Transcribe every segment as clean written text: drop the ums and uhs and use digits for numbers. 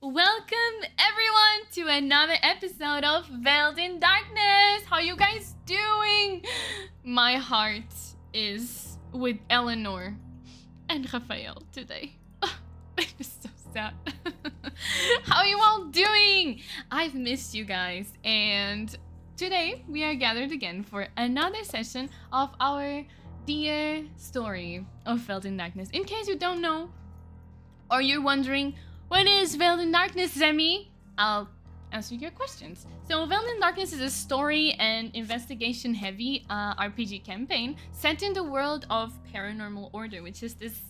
Welcome everyone to another episode of Veiled in Darkness. How you guys doing? My heart is with Eleanor and Raphael today. It is so sad. How you all doing? I've missed you guys, and today we are gathered again for another session of our dear story of Veiled in Darkness. In case you don't know, or you're wondering, what is Veiled in Darkness, Zemi? I'll answer your questions. So Veiled in Darkness is a story and investigation heavy RPG campaign set in the world of Paranormal Order, which is this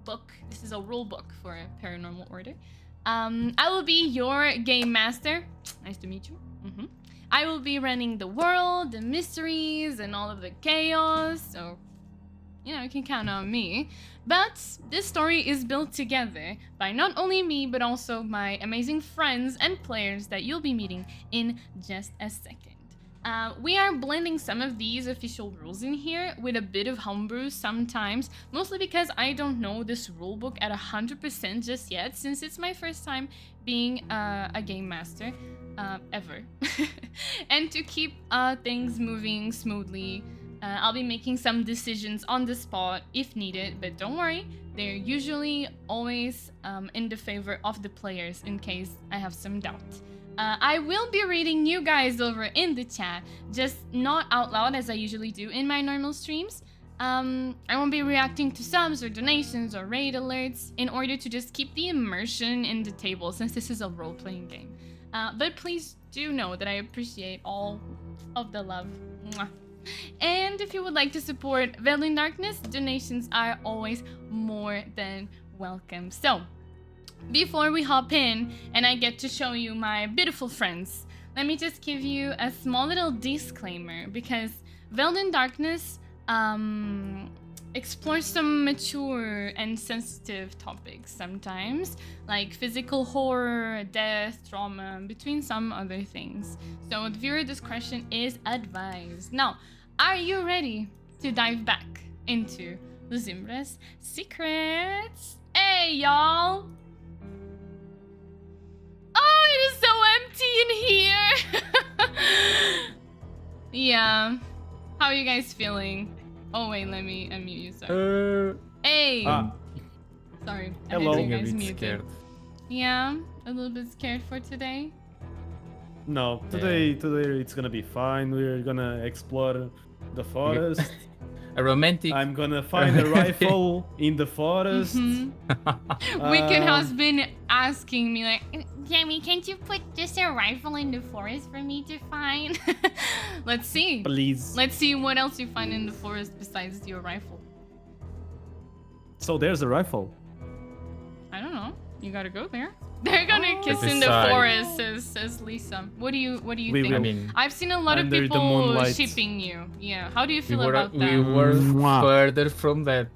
book. This is a rule book for Paranormal Order. I will be your game master. Nice to meet you. I will be running the world, the mysteries, and all of the chaos. So, you know, you can count on me. But this story is built together by not only me, but also my amazing friends and players that you'll be meeting in just a second. We are blending some of these official rules in here with a bit of homebrew sometimes, mostly because I don't know this rulebook at 100% just yet, since it's my first time being a game master ever. And to keep things moving smoothly, I'll be making some decisions on the spot if needed, but don't worry, they're usually always in the favor of the players in case I have some doubt. I will be reading you guys over in the chat, just not out loud as I usually do in my normal streams. I won't be reacting to subs or donations or raid alerts in order to just keep the immersion in the table, since this is a role-playing game. But please do know that I appreciate all of the love. Mwah. And if you would like to support Veiled in Darkness, donations are always more than welcome. So, before we hop in and I get to show you my beautiful friends, let me just give you a small little disclaimer, because Veiled in Darkness explores some mature and sensitive topics sometimes, like physical horror, death, trauma, between some other things. So viewer discretion is advised. Now, are you ready to dive back into Zimbra's secrets? Hey, y'all! Oh, it is so empty in here! Yeah. How are you guys feeling? Oh, wait, let me unmute you, sorry. Hey! Sorry, I Hello. had you A guys bit muted. scared. Yeah, a little bit scared for today. No, today it's gonna be fine. We're gonna explore the forest. A romantic. I'm gonna find a rifle in the forest. Wicked has been asking me like, Jamie, can't you put just a rifle in the forest for me to find? Let's see. Please. Let's see what else you find in the forest besides your rifle. So there's a rifle. I don't know. You gotta go there. They're gonna kiss in the Decide. forest, says Lisa. What do you We think? will. I mean, I've seen a lot of Under the people moonlight. shipping you. Yeah. How do you we feel were about that? we were Mwah. further from that.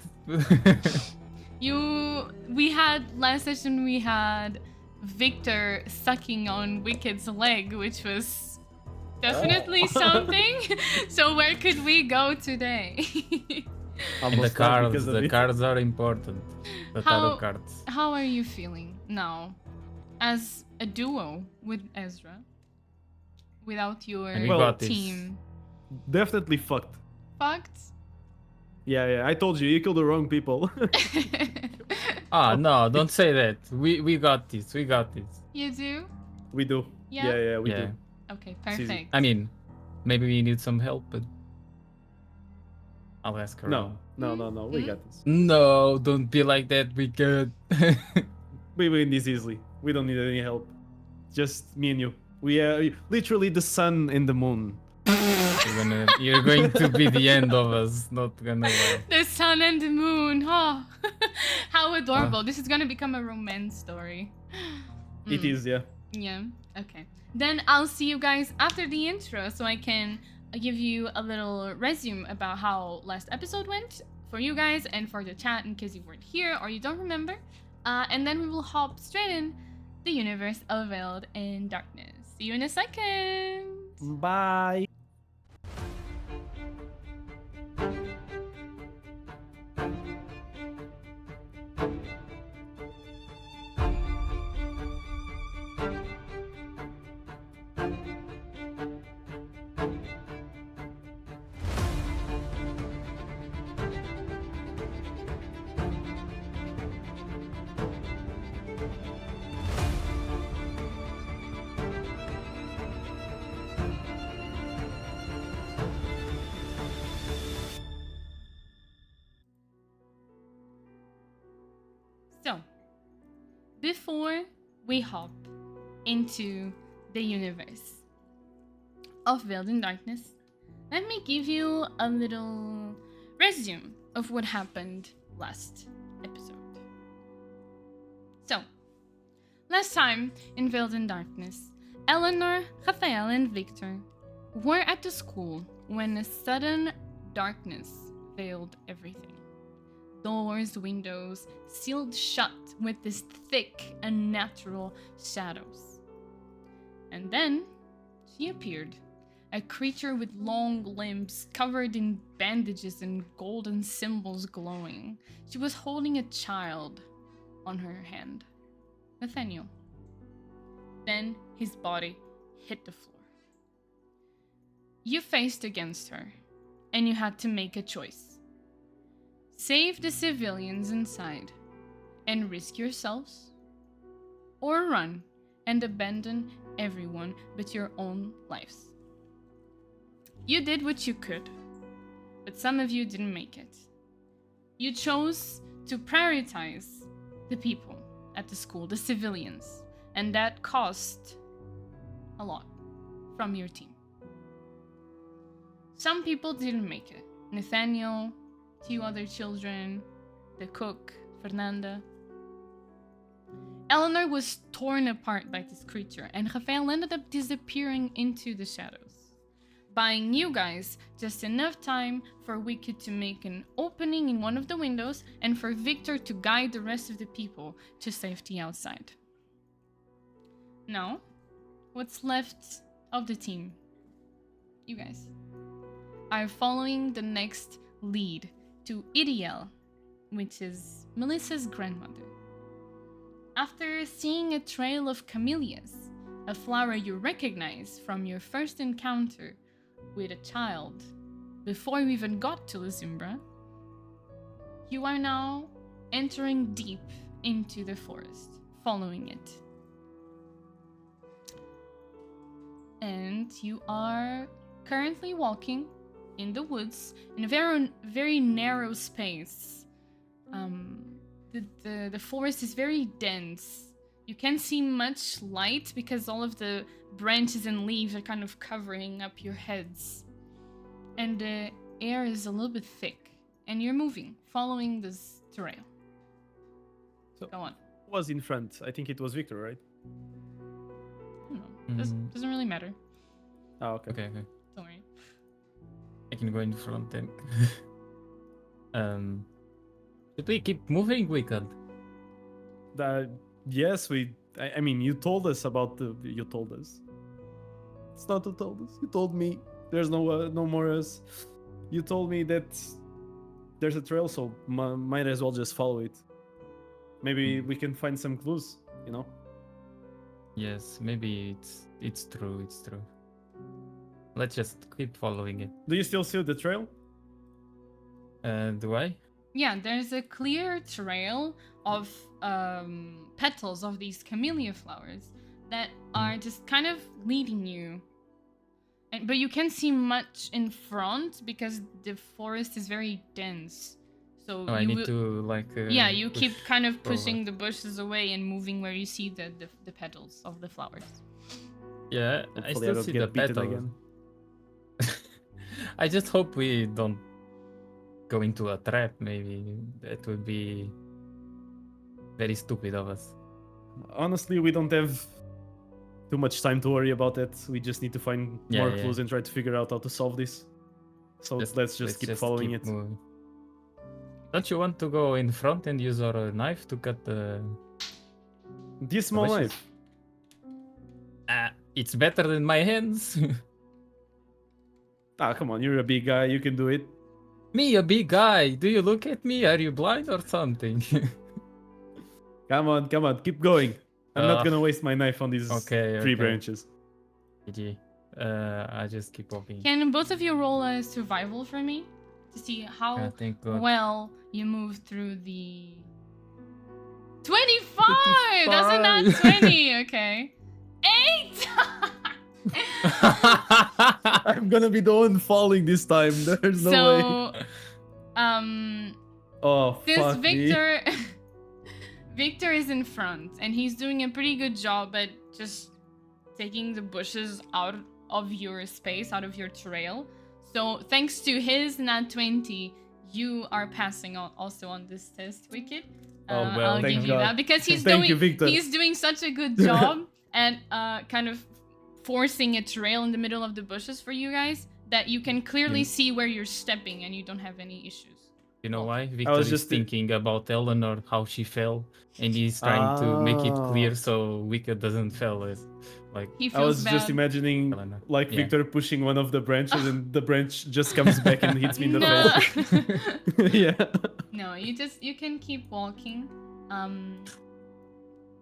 We had last session. We had Victor sucking on Wicked's leg, which was definitely something. So where could we go today? And the Almost died because of the it. cards are important. The tarot cards. How are you feeling now, as a duo with Ezra, without your And we Well, got this. team? Definitely fucked. Fucked. Yeah, I told you, you killed the wrong people. Ah, no, don't say that. We got this. We got this. You do? We do. Yeah? Yeah, we Yeah. do. Okay, It's easy. perfect. I mean, maybe we need some help, but I'll ask her. No, we Mm. got this. No, don't be like that. We good. We win this easily. We don't need any help. Just me and you. We are literally the sun and the moon. You're going to be the end of us. Not gonna lie. The sun and the moon. Oh, how adorable. This is gonna become a romance story. It is, yeah. Yeah, okay. Then I'll see you guys after the intro so I can give you a little resume about how last episode went for you guys and for the chat in case you weren't here or you don't remember. And then we will hop straight in the universe of Veiled in Darkness. See you in a second. Bye. before we hop into the universe of Veiled in Darkness, let me give you a little resume of what happened last episode. So, last time in Veiled in Darkness, Eleanor, Raphael, and Victor were at the school when a sudden darkness veiled everything. Doors, windows, sealed shut with this thick, unnatural shadows. And then she appeared, a creature with long limbs covered in bandages and golden symbols glowing. She was holding a child on her hand, Nathaniel. Then his body hit the floor. You faced against her, and you had to make a choice. Save the civilians inside and risk yourselves, or run and abandon everyone but your own lives. You did what you could, but some of you didn't make it. You chose to prioritize the people at the school, the civilians, and that cost a lot from your team. Some people didn't make it. Nathaniel, 2 other children, the cook, Fernanda. Eleanor was torn apart by this creature, and Raphael ended up disappearing into the shadows, buying you guys just enough time for Wicked to make an opening in one of the windows and for Victor to guide the rest of the people to safety outside. Now, what's left of the team? You guys are following the next lead to Iriel, which is Melissa's grandmother. After seeing a trail of camellias, a flower you recognize from your first encounter with a child, before you even got to Lazumbra, you are now entering deep into the forest, following it. And you are currently walking in the woods in a very narrow space. The forest is very dense. You can't see much light because all of the branches and leaves are kind of covering up your heads. And the air is a little bit thick. And you're moving, following this trail. So, go on. who was in front? I think it was Victor, right? I don't know. Doesn't really matter. Oh, okay. Okay. Don't worry. I can go in front then. Should we keep moving, Wicked? Yes, I mean, you told us about the. You told us. It's not you told us. You told me there's no more us. You told me that there's a trail, so might as well just follow it. Maybe we can find some clues, you know? Yes, maybe it's true. It's true. Let's just keep following it. Do you still see the trail? Do I? Yeah, there's a clear trail of petals of these camellia flowers that are just kind of leading you. But you can't see much in front because the forest is very dense. So I need to like. yeah, you keep kind of forward. pushing the bushes away and moving where you see the petals of the flowers. Yeah, I Hopefully still don't see get the beaten petals. again. I just hope we don't go into a trap. Maybe that would be very stupid of us. Honestly, we don't have too much time to worry about that. We just need to find more clues and try to figure out how to solve this. So let's just keep following it. Moving. Don't you want to go in front and use our knife to cut the... This small bushes? knife. It's better than my hands. Ah, come on, you're a big guy, you can do it. Me, a big guy. Do you look at me? Are you blind or something? Come on, keep going. I'm not gonna waste my knife on these tree branches. GG. I just keep walking. Can both of you roll a survival for me? To see how well you move through the... 25! That's a not 20, okay. 8! I'm gonna be the one falling this time. There's no way. So, Oh, since fuck Victor... Victor is in front, and he's doing a pretty good job at just taking the bushes out of your space, out of your trail. So thanks to his nat 20, you are passing on also on this test, Wicked. Oh, well, I'll thank give you God. that because he's Thank you, Victor. he's doing such a good job at kind of forcing a trail in the middle of the bushes for you guys that you can clearly see where you're stepping and you don't have any issues. You know why? I Victor was is just thinking about Eleanor, how she fell, and he's trying to make it clear so Wicked doesn't fall. Like, He I feels was bad. just imagining Eleanor. like Yeah. Victor pushing one of the branches and the branch just comes back and hits me in the No. face. Yeah. No, you can keep walking.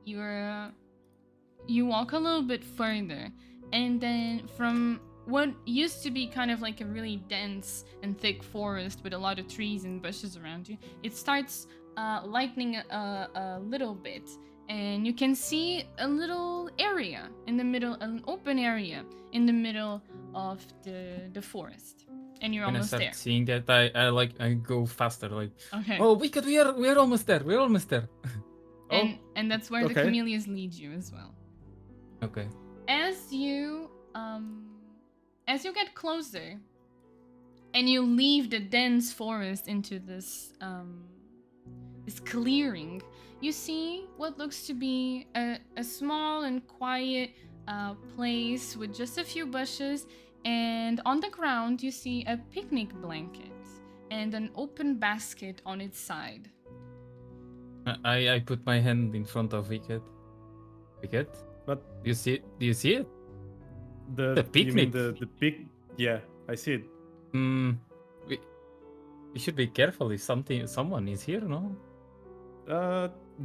You walk a little bit further, and then from what used to be kind of like a really dense and thick forest with a lot of trees and bushes around you, it starts lightening a little bit, and you can see a little area in the middle, an open area in the middle of the forest, and you're when I almost start there. seeing that, I go faster. Like, Okay. oh, Wicked, we are almost there. We're almost there. And that's where the okay. camellias lead you as well. Okay. As you get closer and you leave the dense forest into this this clearing, you see what looks to be a small and quiet place with just a few bushes, and on the ground you see a picnic blanket and an open basket on its side. I put my hand in front of Wicked. Wicked? But Do you see it? the picnic. You mean the pic? Yeah, I see it. We should be careful if someone is here, no?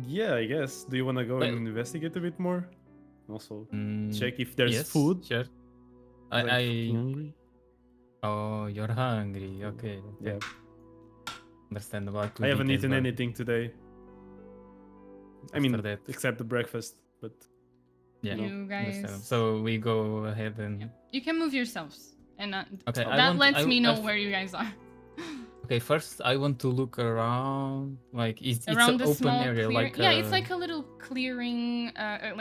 Yeah, I guess. Do you want to go Well- and investigate a bit more? Also, Mm, check if there's yes, food. Sure. 'Cause I'm fucking hungry. Oh, you're hungry. Okay. Yeah, Understandable. I haven't eaten anything today. I mean, After that. except the breakfast. But Yeah. You guys, Understandable. So we go ahead and you can move yourselves, and okay. that lets me know where you guys are. Okay, first I want to look around. Like, it's Around an the open small area. clear, Like yeah, it's like a little clearing,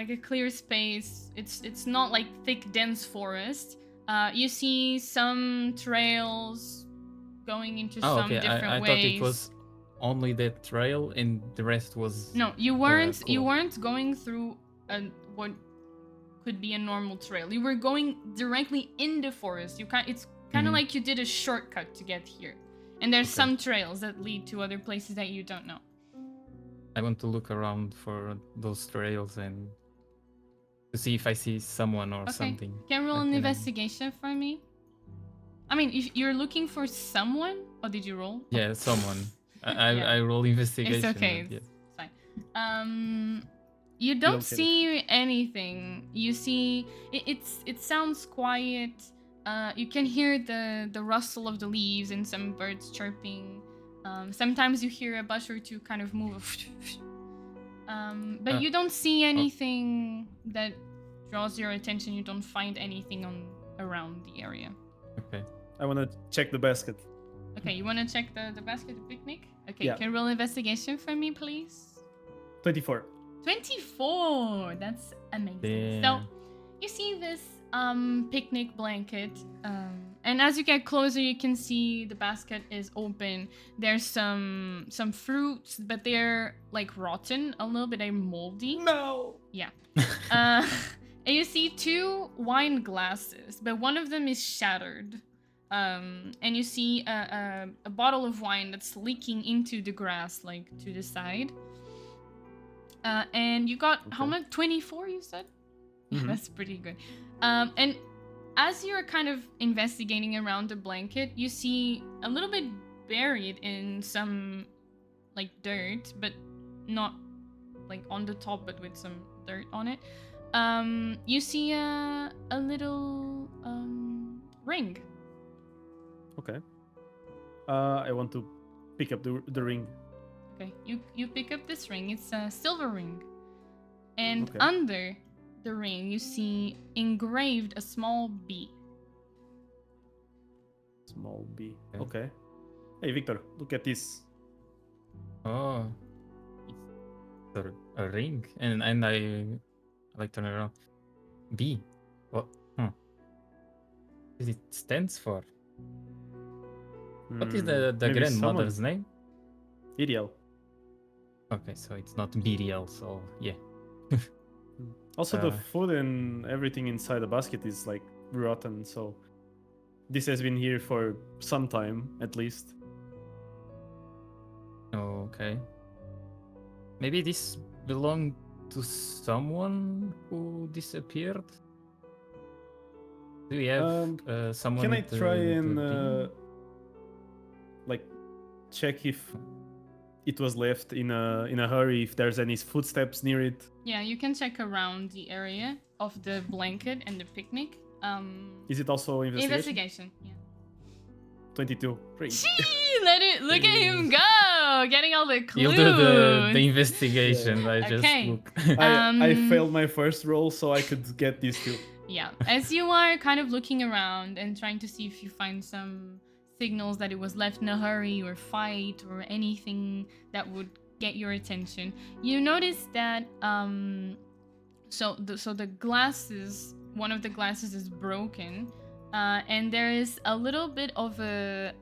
like a clear space. It's not like thick, dense forest. You see some trails going into some okay. different I ways. thought it was only that trail and the rest was. No, you weren't. You cool. weren't going through what could be a normal trail. You were going directly in the forest. It's kind of Mhm. like you did a shortcut to get here. And there's Okay. some trails that lead to other places that you don't know. I want to look around for those trails and to see if I see someone or Okay. something. Can roll Like, an you know. investigation for me? I mean, if you're looking for someone, or did you roll? Yeah, someone. Yeah. I roll investigation. It's okay. but yeah. It's fine. You don't don't get it. see anything. You see, it sounds quiet. You can hear the rustle of the leaves and some birds chirping. Sometimes you hear a bush or two kind of move. But you don't see anything that draws your attention. You don't find anything around the area. Okay. I want to check the basket. Okay, you want to check the basket of picnic? Okay, Yeah. can you roll investigation for me, please? 24. 24! That's amazing. Damn. So, you see this picnic blanket, and as you get closer, you can see the basket is open. There's some fruits, but they're like rotten a little bit. They're moldy. No. Yeah. And you see two wine glasses, but one of them is shattered. And you see a bottle of wine that's leaking into the grass, like to the side. And you got how Okay. much? 24, you said? Yeah, Mhm. that's pretty good. And as you're kind of investigating around the blanket, you see a little bit buried in some like dirt, but not like on the top, but with some dirt on it. You see a little ring. Okay. I want to pick up the ring. Okay, you pick up this ring. It's a silver ring, and Okay. under the ring you see engraved a small bee. Small B. Okay. Okay. Hey, Victor, look at this. Oh. a ring, and I like turn it around. B. What? Huh. What it stands for? What is the Maybe grandmother's name? Iriel. Okay, so it's not Biriel, so yeah. Also, the Uh, food and everything inside the basket is like rotten, so this has been here for some time at least. Okay. Maybe this belonged to someone who disappeared? Do we have someone Can I with try the and D? like check if it was left in a hurry, if there's any footsteps near it? Yeah, you can check around the area of the blanket and the picnic. Is it also investigation? Yeah. 22. Great. Look at him go, getting all the clues. You do the investigation. I just Okay. look. I failed my first roll, so I could get these two. Yeah, as you are kind of looking around and trying to see if you find some signals that it was left in a hurry or fight or anything that would get your attention, you notice that so the glasses, one of the glasses is broken, and there is a little bit of a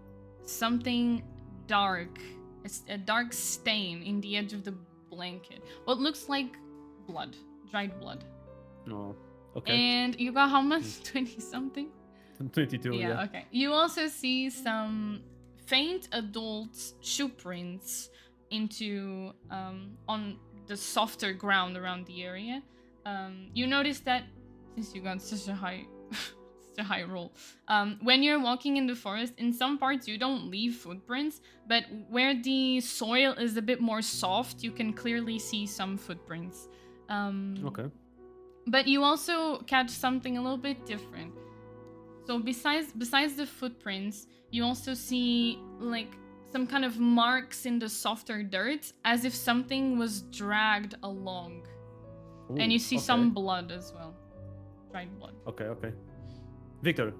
something dark, a dark stain in the edge of the blanket. What looks like blood, dried blood. Oh, okay. And you got how much? 20 something? 22, yeah. Okay. You also see some faint adult shoe prints into on the softer ground around the area. You notice that since you got such a high such a high roll, when you're walking in the forest, in some parts you don't leave footprints, but where the soil is a bit more soft, you can clearly see some footprints. Okay. But you also catch something a little bit different. So besides the footprints, you also see like some kind of marks in the softer dirt, as if something was dragged along. Ooh, And you see okay. some blood as well. Dried blood. Okay. Victor,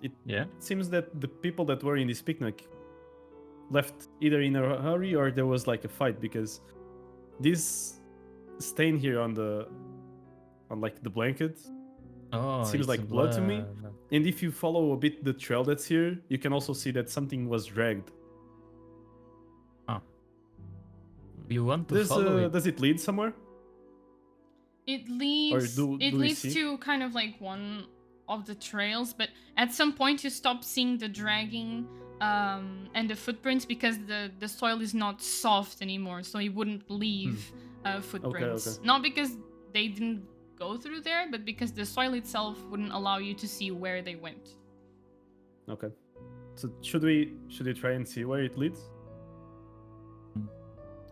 it Yeah. seems that the people that were in this picnic left either in a hurry or there was like a fight, because this stain here on like the blanket Oh, seems it's like blood to me. blood. And if you follow a bit the trail that's here, you can also see that something was dragged. You want to follow it? Does it lead somewhere? It leads do we leads see? to kind of like one of the trails, but at some point you stop seeing the dragging and the footprints because the soil is not soft anymore, so it wouldn't leave footprints. Okay. Not because they didn't go through there, but because the soil itself wouldn't allow you to see where they went. Okay. So should we try and see where it leads?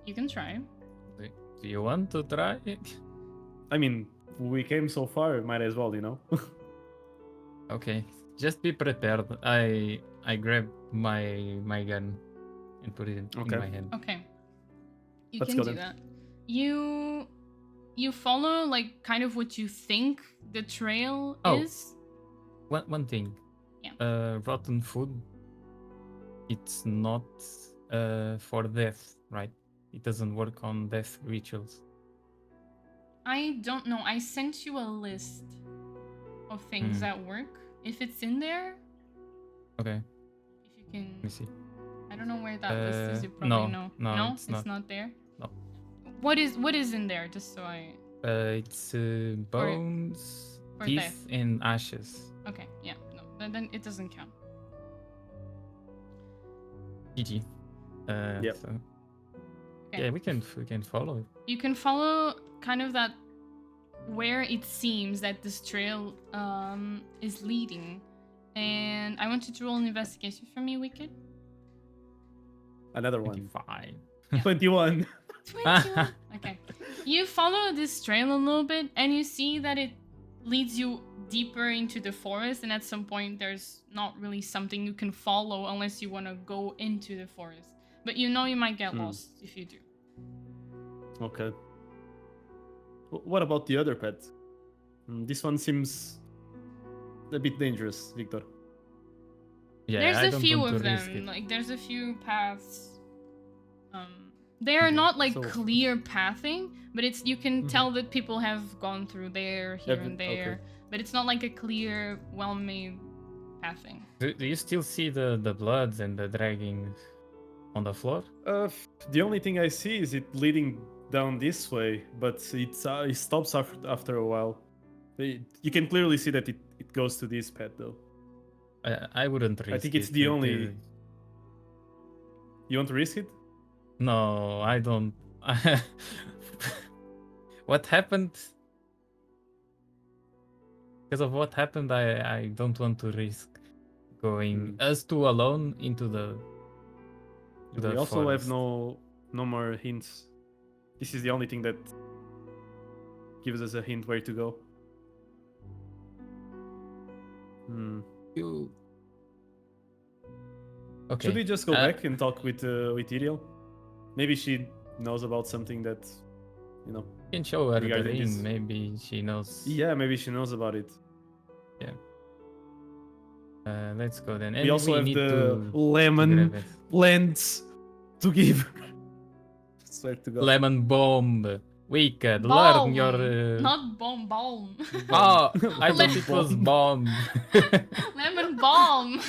You can try. Do you want to try it? I mean, we came so far, might as well, you know. Okay, just be prepared. I grab my gun and put it in Okay. my hand. Okay. You Let's can go do then. that. You follow like kind of what you think the trail Oh. is. One thing. Yeah. Rotten food. It's not for death, right? It doesn't work on death rituals. I don't know. I sent you a list of things that work. If it's in there, Okay, if you can. let me see. I don't know where that list is. You no, probably know. no, it's it's not there. No. What is in there? Just so I. It's bones, or teeth, death. and ashes. Okay. Yeah. No. Then it doesn't count. GG. Yep. So, Okay. yeah, we can follow it. You can follow kind of that where it seems that this trail is leading, and I want you to roll an investigation for me, Wicked. Another one. 25. 21. 21. Okay. You follow this trail a little bit, and you see that it leads you deeper into the forest, and at some point there's not really something you can follow unless you want to go into the forest. But you know you might get lost if you do. Okay. What about the other pet? This one seems a bit dangerous, Victor. Yeah, There's I a don't few want of to risk them. it. Like there's a few paths They are not like So- clear pathing, but it's you can Mhm. tell that people have gone through there, here and okay. there. But it's not like a clear, well-made pathing. Do you still see the bloods and the dragging on the floor? The only thing I see is it leading down this way, but it stops after a while. You can clearly see that it goes to this path though. I wouldn't risk I think it's it. the only. You want to risk it? No, I don't. What happened? Because of what happened, I don't want to risk going us two alone into the. We also have forest. no more hints. This is the only thing that gives us a hint where to go. You. Okay. Should we just go back and talk with Iriel? Maybe she knows about something that, you know. You can show her the regarding ring. this. Maybe she knows. Yeah, maybe she knows about it. Let's go then. We also have need the to lemon grab it. lands to give. Swear to God. Lemon bomb. Wicked. Balm, Learn your. not bomb, balm. Oh, I thought Lemon it was bomb. bomb. Lemon balm.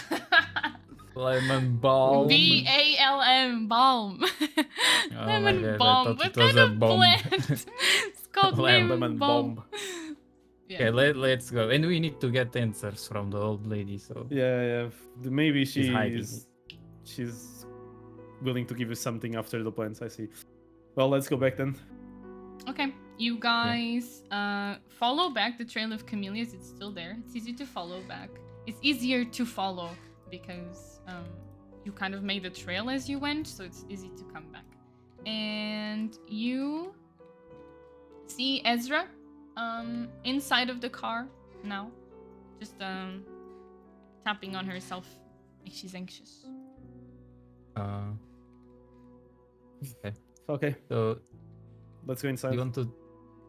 Lemon bomb. BALM, balm. Oh my Lemon God, I bomb. thought What it was kind a of bomb. plant? It's called Lemon bomb. bomb. Okay, let's go. And we need to get answers from the old lady. So Yeah. Maybe She's hiding. she's willing to give you something after the plans. I see. Well, let's go back then. Okay, you guys follow back the trail of camellias. It's still there. It's easy to follow back. It's easier to follow because you kind of made the trail as you went, so it's easy to come back. And you see Ezra inside of the car now, just tapping on herself like she's anxious. okay. Okay, So let's go inside.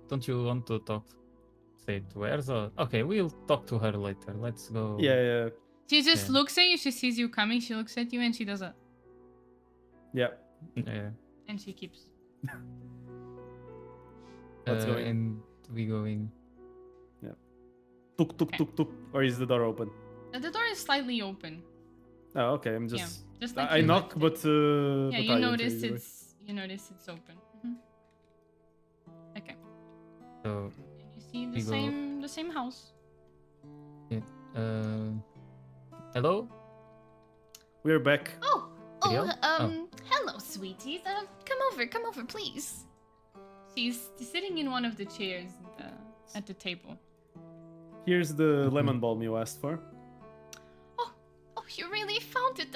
don't you want to talk? Say to Erza? Okay, we'll talk to her later. Let's go. Yeah. She just Yeah. looks at you. She sees you coming. She looks at you and she does a Yeah. Yeah. and she keeps. Let's go in. And we go in. Tuk tuk Okay. tuk tuk. Or is the door open? The door is slightly open. Oh, okay. I'm just. Just like I you knock, left it. but Yeah, but you I notice enter either way. it's open. Okay. So And you see We go- the same house. hello? We're back. Oh, Video? hello, sweeties. Come over, please. She's sitting in one of the chairs at the table. Here's the Mhm. lemon balm you asked for. Oh, you really found it.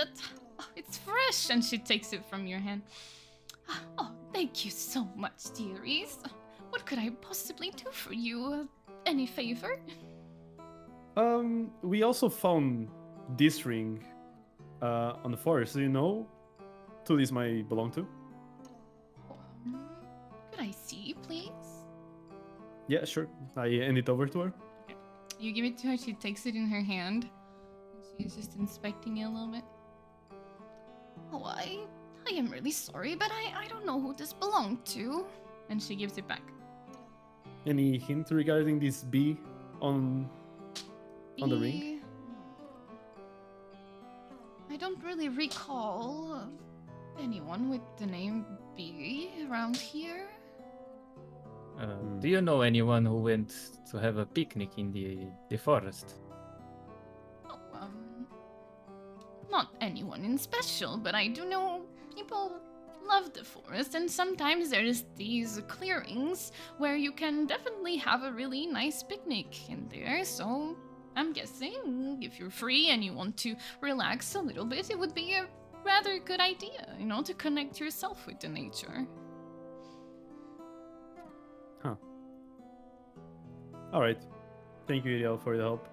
It's fresh. And she takes it from your hand. Oh, thank you so much, dearies. What could I possibly do for you? Any favor? We also found this ring on the forest. Do you know who this might belong to? Could I see, please? Yeah, sure. I hand it over to her. You give it to her. She takes it in her hand. She's just inspecting it a little bit. Oh, I am really sorry, but I don't know who this belonged to. And she gives it back. Any hint regarding this bee on the ring? Bee. I don't really recall anyone with the name B around here. Do you know anyone who went to have a picnic in the forest? Oh, not anyone in special, but I do know people love the forest, and sometimes there's these clearings where you can definitely have a really nice picnic in there, so I'm guessing if you're free and you want to relax a little bit, it would be a rather good idea, to connect yourself with the nature. All right. Thank you, Iriel, for the help.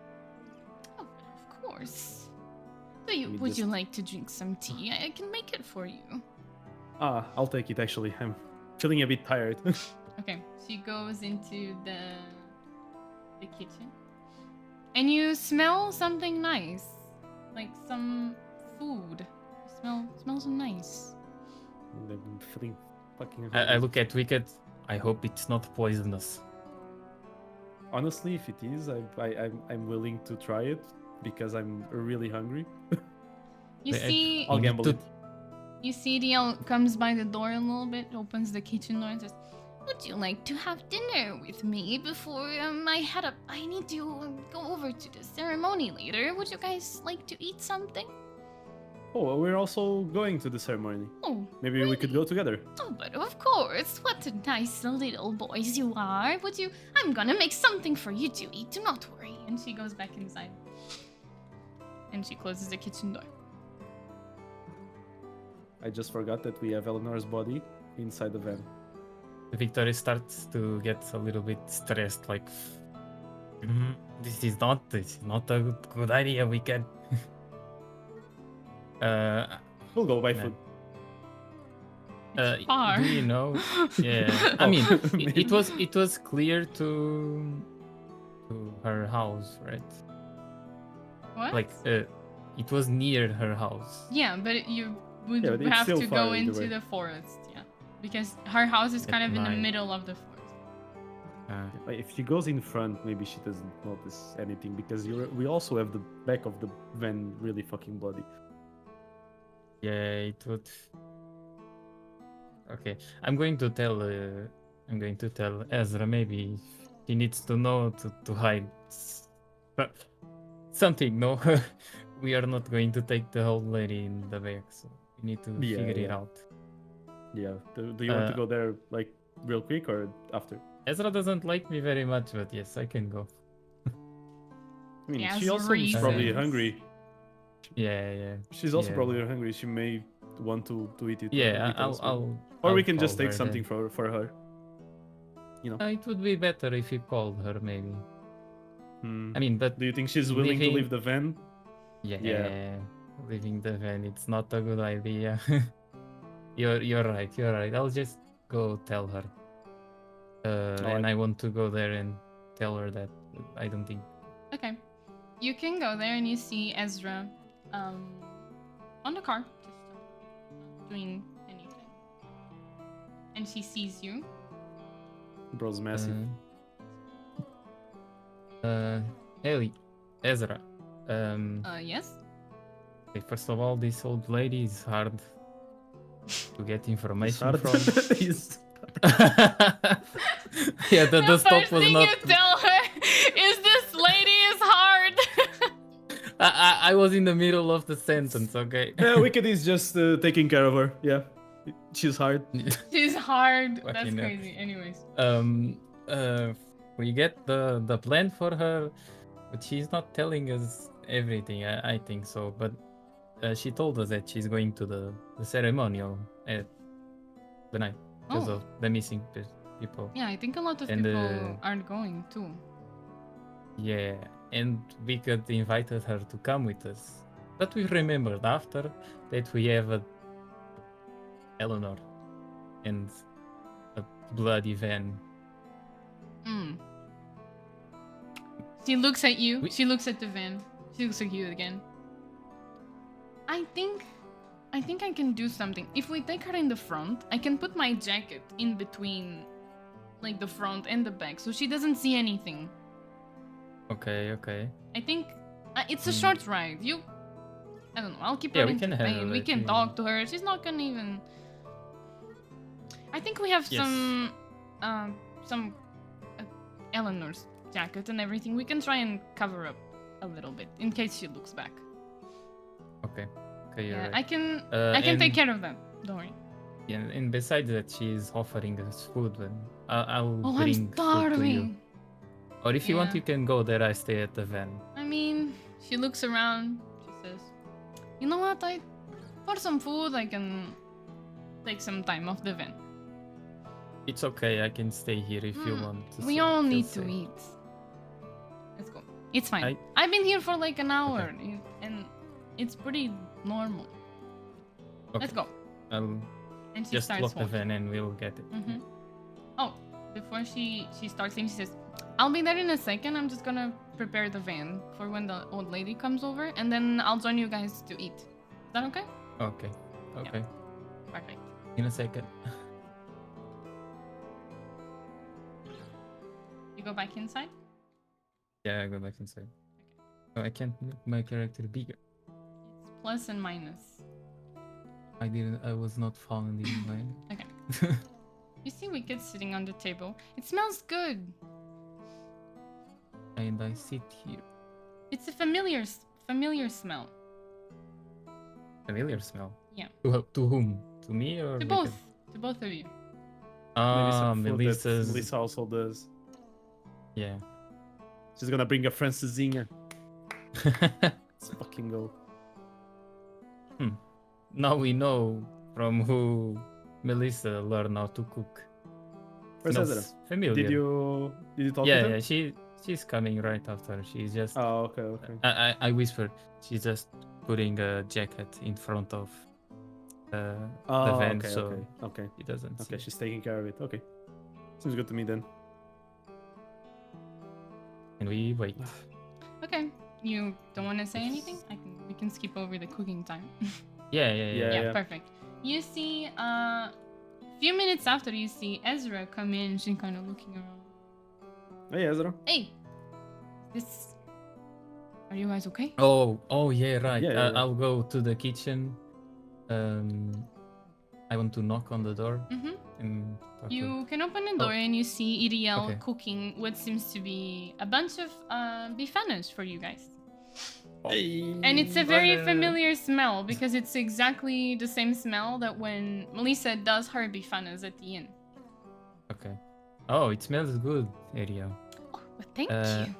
Oh, of course. We Would you just- like to drink some tea? I can make it for you. I'll take it. Actually, I'm feeling a bit tired. Okay, she goes into the kitchen, and you smell something nice, like some food. Smell some nice. I'm feeling fucking I hungry. look at Wicked. I hope it's not poisonous. Honestly, if it is, I'm willing to try it because I'm really hungry. You I- see, I'll need gamble to- it. you see, Diel comes by the door a little bit, opens the kitchen door, and says, "Would you like to have dinner with me before I need to go over to the ceremony later? Would you guys like to eat something?" Oh, we're also going to the ceremony. Oh, Maybe we could go together. oh, but of course. What nice little boys you are. Would you? I'm gonna make something for you to eat. Do not worry. And she goes back inside. And she closes the kitchen door. I just forgot that we have Eleanor's body inside the van. Victoria starts to get a little bit stressed, like, this is not a good idea. We can. We'll go buy Yeah. food. Far. Do you know? Yeah, I mean, it was clear to her house, right? What? Like, it was near her house. Yeah, but you would Yeah, but it's have still to far go either into way. the forest, yeah. Because her house is kind At of in the night. middle of the forest. Like, if she goes in front, maybe she doesn't notice anything because we also have the back of the van really fucking bloody. Yeah, it would. Okay, I'm going to tell Ezra. Maybe he needs to know to hide something. No, we are not going to take the old lady in the back, so we need to Yeah, figure it yeah. out. Yeah. Do you want to Uh, go there like real quick or after? Ezra doesn't like me very much, but yes, I can go. I mean, Yes, she also is probably reasons. hungry. Yeah. She's also Yeah. probably hungry. She may want to eat it. Yeah, with us, I'll. or we I'll can just call take her something then. for her. You know. It would be better if you called her, maybe. Hmm. I mean, but Do you think she's willing to leaving- leave the van? yeah, leaving the van, it's not a good idea. You're right. I'll just go tell her. And I want to go there and tell her that I don't think. Okay. You can go there and you see Ezra on the car, just not doing anything. And she sees you. Bro's massive. Hey, Ezra. Yes? Okay, first of all, this old lady is hard to get It's information hard. from. He's- Yeah, the The stop first was thing not. you tell her is this lady is hard. I was in the middle of the sentence, okay? Yeah, Wicked is just taking care of her. Yeah, she's hard. She's hard. That's Fucking hell. crazy. Anyways. We get the plan for her, but she's not telling us everything. I think so, but she told us that she's going to the ceremonial at the night because Oh. of the missing people. Yeah, I think a lot of And, people aren't going too. Yeah, and we could invited her to come with us, but we remembered after that we have a Eleanor and a bloody van. Mm. She looks at you. We- She looks at the van. She looks at you again. I think I can do something. If we take her in the front, I can put my jacket in between, like the front and the back, so she doesn't see anything. Okay. I think it's a Hmm. short ride. I don't know. I'll keep Yeah, her we can entertained. handle We it, can yeah. talk to her. She's not gonna even. I think we have Yes. some Eleanor's jacket and everything. We can try and cover up a little bit in case she looks back. Okay, you're Yeah, right. I can take and- care of that. Don't worry. Yeah, and besides that, she's offering us food, and I'll Oh, I'm bring food to you. starving. Or if you want, Yeah. you can go there. I stay at the van. I mean, she looks around. She says, "You know what? For some food, I can take some time off the van. It's okay. I can stay here if you Mm, want. To We feel all need to safe. eat. Let's go. It's fine. I- I've been here for like an hour, and it's pretty normal. Let's Okay. go." I'll And she just starts lock the walking. van and we'll get it. Mm-hmm. Oh, before she starts in, she says, "I'll be there in a second. I'm just gonna prepare the van for when the old lady comes over, and then I'll join you guys to eat. Is that okay?" Okay. Perfect. In a second. go back inside? Yeah, I go back inside. Oh, I can't make my character bigger. It's plus and minus. I was not found in my. Okay. You see Wicked sitting on the table. It smells good. And I sit here. It's a familiar smell. Familiar smell. Yeah. To whom? To me or To Wicked? both. To both of you. Maybe Ah, some food that Melissa's. Melissa also does. Yeah. She's gonna bring a francesinha. Let's fucking go. Now we know from who Melissa learned how to cook. Where's Smells Ezra? familiar. Did you talk Yeah, to her? yeah. She's coming right after. She's just. Oh, okay. I whispered. She's just putting a jacket in front of the Oh, van, okay, so okay. he doesn't. Okay, See. she's taking care of it. Okay. Seems good to me then. And we wait. Okay. You don't want to say anything? We can skip over the cooking time. Yeah. Yeah. Perfect. You see, a few minutes after, you see Ezra come in. She's kind of looking around. Hey, Ezra. Hey, are you guys okay? Oh yeah, right. Yeah. I'll go to the kitchen. I want to knock on the door Mm-hmm. and talk to You can open the door and you see Iriel Okay. cooking what seems to be a bunch of bifanas for you guys. Hey. And it's a very But, familiar smell because it's exactly the same smell that when Melissa does her bifanas at the inn. Okay. Oh, it smells good, Ariel. Oh, but thank Uh, you.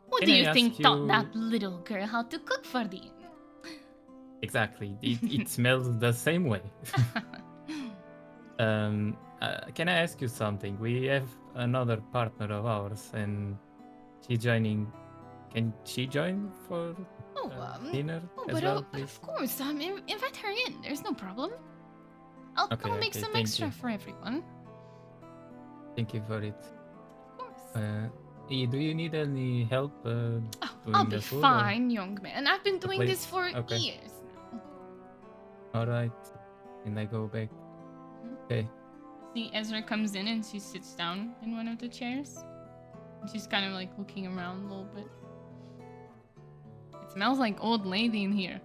Who can do I you think ask taught you- that little girl how to cook for the inn? Exactly. It smells the same way. Can I ask you something? We have another partner of ours, and she's joining. Can she join for dinner as but well, please? of course, invite her in. There's no problem. I'll make Okay, some thank extra you. for everyone. Thank you for it. Of course. Do you need any help? Oh, doing I'll the be food, or- fine, young man. I've been doing this place? for Okay. years now. All right, and I go back. Okay. See, Ezra comes in and she sits down in one of the chairs. And she's kind of like looking around a little bit. It smells like old lady in here.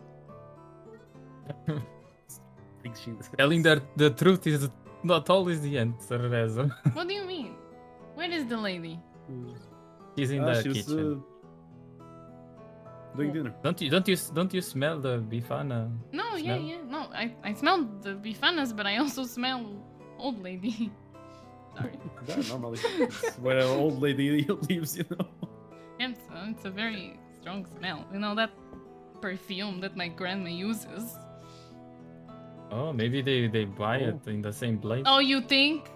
Think she's- Telling the truth is not always the answer, Ezra. What do you mean? Where is the lady? She's in Ah, the she was, kitchen. doing dinner. Don't you smell the bifana? No, Smell? yeah. No, I smell the bifanas, but I also smell old lady. Sorry. That normally it's where an old lady leaves, you know. It's a very strong smell. You know, that perfume that my grandma uses. Oh, maybe they buy it Oh. in the same place. Oh, you think?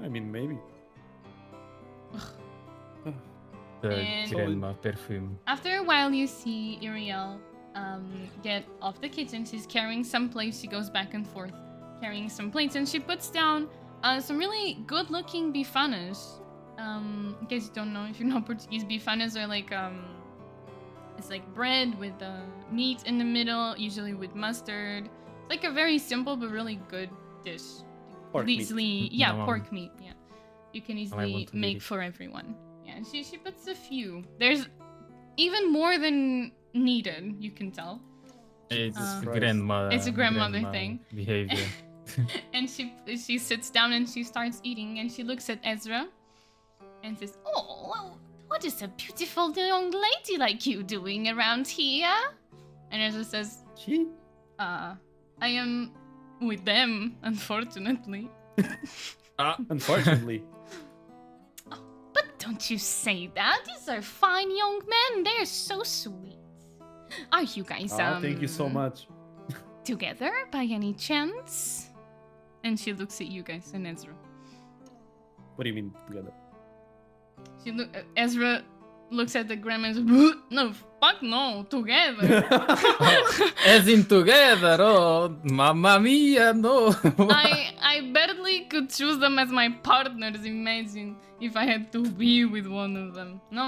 I mean, maybe. The And- grandma perfume. After a while, you see Iriel get off the kitchen. She's carrying some plates. She goes back and forth carrying some plates, and she puts down some really good-looking bifanas. In case you don't know, if you know Portuguese, bifanas are like it's like bread with meat in the middle, usually with mustard. It's like a very simple but really good dish. Pork meat. Easily, No, pork meat. Yeah, you can easily want to get make it. for everyone. Yeah, and she puts a few. There's even more than needed. You can tell. It's Christ. grandma. It's a grandmother thing. Behavior. And she sits down and she starts eating and she looks at Ezra and says, "Oh, well, what is a beautiful young lady like you doing around here?" And Ezra says, She? I am with them, unfortunately." Unfortunately. But don't you say that. These are fine young men. They're so sweet. Are you guys Thank you so much. together by any chance? And she looks at you guys and Ezra. What do you mean together? Ezra looks at the grandma and says, "No, fuck no, together." As in together, oh, mamma mia, no. I barely could choose them as my partners. Imagine if I had to be with one of them. No.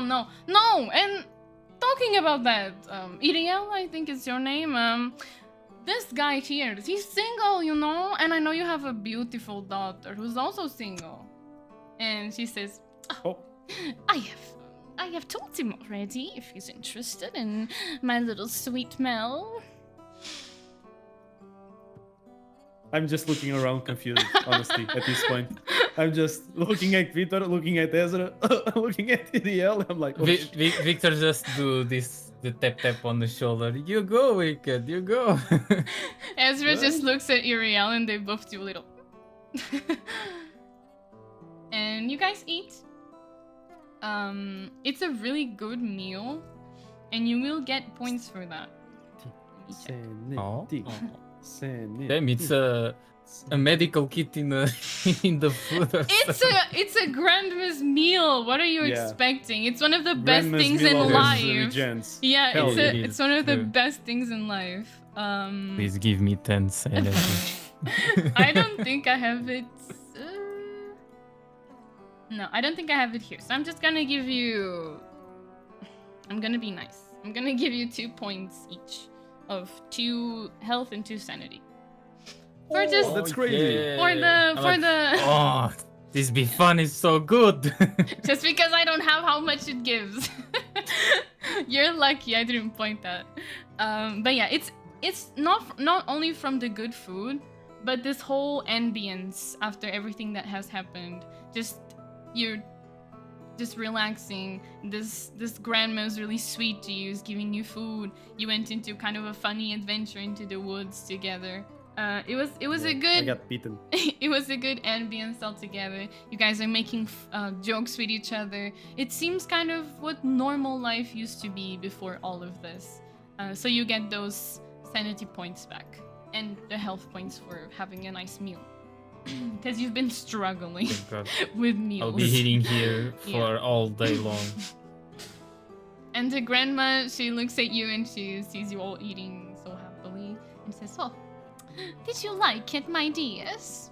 And talking about that, Iriel, I think is your name. This guy here, he's single, you know, and I know you have a beautiful daughter who's also single. And she says, Oh, I have told him already if he's interested in my little sweet Mel. I'm just looking around confused, honestly, at this point. I'm just looking at Victor, looking at Ezra, looking at TDL. I'm like, oh, Victor just do this, the tap on the shoulder. You go, Wicked, you go. Ezra just What? looks at Uriel and they both do a little. And you guys eat. It's a really good meal, and you will get points for that. Oh. Sanity. Damn, it's a medical kit in the in the food. Or something. It's a grandma's meal. What are you Yeah. expecting? It's one of the best Grandma's things meal in always life. regens. Yeah, Hell it's yeah. It it's is, one of the yeah. best things in life. Please give me 10 energy. I don't think I have it. No, I don't think I have it here. So I'm just gonna give you. I'm gonna be nice. I'm gonna give you 2 points each of 2 health and 2 sanity. For just Oh, that's crazy. for the Oh, this be fun is so good. just because I don't have how much it gives. You're lucky I didn't point that. But yeah, it's not only from the good food, but this whole ambience after everything that has happened. You're just relaxing. This grandma's really sweet to you, is giving you food. You went into kind of a funny adventure into the woods together. It was a I good got beaten. it was a good ambience altogether. You guys are making jokes with each other. It seems kind of what normal life used to be before all of this. So you get those sanity points back and the health points for having a nice meal. Because you've been struggling Thank God. with meals. I'll be eating here for Yeah. all day long. And the grandma, she looks at you and she sees you all eating so happily and says, "Oh, did you like it, my dears?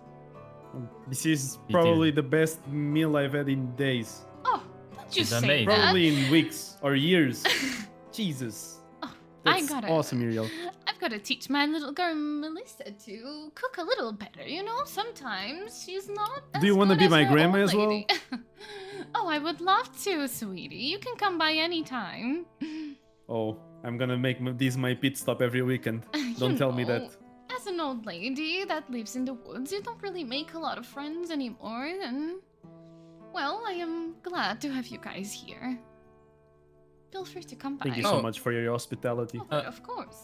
This is It probably the best meal I've had in days. Oh, don't you It's say amazing. that. Probably in weeks or years. Jesus. Oh, That's I gotta, awesome, Uriel. I've got to teach my little girl Melissa to cook a little better. You know, sometimes she's not. Do you want to be my grandma as well? Oh, I would love to, sweetie. You can come by anytime. Oh, I'm gonna make this my pit stop every weekend. You Don't tell me know, that. As an old lady that lives in the woods, you don't really make a lot of friends anymore, and well, I am glad to have you guys here. Feel free to come by. Thank you Oh. so much for your hospitality. Oh, of course.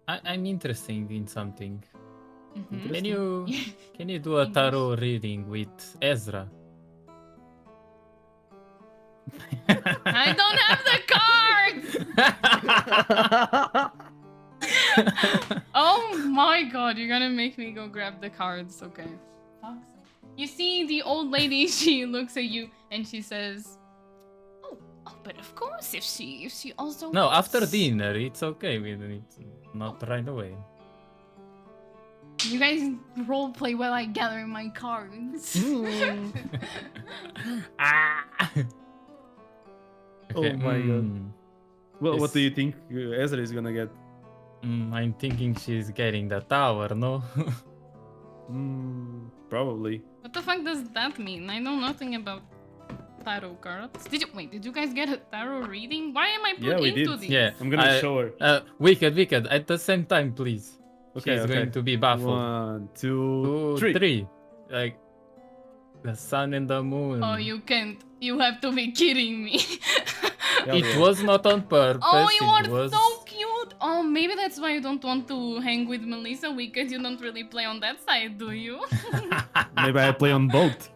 I'm interested in something. Mhm. Can you do a tarot reading with Ezra? I don't have the cards. Oh my god, you're gonna make me go grab the cards. Okay. You see the old lady, she looks at you and she says, Oh, but of course, if she also No, after wants-" dinner, it's okay with it. Not right away. You guys roleplay while I gather my cards. Ah! Oh my God. Well, what do Yes. you think Ezra is gonna get? I'm thinking she's getting the tower, no? Probably. What the fuck does that mean? I know nothing about tarot cards. Did you guys get a tarot reading? Why am I put Yeah, we into did. this? Yeah. I'm gonna I- show her. Wicked, at the same time, please. Okay, She's okay. going to be baffled. 1, 2, 2, 3. 3. Like the sun and the moon. Oh, you can't. You have to be kidding me. Hell It yeah. was not on purpose. Oh, you are it was... so cute. Oh, maybe that's why you don't want to hang with Melissa because you don't really play on that side, do you? Maybe I play on both.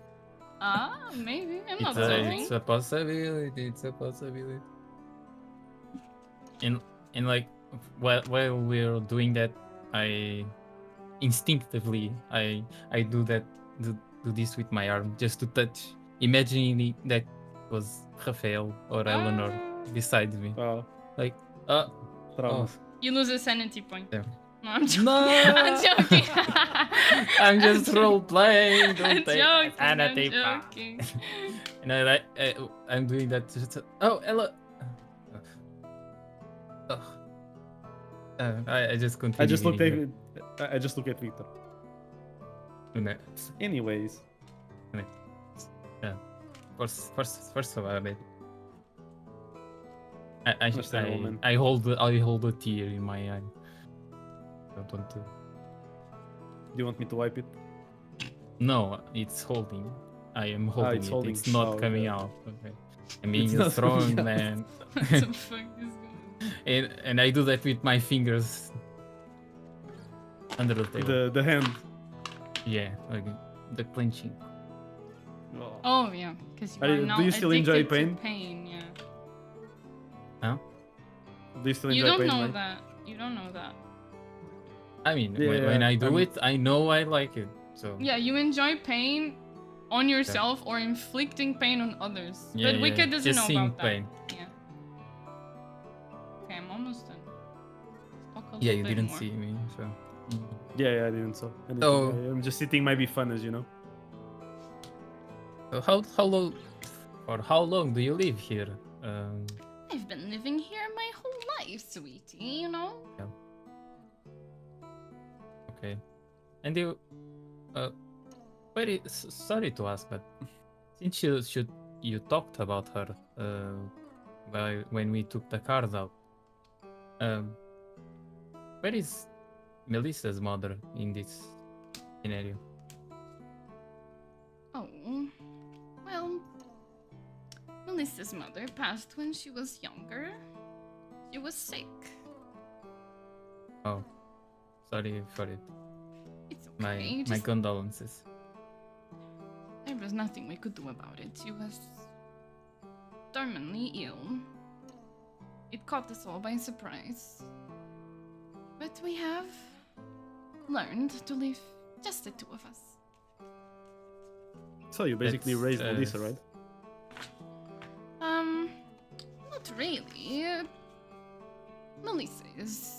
Maybe. I'm not It's judging. a possibility. It's a possibility. And like while we're doing that, I instinctively I do this with my arm just to touch, imagining that was Rafael or Eleanor beside me. Like Traumas. You lose a sanity point. Yeah. No, I'm joking. No! I'm joking. I'm just role playing. I'm Don't take joking. I'm sanity. joking. And I'm doing that. Oh, Ella. I just continue. I just looked eating at I just look at Victor. it. Anyways. Yeah. First about it. Understandable, man. I hold a tear in my eye. Don't want to. Do you want me to wipe it? No, it's holding. I am holding it's it. holding. It's not Oh, coming yeah. out. Okay. I'm being It's a not strong coming out. man. What the fuck is going on? And I do that with my fingers under the table. The hand. Yeah, okay. The clenching. Oh. Oh yeah, because you Are are you- now do you still enjoy addicted to pain? pain, yeah. Huh? Do you still You enjoy don't pain, know Mike? that. You don't know that. I mean, Yeah, when I I do mean- it, I know I like it. So Yeah, you enjoy pain on yourself or inflicting pain on others. yeah, But Wicked doesn't just know seeing about pain. that. Yeah. Okay, I'm almost done. Let's talk a Yeah, little you bit didn't more. see me, so. Yeah, I didn't so. Anything. So- I'm just sitting might be fun, as you know. So how long do you live here? I've been living here my whole life, sweetie, you know? Okay. And you, sorry to ask, but since you talked about her, when we took the card out, where is Melissa's mother in this scenario? Oh, well, Melissa's mother passed when she was younger. She was sick. Oh, sorry for it. It's My okay. my condolences. There was nothing we could do about it. She was terminally ill. It caught us all by surprise. But we have learned to live just the two of us. So you basically That's, raised Melissa, right? Not really. Melissa is.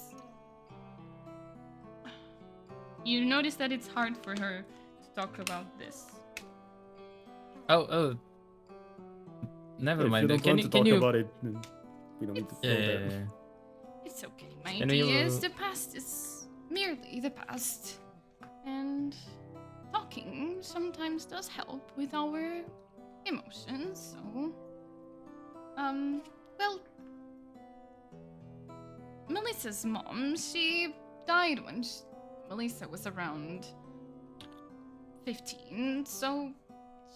You notice that it's hard for her to talk about this. Oh, never If you mind. don't Can want you to can talk you? about it, then we don't need to go Yeah, there. yeah, yeah. It's okay. My Can idea you- is the past is merely the past. And talking sometimes does help with our emotions, so well, Melissa's mom, she died when Melissa was around 15, so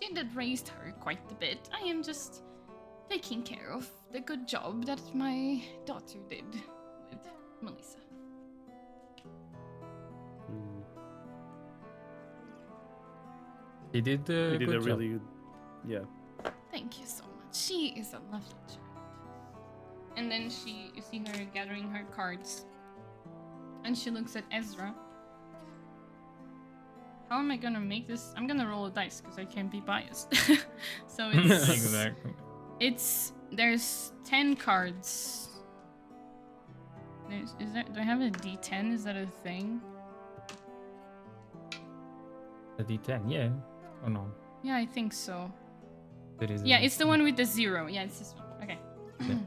she did raised her quite a bit. I am just taking care of the good job that my daughter did with Melissa. Mm. He did You a did good a job. really good. Yeah. Thank you so much. She is a lovely child. And then you see her gathering her cards. And she looks at Ezra. How am I gonna make this? I'm gonna roll a dice because I can't be biased. So it's Exactly. there's 10 cards. Do I have a D10? Is that a thing? A D10, yeah. Oh no, Yeah, I think so. there is. Yeah, it's the one with the 0. Yeah, it's this one. Okay. Yeah.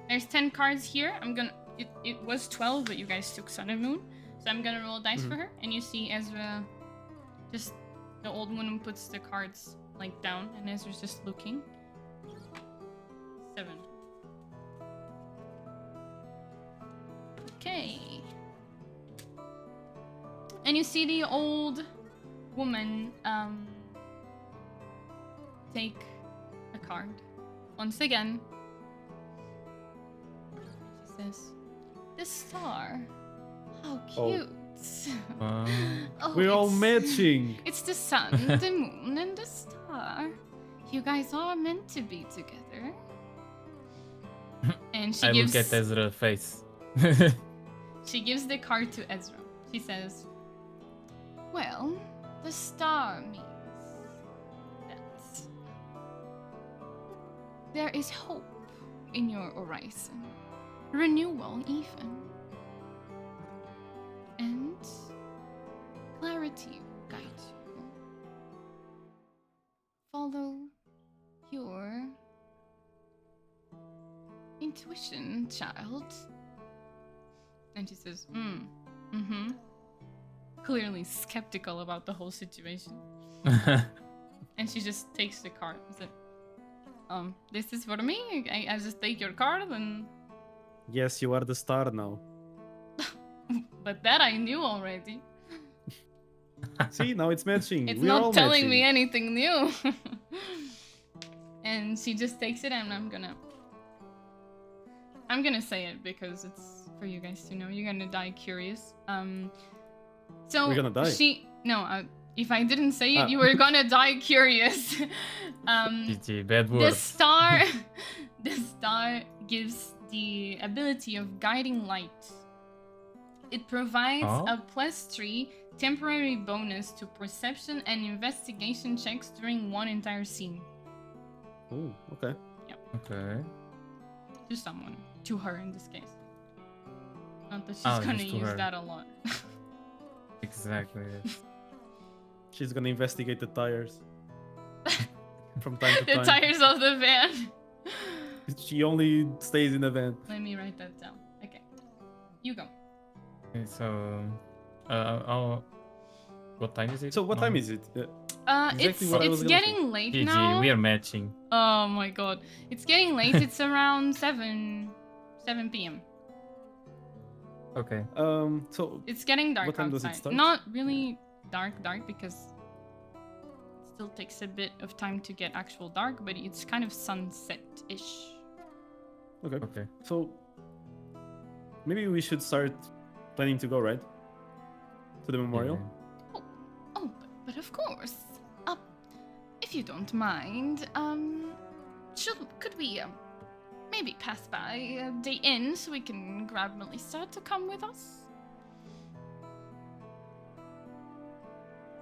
There's 10 cards here. It was 12, but you guys took Sun and Moon. So I'm gonna roll dice for her. And you see Ezra, just the old woman puts the cards like down, and Ezra's just looking. 7. Okay. And you see the old woman take a card once again. She says, "The star, how Oh. cute!" Oh, We're all it's- matching. It's the sun, the moon, and the star. You guys are meant to be together. And she I gives look at Ezra's face. she gives the card to Ezra. She says, "Well, the star means that there is hope in your horizon, renewal even, and clarity will guide you. Follow your intuition, child." And she says, mm-hmm. Clearly skeptical about the whole situation. And she just takes the card. Is it? This is for me. I just take your card and. Yes, you are the star now. But that I knew already. See, now it's matching. It's We're all not telling me matching. anything new. And she just takes it, and I'm gonna say it because it's for you guys to know. You're gonna die curious. So We're gonna die? If I didn't say it, you were gonna die curious. GG, bad The word. star, the star gives the ability of guiding light. It provides a +3 temporary bonus to perception and investigation checks during one entire scene. Oh, okay. Okay. To someone. To her in this case. Not that she's Oh, gonna just to use her. that a lot. Exactly. She's gonna investigate the tires. From time to The time. tires of the van. She only stays in the van. Let me write that down. Okay. You go. Okay, so, what time is it? So what now? time is it? It's what I was gonna getting late GG, now. we are matching. Oh my god. It's getting late. It's around 7 p.m. Okay. So It's getting dark What time does it outside. start? Not really dark because it still takes a bit of time to get actual dark, but it's kind of sunset-ish. okay. Okay. So maybe we should start planning to go, right? To the memorial. Oh, but of course. If you don't mind, could we maybe pass by Day Inn so we can grab Melissa to come with us?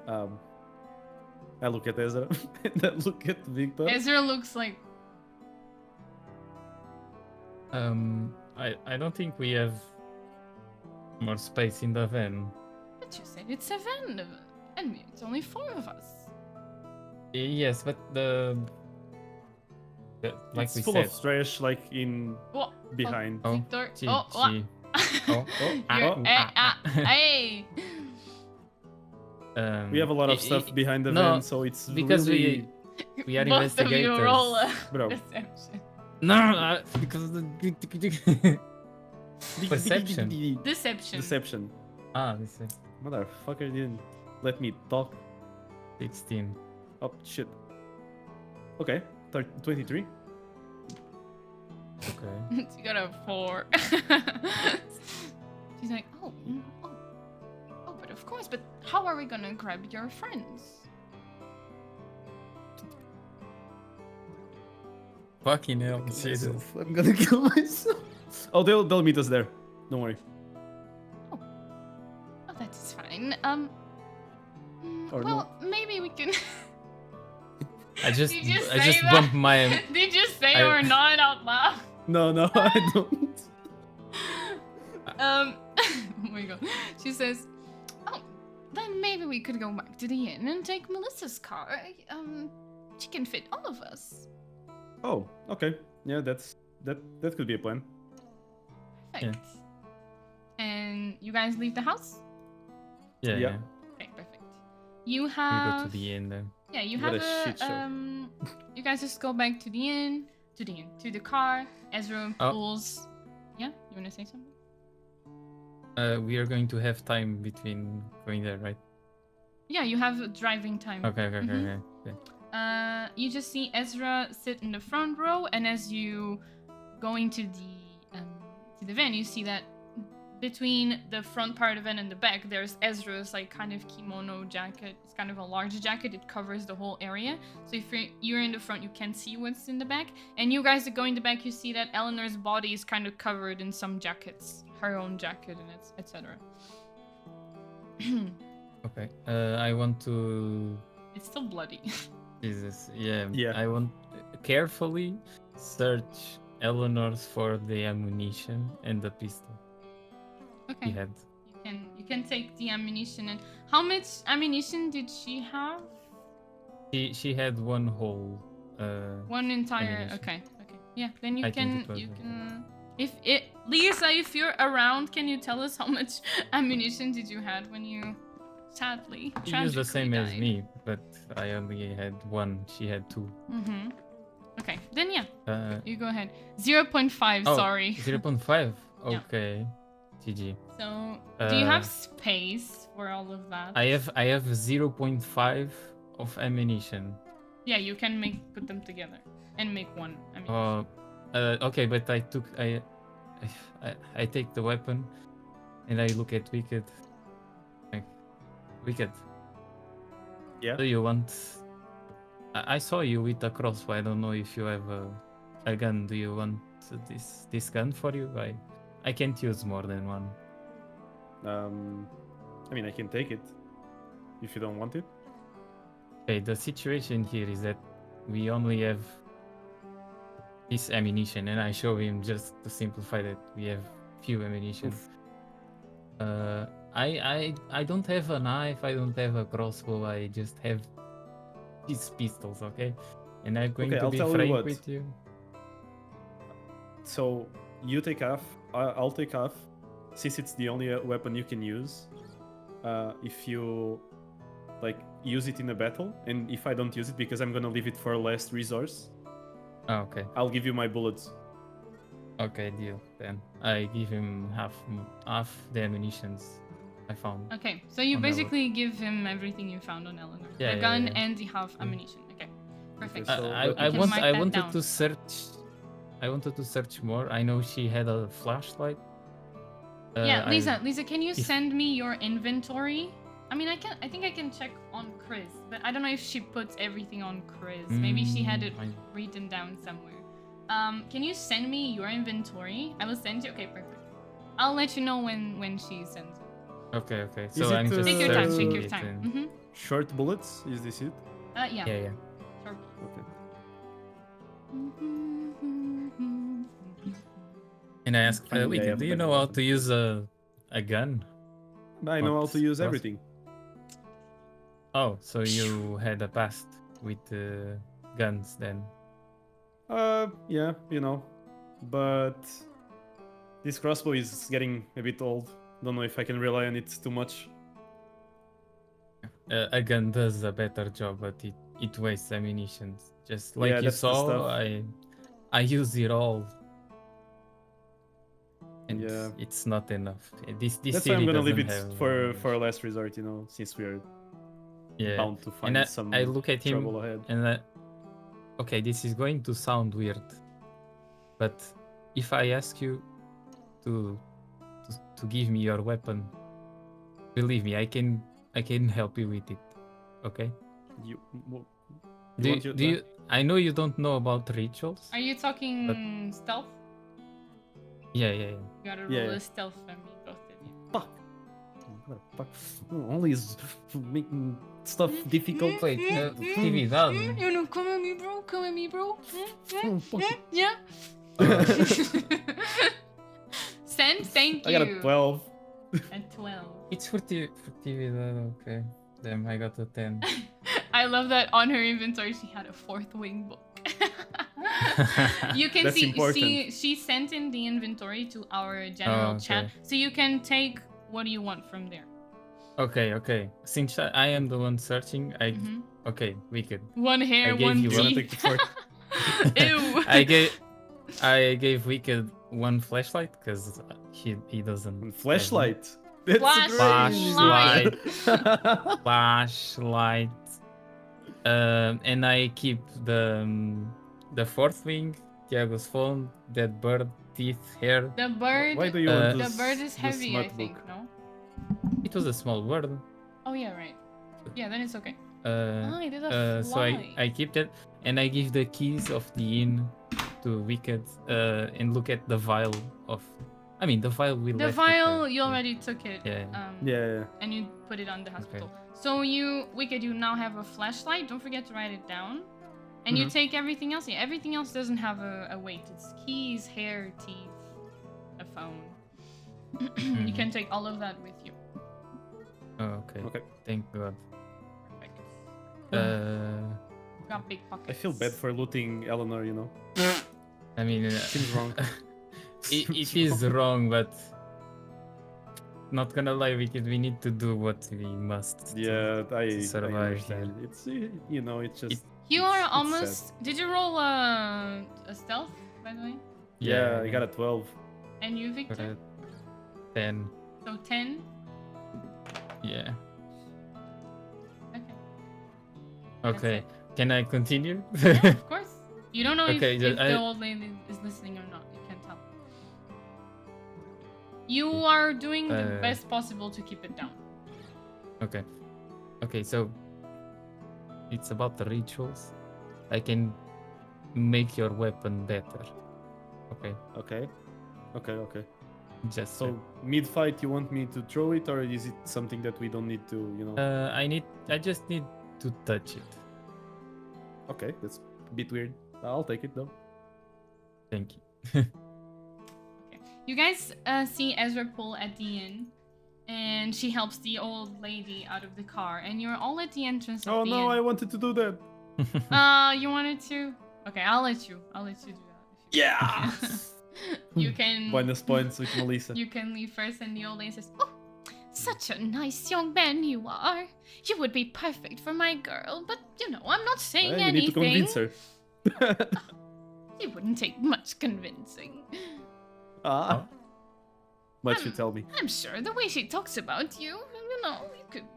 I look at Ezra and I look at Victor. Ezra looks like I don't think we have more space in the van. but you said it's a van, and it's only 4 of us. Yes, but like It's we full said. of trash, like in What? behind. Oh, Victor. gee, Oh, what? gee. Oh, Hey. We have a lot of stuff behind the no, van, so it's because really... we are Both of you investigators. roll a Bro. deception. No, because of the Perception. Deception. Deception. this is Motherfucker didn't let me talk. 16. Oh, shit. Okay, 23. Okay. She got a 4. She's like, oh, but of course. But how are we gonna grab your friends? Fucking hell, Jesus. Myself. I'm gonna kill myself. Oh, they'll meet us there. Don't worry. Oh, that is fine. Or well, maybe we can. I just Did you say that? bumped my Did you say or not out loud? No, I don't. Oh my god. She says, oh, then maybe we could go back to the inn and take Melissa's car. She can fit all of us. Oh, okay. Yeah, that could be a plan. Perfect. And you guys leave the house? yeah. Yeah. Okay, perfect. You We go have to the end then. yeah, you What have a shit show. you guys just go back to the inn, to the car. Ezra Oh. pulls. Yeah, you wanna say something? We are going to have time between going there, right? Yeah, you have driving time. Okay. Mhm. Okay. You just see Ezra sit in the front row, and as you go into the van, you see that between the front part of it and the back, there's Ezra's like kind of kimono jacket. It's kind of a large jacket. It covers the whole area. So if you're in the front, you can't see what's in the back. And you guys that go in the back, you see that Eleanor's body is kind of covered in some jackets, her own jacket and etc. Okay. I want to. It's still bloody. Jesus. Yeah. Yeah. I want carefully search Eleanor's for the ammunition and the pistol Okay. he had. You can take the ammunition. And how much ammunition did she have? She had one whole. One entire. ammunition. Okay. Yeah. Then you I think can it was you one. can. Lisa, if you're around, can you tell us how much ammunition did you had when you Sadly. She used the Tragically same as died. me, but I only had one. She had two. Mm-hmm. Okay, then yeah, Uh, you go ahead. 0.5, oh, sorry. 0.5. Yeah. Okay. GG. So, do you have Uh, space for all of that? I have 0.5 of ammunition. Yeah, you can put them together and make one. I mean, Okay, but I take the weapon and I look at Wicked. Like, Wicked, Yeah. do you want? I saw you with a crossbow. I don't know if you have a gun. Do you want this gun for you? I can't use more than one. I mean, I can take it if you don't want it. Okay, the situation here is that we only have this ammunition, and I show him just to simplify that we have few ammunition. Oof. I don't have a knife. I don't have a crossbow. I just have these pistols, okay? And I'm going Okay, to I'll be tell you frank what. with you. So you take off. I'll take off, since it's the only weapon you can use. If you like use it in a battle, and if I don't use it because I'm gonna leave it for last resource, Oh, okay. I'll give you my bullets. Okay, deal. Then I give him half the ammunitions I found. okay, so you On the basically give him everything you found on Eleanor. Yeah, the yeah, gun yeah. and the half ammunition. Okay, perfect. Okay, so I let me I, can want mark I that wanted down. to search. I wanted to search more. I know she had a flashlight. Yeah, I- Lisa, can you if- send me your inventory? I mean, I think I can check on Chris, but I don't know if she puts everything on Chris. Maybe she had it written down somewhere. Can you send me your inventory? I will send you. Okay, perfect. I'll let you know when she sends it. Okay. Is So it, I'm just Take your time. searching Take your it time. and- Mm-hmm. Short bullets? Is this it? Yeah. Yeah. Sure. Okay. And I asked, Yeah, Wicked, yeah, do you but- know how to use a gun? I know how What to use cross- everything. Oh, so you had a past with guns then? Yeah, you know, but this crossbow is getting a bit old. Don't know if I can rely on it too much. A gun does a better job, but it wastes ammunition. Just like Yeah, you that's the saw, stuff. I use it all, and Yeah. it's not enough. This That's why city I'm gonna leave doesn't it have for ammunition. last resort, you know, since we're Yeah, bound to find and some I look at him trouble ahead. and okay, this is going to sound weird, but if I ask you to give me your weapon, believe me, I can help you with it. Okay? You, w- Do want your- you? I know you don't know about rituals. Are you talking stealth? Yeah. You gotta roll Yeah. a stealth for me, both of you. Fuck. What the fuck? Only is making stuff difficult. Wait, atividade. You know, come at me, bro. Come at me, bro. Oh, fuck it. Yeah. Send, thank I you. got a 12. At 12. It's furtividade. Okay. Damn, I got a 10. I love that on her inventory she had a fourth wing book. You can That's see important. she sent in the inventory to our general Oh, chat, okay. so you can take what you want from there. Okay. Since I am the one searching, Mhm. okay, wicked. One hair, I gave one you You wanna teeth. take the fourth? Ew. I gave Wicked one flashlight because he doesn't. have Flashlight. That's Flashlight. great. flashlight. And I keep the fourth wing, Tiago's phone, dead bird, teeth, hair. The bird. Why do you Uh, want The this? bird is this heavy, I smut think. book? No. It was a small bird. Oh yeah, right. Yeah, then it's okay. Uh, It is a so fly. I keep that, and I give the keys of the inn to Wicked, and look at the vial of. I mean, the vial we The left with vial, her. you already took it. Yeah. Yeah. And you put it on the hospital. So Wicked, you now have a flashlight. Don't forget to write it down. And you Mhm. take everything else. Yeah, everything else doesn't have a weight. It's keys, hair, teeth, a phone. You can take all of that with you. Oh, okay. Okay. Thank God. Perfect. Uh, Got big pockets. I feel bad for looting Eleanor, you know. I mean, Seems wrong. it is wrong, but not gonna lie, we need to do what we must. Yeah, I survive understand. It's you know, it's just You it's- are it's almost. sad. Did you roll a stealth, by the way? Yeah, I got a 12. And you, got Victor? a 10. So 10? Yeah. Okay. Okay. it. Can I continue? Yeah, of course. You don't know Okay, if just- the old lady is listening or not. You can't tell. You are doing the best possible to keep it down. Okay. Okay, so it's about the rituals. I can make your weapon better. Okay. Okay. Okay. Just So mid-fight, you want me to throw it, or is it something that we don't need to, you know? I just need to touch it. Okay, that's a bit weird. I'll take it though. Thank you. You guys see Ezra pull at the inn, and she helps the old lady out of the car, and you're all at the entrance of Oh the no, I inn. wanted to do that. You wanted to? Okay, I'll let you do that. Yeah. You can. Bonus points with Melissa. You can leave first, and the old lady says, "Oh, such a nice young man you are. You would be perfect for my girl, but you know, I'm not saying You need to anything. convince her. It wouldn't take much convincing. Ah. What you tell me? I'm sure the way she talks about you, you know, you could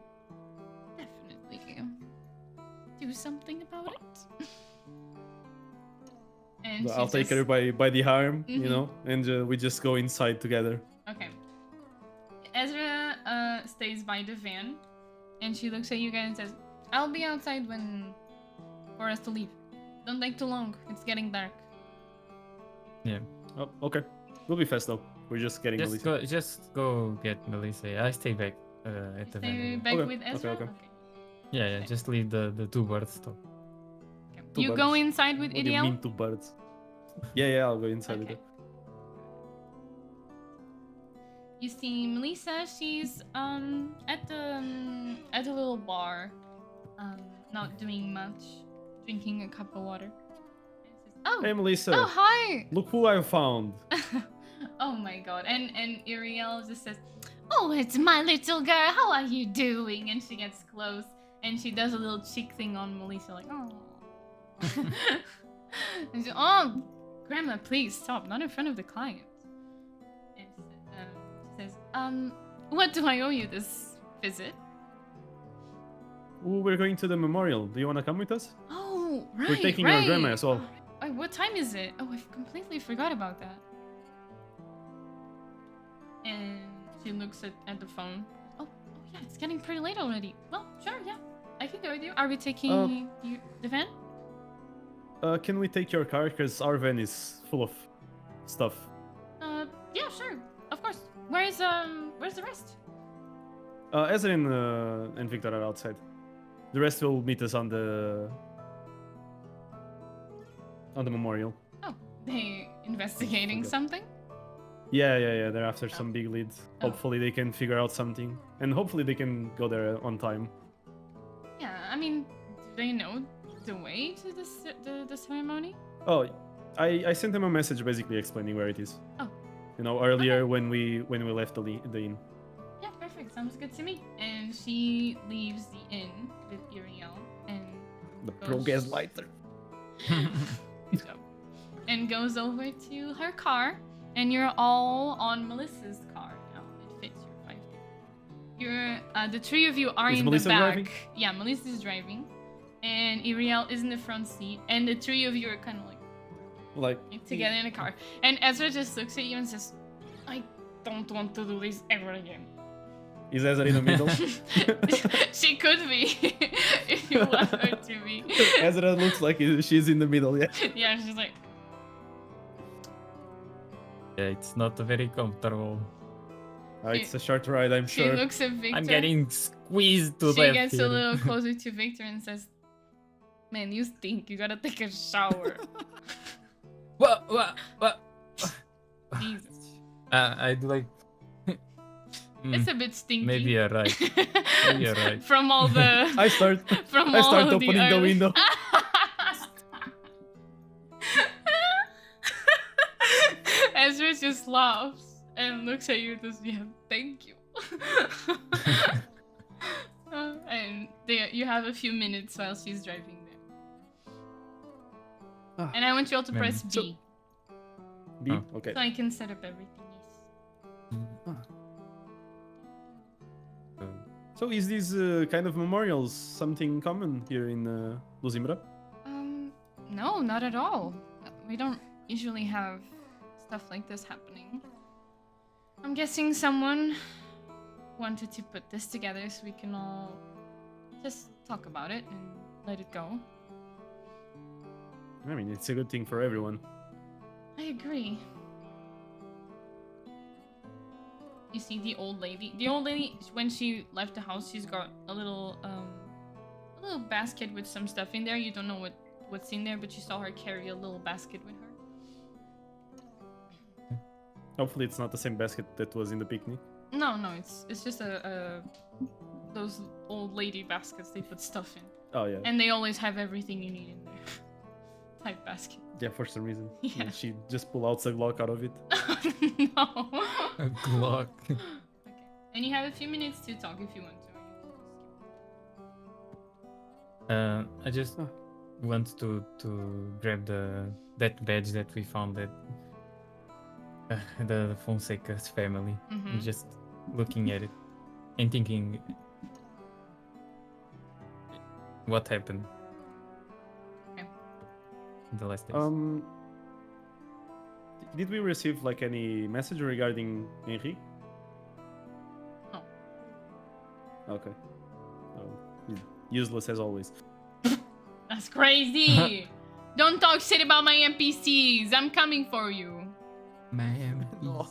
definitely do something about it." And I'll she take just- her by the arm, you Mhm. know, and we just go inside together. Okay. Ezra stays by the van, and she looks at you guys and says, "I'll be outside for us to leave. Don't take too long. It's getting dark." Yeah. Oh, okay. We'll be fast though. We're just getting Melissa. Just go get Melissa. I stay back at the Stay van. back Okay, with Ezra. okay. Yeah. Just leave the two birds though. Okay. Two You go birds. inside with What do you Iriel. mean two birds? Yeah, I'll go inside with Okay. her. You see Melissa. She's at the little bar, not doing much, drinking a cup of water. And she says, "Oh, Hey Melissa, oh hi." look who I found. Oh my god. And Iriel just says, "Oh, it's my little girl. How are you doing?" And she gets close and she does a little cheek thing on Melissa, like, "Oh." And she, "Oh, Grandma, please stop. Not in front of the client." And she says, "What do I owe you this visit?" Ooh, we're going to the memorial. Do you want to come with us? Oh, right. We're taking right. our grandma as well. Oh, what time is it? Oh, I completely forgot about that. And she looks at the phone. Oh, yeah, it's getting pretty late already. Well, sure, yeah. I can go with you. Are we taking the van? Can we take your car? Because our van is full of stuff. Yeah, sure. Of course. Where's the rest? Ezra and Victor are outside. The rest will meet us on the memorial. Oh, they investigating Okay. something? Yeah. They're after some big leads. Oh. Hopefully they can figure out something, and hopefully they can go there on time. Yeah, I mean, do they know the way to the ceremony? Oh, I sent them a message basically explaining where it is. Oh. You know, earlier when we left the inn. Yeah, perfect. Sounds good to me. And she leaves the inn with Iriel and The pro gaslighter. and goes over to her car, and you're all on Melissa's car now. It fits your 5 people. You're the three of you are Is in Melissa the back. driving? Yeah, Melissa's driving, and Iriel is in the front seat, and the three of you are kind of like together in the car. And Ezra just looks at you and says, "I don't want to do this ever again." Is Ezra in the middle? She could be if you want her to be. Ezra looks like she's in the middle. Yeah. Yeah, she's like, Yeah, it's not very comfortable. It's a short ride, I'm she sure. looks at Victor. I'm getting squeezed to She death gets here. a little closer to Victor and says, "Man, you stink. You gotta take a shower." What? Jesus. I'd like. It's a bit stinky. Maybe you're right. Maybe you're right. From all the I start from all of opening the early- window. Ezra just laughs and looks at you and says, "Yeah, thank you." And you have a few minutes while she's driving there. Ah, And I want you all to Man. press B, B. Oh. Okay. so I can set up everything. Yes. So is these kind of memorials something common here in Luzimbra? No, not at all. We don't usually have stuff like this happening. I'm guessing someone wanted to put this together so we can all just talk about it and let it go. I mean, it's a good thing for everyone. I agree. You see the old lady. The old lady, when she left the house, she's got a little basket with some stuff in there. You don't know what's in there, but you saw her carry a little basket with her. Hopefully, it's not the same basket that was in the picnic. No, it's just those old lady baskets they put stuff in, Oh yeah. and they always have everything you need in there. Type basket. Yeah, for some reason. Yeah. And she just pulled out the Glock out of it. No. A Glock. Okay. And you have a few minutes to talk if you want to. I just Oh. want to grab that badge that we found at the Fonseca's family. Mhm. And just looking at it and thinking, what happened? Okay. In the last days. Did we receive like any message regarding Henri? No. Okay. Useless as always. That's crazy. Don't talk shit about my NPCs. I'm coming for you. Man. No.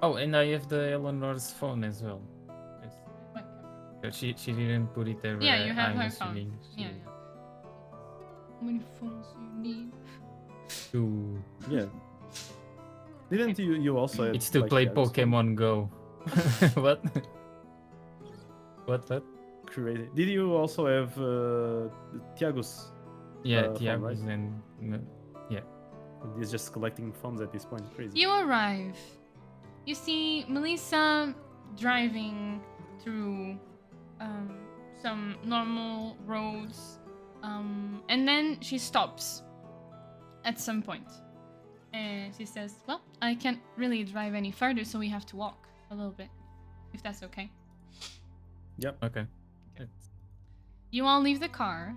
Oh, and I have the Eleanor's phone as well. Yes. But she didn't put it there. Yeah, you have I'm her phone. assuming she- Yeah. How many phones do you need? To Yeah. Didn't you also have, it's to like, play yeah, this Pokemon Go. What? What? crazy. Did you also have Tiago's? Yeah, phone, Tiago's right? and He's just collecting funds at this point. Crazy. You arrive. You see Melissa driving through some normal roads, and then she stops at some point. And she says, well, I can't really drive any further, so we have to walk a little bit, if that's okay. Yep. okay. You all leave the car.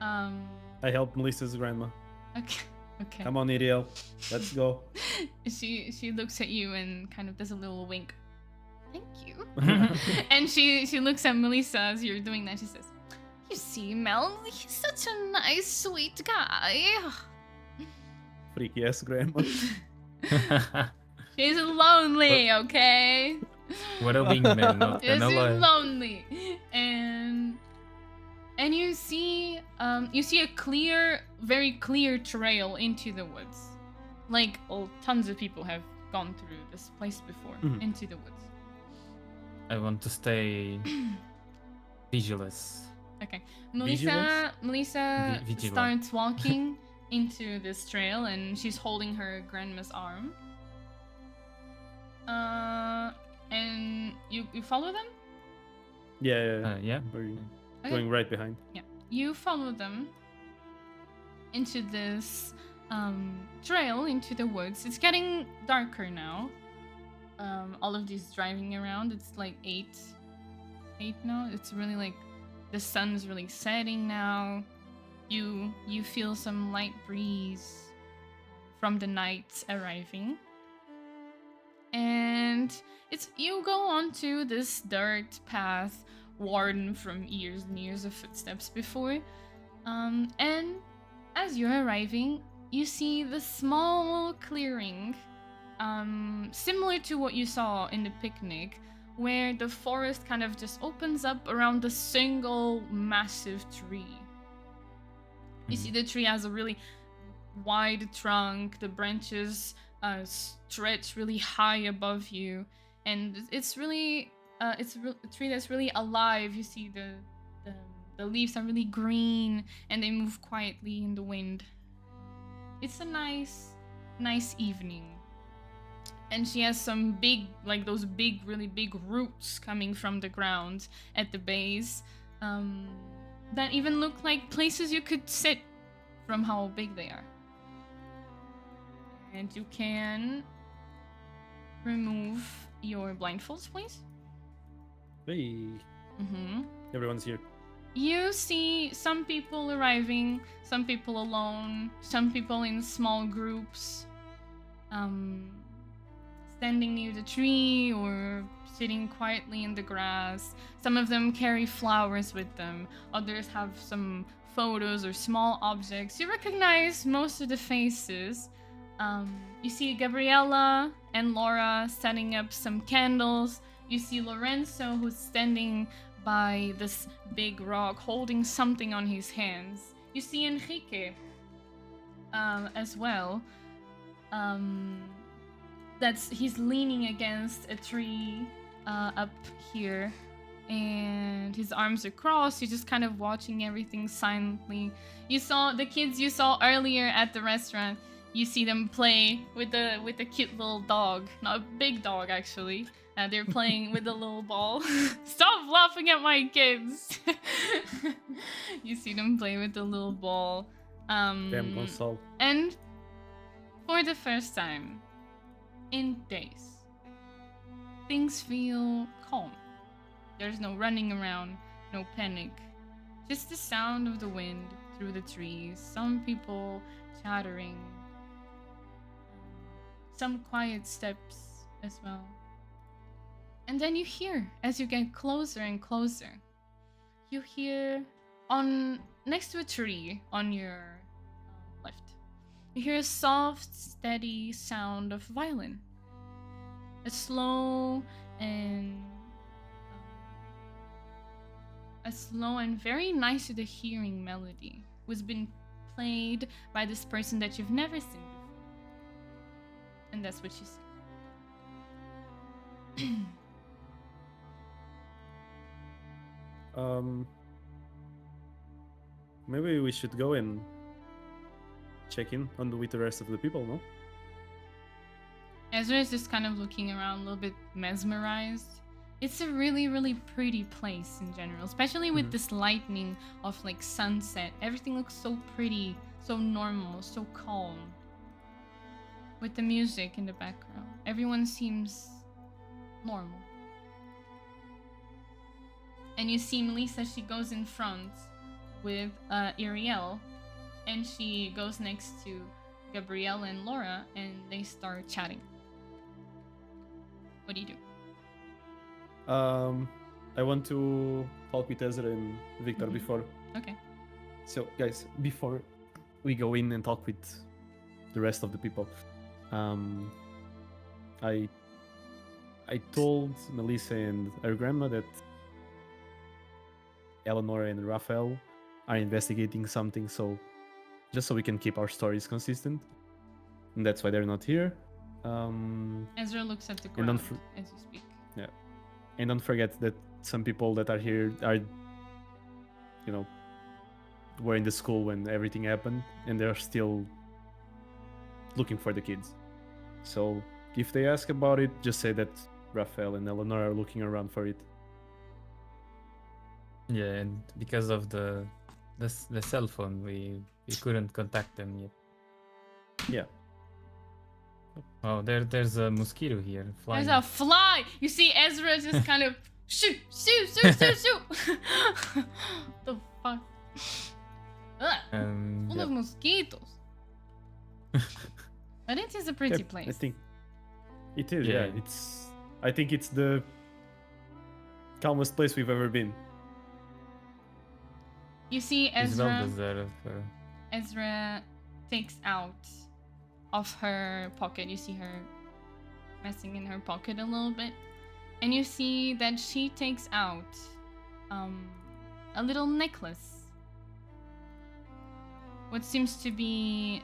I helped Melissa's grandma. Okay. Okay. Come on, Iriel. Let's go. She looks at you and kind of does a little wink. Thank you. And she looks at Melissa as you're doing that. She says, you see, Mel, he's such a nice, sweet guy. Freaky ass grandma. She's lonely, okay? What a wingman, not She's gonna lie. lonely. And you see a clear, very clear trail into the woods. Like, tons of people have gone through this place before, Mhm. into the woods. I want to stay vigilant. Okay. Vigilance? Melissa Vigilant. starts walking into this trail and she's holding her grandma's arm. And you follow them? Yeah. Yeah. We're Okay. going right behind. Yeah. You follow them into this trail into the woods. It's getting darker now. All of these driving around. It's like 8 now. It's really like the sun's really setting now. You feel some light breeze from the night arriving. And you go onto this dirt path worn from years and years of footsteps before. And as you're arriving, you see the small clearing, similar to what you saw in the picnic, where the forest kind of just opens up around a single massive tree. You see the tree has a really wide trunk, the branches stretch really high above you, and it's really a tree that's really alive. You see the leaves are really green and they move quietly in the wind. It's a nice evening. And she has some big, like those big, really big roots coming from the ground at the base that even look like places you could sit from how big they are. And you can remove your blindfolds, please. Hey, everyone's here. You see some people arriving, some people alone, some people in small groups, standing near the tree or sitting quietly in the grass. Some of them carry flowers with them. Others have some photos or small objects. You recognize most of the faces. You see Gabriella and Laura setting up some candles. You see Lorenzo, who's standing by this big rock holding something on his hands. You see Enrique as well. He's leaning against a tree up here, and his arms are crossed. He's just kind of watching everything silently. You saw the kids you saw earlier at the restaurant. You see them play with a cute little dog, not a big dog actually. They're playing with a little ball. Stop laughing at my kids. You see them play with the little ball. Damn, Gonçalo. And for the first time in days, things feel calm. There's no running around, no panic. Just the sound of the wind through the trees, some people chattering, some quiet steps as well. And then you hear, as you get closer and closer, you hear next to a tree on your left, you hear a soft, steady sound of violin. A slow and very nice to the hearing melody was been played by this person that you've never seen before. And that's what you see. Maybe we should go and check in with the rest of the people, no? Ezra is just kind of looking around a little bit mesmerized. It's a really, really pretty place in general, especially with this lightning of like sunset. Everything looks so pretty, so normal, so calm. With the music in the background, everyone seems normal. And you see Melissa, she goes in front with Ariel, and she goes next to Gabrielle and Laura, and they start chatting. What do you do? I want to talk with Ezra and Victor before. Okay. So, guys, before we go in and talk with the rest of the people, I told Melissa and her grandma that Eleanor and Raphael are investigating something, so just so we can keep our stories consistent, and that's why they're not here. Ezra looks at the ground as you speak. Yeah, and don't forget that some people that are here are, were in the school when everything happened, and they're still looking for the kids. So if they ask about it, just say that Raphael and Eleanor are looking around for it. Yeah, and because of the cell phone, we couldn't contact them yet. Yeah. Oh, there's a mosquito here flying. There's a fly! You see Ezra just kind of shoot! The fuck? Full of mosquitoes. But it is a pretty place. I think it is. Yeah, I think it's the calmest place we've ever been. You see Ezra takes out of her pocket. You see her messing in her pocket a little bit. And you see that she takes out a little necklace. What seems to be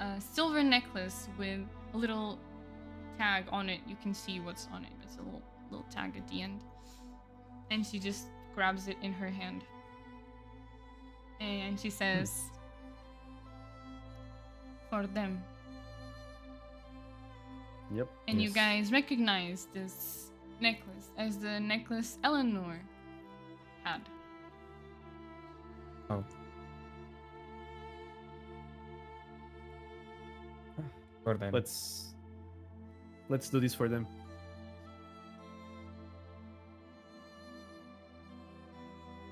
a silver necklace with a little tag on it. You can see what's on it. It's a little tag at the end. And she just grabs it in her hand. And she says, for them. Yep. And you Yes. guys recognize this necklace as the necklace Eleanor had. Oh. For them. Let's do this for them.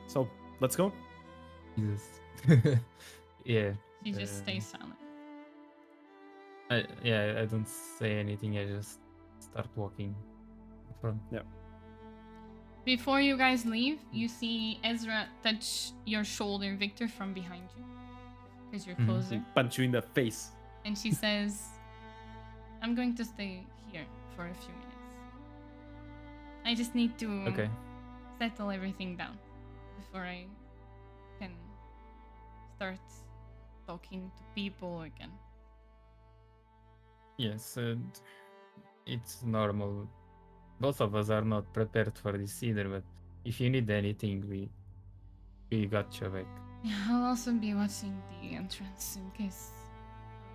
So let's go. Jesus. Yeah. She just Uh, stays silent. I don't say anything. I just start walking in front. Before you guys leave, you see Ezra touch your shoulder, Victor, from behind you. Because you're Mhm. closer. Punch you in the face. And she says, I'm going to stay here for a few minutes. I just need to Okay. settle everything down before I can start talking to people again. Yes, it's normal. Both of us are not prepared for this either, but if you need anything, we got your back. Yeah, I'll also be watching the entrance in case something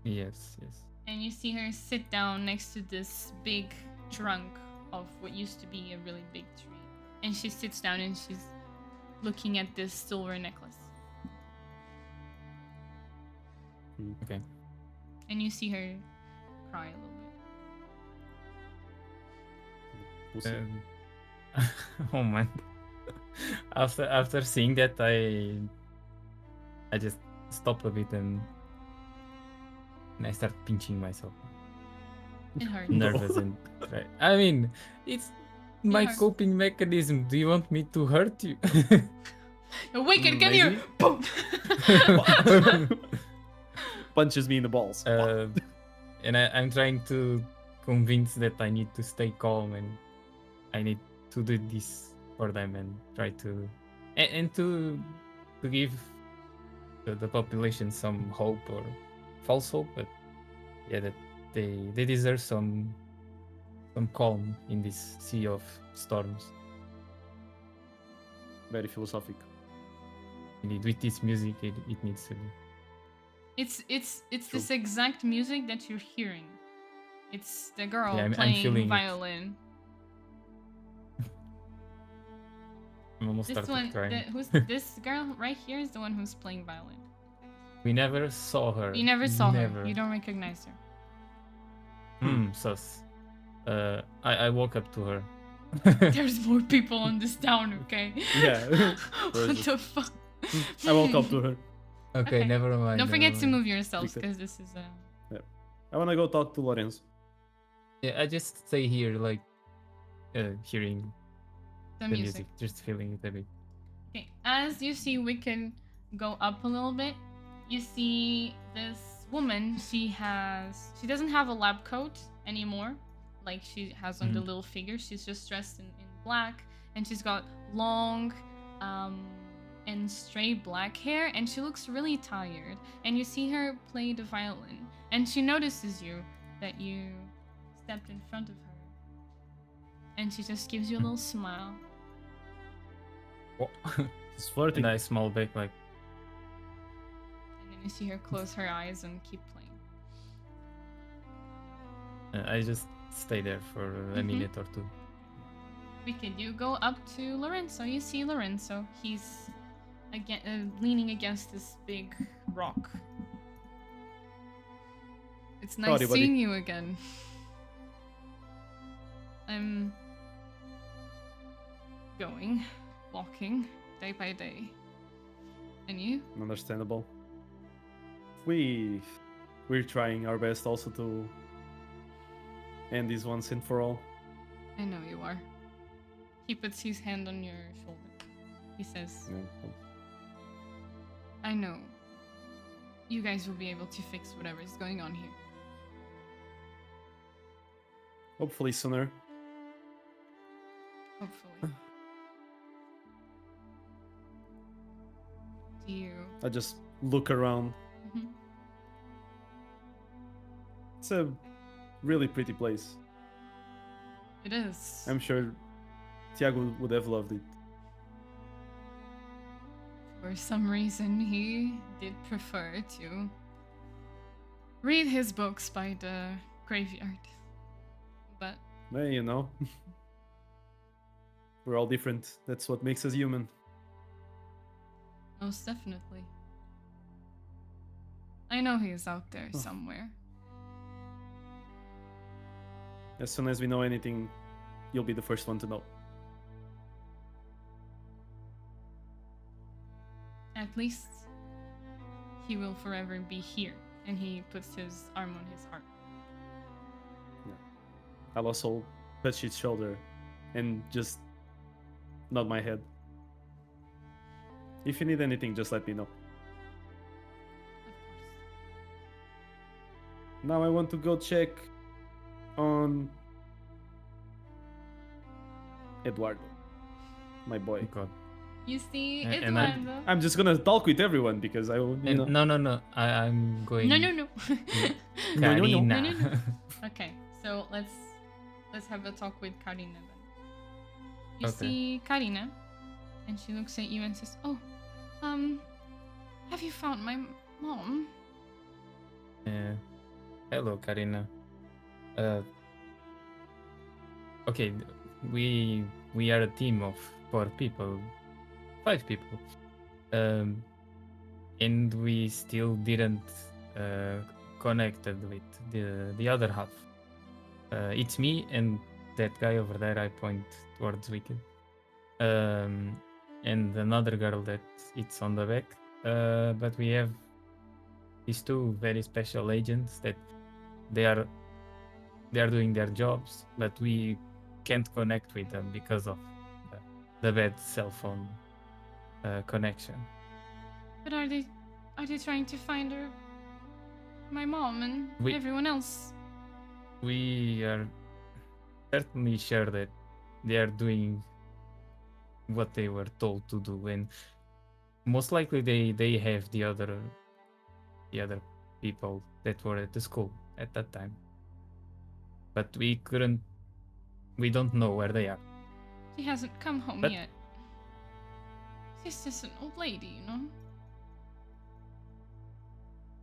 happens. Yes. And you see her sit down next to this big trunk of what used to be a really big tree. And she sits down and she's looking at this silver necklace. Okay. And you see her cry a little bit. Pussy. Oh man. After seeing that, I just stop a bit and I start pinching myself. It hurts. Nervous and cry. I mean, it's my hurts. coping mechanism. Do you want me to hurt you? Wicked, come here! Maybe. Boom! Punches me in the balls. And I'm trying to convince that I need to stay calm and I need to do this for them and try to and to give the population some hope or false hope, but yeah, that they deserve some calm in this sea of storms. Very philosophic. Indeed, with this music, it needs to be. It's True. this exact music that you're hearing. It's the girl Yeah, I'm playing feeling it. violin. I'm almost This started one, crying. who's this girl right here is the one who's playing violin. We never saw her. You never saw Never. her. You don't recognize her. Sus. I walk up to her. There's more people in this town, okay? Yeah. What the fuck? I walk up to her. Okay, Okay. never mind. Don't forget never to mind. move yourselves Victor. because this is I wanna go talk to Lorenzo. Yeah, I just stay here, like, hearing the the music. music, just feeling it a bit. Okay, as you see Wiccan go up a little bit, you see this woman. She doesn't have a lab coat anymore, like she has on the Mhm. little figure. She's just dressed in black, and she's got long and straight black hair, and she looks really tired. And you see her play the violin, and she notices you that you stepped in front of her, and she just gives you a little smile. He's flirting. And I smile back, like, And then you see her close her eyes and keep playing. I just stay there for a Mhm. minute or two. Wicked, you go up to Lorenzo. You see Lorenzo. He's leaning against this big rock. It's nice Howdy, buddy. seeing you again. I'm going, walking day by day. And you? Understandable. We're trying our best also to end this once and for all. I know you are. He puts his hand on your shoulder. He says, You know, I know. You guys will be able to fix whatever is going on here. hopefully sooner. Hopefully. Do you? I just look around. Mhm. It's a really pretty place. It is. I'm sure Tiago would have loved it. For some reason, he did prefer to read his books by the graveyard. But Well, you know, we're all different. That's what makes us human. most definitely. I know he's out there somewhere. As soon as we know anything, you'll be the first one to know. At least he will forever be here. And he puts his arm on his heart. I'll also touch his shoulder and just nod my head. If you need anything, just let me know. Of course. Now I want to go check on Eduardo, my boy. God. You see, And Eduardo. I'm just gonna talk with everyone because I, you know. No. I'm going. No. No, no, no. Karina. No, no, no. Okay, so let's have a talk with Karina then. You Okay. see Karina, and she looks at you and says, "Oh, have you found my mom?" Hello, Karina. Okay, we are a team of 4 people, 5 people, and we still didn't connected with the other half. It's me and that guy over there. I point towards Wicked, and another girl that it's on the back. But we have these 2 very special agents that they are doing their jobs, but we can't connect with them because of the bad cell phone connection. But are they trying to find her, my mom, and We- everyone else? We are certainly sure that they are doing what they were told to do, and most likely they have the other people that were at the school at that time. But we don't know where they are. She hasn't come home But- yet. She's just an old lady, you know.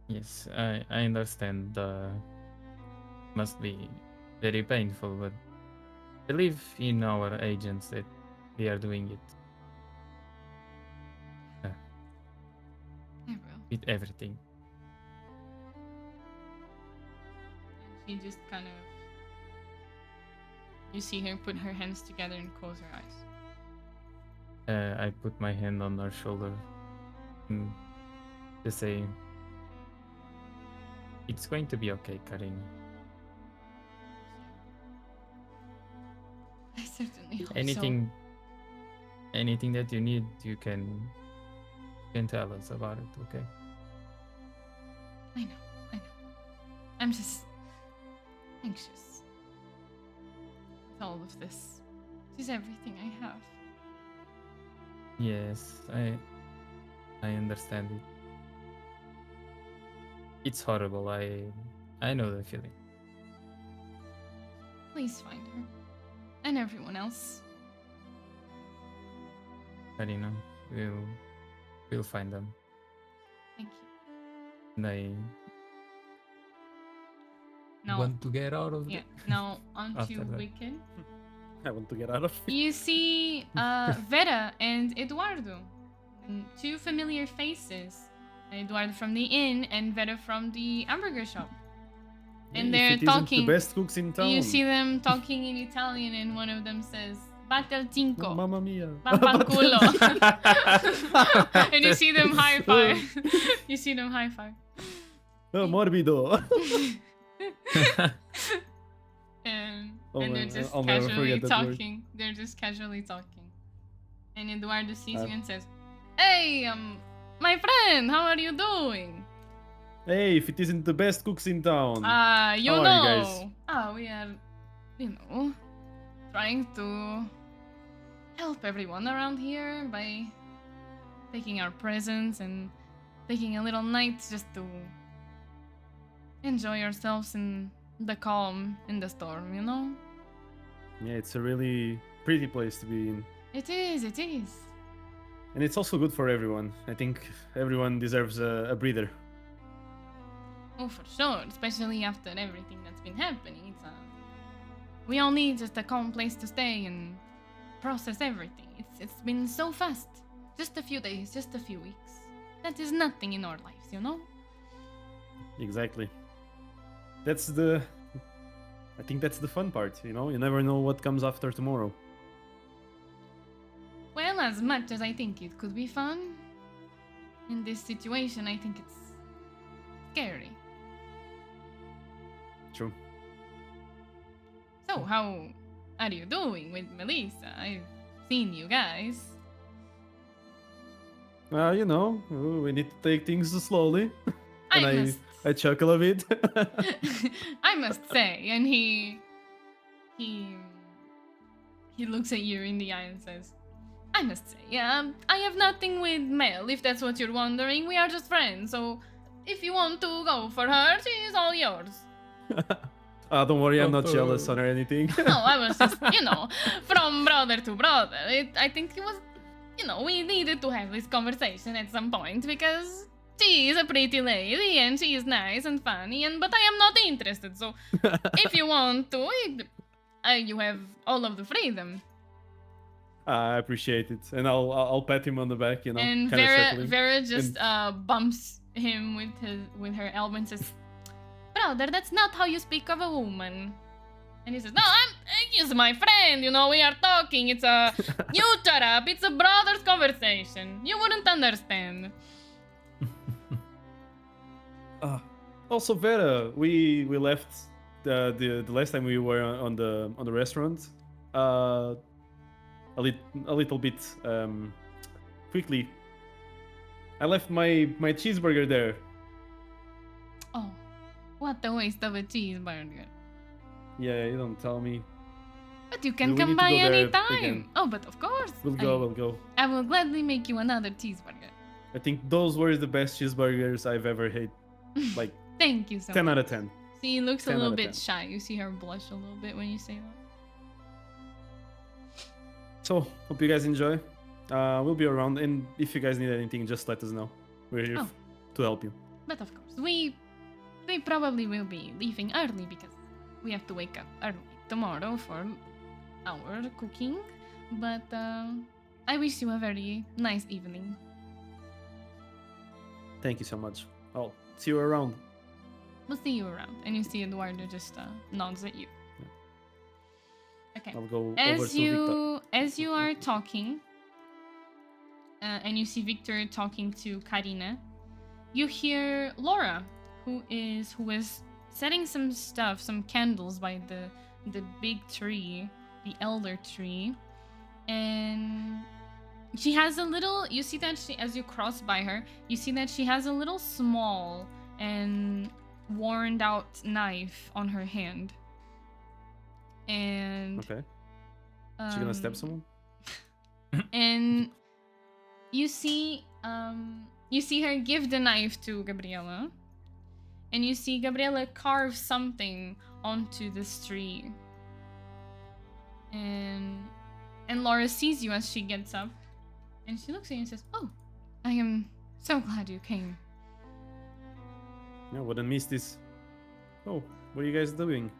Yes, I understand. Must be very painful, but believe in our agents that they are doing it I will. with everything. And she just kind of. You see her put her hands together and close her eyes. I put my hand on her shoulder to say, "It's going to be okay, Karina. I certainly hope Anything that you need, you can tell us about it, okay?" so. I know. I'm just anxious with all of this. She's everything I have. Yes, I understand it. It's horrible. I know the feeling. Please find her. And everyone else. Karina, we'll find them. Thank you. And I Now, want to get out of yeah. there. Now onto After that. Wicked. I want to get out of it. You see Vera and Eduardo. And 2 familiar faces. Eduardo from the inn and Vera from the hamburger shop. And If they're it isn't talking. the best cooks in town. You see them talking in Italian and one of them says, Batte cinco. Mamma mia. Vaffanculo. And you see them high five. You see them high five. Oh, morbido. Oh, And they're man, just I'll never casually forget that word. talking. They're just casually talking. And Eduardo sees Uh, you and says, "Hey, my friend, how are you doing? Hey, if it isn't the best cooks in town. You How are know. you guys? We are, trying to help everyone around here by taking our presents and taking a little night just to enjoy ourselves in the calm in the storm, you know? Yeah, it's a really pretty place to be in. It is. And it's also good for everyone. I think everyone deserves a breather. Oh, for sure. Especially after everything that's been happening. We all need just a calm place to stay and process everything. It's been so fast. Just a few days, just a few weeks. That is nothing in our lives, you know? Exactly. I think that's the fun part, you know? You never know what comes after tomorrow. Well, as much as I think it could be fun, in this situation, I think it's scary. True. So, how are you doing with Melissa? I've seen you guys. You know, we need to take things slowly. And I chuckle a bit. I must say, and he looks at you in the eye and says, I must say, I have nothing with Mel, if that's what you're wondering. We are just friends, so if you want to go for her, she is all yours. Don't worry, I'm not jealous or anything. No, I was just, from brother to brother. I think it was, we needed to have this conversation at some point because she is a pretty lady and she is nice and funny, but I am not interested. So if you want to, you have all of the freedom. I appreciate it, and I'll pat him on the back, And Vera just bumps him with her elbow and says, "Brother, that's not how you speak of a woman." And he says, "No, he's my friend. We are talking. It's a you shut up. It's a brother's conversation. You wouldn't understand." Also, Vera, we left the last time we were on the restaurant. A little bit quickly. I left my cheeseburger there. Oh, what a waste of a cheeseburger. Yeah, you don't tell me. But you can We come need to by go there any time. again. Oh, but of course. We'll go. I will gladly make you another cheeseburger. I think those were the best cheeseburgers I've ever had. Like Thank you so 10 much. out of 10. She looks a 10 little out of bit 10. shy. You see her blush a little bit when you say that. So, hope you guys enjoy. We'll be around, and if you guys need anything, just let us know. We're here to help you. But of course, we probably will be leaving early because we have to wake up early tomorrow for our cooking. But I wish you a very nice evening. Thank you so much. I'll see you around. We'll see you around. And you see Eduardo just nods at you. Okay. I'll go over to Victor. As you are talking, and you see Victor talking to Karina, you hear Laura, who is setting some stuff, some candles by the big tree, the elder tree, and she has a little. You see that as you cross by her, you see that she has a little small and worn out knife on her hand. And Okay. She gonna stab someone? And you see her give the knife to Gabriella, and you see Gabriella carve something onto this tree. And Laura sees you as she gets up, and she looks at you and says, "Oh, I am so glad you came." Yeah, wouldn't miss this. Oh, what are you guys doing?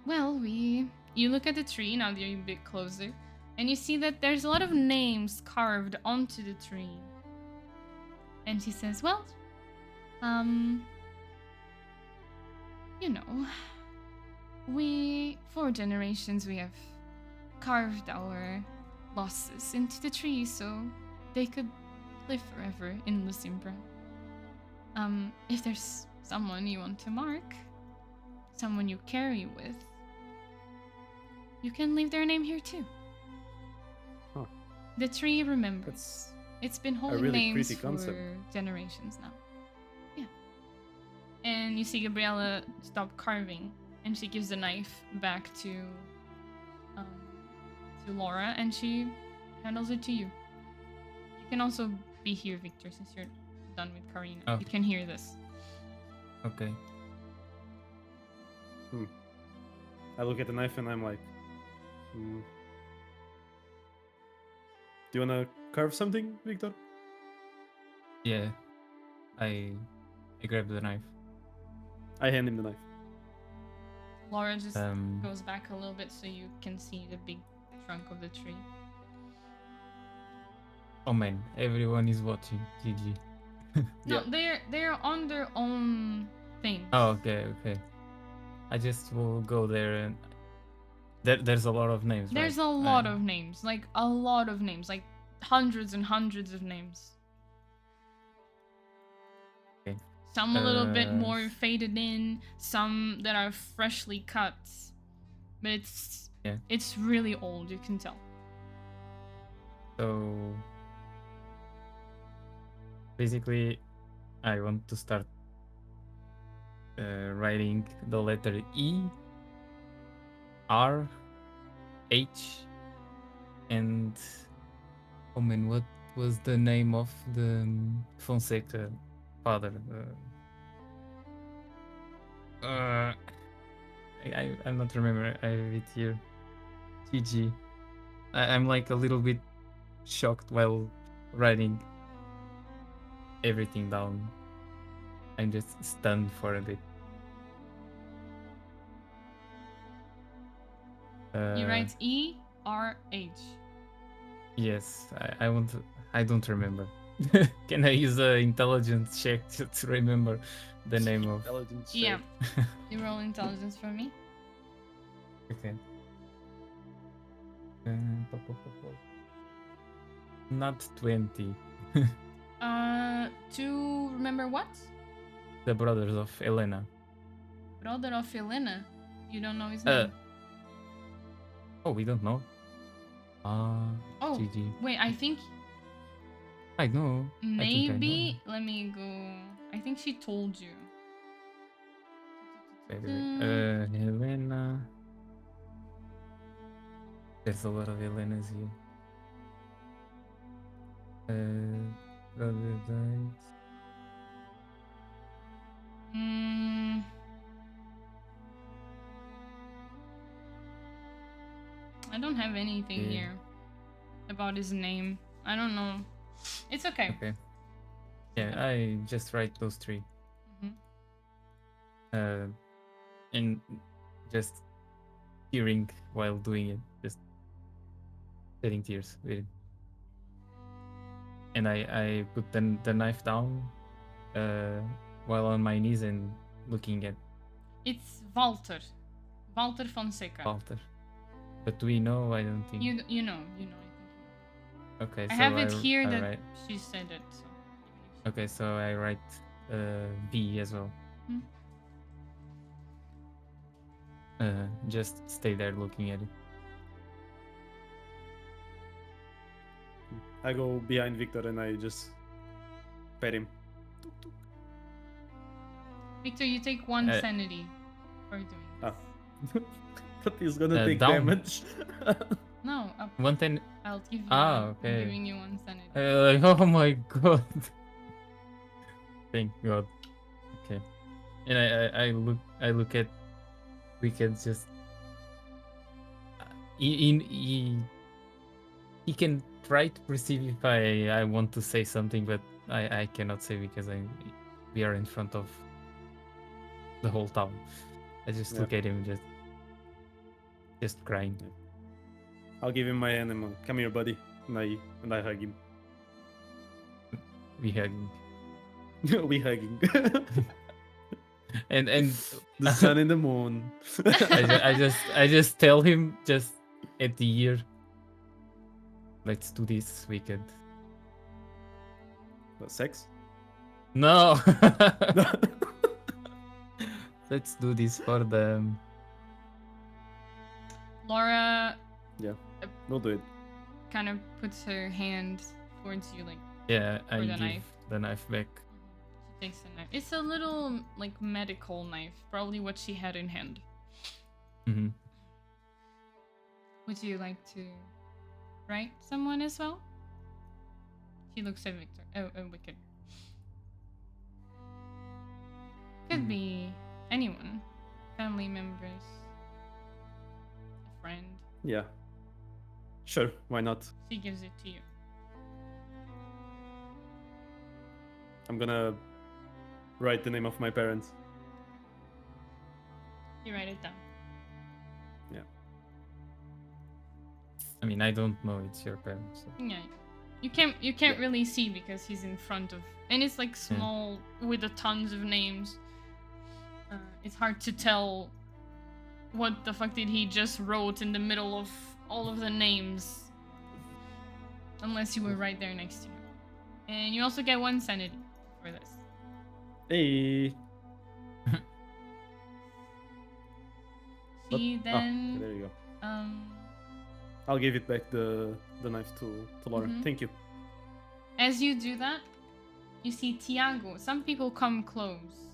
Well, you look at the tree now that you're a bit closer, and you see that there's a lot of names carved onto the tree. And she says, "Well, for generations we have carved our losses into the tree so they could live forever in Lucimbra. If there's someone you want to mark, someone you carry with, you can leave their name here too." Huh. The tree remembers. It's been holding really names pretty for concept. generations now. Yeah. And you see Gabriella stop carving, and she gives the knife back to Laura, and she handles it to you. You can also be here, Victor, since you're done with Karina. Oh. You can hear this. Okay. I look at the knife and I'm like, do you wanna carve something, Victor? Yeah. I I grab the knife. I hand him the knife. Laura just Um, goes back a little bit so you can see the big trunk of the tree. oh man, everyone is watching. GG. No, Yeah. they're on their own thing. Oh, okay, okay. I just will go there and there's a lot of names, right? There's a lot of names, like a lot of names, like hundreds and hundreds of names. Okay. Some a little bit more faded in, some that are freshly cut, but it's really old. You can tell. So basically, I want to start writing the letter E, R, H, and oh man, what was the name of the Fonseca father? I'm not remember. I have it here. GG. I'm like a little bit shocked while writing everything down. I'm just stunned for a bit. You write E-R-H. Yes, I want to, I don't remember. Can I use an intelligence check to remember the name of? Intelligence Yeah. check. You roll intelligence for me. Okay. Pop, pop, pop, pop. Not 20. To remember what? The brothers of Elena. Brother of Elena. You don't know his name. Oh, we don't know. Oh, GG. wait, I think I know. maybe. Let me go. I think she told you. Wait, Helena. There's a lot of Helenas here. Brother died. I don't have anything Yeah. here about his name. I don't know. It's okay. Okay. Yeah, I just write those three. And just tearing while doing it, just shedding tears with it. And I put the knife down while on my knees and looking at It's Walter. Walter Fonseca. Walter. But do we know? I don't think. You know. I think you know. Okay, I so have it here I that write, she said it. So. okay, so I write B as well. Just stay there looking at it. I go behind Victor and I just pet him. Victor, you take one sanity for doing this. But he's gonna take down. damage. No, up. 110. I'll give you. Okay. I'm giving you one sanity. Oh my god. Thank God. Okay. And I look at Wicked just he can try to perceive if I want to say something, but I cannot say because we are in front of the whole town. I just look at him just crying. I'll give him my hand and come here, buddy. And I hug him. We hug. We hugging. and The sun and the moon. I just tell him just at the ear. Let's do this weekend. What, sex? No. Let's do this for them. Laura. Yeah, we'll do it. Kind of puts her hand towards you, like. Yeah, I the give knife. the knife back. She takes the knife. It's a little like medical knife, probably what she had in hand. Mm-hmm. Would you like to write someone as well? She looks at Victor. Oh, Wicked. Could be anyone. Family members. A friend. Yeah. Sure, why not? She gives it to you. I'm gonna write the name of my parents. You write it down. I mean, I don't know it's your parents. So. Yeah. You can't really see because he's in front of, and it's like small with a tons of names. It's hard to tell what the fuck did he just wrote in the middle of all of the names, unless you were right there next to him. And you also get 1 sanity for this. Hey. She then there you go. um I'll give it back the knife to Laura. Mhm. Thank you. as you do that, you see Tiago. Some people come close.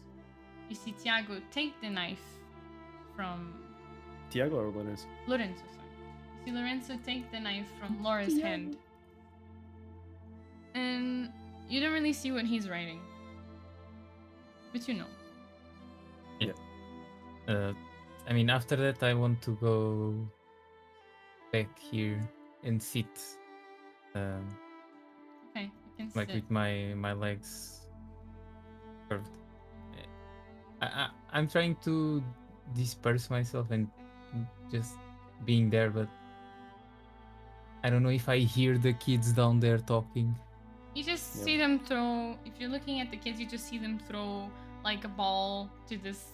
You see Tiago take the knife from Tiago or Lorenzo? Lorenzo. Sorry. You see Lorenzo take the knife from Laura's hand, and you don't really see what he's writing, but you know. I mean, after that, I want to go back here and sit, Okay, you can like sit. with my legs curved. I'm trying to disperse myself and just being there, but I don't know if I hear the kids down there talking. You just Yep. see them throw. If you're looking at the kids, you just see them throw like a ball to this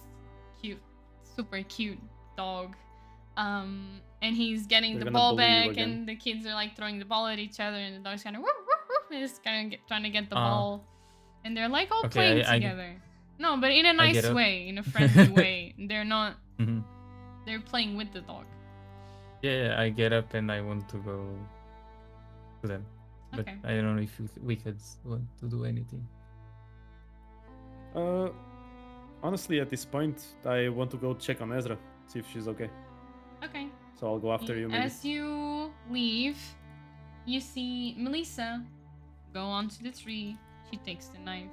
super cute dog. And he's getting They're the gonna ball bully you back, again. and the kids are like throwing the ball at each other, and the dog's kind of just kind of trying to get the Ah. ball, and they're like all Okay, playing I- together. No, but in a I nice get up. way, in a friendly way. They're not. Mhm. They're playing with the dog. Yeah, I get up and I want to go to them, but Okay. I don't know if we could want to do anything. Honestly, at this point, I want to go check on Ezra, see if she's okay. Okay. So I'll go after you, maybe. As you leave, you see Melissa go onto the tree. She takes the knife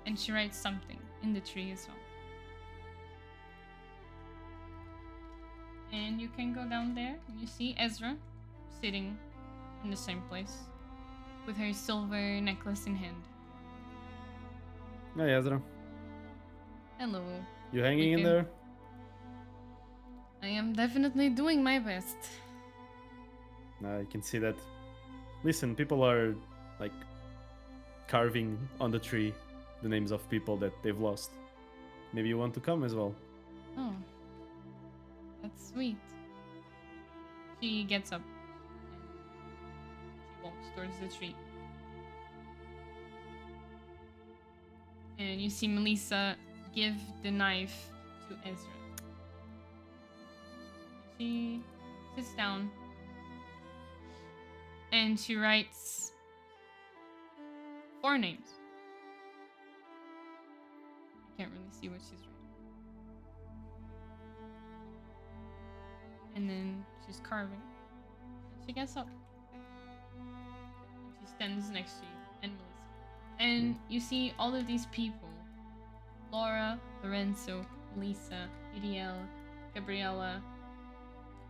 and she writes something in the tree as well. And you can go down there and you see Ezra sitting in the same place with her silver necklace in hand. Hey, Ezra. Hello. You hanging in Okay. there? I am definitely doing my best. I can see that. Listen, people are like carving on the tree the names of people that they've lost. Maybe you want to come as well. Oh. That's sweet. She gets up and she walks towards the tree. And you see Melissa give the knife to Ezra. She sits down and she writes 4 names. I can't really see what she's writing. And then she's carving. And she gets up. And she stands next to you and Melissa. And you see all of these people. Laura, Lorenzo, Melissa, Iriel, Gabriella,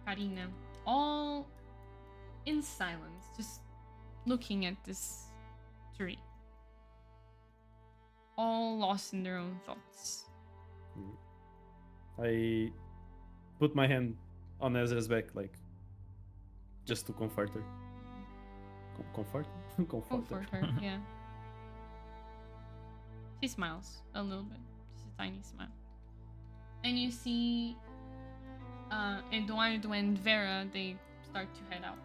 Karina. All in silence, just looking at this tree. All lost in their own thoughts. I put my hand on Ezra's back, like, just to comfort her. Comfort? Comfort her, yeah. She smiles a little bit, just a tiny smile. And you see Eduardo and Vera, they start to head out.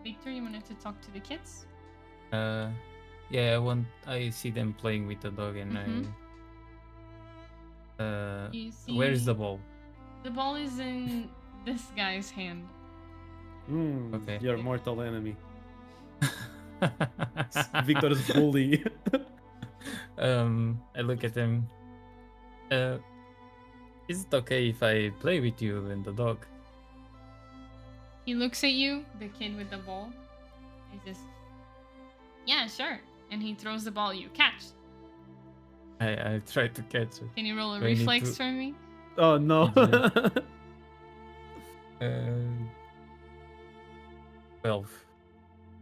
Victor, you wanted to talk to the kids? Yeah, I see them playing with the dog and You see where's the ball? The ball is in this guy's hand. Okay. Your mortal enemy. Victor's bully. I look at them. Is it okay if I play with you and the dog? He looks at you, the kid with the ball. He says, "Yeah, sure." And he throws the ball. You catch. I try to catch it. Can you roll a Do I need reflex to- for me? Oh no. Uh, 12.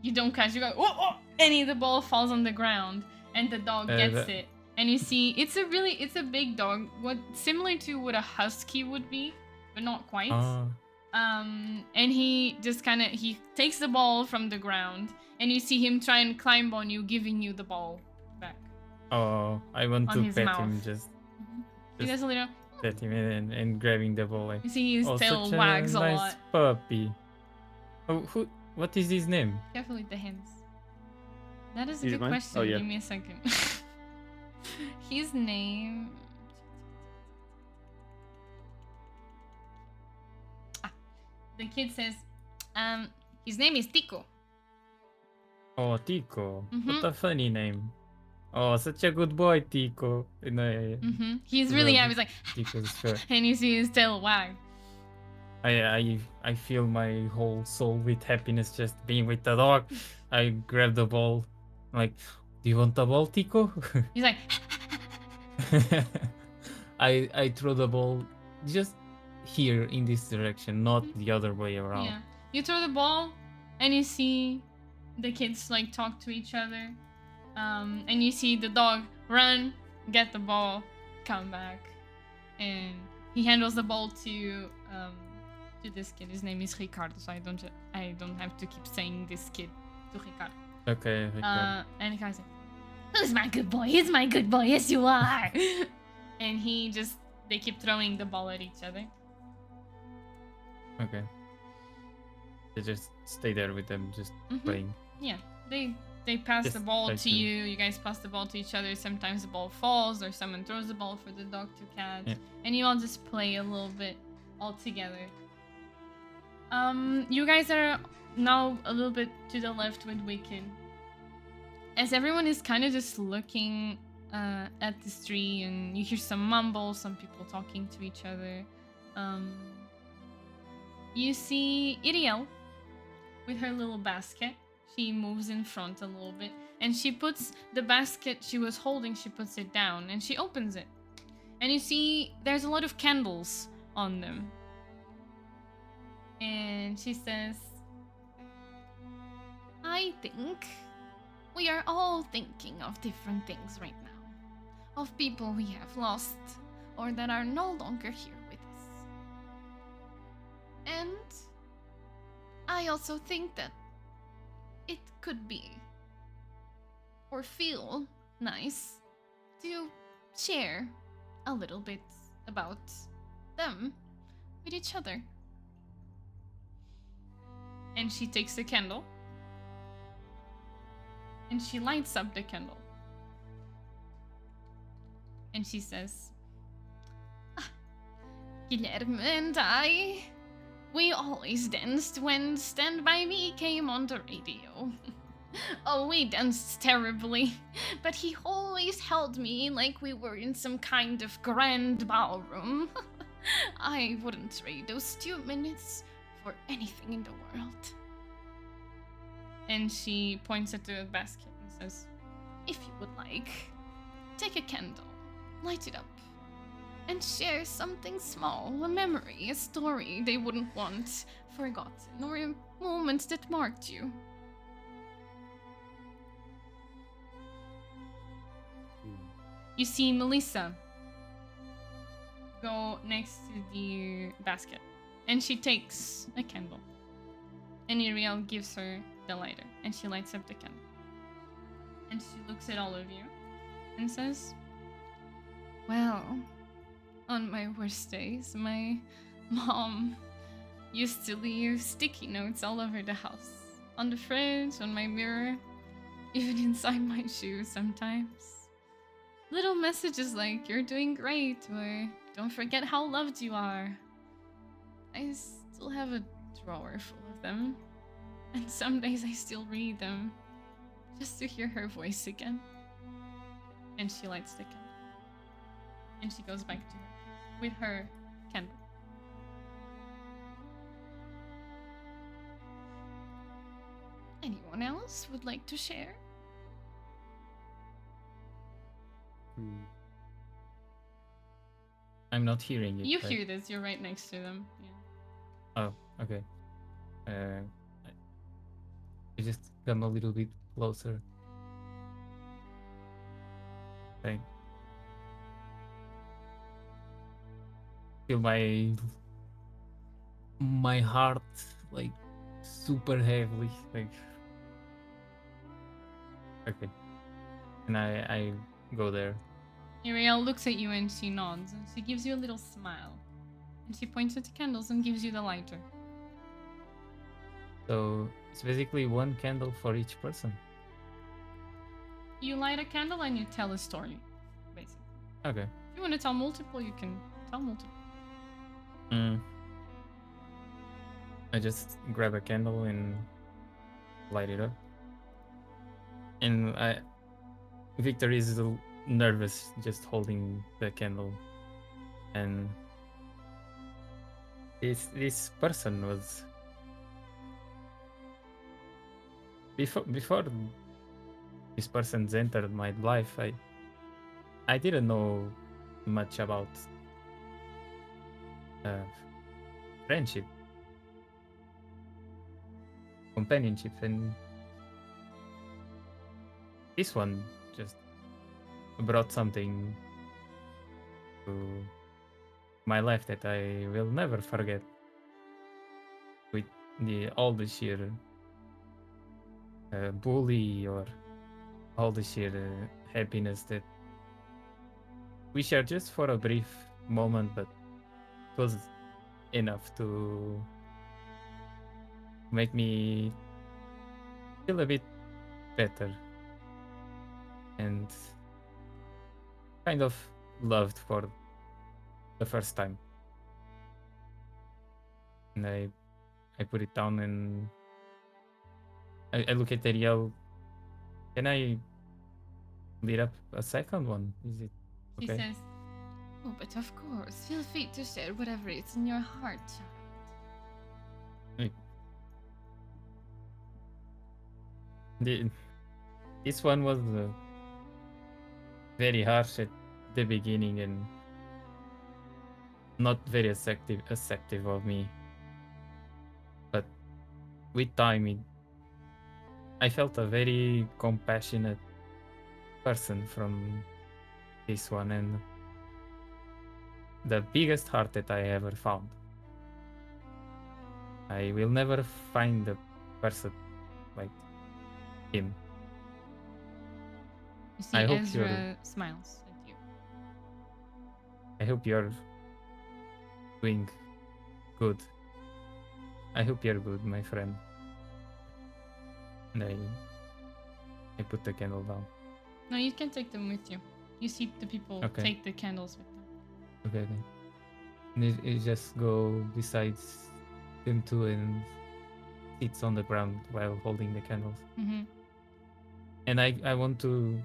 You don't catch. You go, oh, oh, and the ball falls on the ground, and the dog gets it. And you see, it's a big dog, similar to what a husky would be, but not quite. And he just he takes the ball from the ground, and you see him try and climb on you, giving you the ball back. Oh, I want On to his pet mouth. him, just He does a little. pet him and grabbing the ball. Like, You see his tail such wags a a nice lot. puppy. Oh, what is his name? Careful with the hints. That is a He's good mine? question. Oh, yeah. Give me a second. His name. The kid says, his name is Tico. Oh, Tico. Mhm. What a funny name. Oh, such a good boy, Tico. No, He's really happy. He's like, Tico's fur. and you see his tail wag. I feel my whole soul with happiness just being with the dog. I grab the ball. Like, do you want the ball, Tico? He's like, I throw the ball just here in this direction, not the other way around. yeah. You throw the ball, and you see the kids like talk to each other. And you see the dog run, get the ball, come back, and he handles the ball to this kid. His name is Ricardo, so I don't have to keep saying this kid to Ricardo. Okay. And Ricardo says, "Who's my good boy? He's my good boy. Yes, you are." And they keep throwing the ball at each other. Okay. They just stay there with them, just playing. Yeah, they pass Just the ball like to you. You guys pass the ball to each other. Sometimes the ball falls, or someone throws the ball for the dog to catch, and you all just play a little bit all together. You guys are now a little bit to the left with Wicked, as everyone is kind of just looking at this tree, and you hear some mumbles, some people talking to each other. You see Iriel with her little basket. She moves in front a little bit, and she puts the basket she was holding, she puts it down, and she opens it. And you see there's a lot of candles on them. And she says, "I think we are all thinking of different things right now. Of people we have lost, or that are no longer here with us. And I also think that it could be or feel nice to share a little bit about them with each other." And she takes a candle and she lights up the candle. And she says, "Guilherme and I, we always danced when Stand By Me came on the radio. Oh, we danced terribly, but he always held me like we were in some kind of grand ballroom. I wouldn't trade those 2 minutes for anything in the world." And she points at the basket and says, "If you would like, take a candle, light it up, and share something small, a memory, a story they wouldn't want forgotten, or a moment that marked you." You see Melissa go next to the basket, and she takes a candle. And Iriel gives her the lighter, and she lights up the candle. And she looks at all of you and says, "Well, on my worst days, my mom used to leave sticky notes all over the house. On the fridge, on my mirror, even inside my shoes sometimes. Little messages like, 'You're doing great,' or 'Don't forget how loved you are.' I still have a drawer full of them, and some days I still read them, just to hear her voice again." And she lights the candle. And she goes back to her with her candle. Anyone else would like to share? I'm not hearing it. You but- hear this, you're right next to them. Yeah. Oh, Okay. Uh, I just come a little bit closer. Like, feel my heart like super heavily. Like, okay. And I go there. Ariel looks at you and she nods and she gives you a little smile. And she points at the candles and gives you the lighter. So it's basically one candle for each person. You light a candle and you tell a story, basically. Okay. If you want to tell multiple, you can tell multiple. I just grab a candle and light it up. And Victor is a little nervous just holding the candle. And this person was before this person's entered my life, I didn't know much about friendship, companionship, and this one just brought something to my life that I will never forget. With all the sheer bully or all the sheer happiness that we shared just for a brief moment, but it was enough to make me feel a bit better and kind of loved for the first time. And I put it down and I look at Ariel. Can I lit up a second one? Is it She okay? says, "Oh, but of course, feel free to share whatever is in your heart, child." This one was very harsh at the beginning and not very acceptive of me. But with time, I felt a very compassionate person from this one, and the biggest heart that I ever found. I will never find a person like him. You see I hope Ezra smiles at you. I hope you're doing good. I hope you're good, my friend. And I put the candle down. No, you can take them with you. You see the people Okay. take the candles with them. Okay. And it just go besides them two and sits on the ground while holding the candles. Mm-hmm. And I want to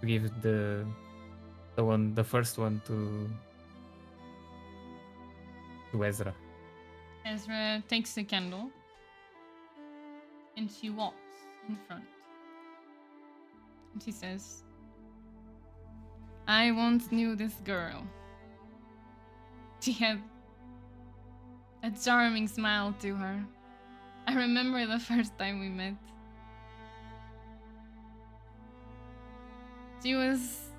give the first one to Ezra. Ezra takes the candle and she walks in front. And she says, "I once knew this girl. She had a charming smile to her. I remember the first time we met. She was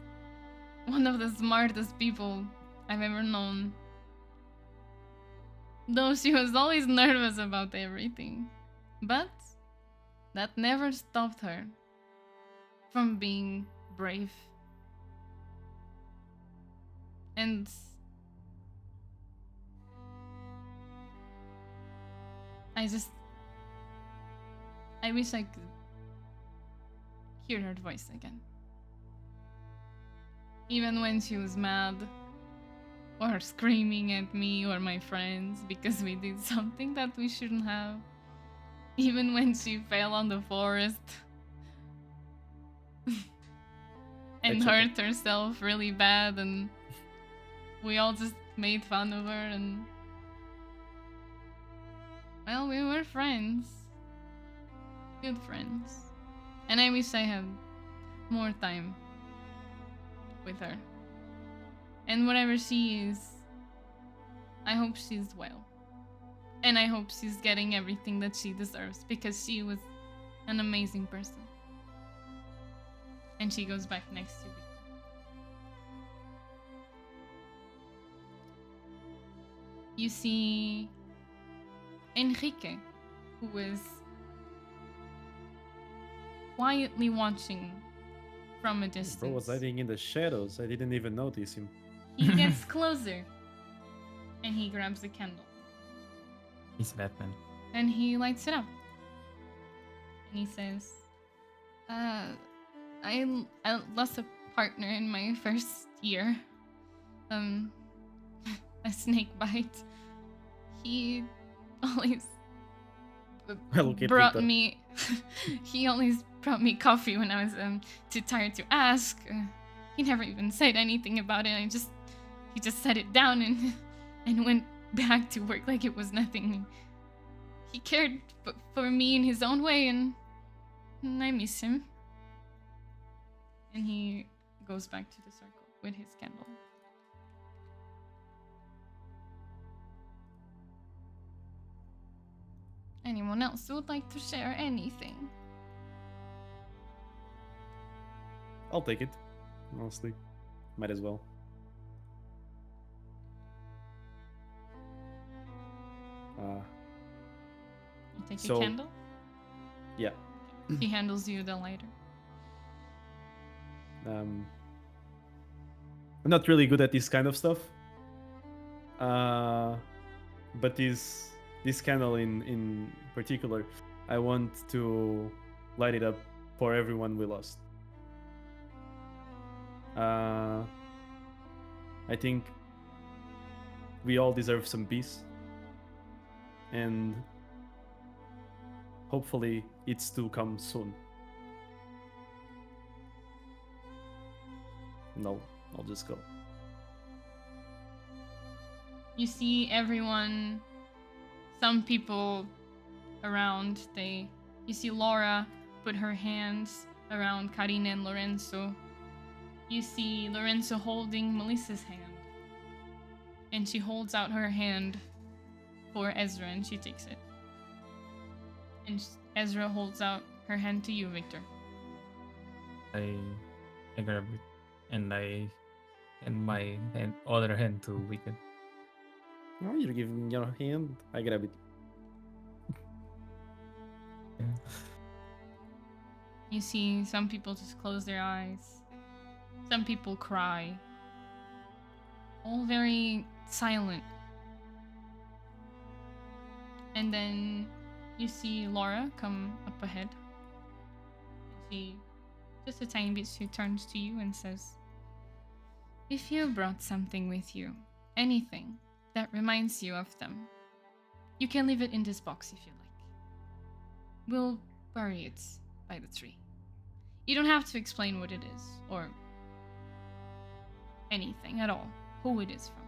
one of the smartest people I've ever known. Though she was always nervous about everything. But that never stopped her from being brave. And I wish I could hear her voice again. Even when she was mad, or screaming at me or my friends because we did something that we shouldn't have. Even when she fell on the forest and It's hurt herself really bad, and we all just made fun of her, and well, we were friends. Good friends. And I wish I had more time with her. And whatever she is, I hope she's well. And I hope she's getting everything that she deserves because she was an amazing person. And she goes back next to Victor. You see Enrique, who is quietly watching from a distance. Bro was hiding in the shadows. I didn't even notice him. He gets closer and he grabs a candle He's Batman. and he lights it up. And he says, I lost a partner in my first year. A snake bite. He always Look at brought Victor. me. He always brought me coffee when I was too tired to ask. He never even said anything about it. He just set it down and went back to work like it was nothing. He cared for me in his own way, and I miss him. And he goes back to the circle with his candle. Anyone else who would like to share anything? I'll take it. Honestly. Might as well. You take a So- candle? Yeah. He handles you the lighter. I'm not really good at this kind of stuff. But this candle in particular, I want to light it up for everyone we lost. I think we all deserve some peace, and hopefully it's to come soon. No, I'll just go. You see everyone, some people around, you see Laura put her hands around Karina and Lorenzo. You see Lorenzo holding Melissa's hand. And she holds out her hand for Ezra and she takes it. And Ezra holds out her hand to you, Victor. I grab it and my other hand to Wicked. Oh, you're giving your hand. I grab it. Yeah. You see some people just close their eyes. Some people cry. All very silent. And then you see Laura come up ahead. She, just a tiny bit, she turns to you and says, "If you brought something with you, anything that reminds you of them, you can leave it in this box if you like. We'll bury it by the tree. You don't have to explain what it is, or anything at all, who it is from.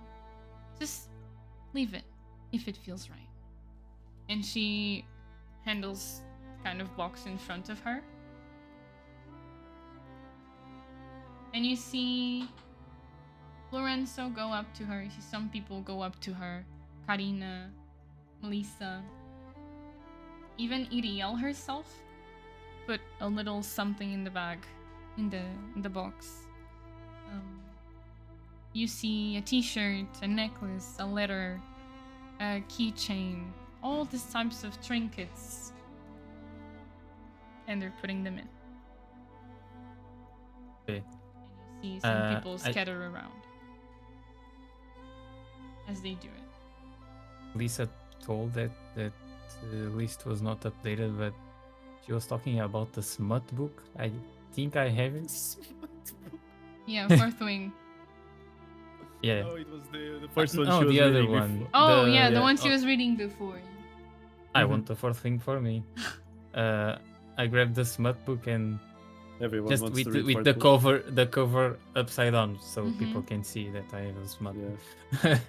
Just leave it if it feels right." And she handles kind of box in front of her. And you see Lorenzo go up to her. You see some people go up to her. Karina, Melissa, even Iriel herself put a little something in the bag, in the box. You see a t-shirt, a necklace, a letter, a keychain, all these types of trinkets. And they're putting them in. Okay. And you see some people I- scatter around as they do it. Lisa told that the list was not updated, but she was talking about the smut book. I think I have it. Yeah, fourth wing. Yeah. Oh, it was the first one. No, she was the other reading one. before. Oh, yeah, the yeah, one she oh. was reading before. I Mhm. want the fourth thing for me. I grabbed the smut book and Everyone just wants with to read with fourth the cover upside down, so Mhm. people can see that I have a smut book. book.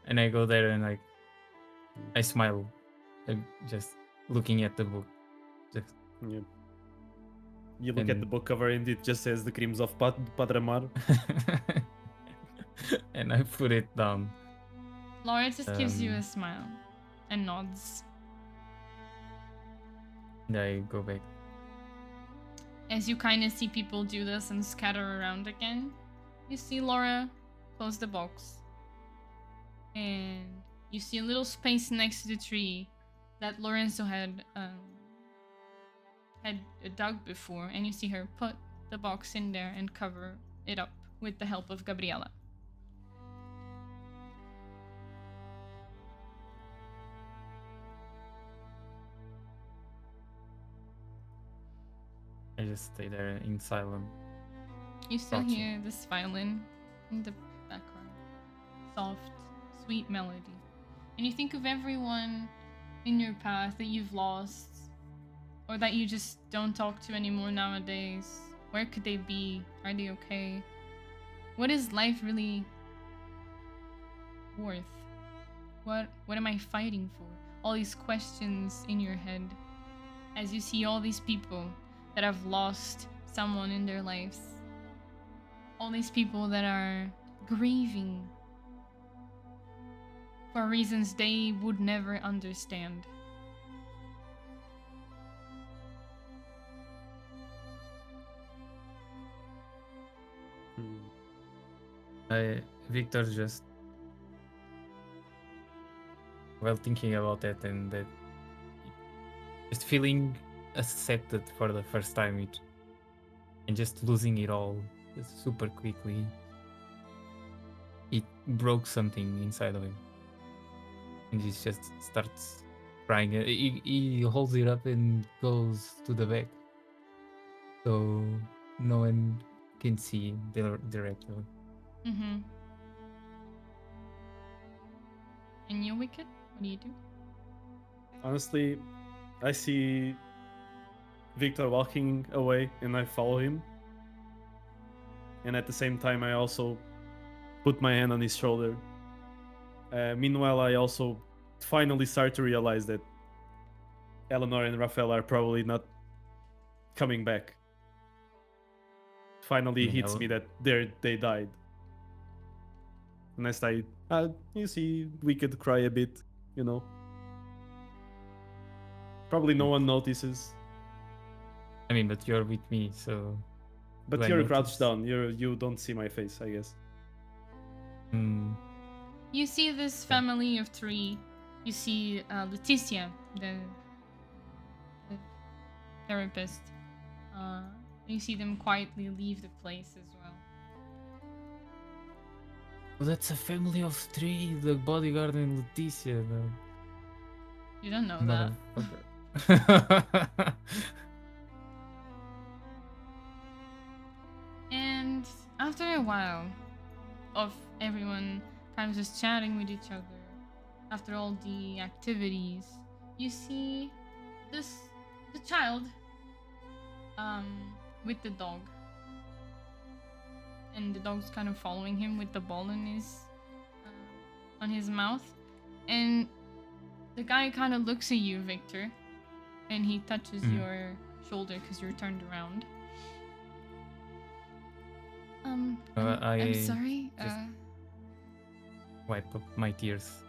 And I go there and I smile, just looking at the book. Just Yeah. You look at the And- book cover and it just says the crimes of Padramar. and I put it down. Laura just gives you Um, a smile. and nods. And I go back. As you kind of see people do this and scatter around again, you see Laura close the box. And you see a little space next to the tree that Lorenzo had dug before, and you see her put the box in there and cover it up with the help of Gabriella. I just stay there in silence. You still Gotcha. hear this violin in the background. Soft, sweet melody. And you think of everyone in your path that you've lost, or that you just don't talk to anymore nowadays. Where could they be? Are they okay? What is life really worth? What am I fighting for? All these questions in your head as you see all these people that have lost someone in their lives. All these people that are grieving for reasons they would never understand. Victor just, while thinking about that and that, just feeling accepted for the first time, and just losing it all just super quickly, it broke something inside of him, and he just starts crying. He holds it up and goes to the back, so no one can see directly. Mm-hmm. And you, Wicked? What do you do? Honestly, I see Victor walking away and I follow him. And at the same time, I also put my hand on his shoulder. Meanwhile, I also finally start to realize that Eleanor and Raphael are probably not coming back. Finally hits me that they died. And I start, you see Wicked cry a bit, you know. Probably no one notices. I mean, but you're with me, so. But you're crouched down. You don't see my face, I guess. You see this family of three. You see Leticia, the therapist. You see them quietly leave the place as well. Well, that's a family of three, the bodyguard and Leticia. You don't know that. And after a while of everyone kind of just chatting with each other, after all the activities, you see the child with the dog. And the dog's kind of following him with the ball in on his mouth. And the guy kind of looks at you, Victor, and he touches your shoulder because you're turned around. I'm sorry. Wipe up my tears.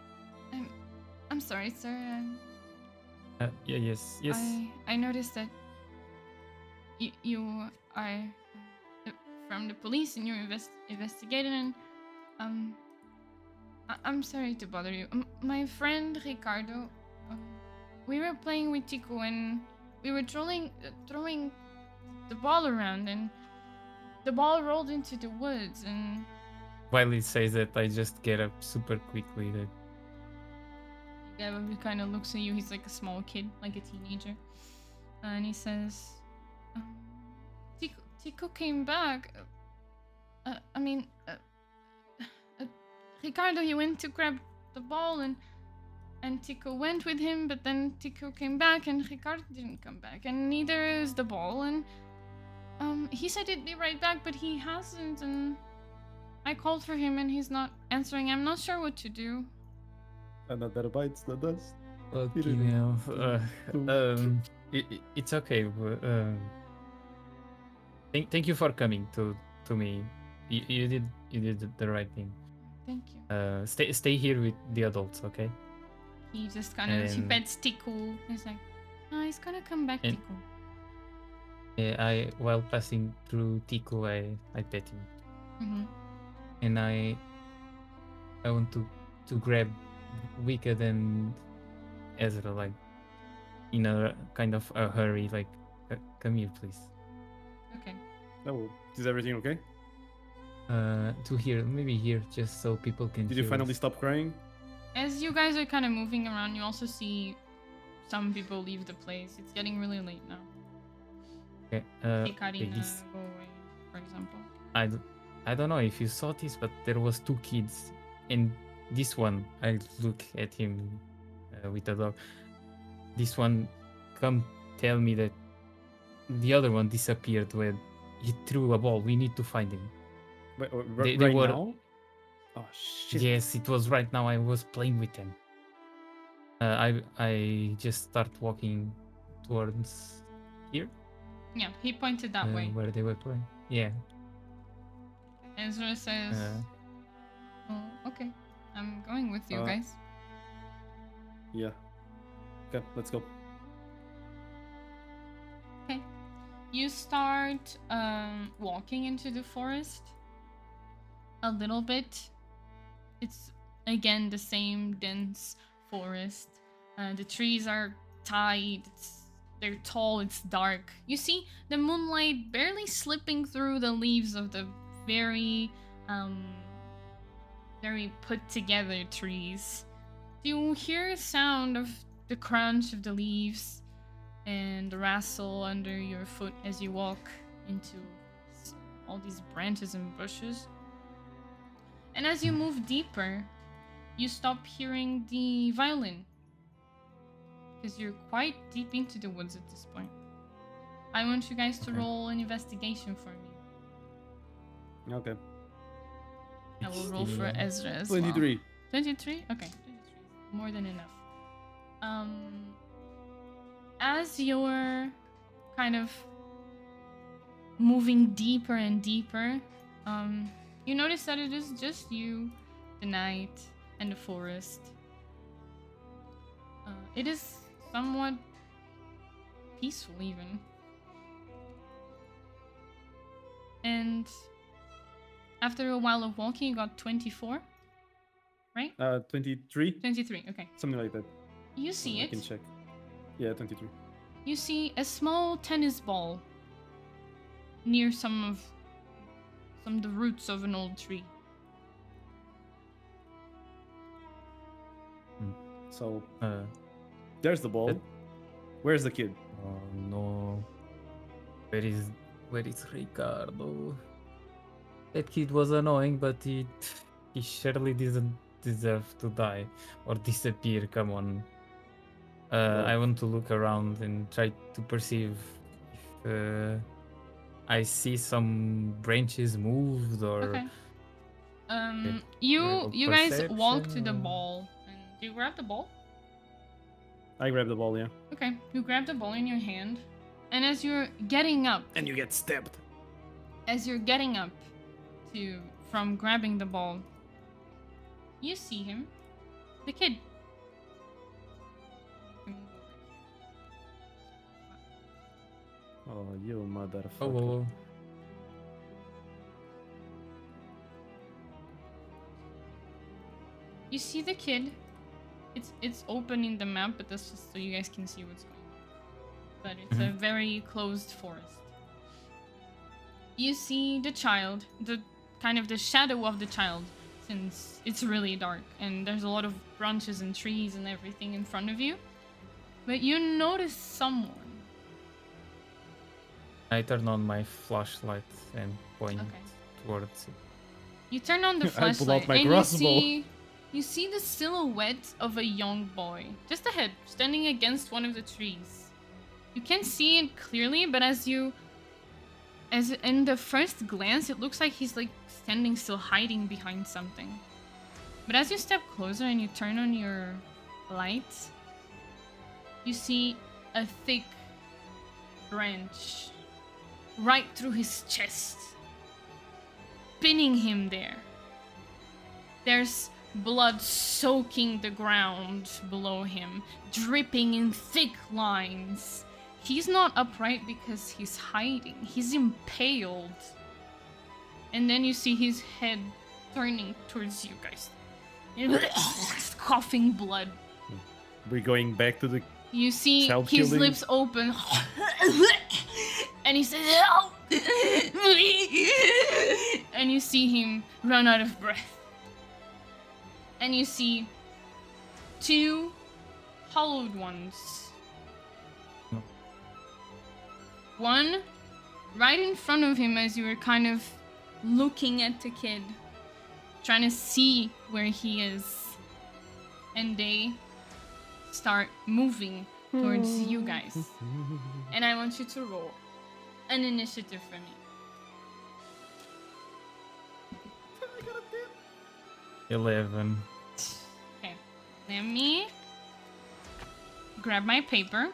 I'm sorry, sir. Yes. I noticed that you are from the police and you're investigating, and I'm sorry to bother you. My friend Ricardo, we were playing with Tico and we were throwing the ball around, and the ball rolled into the woods. And while he says that, I just get up super quickly. Gavin kind of looks at you. He's like a small kid, like a teenager, and he says, Tico came back. Ricardo, he went to grab the ball, and Tico went with him, but then Tico came back and Ricardo didn't come back, and neither is the ball, and he said he'd be right back, but he hasn't, and I called for him and he's not answering. I'm not sure what to do. Another bites the dust. Okay, now. It's okay. Thank you for coming to me. You did the right thing. Thank you. Stay here with the adults, okay? He just kind of he And- pets Tiku. He's like, oh, he's gonna come back, And- Tiku. Yeah, while passing through Tico, I pet him, Mm-hmm. and I want to grab Wicked and Ezra, like in a kind of a hurry, like come here, please. Okay. Oh, is everything okay? To here, maybe here, just so people can. Did you hear finally us. stop crying? As you guys are kind of moving around, you also see some people leave the place. It's getting really late now. Okay, See Karina this go away, for example. I don't know if you saw this, but there was two kids, and this one I look at him with the dog. This one come tell me that the other one disappeared when he threw a ball. We need to find him. Wait, They right were- now? Oh shit! Yes, it was right now. I was playing with them. I just start walking towards here, Yeah, he pointed that way. where they were playing. Yeah. Ezra says, oh, okay. I'm going with you Uh, guys. Yeah. Okay, let's go. Okay. You start walking into the forest a little bit. It's again the same dense forest. The trees are tied. They're tall. It's dark. You see the moonlight barely slipping through the leaves of the very put together trees. You hear a sound of the crunch of the leaves and the rustle under your foot as you walk into all these branches and bushes. And as you move deeper, you stop hearing the violin because you're quite deep into the woods at this point. I want you guys to Okay. roll an investigation for me. Okay. I will roll for Yeah. Ezra as well. 23. 23? Okay, 23. More than enough. As you're kind of moving deeper and deeper, you notice that it is just you, the night, and the forest. It is somewhat peaceful, even. And after a while of walking, you got 24, right? 23? 23, okay. Something like that. You see I it. can check. Yeah, 23. You see a small tennis ball near some of the roots of an old tree. So, Uh, there's the ball. That- Where's the kid? oh no. Where is Ricardo? That kid was annoying, but he surely didn't deserve to die or disappear. Come on. I want to look around and try to perceive if I see some branches moved or Okay. Okay. You Roll guys walk to the perception. ball. And do you grab the ball? I grabbed the ball, yeah. Okay. You grab the ball in your hand, and as you're getting up, And you get stabbed. from grabbing the ball, you see him, the kid. Oh, you motherfucker. oh. You see the kid. It's open in the map, but that's just so you guys can see what's going on. But it's a very closed forest. You see the child, the kind of the shadow of the child, since it's really dark and there's a lot of branches and trees and everything in front of you. But you notice someone. I turn on my flashlight and point Okay. towards it. You turn on the I pull out flashlight my and crossbow. you see the silhouette of a young boy just ahead, standing against one of the trees. You can't see it clearly, but as in the first glance, it looks like he's like standing still, hiding behind something. But as you step closer and you turn on your light, you see a thick branch right through his chest, pinning him there. There's blood soaking the ground below him, dripping in thick lines. He's not upright because he's hiding. He's impaled. And then you see his head turning towards you guys. Coughing blood. We're going back to the. You see his Self-killing? lips open. And he says, "Help me!" And you see him run out of breath. And you see two hollowed ones. No. One right in front of him as you were kind of looking at the kid, trying to see where he is. And they start moving towards you guys. And I want you to roll an initiative for me. 11. Okay, let me grab my paper.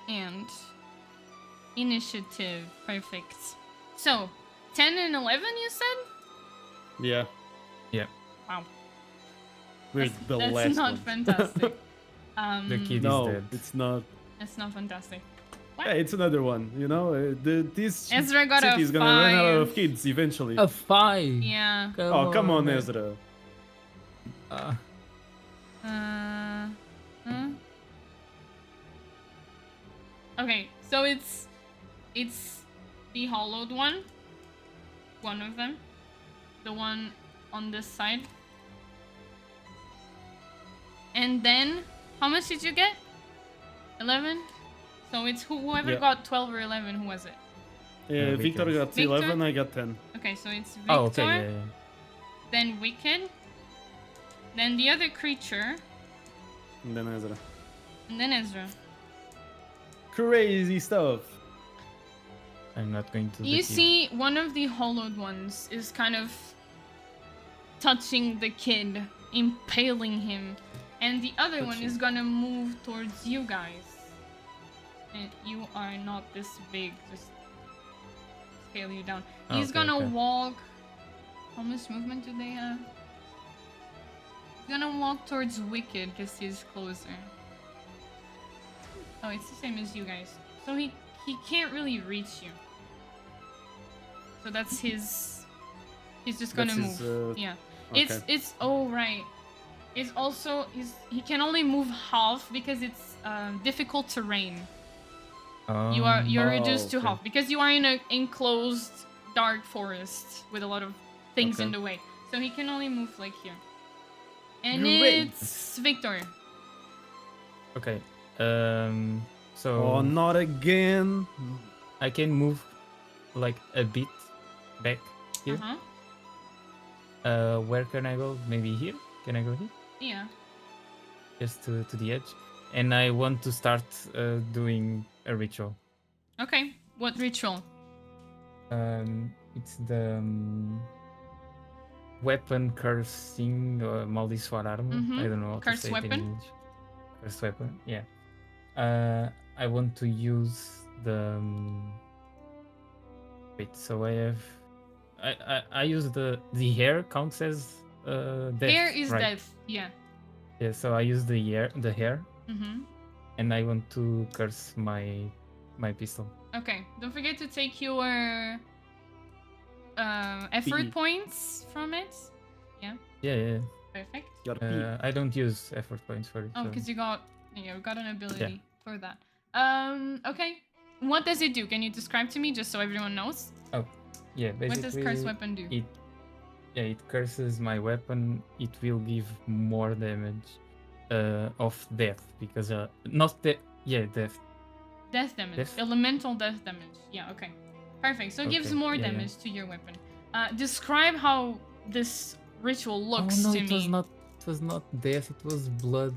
And initiative, perfect. So, 10 and 11 you said? Yeah, Wow, we're the that's last not one. fantastic. The kid No, is dead. it's not. That's not fantastic. Yeah, it's another one. You know, this Ezra got a city is gonna run out 5. of kids eventually. A 5. Yeah. Oh, come on, man. Ezra. Uh, Huh? Okay, so it's the hollowed one of them, the one on this side, and then how much did you get? 11. So it's whoever Yeah. got 12 or 11. Who was it? Yeah, Victor Victor. got 11, I got 10. Okay, so it's Victor, oh, okay, yeah, yeah. then Wicked, then the other creature, And then Ezra. and then Ezra. Crazy stuff. I'm not going to. You see, one of the hollowed ones is kind of touching the kid, impaling him, and the other one is gonna move towards you guys. And you are not this big, just scale you down. He's Okay, gonna okay. walk. How much movement do they have? He's gonna walk towards Wicked because he's closer. Oh, it's the same as you guys. So he can't really reach you. So that's his. He's just gonna That's move. his, Yeah. okay. It's oh right. It's also he can only move half because it's difficult terrain. You're reduced to okay. half because you are in an enclosed dark forest with a lot of things in Okay. the way. So he can only move like here. And Great. it's Victor. Okay. So Oh, not again. I can move like a bit back here. Uh-huh. Where can I go? Maybe here? Can I go here? Yeah. Just to the edge. And I want to start doing a ritual. Okay. What ritual? It's the weapon cursing or maldiçoar arma. Mhm. I don't know how Curse to say it weapon? in English. Curse weapon, yeah. I want to use the. Wait, so I have. I use the hair counts as death. Hair is right? death. Yeah. Yeah, so I use the hair, Mm-hmm. and I want to curse my pistol. Okay. Don't forget to take your effort PE. points from it. Yeah. Perfect. Gotta pee. I don't use effort points for it. Oh, so- because you got an ability for that. Okay. What does it do? Can you describe to me just so everyone knows? Yeah, basically. What does curse weapon do? It curses my weapon. It will give more damage of death because not death. Yeah, death. Death damage. Death? Elemental death damage. Yeah, okay. Perfect. So it gives Okay, more yeah, yeah. damage to your weapon. Describe how this ritual looks oh no, to it me. was not. It was not death. It was blood.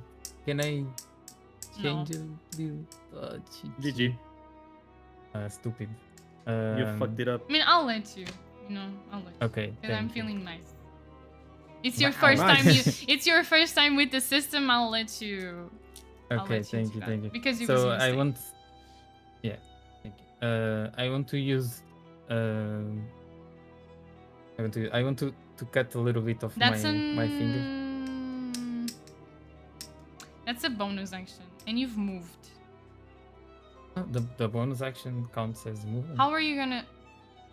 Can I No. change it? GG. Stupid. You fucked it up. I mean, I'll let you. I'll let you. Okay. Because I'm thank you. feeling nice. It's your Wow, first time. nice. It's your first time with the system. I'll let you. I'll Okay, let thank do you, that, thank you. Because you So was a I mistake. want. Yeah, thank you. I want to use. I want to cut a little bit of That's my finger. That's a bonus action, and you've moved. Oh, the bonus action counts as movement. How are you gonna?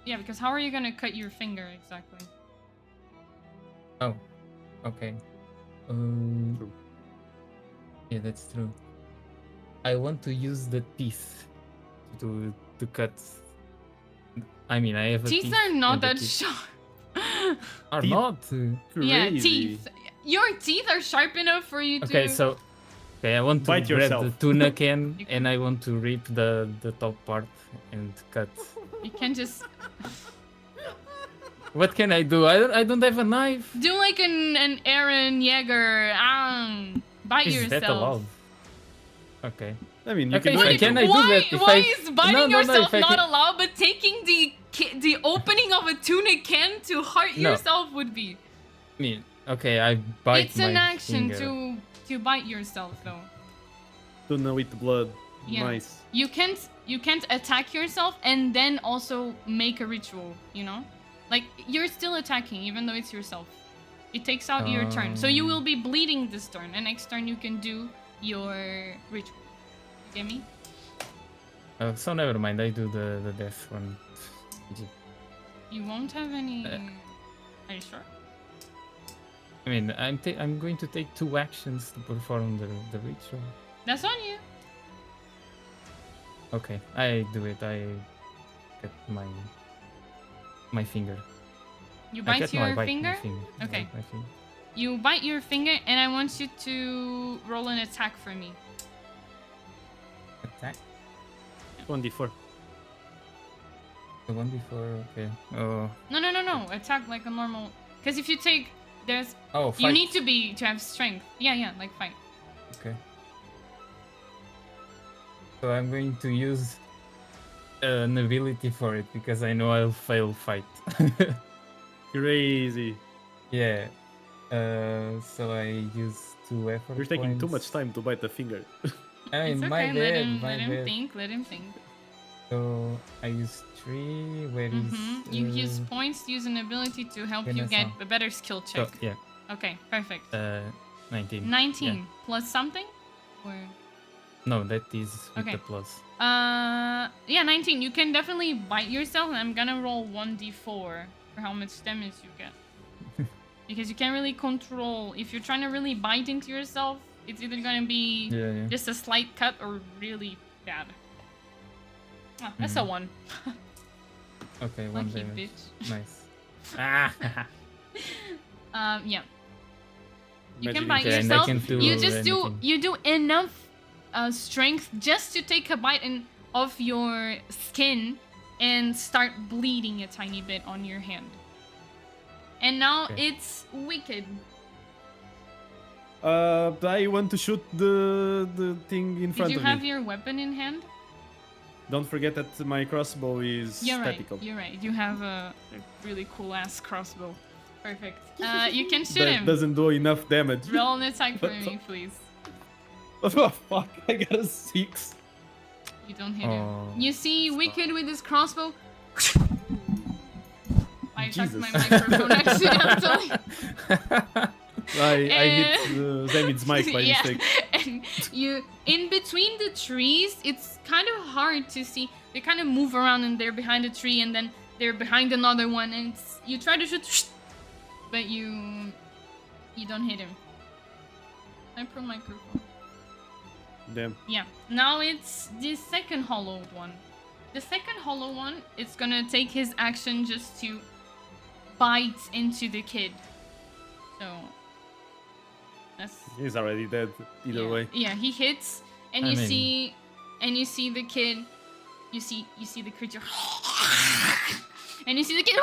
Yeah, because how are you gonna cut your finger exactly? Oh, okay. True. Yeah, that's true. I want to use the teeth to cut. I mean, I have a Teeth are not and the that teeth sharp. are Teeth- not. Yeah, Crazy. teeth. Your teeth are sharp enough for you Okay, to. so I want to Bite grab yourself. the tuna can You can- and I want to rip the top part and cut. You can just What can I do? I don't have a knife. do like an Aaron Yeager. Bite Is yourself. that allowed? Okay. I mean, you Okay, can so do I anything. can I do why that if why I- is biting No, yourself if I not can- allowed, but taking the opening of a tuna can to hurt No. yourself would be? I mean, okay, I bite It's an my action finger. to bite yourself though. Tuna with blood. Yeah. Nice. You can't attack yourself and then also make a ritual, you know? Like you're still attacking even though it's yourself. It takes out your turn. So you will be bleeding this turn, and next turn you can do your ritual. Get me? So never mind. I do the death one. You won't have any. Uh. Are you sure? I mean, I'm going to take 2 actions to perform the ritual. That's on you. Okay, I do it. I cut my finger. You I bite cut- no, your I bite finger? My finger. I Okay. bite my finger. You bite your finger, and I want you to roll an attack for me. Attack. 1d4. The one before. Okay. Oh. No. Attack like a normal. Because if you take, there's Oh. you Fight. need to have strength. Yeah, like fight. Okay. So I'm going to use an ability for it because I know I'll fail fight. Crazy. Yeah. So I use 2 effort You're taking too points. much time to bite the finger. I It's mean, okay. my Let bad. him My bad. think. Let him think. So I use 3. Where is? You use points to use an ability to help you goodness, get huh? a better skill So, check. yeah. Okay, perfect. 19. 19 Yeah. plus something? Or No, that is with Okay. the plus. yeah, 19. You can definitely bite yourself, and I'm gonna roll 1d4 for how much damage you get. Because you can't really control. If you're trying to really bite into yourself, it's either gonna be Yeah. just a slight cut or really bad. Ah, that's a 1. Okay, 1 Lucky damage. bitch. Nice. Ah. Yeah. You Imagine can bite Okay, and I yourself. can do You just anything. you do enough strength just to take a bite of your skin and start bleeding a tiny bit on your hand. And now Okay. it's Wicked. I want to shoot the thing in Did front you of have me. your weapon in hand? Don't forget that my crossbow is You're right. tactical. You're right. You have a really cool ass crossbow. Perfect. You can shoot That him. doesn't do enough damage. Roll an attack for me, please. Oh fuck! I got a 6. You don't hit Oh. him. You see Wicked with his crossbow. I touched my Jesus. microphone accidentally. I hit Zemid's mic by Yeah. mistake. And you, in between the trees, it's kind of hard to see. They kind of move around, and they're behind a tree, and then they're behind another one, and you try to shoot, but you don't hit him. I pro microphone. Damn. Yeah. Now it's the second hollowed one. The second hollow one, it's gonna take his action just to bite into the kid. So that's He's already dead. Either yeah. way. Yeah, he hits, and I you mean- see the kid. You see the creature, and you see the kid,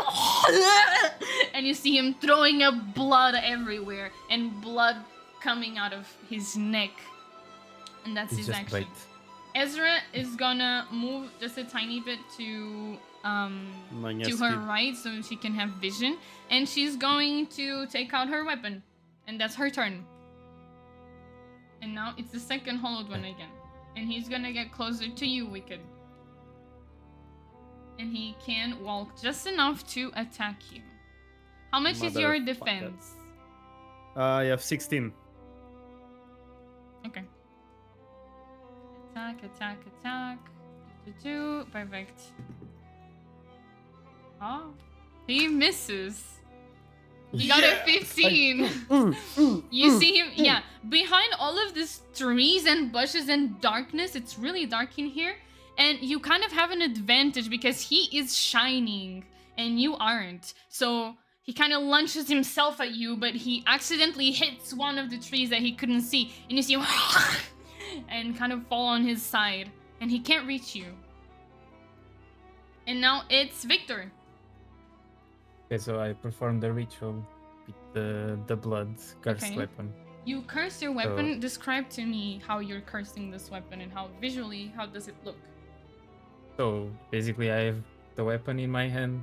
and you see him throwing up blood everywhere, and blood coming out of his neck, and that's It's his just action. bite. Ezra is gonna move just a tiny bit to Manya's her kid. right so she can have vision, and she's going to take out her weapon, and that's her turn. And now it's the second hollowed one again, and he's gonna get closer to you, Wicked, and he can walk just enough to attack you. How much is your Motherfucker. defense? I have 16. Okay. Attack, attack, attack. Two. Perfect. Oh. He misses. He got a 15. You see him, yeah. Behind all of these trees and bushes and darkness, it's really dark in here. And you kind of have an advantage because he is shining and you aren't. So he kind of launches himself at you, but he accidentally hits one of the trees that he couldn't see. And you see him and kind of fall on his side. And he can't reach you. And now it's Victor. Okay, so I perform the ritual with the blood cursed Okay. weapon. You curse your weapon. Describe to me how you're cursing this weapon and how visually, how does it look? So basically, I have the weapon in my hand,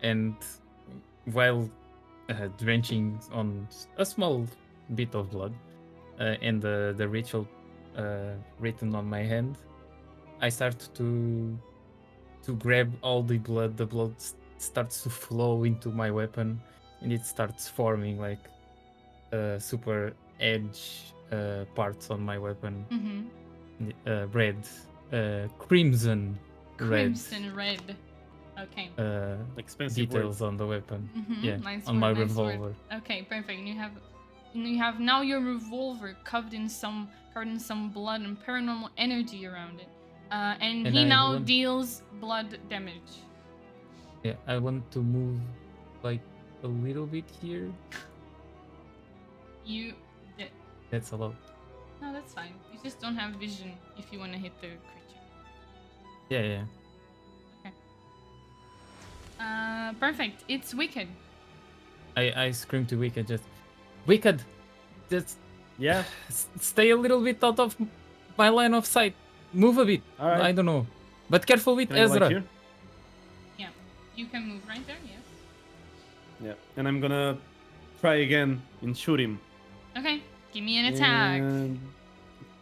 and while drenching on a small bit of blood and the ritual written on my hand, I start to grab all the blood. The blood starts to flow into my weapon, and it starts forming like super edge parts on my weapon. Mm-hmm. Red, crimson Crimson red. Okay. red Expensive details on the weapon. Mm-hmm. Yeah, Nice on word, my nice revolver. word. Okay, perfect. You have now your revolver covered in some blood and paranormal energy around it. And And he I now want- deals blood damage. Yeah, I want to move like a little bit here. You did. That's a lot. No, that's fine. You just don't have vision if you want to hit the creature. Yeah. Perfect. It's Wicked. I scream to Wicked, just Yeah. stay a little bit out of my line of sight. Move a bit. All right. I don't know, but careful with Can I go, like, Ezra. here? Yeah. You can move right there, yes. Yeah. And I'm gonna try again and shoot him. Okay. Give me an attack. And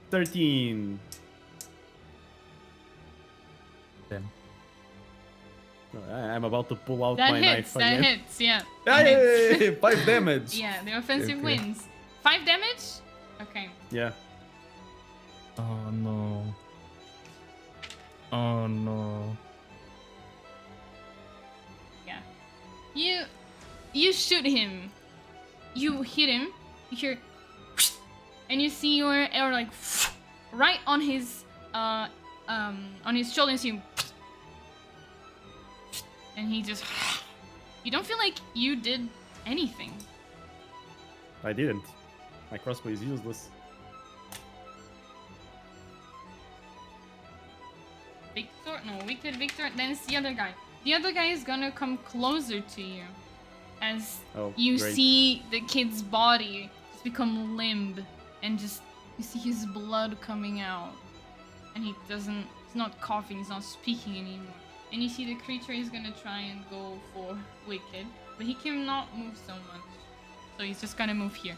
13. Damn. I'm about to pull out That my hits, knife that again. hits, yeah. That hits. Hey, 5 damage. Yeah, the offensive Okay. wins. 5 damage? Okay. Yeah. Oh no. Oh no. Yeah. You shoot him. You hit him. You hear and you see your arrow like right on his shoulder and see him and he just you don't feel like you did anything. I didn't. My crossbow is useless. Victor, no, Wicked Victor, then it's the other guy. The other guy is gonna come closer to you as Oh, you great. see the kid's body just become limp and just you see his blood coming out. And he's not coughing, he's not speaking anymore. And you see the creature is gonna try and go for Wicked, but he cannot move so much. So he's just gonna move here.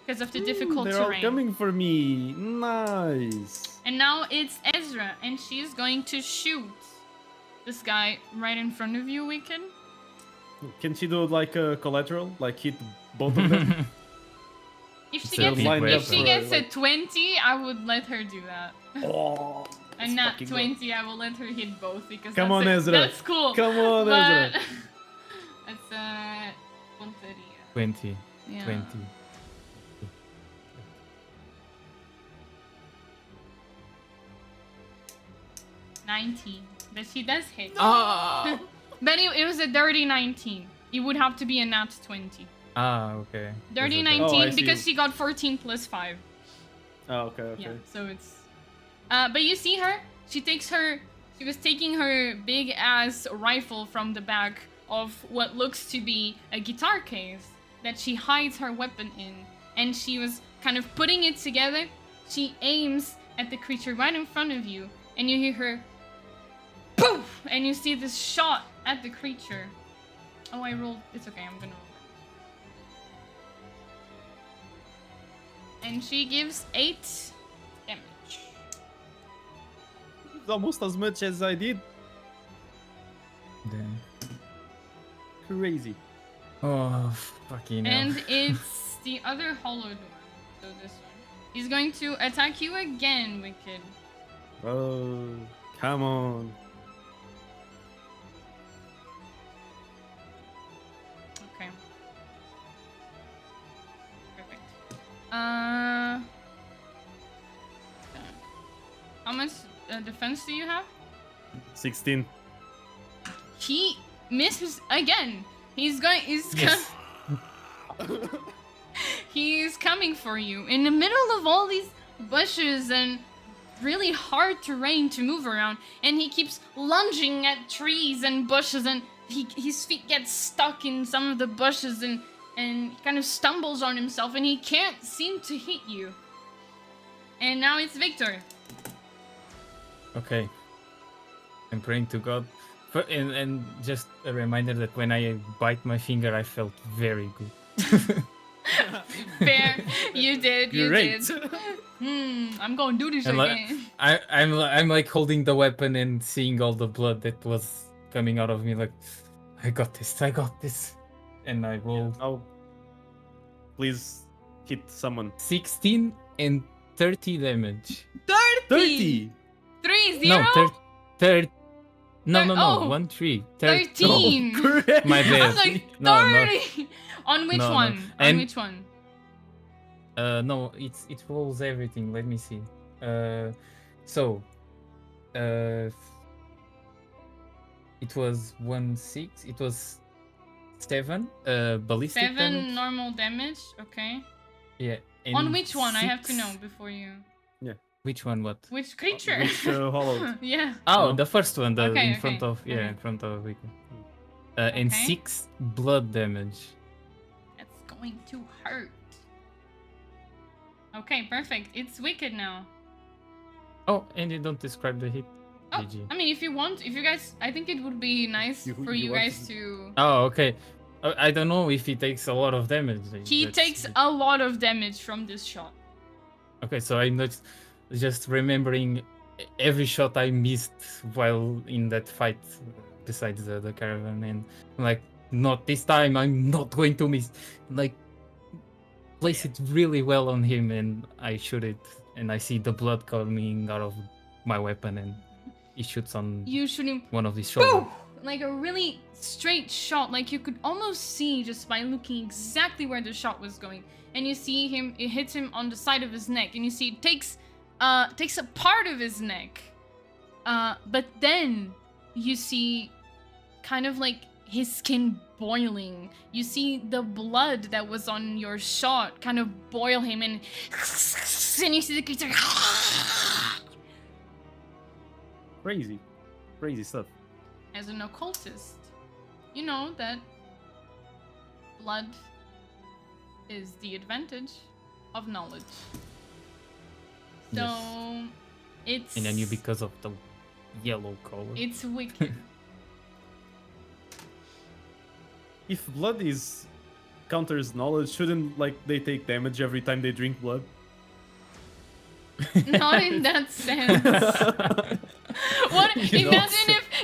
Because of the difficult They're all terrain. coming for me. Nice. And now it's Ezra, and she's going to shoot this guy right in front of you, Wicked. Can she do like a collateral? Like hit both of them? If It's she a gets, big if she weapon. gets a Like- 20, I would let her do that. Oh. And let's not fucking go. 20, I will let her hit both because Come that's on, Ezra. That's cool. Come on, but Ezra. that's punteria. 20. Yeah. 20. 19. But she does hit. Ah. But it was a dirty 19. It would have to be a nat 20. Okay. Dirty Is it that? 19 I see. because she got 14 plus 5. Oh, okay. Yeah, so it's. But you see her? She was taking her big ass rifle from the back of what looks to be a guitar case that she hides her weapon in. And she was kind of putting it together. She aims at the creature right in front of you. And you hear her. Poof! And you see this shot at the creature. Oh, I rolled. It's okay, I'm gonna roll that. And she gives 8 damage. It's almost as much as I did. Then Crazy. Oh, fucking hell. And it's the other hollowed one. So this one. He's going to attack you again, Wicked. Oh, come on. Okay. Perfect. How much defense do you have? 16. He misses again. He's going. Yes. He's coming for you in the middle of all these bushes and really hard terrain to move around, and he keeps lunging at trees and bushes, and his feet get stuck in some of the bushes, and he kind of stumbles on himself, and he can't seem to hit you. And now it's Victor. Okay. I'm praying to God. And just a reminder that when I bite my finger, I felt very good. Fair, you did. You Great. did. I'm gonna do this And again. I'm like holding the weapon and seeing all the blood that was coming out of me. Like, I got this. And I rolled Oh, please hit someone. 16 and 30 damage. 30. 3-0? No, 30. No, Oh. 1 3. 13. Correct. My I bad. was like, 30. No, On which No, no. one? On And- which one? No, it rolls everything. Let me see. So, it was 1-6. It was 7. Ballistic 7 damage. normal damage. Okay. Yeah. On and which one? I have to 6 know before you. Which one? What? Which creature? Which hollowed? Yeah. Oh, No? the first one. The Okay, in front okay, of okay. in front of Wicked. And Okay. 6 blood damage. That's going to hurt. Okay, perfect. It's Wicked now. Oh, and you don't describe the hit. Oh, GG. I mean, if you want, if you guys, I think it would be nice You- for you you want guys to- to. Oh, okay. I don't know if he takes a lot of damage. He That's- takes a lot of damage from this shot. Okay, so I'm not just remembering every shot I missed while in that fight besides the caravan, and I'm like, not this time, I'm not going to miss. Like, place it really well on him, and I shoot it, and I see the blood coming out of my weapon, and he shoots on You shoot him. one of his shoulders. Boom! Like a really straight shot, like you could almost see just by looking exactly where the shot was going. And you see him, it hits him on the side of his neck, and you see it takes a part of his neck. But then you see kind of like his skin boiling. You see the blood that was on your shot kind of boil him, and you see the creature. Crazy stuff. As an occultist, you know that blood is the advantage of knowledge. So Yes. it's And I knew because of the yellow color. it's wicked. If blood is counters knowledge, shouldn't like they take damage every time they drink blood? Not in that sense. What? You know?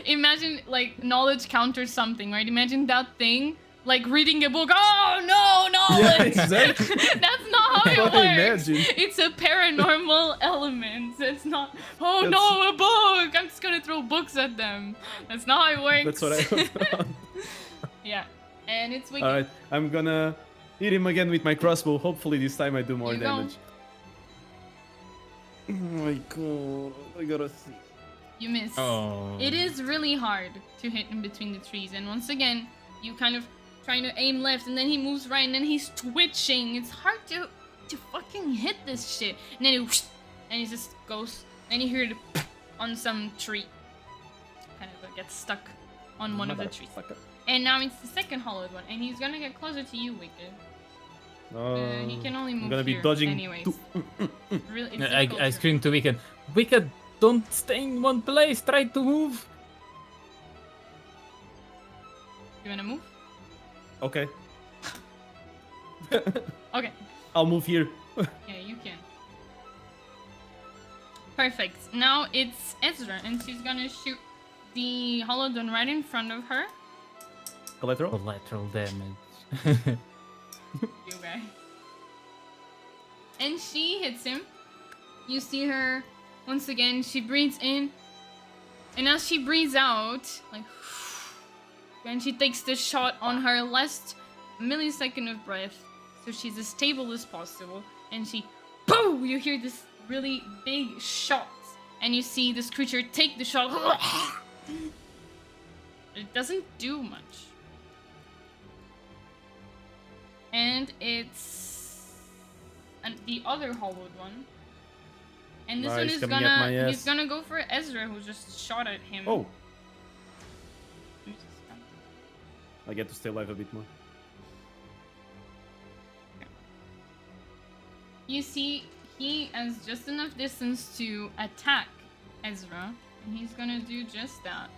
Imagine like knowledge counters something, right? Imagine that thing like reading a book. Oh no, knowledge! Yeah, exactly. That's not how it What works. I imagine. It's a paranormal element. It's not. Oh That's- no, a book! I'm just gonna throw books at them. That's not how it works. That's what I thought. Yeah, and it's wicked. Alright, I'm gonna hit him again with my crossbow. Hopefully this time I do more You go. damage. Oh my god, I gotta see. You miss. Oh. It is really hard to hit in between the trees, and once again, you kind of trying to aim left, and then he moves right, and then he's twitching. It's hard to fucking hit this shit. And then he just goes, and you hear it on some tree. Kind of gets stuck on one of the trees. Motherfucker. And now it's the second hollowed one, and he's gonna get closer to you, Wicked. He can only move I'm gonna be here dodging. anyways. Really, it's I difficult to- scream to Wicked. Wicked, don't stay in one place. Try to move. You wanna move? Okay, Okay. I'll move here. Yeah, you can. Perfect. Now it's Ezra, and she's gonna shoot the hollowed one right in front of her. Collateral? Collateral damage. You guys. And she hits him. You see her once again. She breathes in, and as she breathes out, like, and she takes the shot on her last millisecond of breath, so she's as stable as possible. And she, boom! You hear this really big shot, and you see this creature take the shot. It doesn't do much. And it's the other hollowed one. And this one is he's gonna go for Ezra, who just shot at him. Oh. I get to stay alive a bit more. You see, he has just enough distance to attack Ezra, and he's gonna do just that.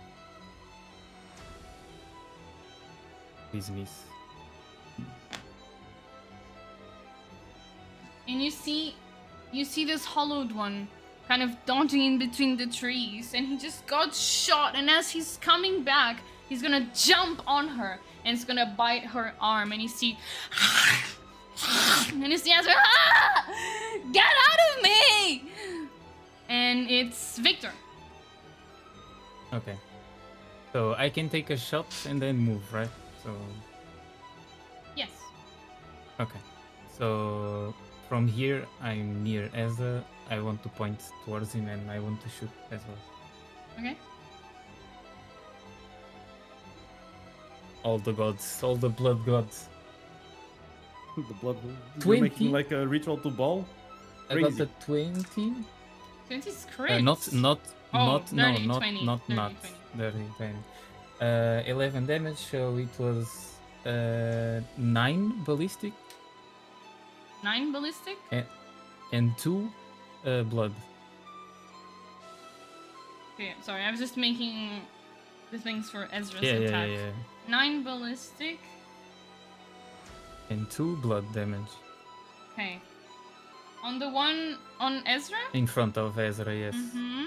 Please miss. And you see this hollowed one kind of dodging in between the trees, and he just got shot, and as he's coming back, he's gonna jump on her, and it's gonna bite her arm, and you see Ezra, get out of me! And it's Victor. Okay. So I can take a shot and then move, right? So Yes. okay. So from here, I'm near Ezra. I want to point towards him and I want to shoot as well. Okay. All the gods, all the blood gods. The blood. 20? You're making like a ritual to ball. I got Crazy. a 20. 20 is crit. Not, Oh, no, 30, not, 20, not, 30, not. 20. 30, 20. 11 damage, so it was 9 ballistic 9 ballistic? and 2 blood. Okay, sorry, I was just making the things for Ezra's Yeah, attack. yeah. 9 ballistic. And 2 blood damage. Okay. On the one on Ezra? In front of Ezra, yes. Mm-hmm.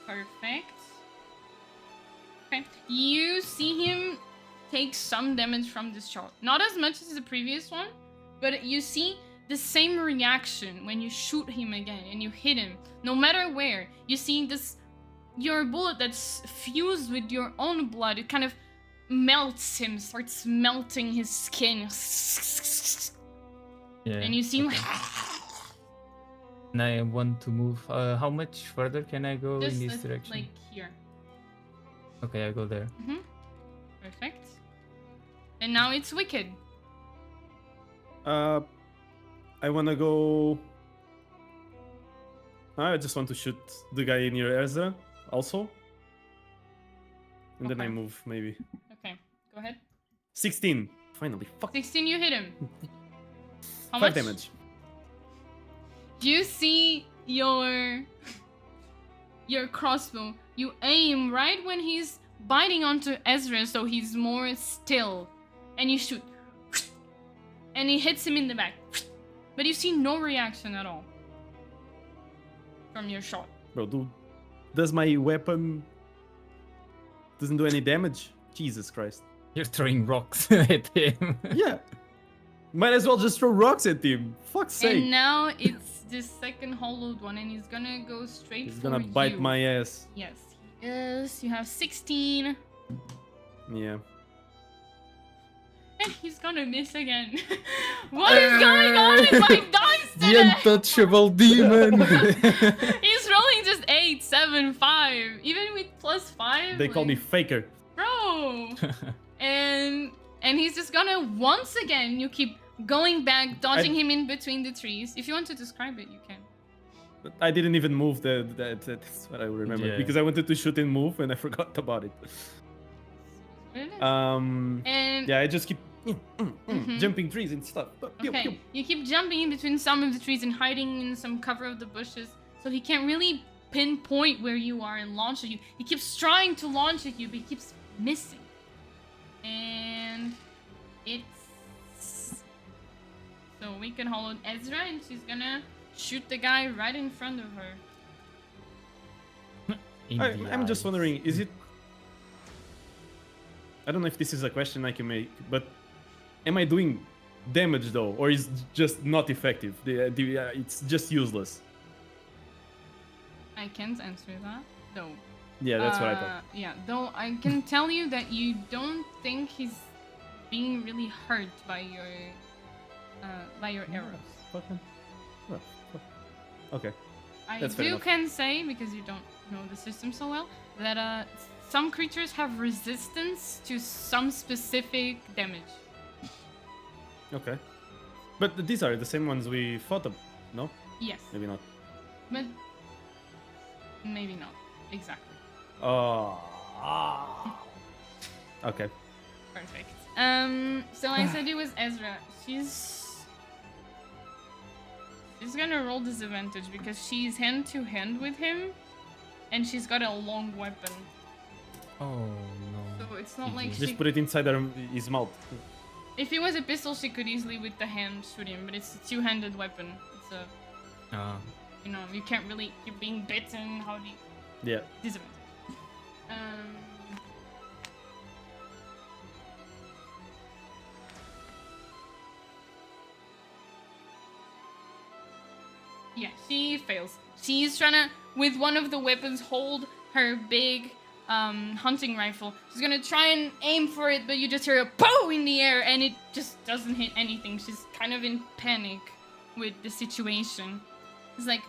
Perfect. Okay. You see him take some damage from this shot. Not as much as the previous one, but you see the same reaction when you shoot him again and you hit him. No matter where, you see this, your bullet that's fused with your own blood, it kind of melts him, starts melting his skin. Yeah. And you see him And I want to move. How much further can I go just in this direction? like here. Okay, I go there. Mm-hmm. Perfect. And now it's Wicked. I wanna go. I just want to shoot the guy near Ezra also. And then I Okay. move maybe. Okay, go ahead. 16. Finally. Fuck. 16, you hit him. How 5 much? damage. You see your crossbow. You aim right when he's biting onto Ezra, so he's more still. And you shoot. And he hits him in the back. But you see no reaction at all from your shot. Bro, does my weapon doesn't do any damage? Jesus Christ. You're throwing rocks at him. Yeah. Might as well just throw rocks at him. Fuck's sake. And now it's the second hollowed one, and he's gonna go straight He's for gonna bite you. my ass. Yes, he is. You have 16. Yeah. And he's gonna miss again. What is going on with my dice The today? untouchable demon. He's rolling just 8, 7, 5. Even with +5. They call me Faker. Bro. and he's just gonna, once again, you keep going back, dodging him in between the trees. If you want to describe it, you can. I didn't even move that's what I remember. Yeah. Because I wanted to shoot and move and I forgot about it. What it is. And yeah, I just keep jumping trees and stuff. Pew, Okay, pew. you keep jumping in between some of the trees and hiding in some cover of the bushes, so he can't really pinpoint where you are and launch at you. He keeps trying to launch at you, but he keeps missing. And it's... So we can hold Ezra, and she's gonna shoot the guy right in front of her. I'm just wondering, is it... I don't know if this is a question I can make, but Am I doing damage though, or is just not effective? It's just useless. I can't answer that, though. Yeah, that's what I thought. Yeah, though I can tell you that you don't think he's being really hurt by your arrows. Fucking. Well, okay. I That's fair do enough. can say, because you don't know the system so well, that some creatures have resistance to some specific damage. Okay. But these are the same ones we fought them, no? Yes, Maybe not. but maybe not exactly. Oh. Okay. Perfect. So I said it was Ezra. She's gonna roll disadvantage because she's hand to hand with him, and she's got a long weapon. Oh no. So it's not like Just she. put it inside his mouth. If it was a pistol, she could easily with the hand shoot him, but it's a two-handed weapon. It's a, you know, you can't really. You're being bitten. How do you? Yeah. Disadvantage. Yeah, she fails. She's trying to, with one of the weapons, hold her big hunting rifle. She's gonna try and aim for it, but you just hear a POW in the air, and it just doesn't hit anything. She's kind of in panic with the situation. It's like,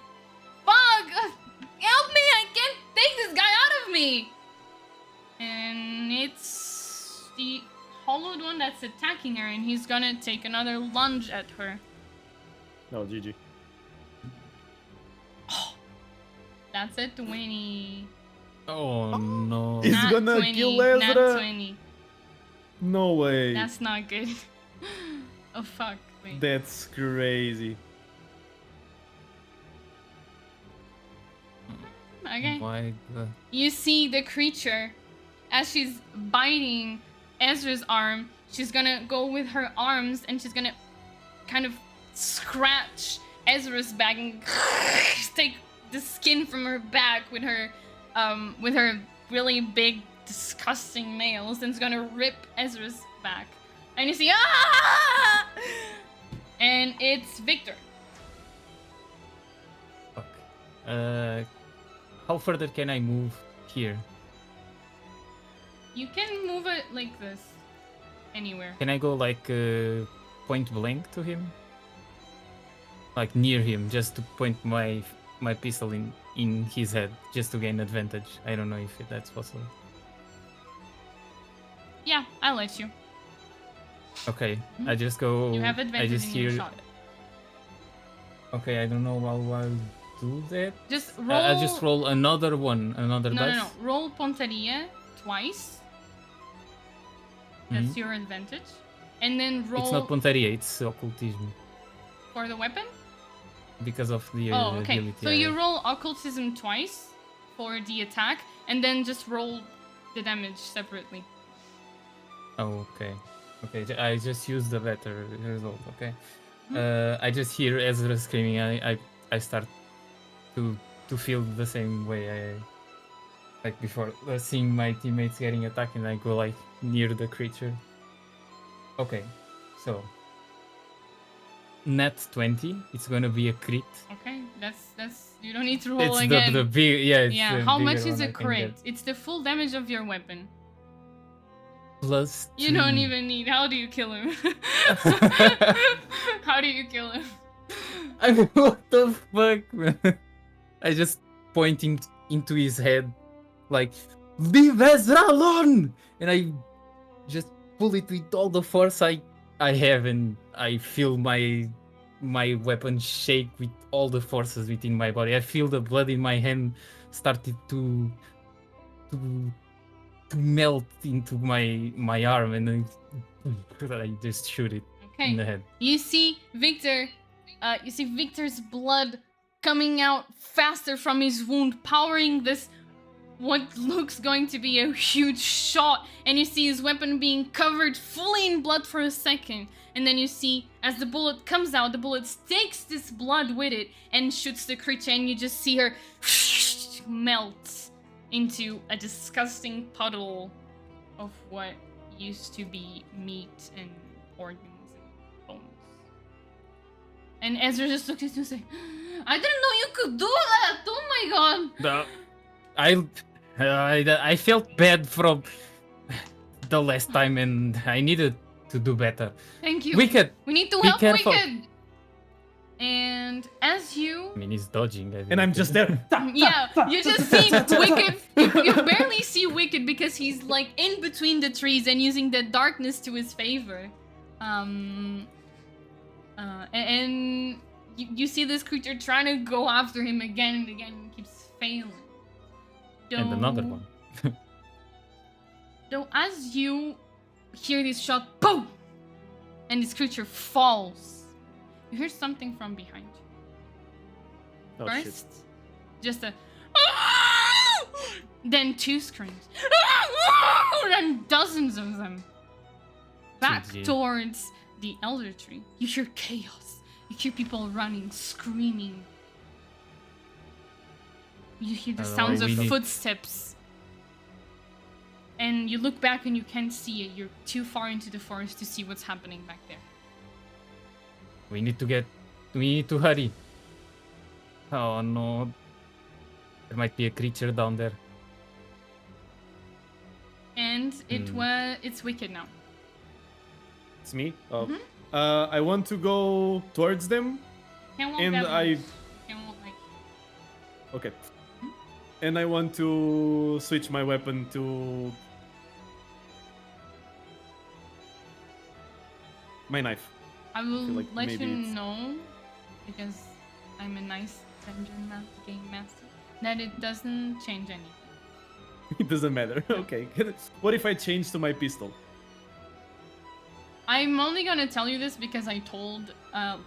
fuck! Help me! I can't take this guy out of me! And it's the hollowed one that's attacking her, and he's gonna take another lunge at her. No, GG. That's a 20. Oh no. He's Not gonna 20, kill not Ezra. 20. No way. That's not good. Oh fuck. Wait. That's crazy. Okay. Why the... You see the creature as she's biting Ezra's arm. She's gonna go with her arms and she's gonna kind of scratch Ezra's back and take the skin from her back with her really big, disgusting nails, and it's gonna rip Ezra's back. And you see, ah! And it's Victor. Fuck. How further can I move here? You can move it like this, anywhere. Can I go like point blank to him? Like near him, just to point my pistol in his head, just to gain advantage. I don't know if that's possible. Yeah, I'll let you. Okay, I just go. You have I advantage just in hear. your shot. Okay, I don't know how I'll do that. Just roll. I'll just roll another one, another dice. No. Roll Pontaria twice. That's your advantage. And then roll It's not Pontaria, it's occultism. for the weapon. Because of the Oh, okay. ability. So you roll occultism twice for the attack, and then just roll the damage separately. Oh, okay. Okay, I just use the better result, okay? I just hear Ezra screaming. I start to feel the same way like before, seeing my teammates getting attacked, and I go like near the creature. Okay, so nat 20, it's gonna be a crit. Okay, that's you don't need to roll It's again. the big, yeah. It's Yeah, the how much bigger is one a I can crit? get. It's the full damage of your weapon. Plus You don't 3. even need. How do you kill him? How do you kill him? I mean, what the fuck, man? I just pointing into his head, like, leave Ezra alone! And I just pull it with all the force I have, and I feel my weapon shake with all the forces within my body. I feel the blood in my hand started to melt into my arm, and I just shoot it in the Okay. head. You see Victor. You see Victor's blood coming out faster from his wound, powering this what looks going to be a huge shot, and you see his weapon being covered fully in blood for a second, and then you see as the bullet comes out, the bullet takes this blood with it and shoots the creature, and you just see her melt into a disgusting puddle of what used to be meat and organs and bones. And Ezra just looked at you and said, I didn't know you could do that! Oh my god! I felt bad from the last time, and I needed to do better. Thank you. Wicked! We need to Be help careful. Wicked! And as you... I mean, he's dodging. And I'm just there. Yeah, you just see Wicked. You barely see Wicked because he's like in between the trees and using the darkness to his favor. And you see this creature trying to go after him again and again and keeps failing. And another one. Though as you hear this shot, boom! And this creature falls. You hear something from behind you. Oh, First, shit. just a then 2 screams. And dozens of them. Back GG. towards the elder tree. You hear chaos. You hear people running, screaming. You hear the sounds of footsteps. And you look back and you can't see it. You're too far into the forest to see what's happening back there. We need to hurry. Oh no. There might be a creature down there. And it's Wicked now. It's me? Oh. Mhm. I want to go towards them. Can't walk And that I- much. Can't walk like... Okay. And I want to switch my weapon to my knife. I will feel like let you maybe it's- know, because I'm a nice game master, that it doesn't change anything. It doesn't matter. Okay. What if I change to my pistol? I'm only gonna tell you this because I told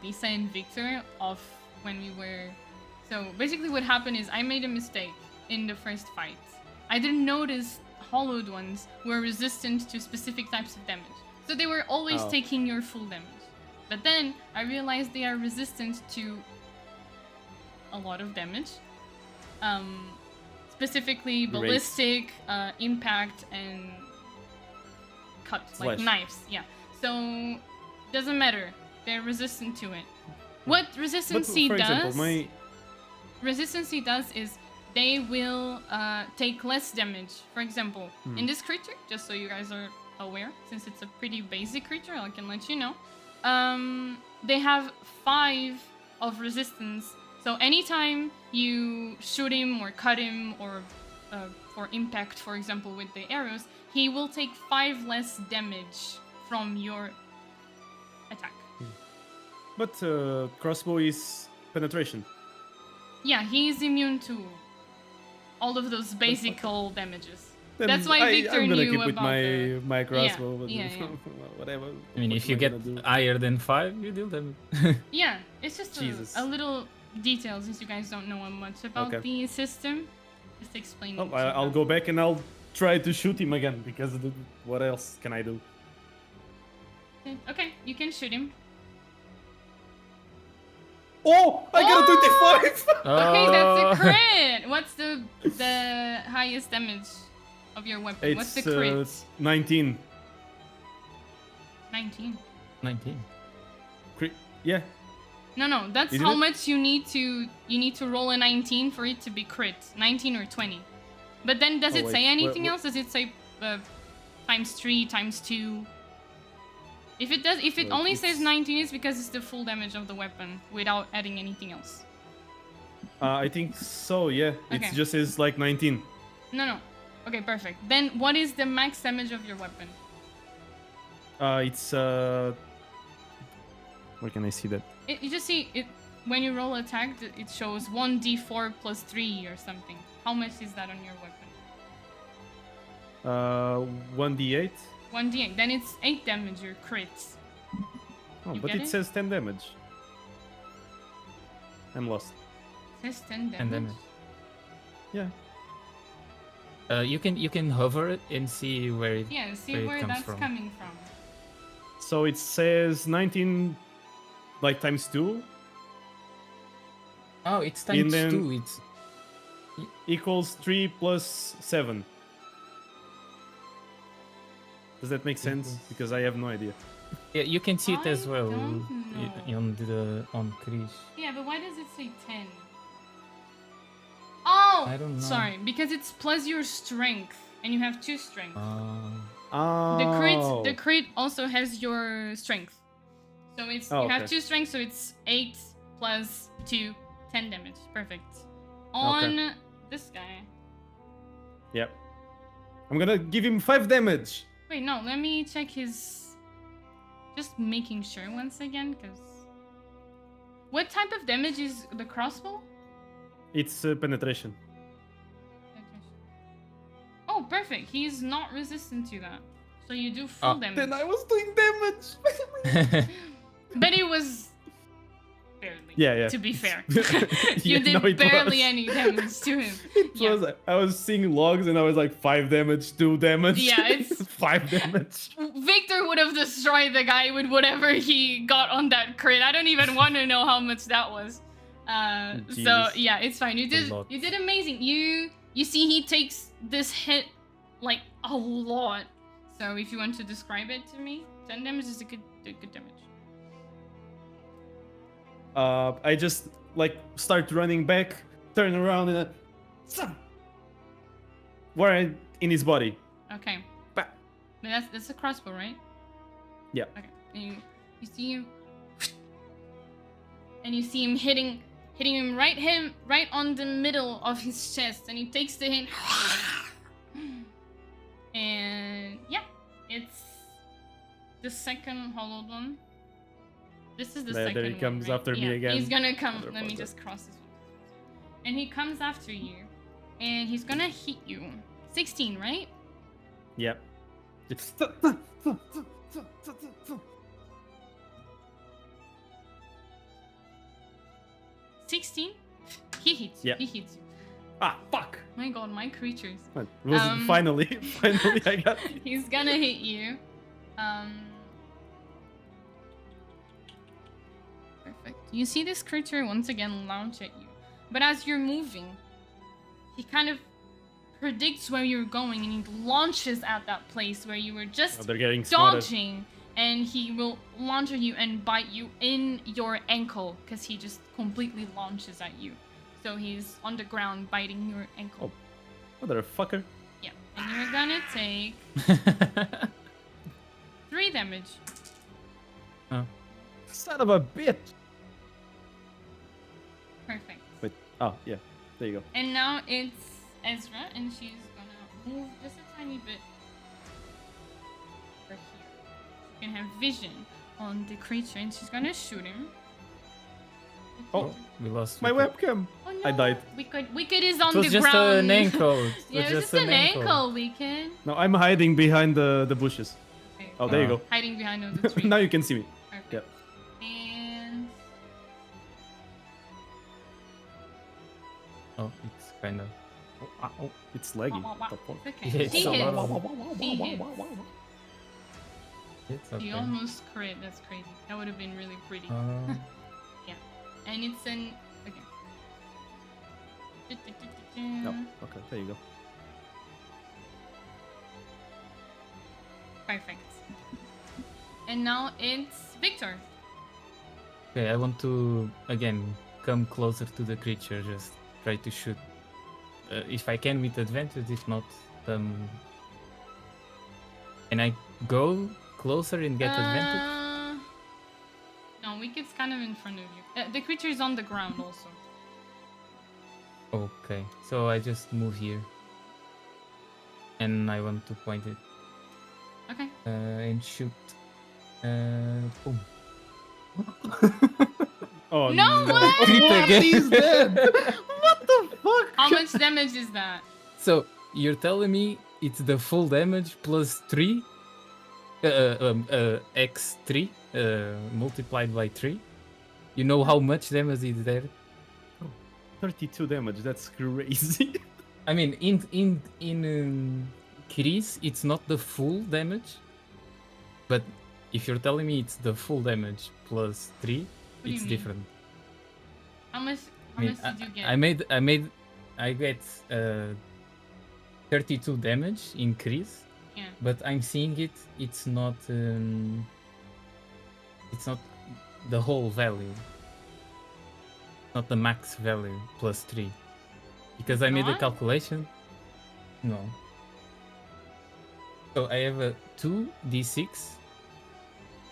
Lisa and Victor of when we were... So basically what happened is I made a mistake in the first fight. I didn't notice hollowed ones were resistant to specific types of damage. So they were always Oh. taking your full damage. But then I realized they are resistant to a lot of damage. Specifically ballistic, impact, and cuts, like Slash. knives. Yeah. So doesn't matter. They're resistant to it. What But resistancy for does? example, my Resistancy does is they will take less damage. For example, in this creature, just so you guys are aware, since it's a pretty basic creature, I can let you know. They have 5 of resistance. So anytime you shoot him or cut him or for impact, for example, with the arrows, he will take 5 less damage from your attack. but crossbow is penetration. Yeah, he's immune to all of those basic damages. Then That's why Victor I'm gonna knew keep with about my crossbow. but yeah, yeah. Whatever. I mean, What if am you I get gonna do? higher than 5, you deal them. Yeah, it's just Jesus. a little detail since you guys don't know much about Okay. the system. Just explaining. Oh, to you I'll guys. go back and I'll try to shoot him again because what else can I do? Okay, you can shoot him. Oh, I got a 25. Okay, that's Oh. a crit. What's the highest damage of your weapon? What's the crit? 19. 19. 19. Crit. Yeah. No, that's Isn't how it? much you need to roll a 19 for it to be crit. 19 or 20. But then does Oh, it wait, say anything what- else? Does it say times 3, times 2? If it does, if it Wait, only says it's- 19, it's because it's the full damage of the weapon without adding anything else. I think so. Yeah. Okay. It just says like 19. No. Okay, perfect. Then what is the max damage of your weapon? It's where can I see that? You just see it when you roll attack. It shows 1d4 plus 3 or something. How much is that on your weapon? 1d8. 1d8. Then it's 8 damage. Your crits. Oh, You but get it it? says 10 damage. I'm lost. It says 10 damage. And damage. Yeah. You can hover it and see where it. Yeah, see Where it where comes that's from. coming from. So it says 19, like times 2 Oh, it's And times then- 2. It's equals 3 plus 7. Does that make sense? Equals- Because I have no idea. Yeah, you can see it as I well don't on Krish. Yeah, but why does it say 10? Oh, I don't know. sorry, because it's plus your strength, and you have 2 strength. Oh. The crit also has your strength, so it's Oh, you have okay. 2 strength, so it's 8 plus 2, 10 damage. Perfect. On this guy. Yep. I'm gonna give him 5 damage. Wait, no, let me check his. Just making sure once again, because. What type of damage is the crossbow? It's penetration. Oh, perfect. He's not resistant to that. So you do full damage. Then I was doing damage. But it was barely. Yeah. To be fair. Yeah, You did no, it barely was. any damage to him. It Yeah. was. I was seeing logs and I was like 5 damage, 2 damage. Yeah, it's- 5 damage. Victor would have destroyed the guy with whatever he got on that crit. I don't even want to know how much that was. So Jesus. yeah, it's fine. You lot. did amazing. You see he takes this hit like a lot. So if you want to describe it to me, 10 damage is a good damage. I just like start running back, turn around and where in his body. Okay. Bah. But that's a crossbow, right? Yeah. Okay. And you see him, and you see him hitting him right on the middle of his chest, and he takes the hit. And yeah, it's the second hollowed one. This is the second There he one, comes right? after me Yeah, again. He's gonna come. Let me Motherfucker. just cross this one. And he comes after you, and he's gonna hit you. 16, right? Yep. Just 16? He hits you. Yeah. He hits you. fuck. My god, my creatures. Finally I got it. He's gonna hit you. Perfect. You see this creature once again launch at you. But as you're moving, he kind of predicts where you're going and he launches at that place where you were just They're getting smarter. dodging. And he will launch at you and bite you in your ankle because he just completely launches at you. So he's on the ground biting your ankle. Motherfucker. Yeah. And you're gonna take 3 damage. Son of a bitch. Perfect. Wait. Oh, yeah. There you go. And now it's Ezra, and she's gonna move just a tiny bit over here. She can have vision on the creature, and she's gonna shoot him. Oh, We lost my Wicked. webcam. Oh no! I died. Wicked is on It was the just ground. an ankle. Yeah, it was just an ankle, Wicked. No, I'm hiding behind the bushes. Okay. Oh, there you go. Hiding behind the tree. Now you can see me. Perfect. Yep. And Oh, it's kind of. Oh, it's laggy. Wah, wah, wah. The fuck? okay. Yeah, it's He so hits. loud. He hits. It's okay. He almost crit. That's crazy. That would have been really pretty. And it's an okay. No. Okay, there you go. Perfect. And now it's Victor. Okay, I want to again come closer to the creature. Just try to shoot. If I can with advantage. If not, can I go closer and get advantage? No, Wicked's kind of in front of you. The creature is on the ground also. Okay, so I just move here, and I want to point it Okay. and shoot. Boom. Oh No way! Crit again. He's dead. What the fuck? How much damage is that? So you're telling me it's the full damage plus 3, x3 multiplied by 3. You know how much damage is there? 32 damage. That's crazy. I mean, in Chris, it's not the full damage, but if you're telling me it's the full damage plus 3, do you it's mean? different. How much I mean, did you get? I get 32 damage increase, Yeah. but I'm seeing it's not It's not the whole value. Not the max value plus 3. Because I made a Not? calculation. No. So I have a 2d6.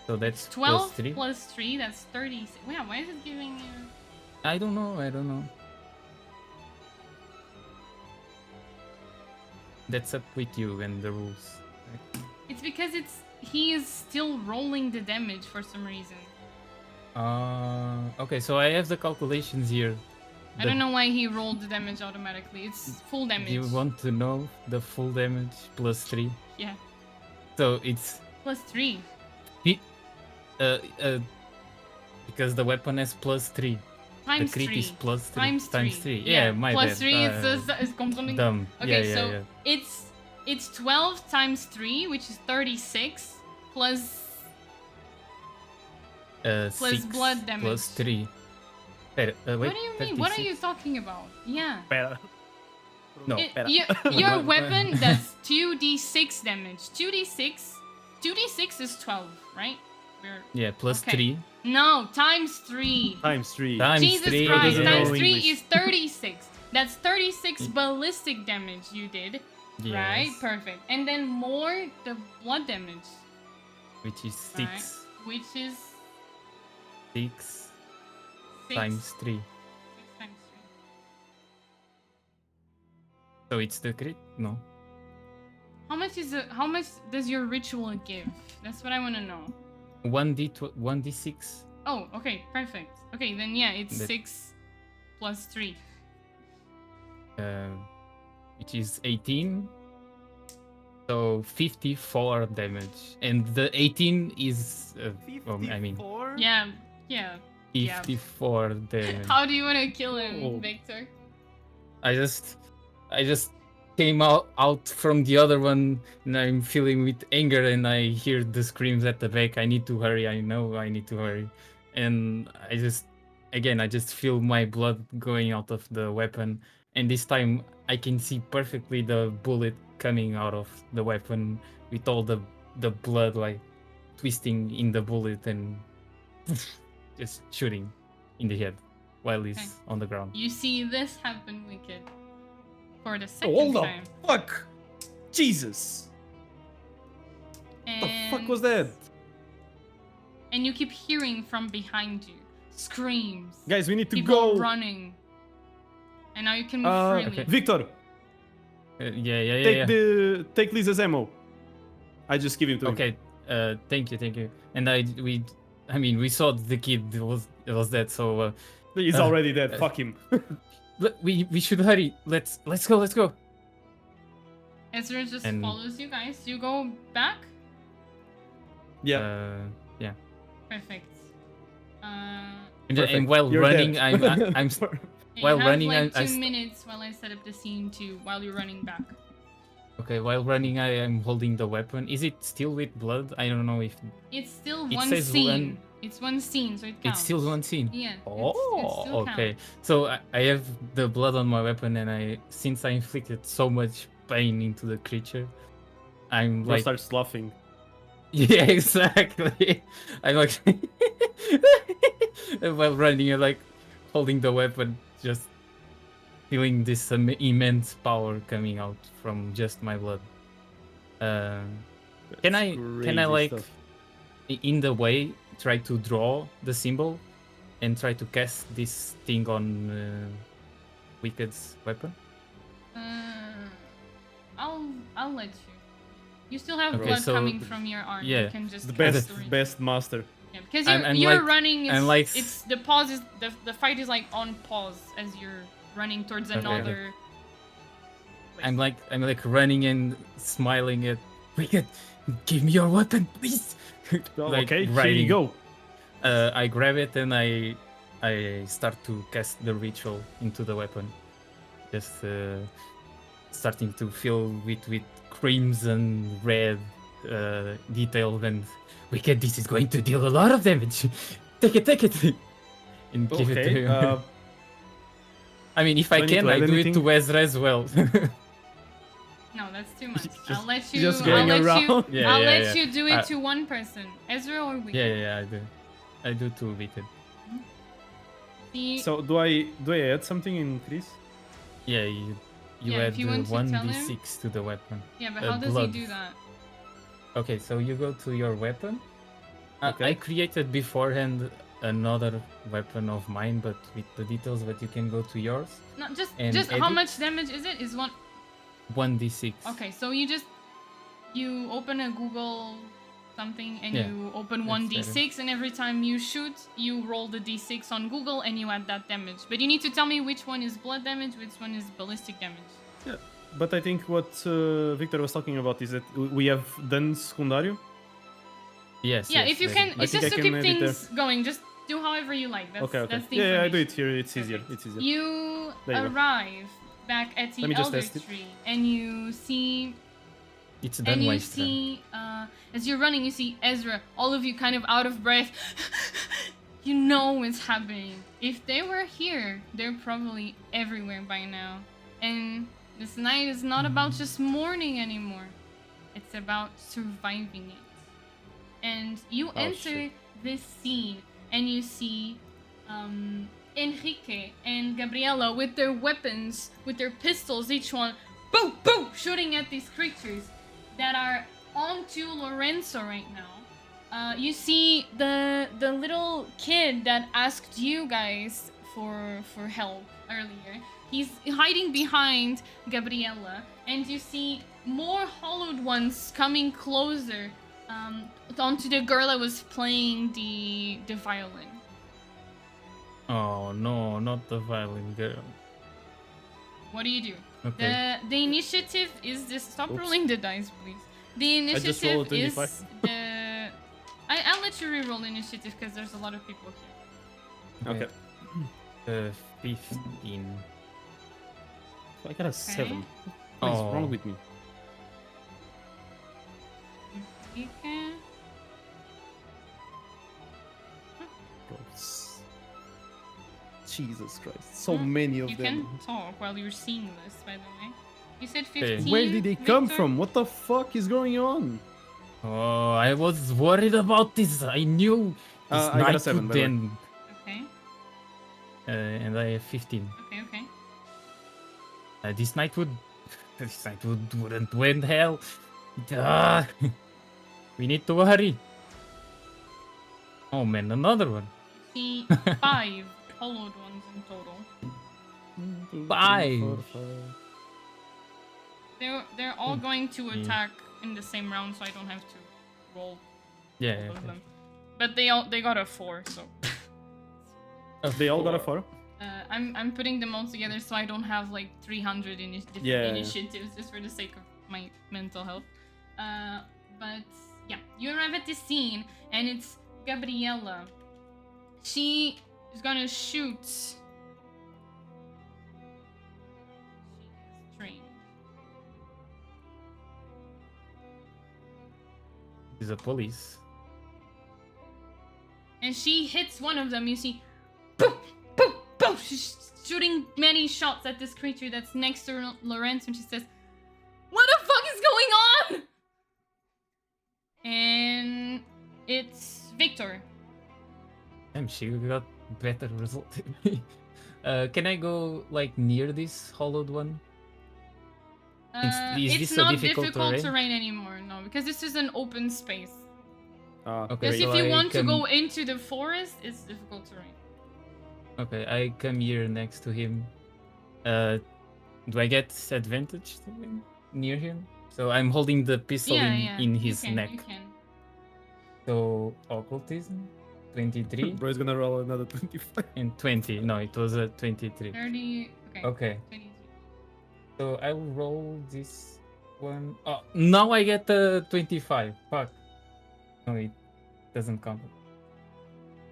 So that's 12 plus 3. plus 3, that's 30. Yeah, why is it giving you... I don't know. That's up with you and the rules. It's because he is still rolling the damage for some reason. Okay, so I have the calculations here. I don't know why he rolled the damage automatically. It's full damage. Do you want to know the full damage plus 3? Yeah. So it's Plus 3. because the weapon has plus 3. Times the crit 3. is plus 3. Times 3. Yeah, my plus bad. 3 is confounding. Dumb. Okay, yeah, so yeah. it's 12 times 3, which is 36, plus plus 6 blood damage. plus 3. Wait, what do you mean? What are 36? you talking about? Yeah. Pera. No. Your weapon does 2d6 damage. 2d6 is 12, right? Yeah, plus Okay. 3. No, times 3. Times 3. Times Jesus 3. Christ, doesn't times know 3 English. is 36. That's 36 ballistic damage you did, right? Yes. Perfect. And then more the blood damage, Which is 6. right? Which is 6 6 times 3. 6 times 3. So it's the crit? No. How much does your ritual give? That's what I want to know. 1d6. Oh, okay, perfect. Okay, then yeah, it's That- 6 plus 3. Which is 18. So 54 damage. And the 18 is, I mean, Yeah, yeah. 54 damage. How do you want to kill him, Oh. Victor? I just came out from the other one and I'm feeling with anger and I hear the screams at the back. I need to hurry. I know I need to hurry. And I just feel my blood going out of the weapon. And this time I can see perfectly the bullet coming out of the weapon with all the blood like twisting in the bullet and just shooting in the head while he's Okay. on the ground. You see this happen, Wicked, for the second Hold up. time. Fuck. Jesus. And, The fuck was that? And you keep hearing from behind you screams, Guys, we need to people go. running. And now you can move freely. okay. Victor, Yeah. take Lisa's ammo. I just give him to him. Okay, thank you. And we saw the kid was dead, so He's already dead. Fuck him. we should hurry. Let's go. Ezra just And- follows you guys. You go back? Yeah. Yeah. Perfect. And Perfect. while You're running, dead. I'm You While have running, like I 2 minutes while I set up the scene while you're running back. okay. While running, I am holding the weapon. Is it still with blood? I don't know if It's still It one says scene. one- It's one scene, so it counts. it's still one scene. Yeah. Oh, it still okay. counts. So I have the blood on my weapon, and since I inflicted so much pain into the creature, I'm Bro like, starts laughing. yeah, exactly. I'm like, while running, I'm like holding the weapon, just feeling this immense power coming out from just my blood. Can I Crazy like stuff. in the way try to draw the symbol and try to cast this thing on Wicked's weapon? I'll let you. You still have Okay, blood so- coming from your arm. yeah. You can just The cast best, it. best master. Yeah, because I'm you're like- running. It's, I'm like- it's the pause is the fight is like on pause as you're running towards Okay. another. place. I'm like running and smiling at Wicked. Give me your weapon, please. Like, Okay, here riding. you go. I grab it and I start to cast the ritual into the weapon. Just starting to fill with crimson red details and Wicked, this is going to deal a lot of damage. Take it. And give it to Okay. him. I mean, if I do I need can, to I add do it anything? to Ezra as well. No, that's too much. Just- I'll let you. just I'll going let you. around. Yeah, I'll yeah, let yeah. you do it to one person, Ezra or Wicked. yeah, I do. I do 2 with it. See, So do I add something in increase? Yeah, you Yeah, add if you want to tell him. 1d6 to the weapon. yeah, but how does blood. he do that? Okay, so you go to your weapon. I Okay. created beforehand another weapon of mine, but with the details, but you can go to yours. No, And just how edit. much damage is it? Is one. 1d6. Okay, so you open a Google something and Yeah, you open that's 1d6, and every time you shoot, you roll the d6 on Google and you add that damage. But you need to tell me which one is blood damage, which one is ballistic damage. Yeah. But I think what Victor was talking about is that we have done secundário. Yes. Yeah, yes, if you there can, is. it's think just I to can keep edit things going. Just do however you like. That's, Okay. that's the Yeah, I do information. it here. It's easier. Perfect. It's easier. You There you go. arrive back at the Let me just Elder test it. Tree and you see It's and done, you Waster. see, as you're running, you see Ezra, all of you kind of out of breath. You know what's happening. If they were here, they're probably everywhere by now. And this night is not about just mourning anymore. It's about surviving it. And you enter shit. this scene, and you see Enrique and Gabriela with their weapons, with their pistols, each one, boom, boom, shooting at these creatures that are onto Lorenzo right now. You see the little kid that asked you guys for help earlier. He's hiding behind Gabriela, and you see more hollowed ones coming closer onto the girl that was playing the violin. Oh no, not the violin girl. What do you do? Okay. The initiative is this. Stop Oops. rolling the dice, please. The just rolled initiative a is 25. the. I'll let you reroll initiative because there's a lot of people here. Okay. 15. I got a 7. What is Oh. wrong with me? Okay. Gross. Jesus Christ. So many of You them. can talk while you're seeing this, by the way. You said 15. Where did they come Victor? from? What the fuck is going on? Oh, I was worried about this. I knew this I got a night 7, would by the way. end. Okay. And I have 15. Okay. This night wouldn't win hell. Ah, we need to hurry. Oh man, another one. See 5 hollowed ones in total. 5. They're all going to attack in the same round, so I don't have to roll Yeah. all of them. But they got a 4, so They all got a 4? I'm putting them all together so I don't have like 300 different Yeah. initiatives just for the sake of my mental health. But yeah, you arrive at this scene and it's Gabriela. She is gonna shoot. She is trained. He's a police. And she hits one of them. You see, boom, boom, boom. She's shooting many shots at this creature that's next to Lorenzo, and she says, "What the fuck is going on?" And it's Victor. Damn, she got better result than me. Can I go like near this hollowed one? Is It's this a not difficult difficult terrain? terrain anymore, no, because this is an open space. Okay, Because so if you I want to come- go into the forest, it's difficult terrain. Okay, I come here next to him. Do I get advantage to him, near him? So I'm holding the pistol in his neck. You can. So occultism, 23 Bro is gonna roll another 25. and 20. No, it was a 23. 30. Okay. Okay, 23. so I will roll this one. Oh, now I get a 25. Fuck. No, it doesn't count.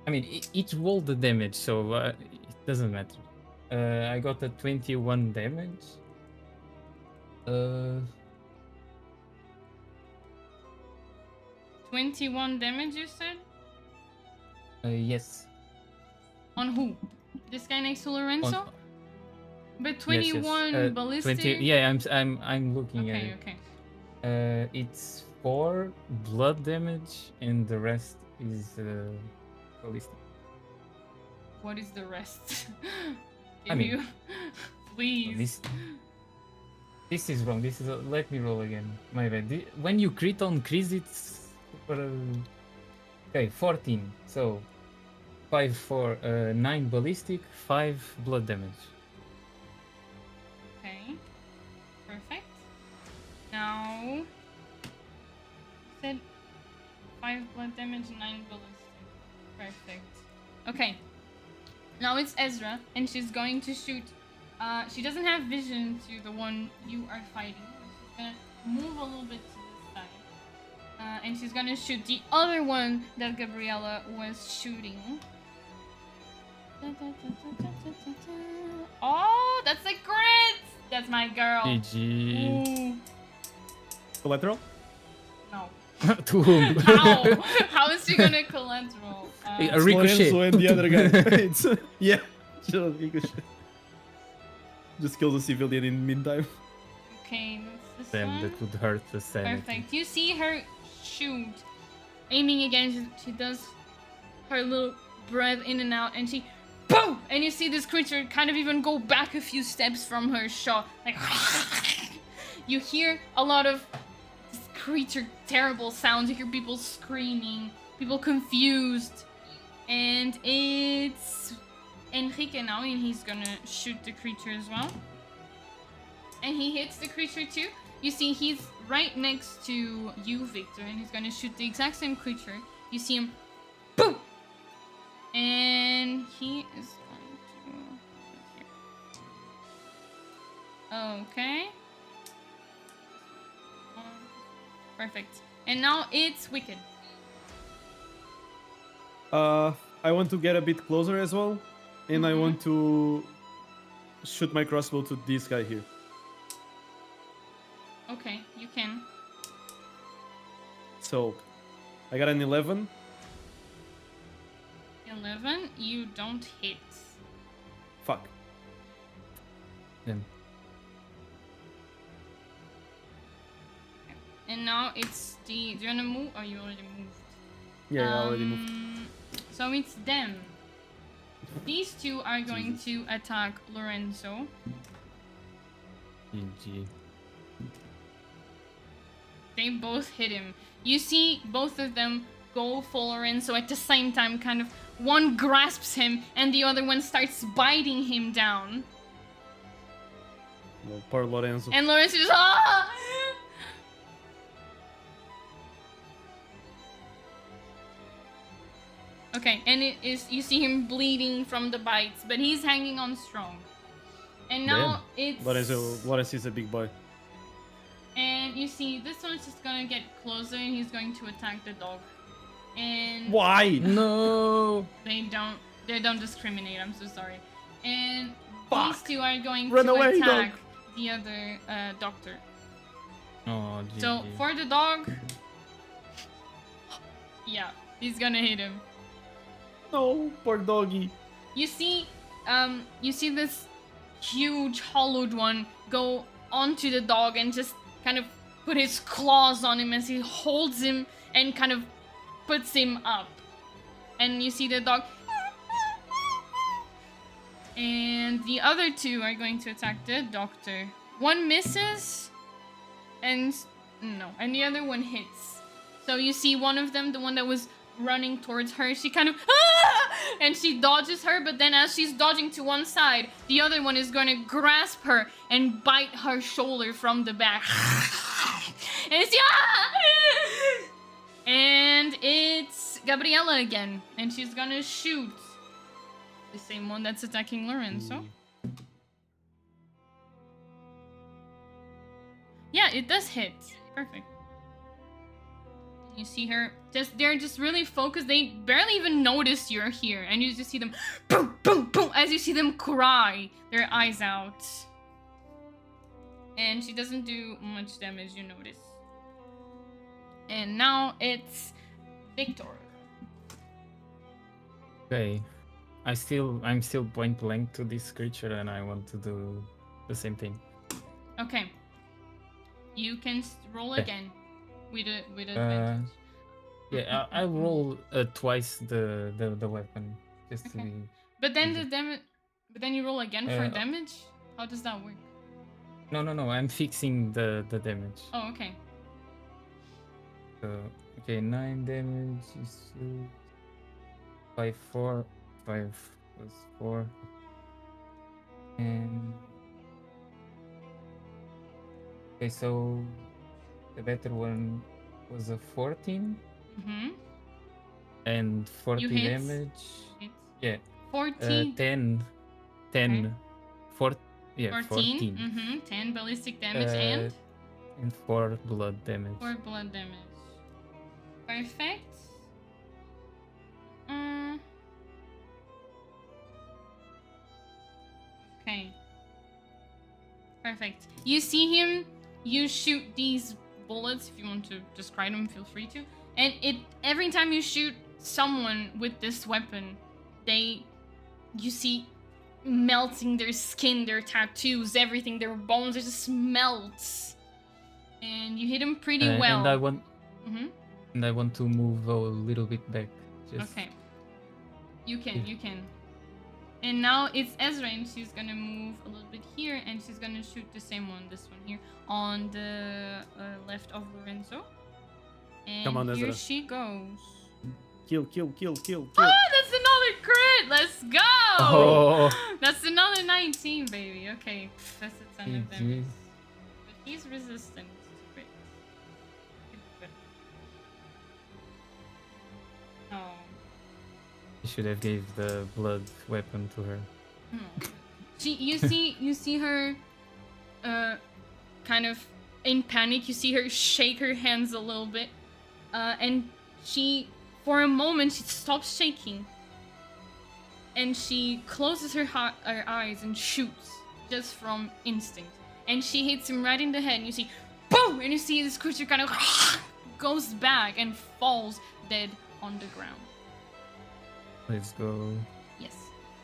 I mean, it rolled the damage, so it doesn't matter. I got a 21 damage. 21 damage, you said? Yes. On who? This guy next to Lorenzo? On- But Yes, 21 yes. ballistic? 20, yeah, I'm looking at Okay, it. okay. It's 4 blood damage, and the rest is ballistic. What is the rest? I mean- you, please. This is wrong. This is let me roll again. My bad. When you crit on Chris, it's super. Okay, 14. So 5 for 9 ballistic, 5 blood damage. Okay. Perfect. Now, you said 5 blood damage, 9 ballistic. Perfect. Okay. Now it's Ezra, and she's going to shoot. She doesn't have vision to the one you are fighting. She's gonna move a little bit to this side. And she's gonna shoot the other one that Gabriella was shooting. Oh, that's a crit! That's my girl. GG. Ooh, Collateral? no. To whom? How? How is she gonna collateral? A ricochet. Lorenzo and the other guy. It's, yeah, sure, ricochet. Just kill the civilian in the meantime. Okay, that's this Then one. that would hurt the sanity. Perfect. You see her shoot, aiming again. She does her little breath in and out, and she boom. And you see this creature kind of even go back a few steps from her shot. Like you hear a lot of this creature terrible sounds. You hear people screaming, people confused, and it's Enrique now, and he's gonna shoot the creature as well. And he hits the creature too. You see he's right next to you, Victor, and he's gonna shoot the exact same creature. You see him, boom! And he is going to... Okay. Perfect. And now it's Wicked. I want to get a bit closer as well. And I want to shoot my crossbow to this guy here. Okay, you can. So, I got an 11. 11, you don't hit. Fuck. Then And now it's the... Do you wanna move? Or you already moved? Yeah, I already moved. So it's them. These two are going to attack Lorenzo. GG. They both hit him. You see both of them go for Lorenzo at the same time, kind of. One grasps him and the other one starts biting him down. No, poor Lorenzo. And Lorenzo just ah! Okay, and it is you see him bleeding from the bites, but he's hanging on strong. And now it's Lorenzo is a big boy. and you see this one's just gonna get closer and he's going to attack the dog. And Why? No. they don't discriminate, I'm so sorry. And these Fuck. two are going Run to away, attack dog. the other doctor. Oh, GG. So for the dog, yeah, he's gonna hit him. No, poor doggy. You see this huge hollowed one go onto the dog and just kind of put his claws on him as he holds him and kind of puts him up. And you see the dog. And the other two are going to attack the doctor. One misses, and the other one hits. So you see one of them, the one that was running towards her, she kind of and she dodges her, but then as she's dodging to one side, the other one is going to grasp her and bite her shoulder from the back. And it's and it's Gabriella again, and she's gonna shoot the same one that's attacking Lorenzo. Yeah, it does hit. Perfect. You see her they're just really focused. They barely even notice you're here, and you just see them boom, boom, boom, as you see them cry their eyes out. And she doesn't do much damage, you notice. And now it's Victor. Okay. I'm still point blank to this creature, and I want to do the same thing. Okay. You can roll Okay. again with advantage. Yeah, I roll twice the weapon just to Okay. be. But then the damage. But then you roll again for Uh, damage. How does that work? No, I'm fixing the damage. Oh, okay. So okay, 9 damage is 5 4 5 plus 4 and okay, so the better one was a 14 Mm-hmm. and 40 hit. damage. Hit. Yeah. 14. 10 Okay. 4 yeah 14 Mm-hmm. 10 ballistic damage and 4 blood damage. 4 blood damage. Perfect. Okay. Perfect. You see him, you shoot these bullets. If you want to describe them, feel free to. And every time you shoot someone with this weapon, you see melting their skin, their tattoos, everything, their bones, it just melts. And you hit him pretty well. And I want to move a little bit back. Just Okay. You can. And now it's Ezra, and she's gonna move a little bit here, and she's gonna shoot the same one, this one here, on the left of Lorenzo. And Come on, here Ezra. she goes. Kill. Oh, that's another crit! Let's go! Oh. That's another 19, baby. Okay, that's a ton of damage. GG. But he's resistant to crit. Oh. You should have gave the blood weapon to her. No. You see her kind of in panic. You see her shake her hands a little bit. And she, for a moment, she stops shaking. And she closes her eyes and shoots just from instinct. And she hits him right in the head. And you see, boom! And you see this creature kind of goes back and falls dead on the ground. Let's go. Yes.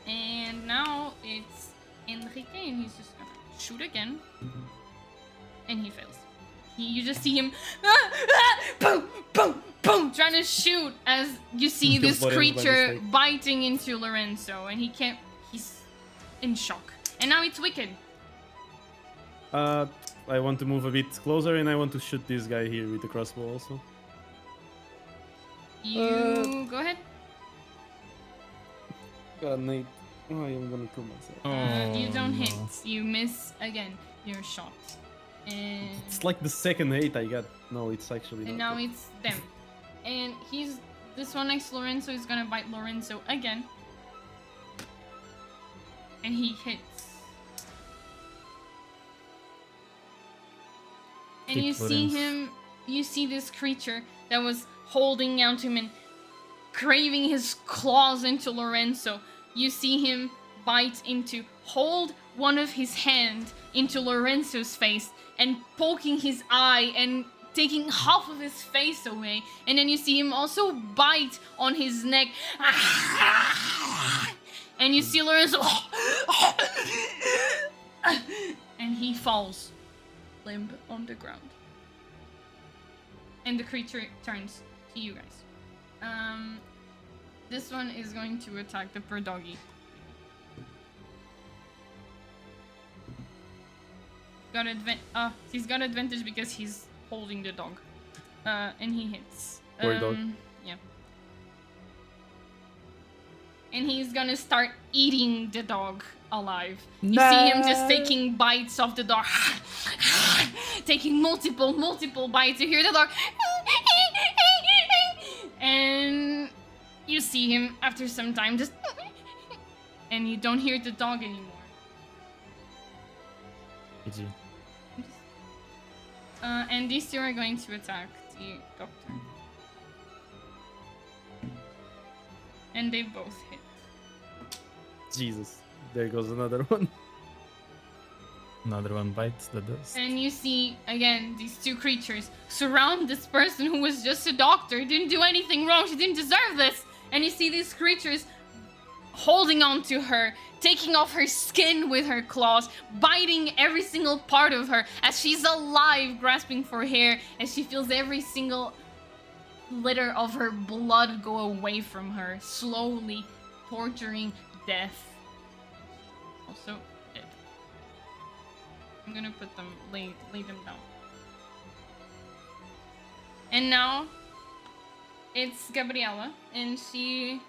And now it's Enrique, and he's just gonna shoot again. And he fails. You just see him boom, boom, boom, trying to shoot as you see this Lorenzo by creature mistake. biting into Lorenzo, and he's in shock. And now it's Wicked. I want to move a bit closer, and I want to shoot this guy here with the crossbow also. You go ahead. God, Nate. Oh, I am gonna kill myself. You don't no. hit. You miss again. You're shot. And It's like the second hit I got. No, it's actually And not. now it's them. And this one next to Lorenzo is gonna bite Lorenzo again. And he hits. And Hit you see Lorenzo. him, you see this creature that was holding out to him and craving his claws into Lorenzo. You see him hold one of his hands into Lorenzo's face and poking his eye and taking half of his face away. And then you see him also bite on his neck. And you see Lorenzo and he falls limp on the ground. And the creature turns to you guys. This one is going to attack the per doggy. He's got advantage because he's holding the dog. And he hits. Poor dog. Yeah. And he's gonna start eating the dog alive. You see him just taking bites of the dog. Taking multiple bites. You hear the dog. And you see him after some time just. And you don't hear the dog anymore. GG. And these two are going to attack the doctor. And they both hit. Jesus. There goes another one. Another one bites the dust. And you see, again, these two creatures surround this person who was just a doctor, didn't do anything wrong, she didn't deserve this. And you see these creatures holding on to her, taking off her skin with her claws, biting every single part of her as she's alive, grasping for hair, as she feels every single glitter of her blood go away from her, slowly torturing death. Also dead. I'm gonna put them, lay them down. And now it's Gabriella, and she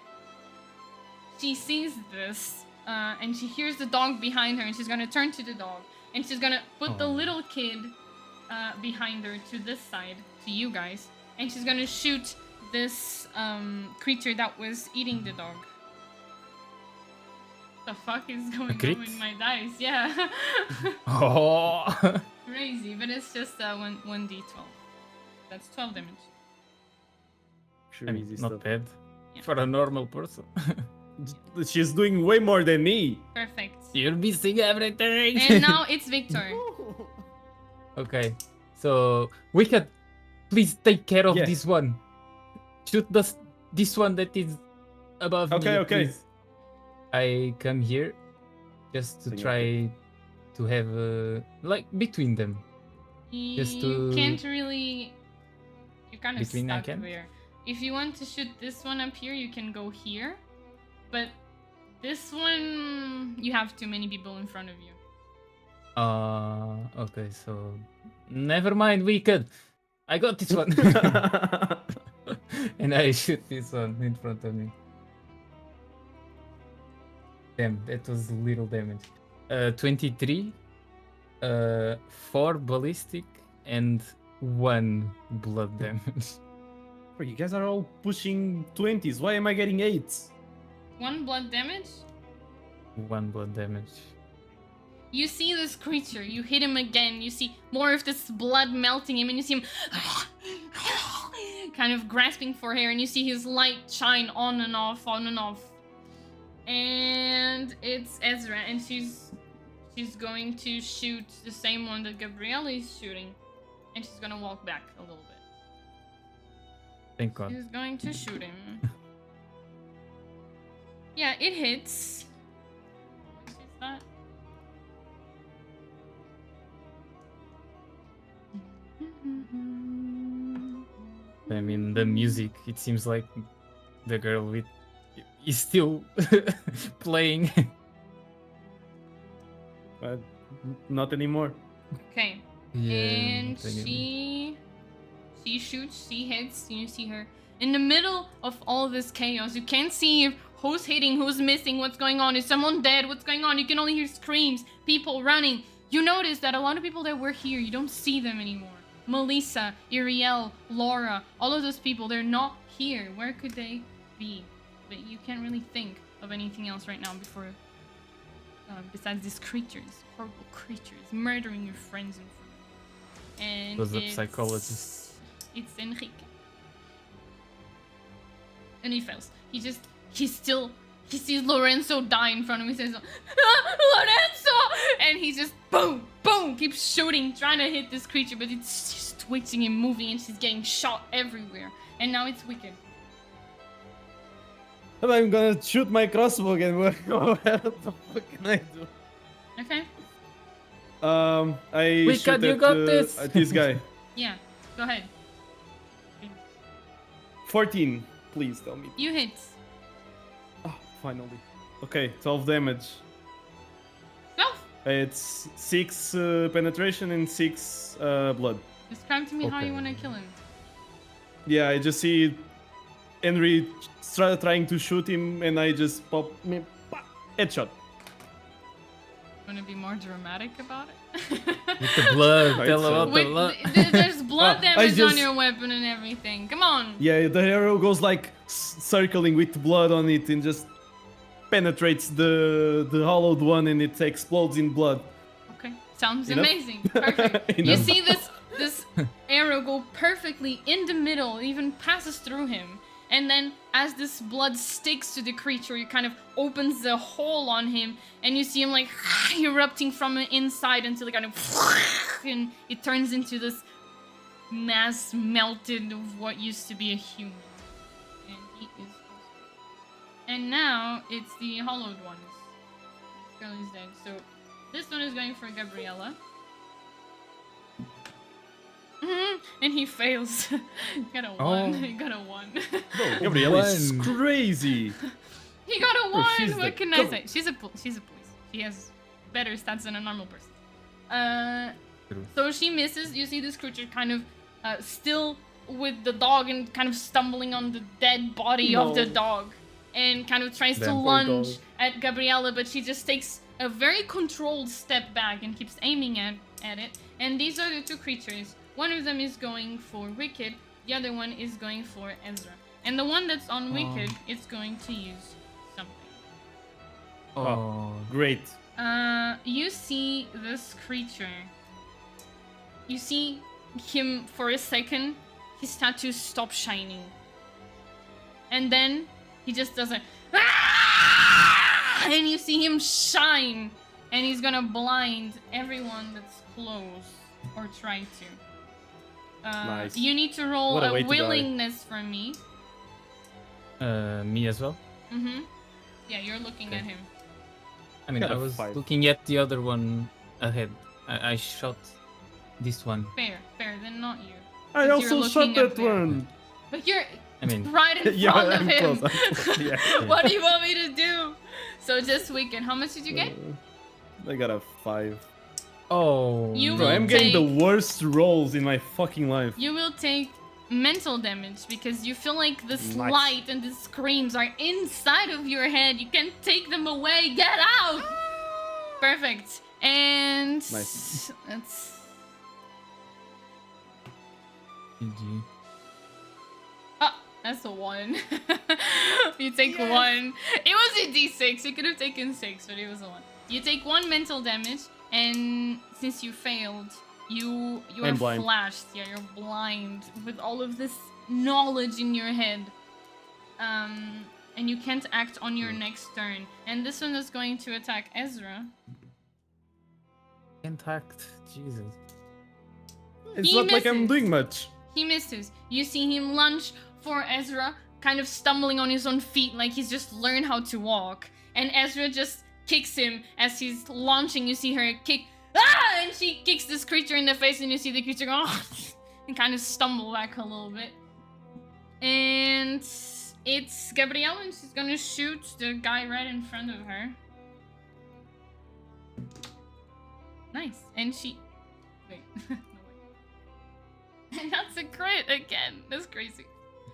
sees this, and she hears the dog behind her, and she's gonna turn to the dog, and she's gonna put the little kid behind her to this side, to you guys, and she's gonna shoot this creature that was eating the dog. The fuck is going on with my dice? Yeah. Oh. Crazy, but it's just 1d12. That's 12 damage. Sure, I mean, easy not stuff. bad Yeah. for a normal person. She's doing way more than me. Perfect. You're missing everything. And now it's Victor. Okay, so Wicked, please take care of Yeah. this one. Shoot this one that is above me. Okay. Please. I come here just to Thank you. try to have like between them. Just You to- can't really. You're kind of Between I stuck can? there. If you want to shoot this one up here, you can go here. But this one, you have too many people in front of you. Okay, so never mind, Wicked. I got this one. And I shoot this one in front of me. Damn, that was little damage. 23, 4 ballistic, and 1 blood damage. Bro, you guys are all pushing 20s. Why am I getting 8s? 1 blood damage. 1 blood damage. You see this creature, you hit him again, you see more of this blood melting him, and you see him kind of grasping for air, and you see his light shine on and off, on and off. And it's Ezra, and she's going to shoot the same one that Gabriella is shooting, and she's gonna walk back a little bit. Thank God. She's going to shoot him. Yeah, it hits. What is that? I mean, the music, it seems like the girl with is still playing. But not anymore. Okay. And she shoots, she hits, you see her in the middle of all this chaos. You can't see who's hitting, who's missing, what's going on. Is someone dead? What's going on? You can only hear screams, people running. You notice that a lot of people that were here, you don't see them anymore. Melissa, Iriel, Laura, all of those people, they're not here. Where could they be? But you can't really think of anything else right now before besides these creatures, horrible creatures, murdering your friends in front of you. And Was a it's- psychologist. It's Enrique. And he fails. He sees Lorenzo die in front of him. He says, Lorenzo! And he just, boom, boom, keeps shooting, trying to hit this creature, but it's just twitching and moving, and she's getting shot everywhere. And now it's Wicked. I'm gonna shoot my crossbow again. What the fuck can I do? Okay? I Wicked, shoot you at, got this. at this guy. Yeah, go ahead. 14, please tell me. You hit. Oh, finally. Okay, 12 damage. 12! It's 6 penetration and 6 blood. Describe to me how you Okay. want to kill him. Yeah, I just see Henry trying to shoot him, and I just pop me headshot. Want to be more dramatic about it? With the blood, Right, tell so- about the Wait, blood. there's blood I damage on just- your weapon and everything. Come on. Yeah, the arrow goes like circling with blood on it and just penetrates the hollowed one, and it explodes in blood. Okay, sounds Enough? amazing. Perfect. You Enough. see this arrow go perfectly in the middle, it even passes through him. And then as this blood sticks to the creature, it kind of opens a hole on him, and you see him like erupting from the inside until it kind of and it turns into this mass melted of what used to be a human. And he is and now it's the hollowed ones. This girl is dead. So this one is going for Gabriella. And he fails. He got a 1. Oh. He got a 1. Bro, Gabriella is One. crazy. He got a Bro, 1. she's What the can I goat. say? She's a police. She has better stats than a normal person. True. So she misses. You see this creature kind of still with the dog and kind of stumbling on the dead body of the No. dog, and kind of tries to Damn. Poor lunge dog. at Gabriella, but she just takes a very controlled step back and keeps aiming at it. And these are the two creatures. One of them is going for Wicked, the other one is going for Ezra. And the one that's on Wicked is going to use something. Oh. Great. You see this creature. You see him for a second, his tattoo stops shining. And then he just does a and you see him shine. And he's gonna blind everyone that's close or try to. Nice. You need to roll What a way a to die. willingness for me. Me as well. Mm-hmm. Yeah, you're looking at him. I mean, Got I a was 5. looking at the other one ahead. I shot this one. Fair, then not you. I You're also looking shot up that there. one. But you're I mean, right in Yeah, front of I'm him. close, I'm close, yeah. What do you want me to do? So just Wicked. How much did you get? I got a 5. oh. You Bro, will I'm getting take- the worst rolls in my fucking life. You will take mental damage because you feel like this Nice. light and the screams are inside of your head. You can't take them away. Get out! Perfect. And Nice. that's GG. that's a 1. You take Yes. 1. It was a d6. You could have taken 6, but it was a 1. You take 1 mental damage, and since you failed, you are I'm blind. flashed. Yeah, you're blind with all of this knowledge in your head. And you can't act on your next turn. And this one is going to attack Ezra. Intact. Jesus. It's He not like I'm misses. doing much. He misses. You see him lunge for Ezra, kind of stumbling on his own feet like he's just learned how to walk. And Ezra just kicks him as he's launching. You see her kick. Ah! And she kicks this creature in the face, and you see the creature go and kind of stumble back a little bit. And it's Gabrielle, and she's gonna shoot the guy right in front of her. Nice. And she... Wait. No, wait. And that's a crit again. That's crazy.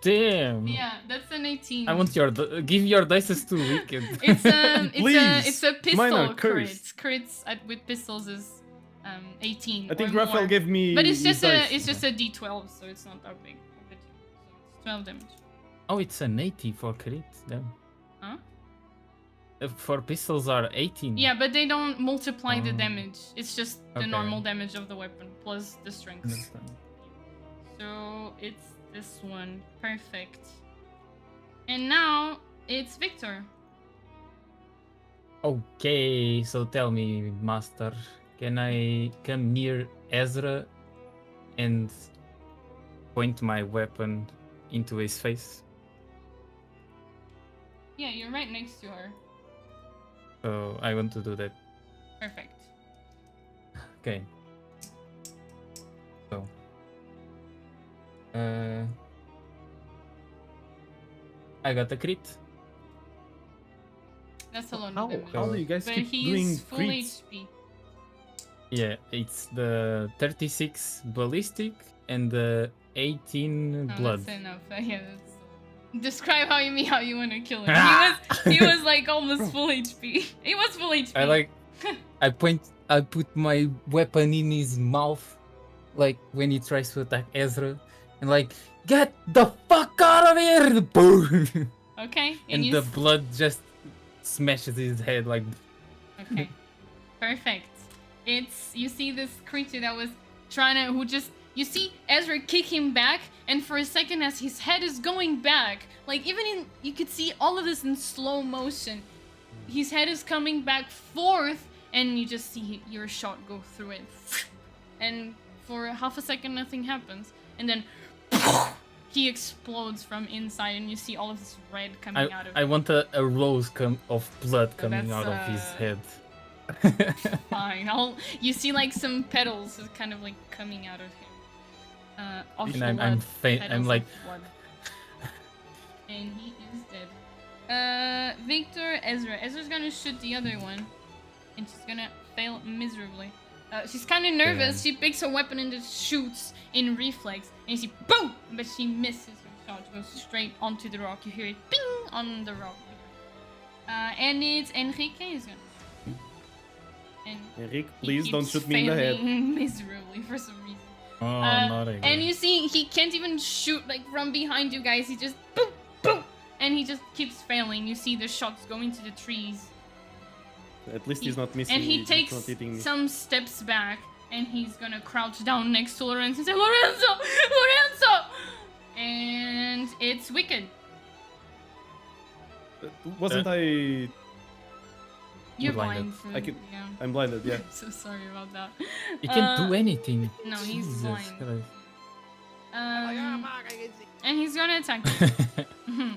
Damn. Yeah, that's an 18. I want your give your dices to Wicked. It's a Please. Mine are pistol crit. cursed. Crits with pistols is 18. I think or Raphael more. gave me. But it's just dice. a D12, so it's not that big. So it's 12 damage. Oh, it's an 80 for crit. Damn. Huh? For pistols are 18. Yeah, but they don't multiply the Oh. damage. It's just the Okay. normal damage of the weapon plus the strength. Understand. So it's this one. Perfect. And now it's Victor. Okay, so tell me, Master, can I come near Ezra and point my weapon into his face? Yeah, you're right next to her. So I want to do that. Perfect. Okay. So. I got a crit. That's a lot of How damage. do you guys But keep doing he's full crits? HP. Yeah, it's the 36 ballistic and the 18 No, blood. that's enough. Yeah, that's... Describe how you want to kill him. He was like almost full HP. He was full HP. I put my weapon in his mouth, like when he tries to attack Ezra, and like, get the fuck out of here! Boom! Okay. And you the s- blood just smashes his head like. Okay. Perfect. You see this creature that was trying to, you see Ezra kick him back, and for a second as his head is going back, like you could see all of this in slow motion. His head is coming back forth, and you just see your shot go through it. And for half a second nothing happens, and then he explodes from inside, and you see all of this red coming out of I him. want a rose of blood coming that's, out of his head. Fine. You see like some petals kind of like coming out of him. of And blood. I'm faint. I'm Petals like, of blood. And he is dead. Victor, Ezra. Ezra's gonna shoot the other one. And she's gonna fail miserably. She's kind of nervous. Damn. She picks her weapon and just shoots in reflex. And you see, boom! But she misses her shot. Goes straight onto the rock. You hear it ping on the rock. And it's Enrique is gonna shoot. And Enrique, he please don't keeps shoot me in the head. failing miserably for some reason. oh, not again. And you see, he can't even shoot like from behind you guys. He just boom, boom, and he just keeps failing. You see the shots go into the trees. At least he's not missing. And he he's takes not hitting me. some steps back, and he's gonna crouch down next to Lorenzo and say, Lorenzo! Lorenzo! And it's Wicked. Wasn't I? You're blinded. blind. For, I can- yeah. I'm blinded. Yeah. So sorry about that. You can't do anything. No, he's Jesus blind. Christ. And he's gonna attack you.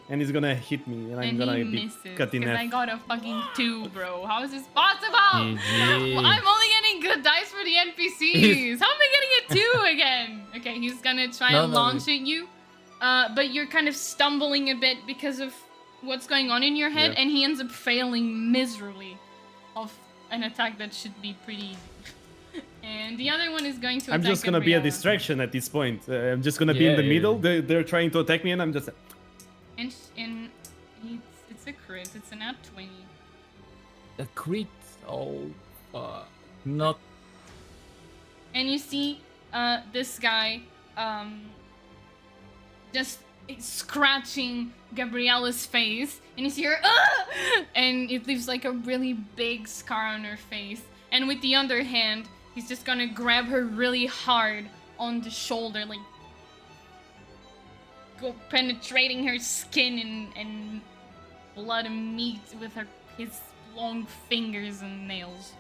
And he's gonna hit me, and I'm And gonna he be misses. cut in Because I half. got a fucking 2, bro. How is this possible? GG. Well, I'm only getting good dice for the NPCs. How am I getting a 2 again? Okay, he's gonna try No, and no, launch at you. But you're kind of stumbling a bit because of what's going on in your head. Yeah. And he ends up failing miserably of an attack that should be pretty easy. And the other one is going to I'm attack just gonna be a Gabriella. distraction at this point. I'm just gonna be in Yeah, the yeah, middle. yeah. They're trying to attack me, and I'm just. And it's a crit. It's an at 20. A crit. Oh, not. And you see this guy just scratching Gabriella's face, and you see her, and it leaves like a really big scar on her face. And with the other hand, he's just gonna grab her really hard on the shoulder, like go penetrating her skin and blood and meat with his long fingers and nails.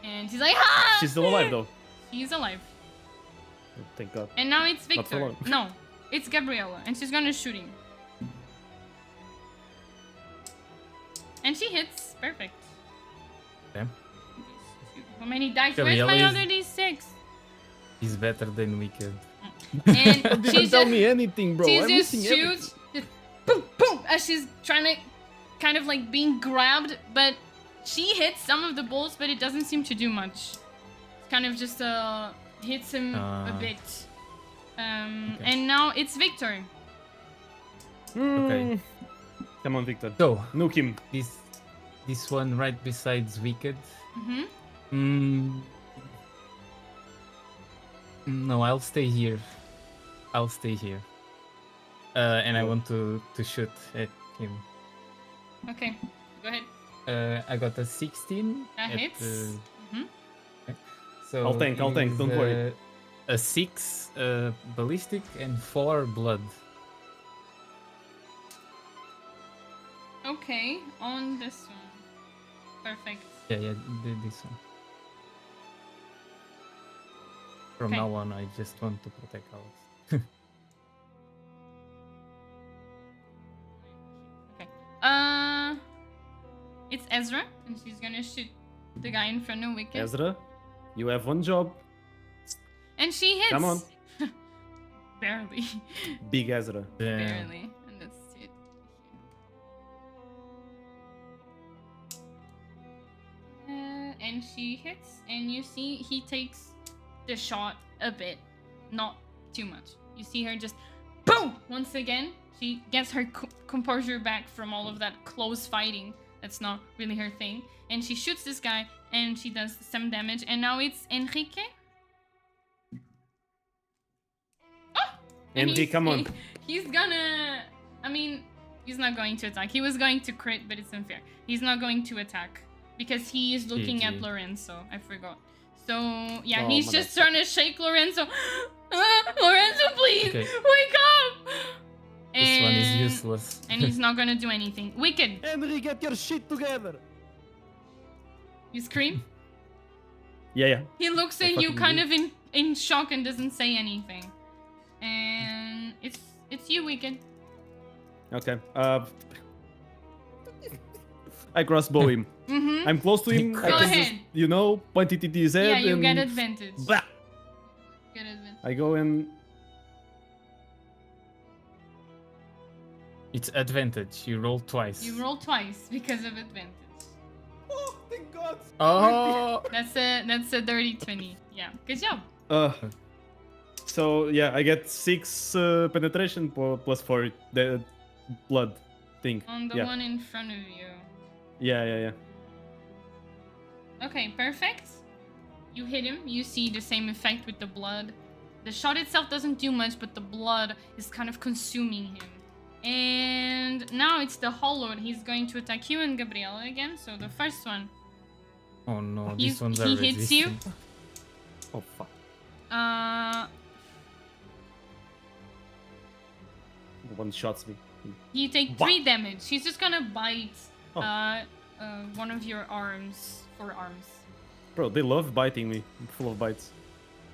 And he's like, ah! She's still alive though. He's alive. Oh, thank God. And now it's Not for Victor. long. No, it's Gabriella, and she's gonna shoot him. And she hits. Perfect. Okay. How many dice? Where's Gabriella my is- other D6? He's better than Wicked. And Didn't she's tell just, me anything, bro. she I'm just missing shoots, just boom, boom, as she's trying to, kind of like being grabbed, but she hits some of the bolts, but it doesn't seem to do much. It's kind of just hits him a bit. Okay. And now it's Victor. everything. Okay. Come on, Victor. So Nuke him. this one right besides Wicked. Mm-hmm. No, I'll stay here. I'll stay here. And I want to shoot at him. Okay, go ahead. I got a 16. That at, hits. Mm-hmm. So I'll tank, don't is, worry. A 6 ballistic and 4 blood. Okay, on this one. Perfect. Yeah, this one. From Okay. now on, I just want to protect ours. Okay. It's Ezra, and she's gonna shoot the guy in front of Wicked. Ezra, you have one job. And she hits. Come on. Barely. Big Ezra. Yeah. Barely. And that's it. And she hits, and you see he takes the shot a bit, not too much. You see her just boom once again. She gets her composure back from all of that close fighting. That's not really her thing. And she shoots this guy, and she does some damage. And now it's Enrique. Oh! And Enrique, come on. He's gonna. I mean, he's not going to attack. He was going to crit, but it's unfair. He's not going to attack because he is looking at GG. Lorenzo. I forgot. So yeah, Oh, he's my just bad. trying to shake Lorenzo. Lorenzo, please Okay. wake up! This one is And- useless. And he's not gonna do anything. Wicked, Henry, get your shit together. you scream. Yeah. He looks I at you fucking kind do. of in shock and doesn't say anything. And it's you, Wicked. Okay. I crossbow him. Mm-hmm. I'm close to him. Go I can ahead. just, point it at his head Yeah, you and... get advantage. Blah. get advantage. I go in. It's advantage. You roll twice. You roll twice because of advantage. Oh, thank God. Oh! That's a dirty 20. Yeah, good job. So yeah, I get 6 penetration plus 4 the blood thing. On the Yeah. one in front of you. Yeah. Okay, perfect. You hit him. You see the same effect with the blood. The shot itself doesn't do much, but the blood is kind of consuming him. And now it's the Hollow. He's going to attack you and Gabriella again. So the first one. Oh no, He this one's hits you. Oh fuck. One shots me. You take What? 3 damage. He's just gonna bite Oh. one of your forearms. Bro, they love biting me. I'm full of bites.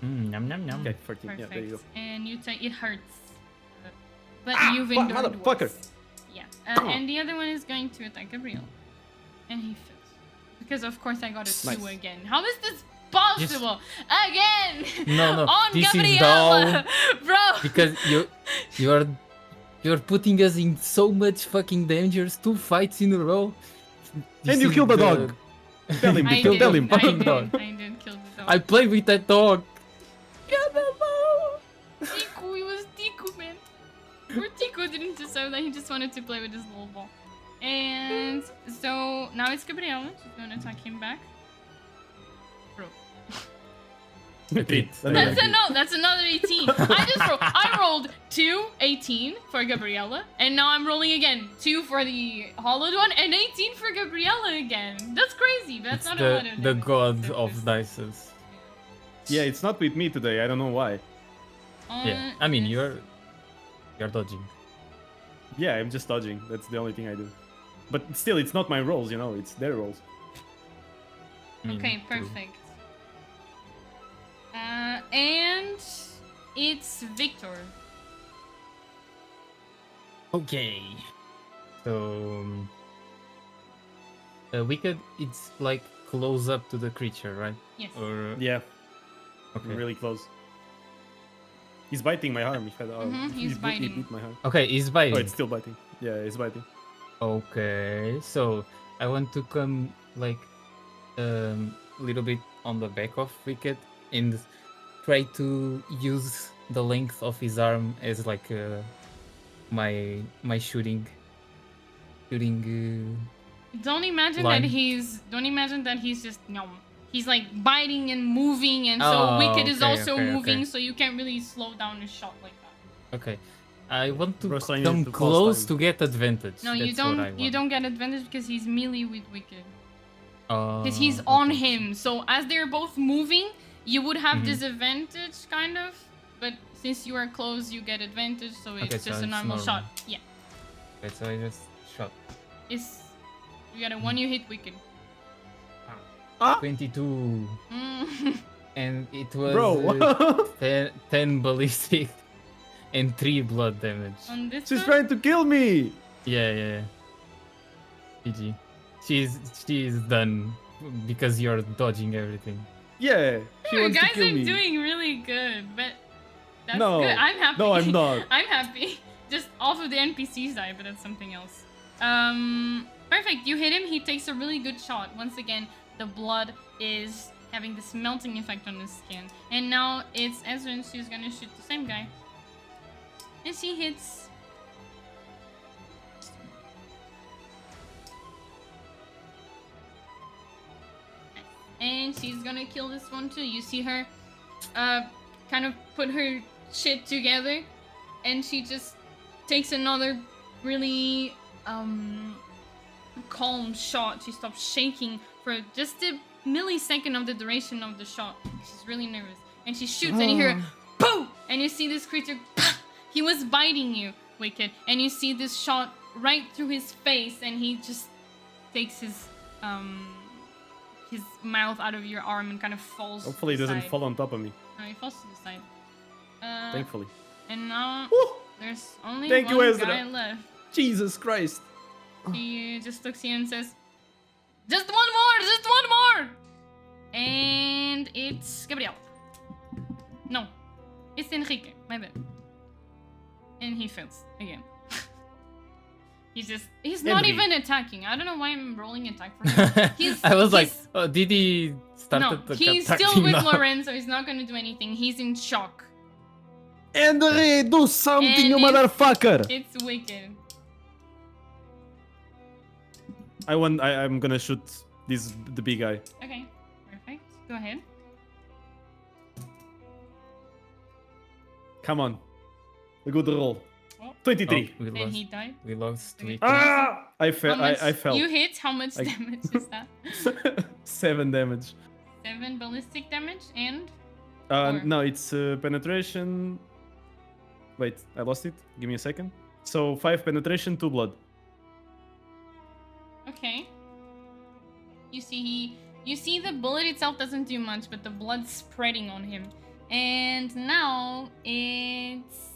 Yum yum yum. Okay, 14. Perfect. Yeah, there you go. And you take it hurts. But Ah, you've fuck, endured motherfucker. worse. Yeah. Come on. And the other one is going to attack Gabriel. And he fails. Because of course I got a 2 Nice. again. How is this possible? Again! No, On this is Gabriella! Bro! Because you're putting us in so much fucking dangers. 2 fights in a row. This And you is killed the dog. Tell him, I Kill did, tell him, I fucking did, dog. I did kill the dog. I played with that dog. Tiku, it was Tiku, man. Poor Tiku didn't deserve that. He just wanted to play with his little ball. And so now it's Gabriella. She's gonna attack him back. Bro. Repeat. That's another 18. I rolled 2 18 for Gabriella, and now I'm rolling again 2 for the hollowed one, and 18 for Gabriella again. That's crazy. But that's It's not a lot of the damage. god So of this- dices. Yeah, it's not with me today. I don't know why. Yeah, I mean this- you're dodging. Yeah, I'm just dodging. That's the only thing I do. But still, it's not my rolls, you know. It's their rolls. I mean, Okay, true. perfect. And it's Victor. Okay. So wicked. It's like close up to the creature, right? Yes. Or Yeah, okay. really close. He's biting my arm. He's he's biting. He beat my arm. Okay, he's biting. Oh, it's still biting. Yeah, it's biting. Okay, so I want to come like a little bit on the back of Wicked and try to use the length of his arm as like my shooting. Don't imagine line. that he's just he's like biting and moving, and so Oh, Wicked is okay, also okay, moving, okay. so you can't really slow down a shot like that. Okay, I want to Bro, so I need come to pause close time. to get advantage. No, you That's what I don't. You want. don't get advantage because he's melee with Wicked. Because Because he's on him, so as they're both moving, you would have Mhm. disadvantage, kind of. But since you are close, you get advantage, so it's Okay, so just a it's normal shot. normal. Yeah, Okay, so I just shot. you got a one you hit Wicked. 22, Mm. and it was Bro, 10 ballistic and 3 blood damage. On this she's one, trying to kill me. Yeah. GG. She's done because you're dodging everything. Yeah, she you wants to guys kill are me. doing really good, but that's No. good. I'm happy. No, I'm not. I'm happy. Just off of the NPC side, but that's something else. Perfect. You hit him. He takes a really good shot. Once again, the blood is having this melting effect on his skin. And now it's Ezra, and she's gonna shoot the same guy. And she hits. And she's gonna kill this one too. You see her kind of put her shit together, and she just takes another really calm shot. She stops shaking for just a millisecond of the duration of the shot. She's really nervous, and she shoots, and you hear boom, and you see this creature. He was biting you, Wicked, and you see this shot right through his face, and he just takes his mouth out of your arm and kind of falls. Hopefully, it to the doesn't side. fall on top of me. No, he falls to the side. Thankfully. And now Woo! there's only Thank you, one Ezra. guy left. Jesus Christ. He just looks at you and says, "Just one more! Just one more!" And it's Gabriel. No, Enrique. My bad. And he fails again. He's not Henry. even attacking. I don't know why I'm rolling attack for him. I was like, he's- oh, did he start No, to he's attack still me with now? Lorenzo. He's not gonna do anything. He's in shock. Henry, do something, you And it's- motherfucker! It's wicked. I'm gonna shoot the big guy. Okay, perfect. Go ahead. Come on. A good roll. Oh. 23. we And lost. he died. We lost. Okay. Ah! I How fell. much- I fell. You hit. How much I- damage is that? 7 damage. 7 ballistic damage and Four. No, it's penetration. Wait, I lost it. Give me a second. So 5 penetration, 2 blood. okay. You see the bullet itself doesn't do much, but the blood's spreading on him. And now it's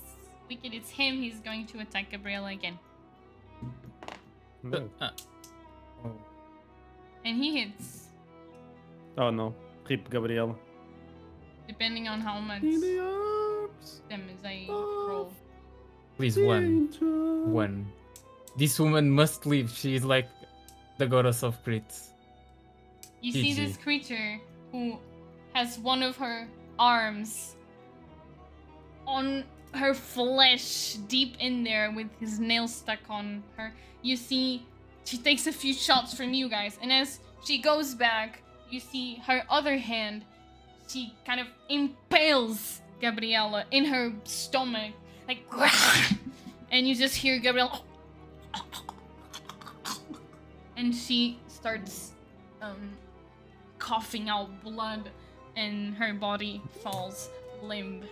wicked. It's him. He's going to attack Gabriella again, No. Oh. and he hits. Oh no. Rip Gabriel. Depending on how much In the arms damage I of roll. Please, one. danger. One. This woman must live. She is like the goddess of crits. You see GG. this creature who has one of her arms on her flesh, deep in there with his nail stuck on her. You see she takes a few shots from you guys, and as she goes back, you see her other hand. She kind of impales Gabriella in her stomach, like, and you just hear Gabriella, and she starts coughing out blood, and her body falls limp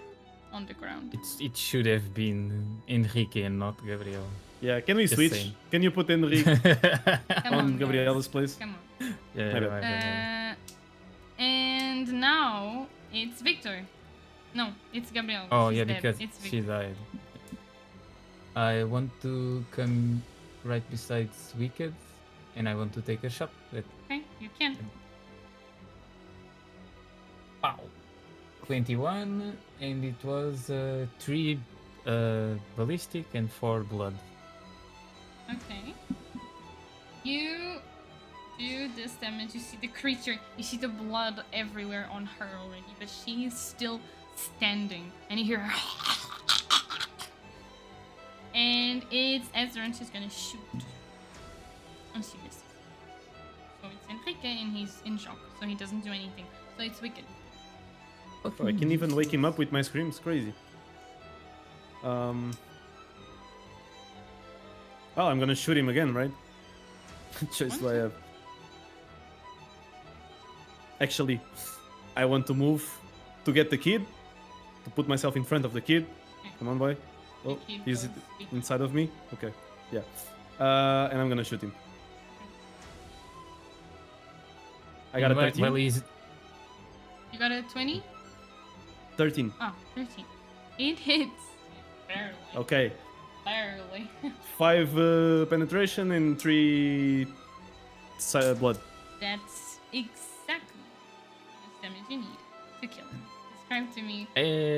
on the ground. It should have been Enrique and not Gabriel. Yeah, can we Just switch? saying. Can you put Enrique Come on guys. Gabriella's place? Come on. Yeah, My bad. my bad. And now it's Victor. No, it's Gabrielle. Oh She's yeah, dead. because It's she Victor. died. I want to come right beside Wicked, and I want to take a shot at Okay, you can. Pow. 21, and it was 3 ballistic and 4 blood. Okay. You do this damage. You see the creature. You see the blood everywhere on her already, but she's still standing. And you hear her. And it's Ezra, and she's gonna shoot. And she misses. So it's Enrique, and he's in shock, so he doesn't do anything. So it's Wicked. Oh, I can even wake him up with my screams. Crazy. Oh, I'm gonna shoot him again, right? Choice do I have? Actually, I want to move to get the kid, to put myself in front of the kid. Okay. Come on, boy. The Oh, kid is goes it Wicked. inside of me? Okay, yeah. And I'm gonna shoot him. I got a 13. Well, he's You got a 20? 13. Oh, 13. It hits. Barely. Okay. Barely. 5 penetration and 3 blood. That's exactly how much damage you need to kill him. Describe to me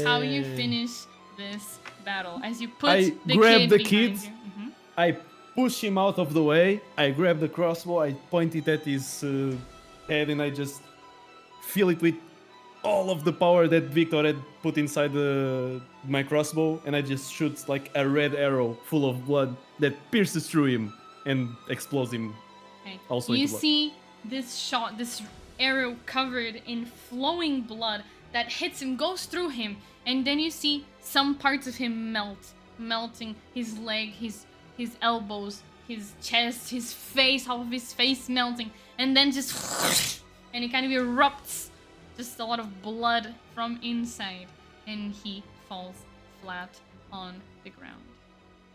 how you finish this battle as you put I the grab kid the behind kid. you. Mhm. I push him out of the way. I grab the crossbow. I point it at his head, and I just fill it with all of the power that Victor had put inside my crossbow, and I just shoot like a red arrow full of blood that pierces through him and explodes him. Okay. Also You into blood. see this shot, this arrow covered in flowing blood that hits him, goes through him, and then you see some parts of him melting his leg, his elbows, his chest, his face, half of his face melting, and then just and it kind of erupts, just a lot of blood from inside, and he falls flat on the ground.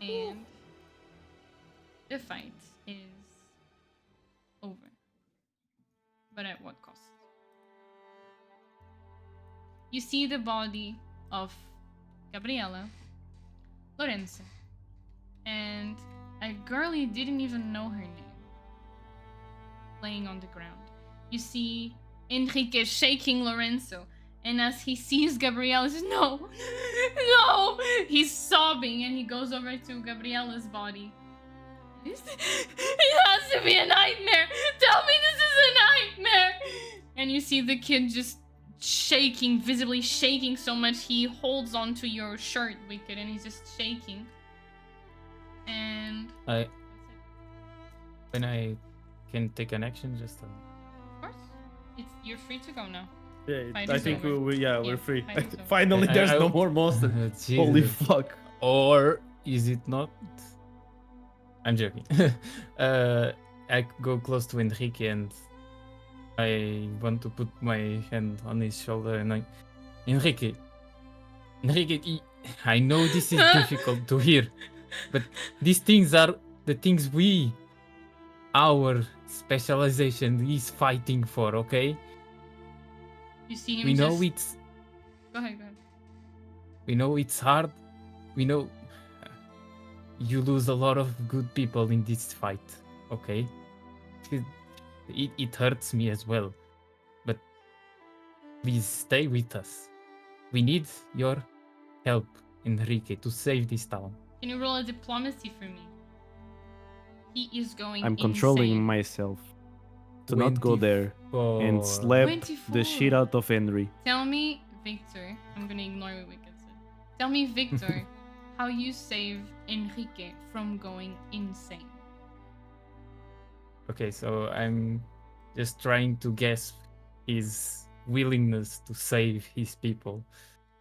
And the fight is over. But at what cost? You see the body of Gabriella, Lorenzo, and a girl you didn't even know her name laying on the ground. You see Enrique shaking Lorenzo, And as he sees Gabriella, he says, no, no! He's sobbing and he goes over to Gabriella's body. It has to be a nightmare! Tell me this is a nightmare! And you see the kid just shaking, visibly shaking so much he holds onto your shirt, Wicked, and he's just shaking. And when I can take an action, just of course, you're free to go now. Yeah, Fight I is think over. we're free. fight is over. Finally, there's no more monster. Holy Jesus. fuck. Or is it not? I'm joking. I go close to Enrique and I want to put my hand on his shoulder and Enrique, I know this is difficult to hear, but these things are the things our specialization is fighting for, okay? You see him We know just... it's... Go ahead. We know it's hard. We know you lose a lot of good people in this fight, okay? It hurts me as well. But please stay with us. We need your help, Enrique, to save this town. Can you roll a diplomacy for me? He is going I'm controlling insane. myself to not go there 24. and slap 24. the shit out of Henry. Tell me, Victor, I'm gonna ignore what Wicked said. Tell me, Victor, how you save Enrique from going insane. Okay, so I'm just trying to guess his willingness to save his people,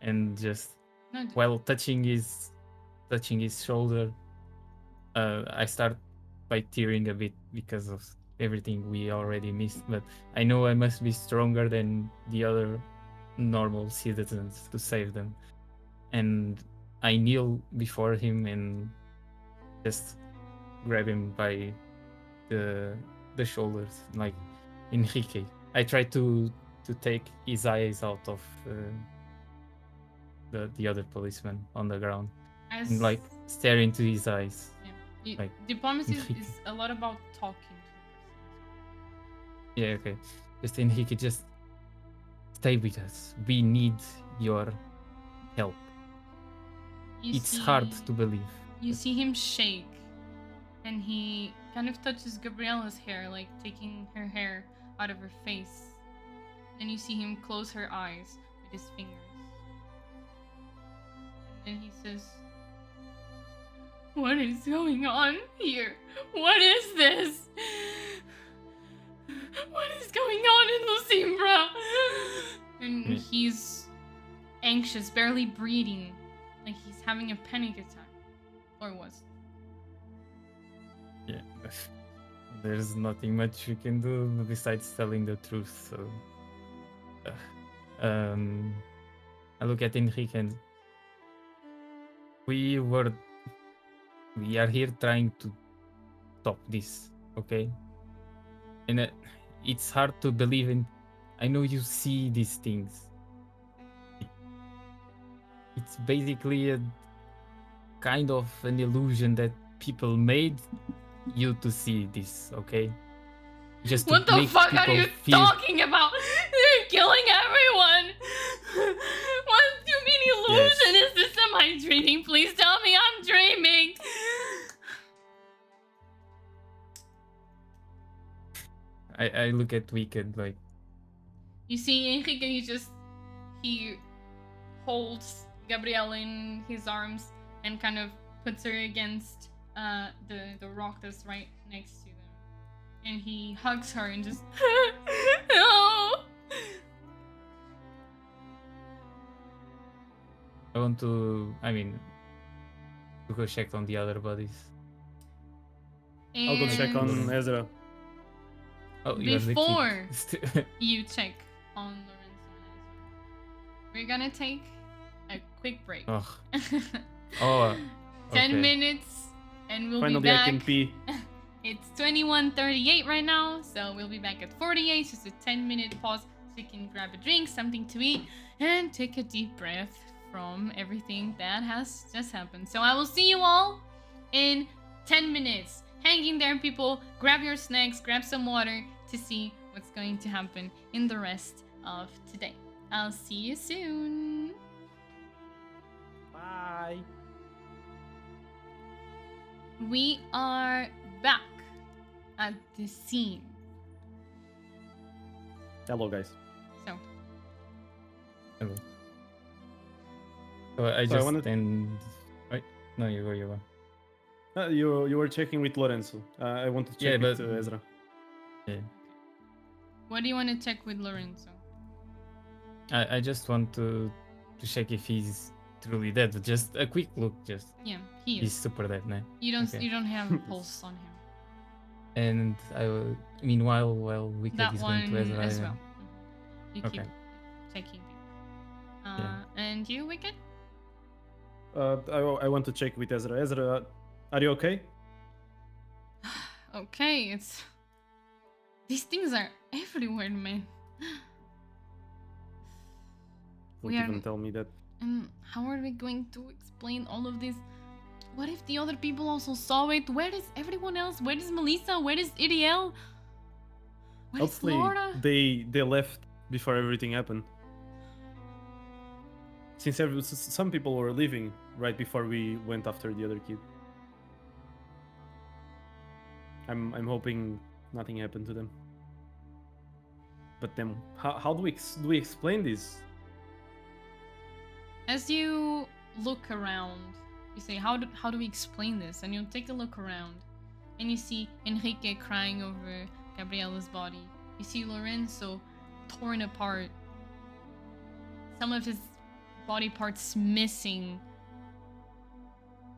and just No, while touching his shoulder, I start by tearing a bit because of everything we already missed. But I know I must be stronger than the other normal citizens to save them, and I kneel before him and just grab him by the shoulders, like, Enrique. I try to take his eyes out of the other policeman on the ground, as and like stare into his eyes. like, diplomacy Enrique. is a lot about talking to Yeah, okay. Just Enrique, just stay with us. We need your help. the person. It's hard to believe. You see him shake, and he kind of touches Gabriella's hair, like taking her hair out of her face. Then you see him close her eyes with his fingers. And then he says, "What is going on here? What is this? What is going on in Lucimbra?" And he's anxious, barely breathing, like he's having a panic attack. Or was. Yeah. There's nothing much we can do besides telling the truth, so... I look at Enrique and... We are here trying to stop this, okay? And it's hard to believe in... I know you see these things. It's basically a kind of an illusion that people made you to see this, okay? Just to What the make fuck are people you feel... talking about? They're killing everyone! What do you mean illusion? Yes. Is this? Am I dreaming? Please tell me I'm dreaming! I look at Wicked like... You see Enrique, he holds Gabriella in his arms and kind of puts her against the rock that's right next to them. And he hugs her and just... No! I want to... to go check on the other bodies. I'll go check on And Ezra. Oh, you're the before kid. you check on Lorenzo and Ezra, we're gonna take a quick break. Oh. Oh, 10 okay. minutes and we'll Finally, be I back. can pee. It's 21:38 right now, so we'll be back at 48. Just a 10-minute pause so you can grab a drink, something to eat, and take a deep breath from everything that has just happened. So I will see you all in 10 minutes. Hang in there, people. Grab your snacks, grab some water to see what's going to happen in the rest of today. I'll see you soon. Bye. We are back at the scene. Hello, guys. So, Hello. So I So I just wanted- and right? No, you go. You were checking with Lorenzo. I want to check Yeah, with but- Ezra. Yeah. what do you want to check with Lorenzo? I just want to check if he's truly dead. Just a quick look, just Yeah, he he's is. super dead now. You okay. don't have a pulse on him. And I will, meanwhile, while Wicked That is going to one Ezra, as I- well. You keep Okay. checking. Yeah. And you, Wicked? I want to check with Ezra. Ezra, are you okay? Okay, it's these things are everywhere, man. Don't We are- even tell me that. And how are we going to explain all of this? What if the other people also saw it? Where is everyone else? Where is Melissa? Where is Iriel? Where is Hopefully Laura? they left before everything happened. Since some people were leaving right before we went after the other kid. I'm hoping nothing happened to them. But then, how do we explain this? As you look around, you say, how do we explain this? And you take a look around, and you see Enrique crying over Gabriela's body. You see Lorenzo torn apart. Some of his body parts missing.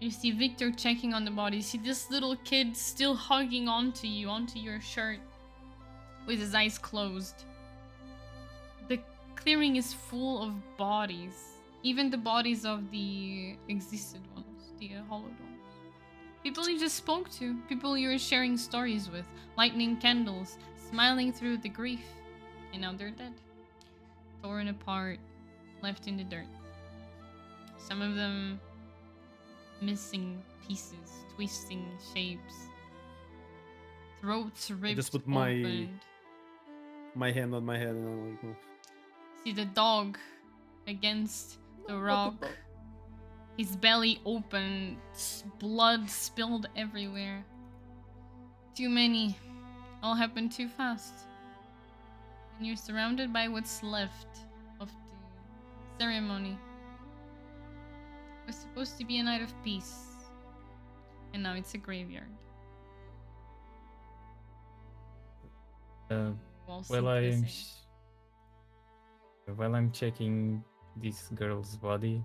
You see Victor checking on the body. You see this little kid still hugging onto you, onto your shirt, with his eyes closed. The clearing is full of bodies. Even the bodies of the existed ones, the hollowed ones. People you just spoke to, people you were sharing stories with, lighting candles, smiling through the grief. And now they're dead. Torn apart, left in the dirt. Some of them missing pieces, twisting shapes. Throats ripped just put my- opened. My hand on my head and I'm like, oh. See the dog against the rock. His belly open, blood spilled everywhere. Too many. All happened too fast. And you're surrounded by what's left of the ceremony. It was supposed to be a night of peace. And now it's a graveyard. All Well, seem the I'm same. while I'm checking this girl's body,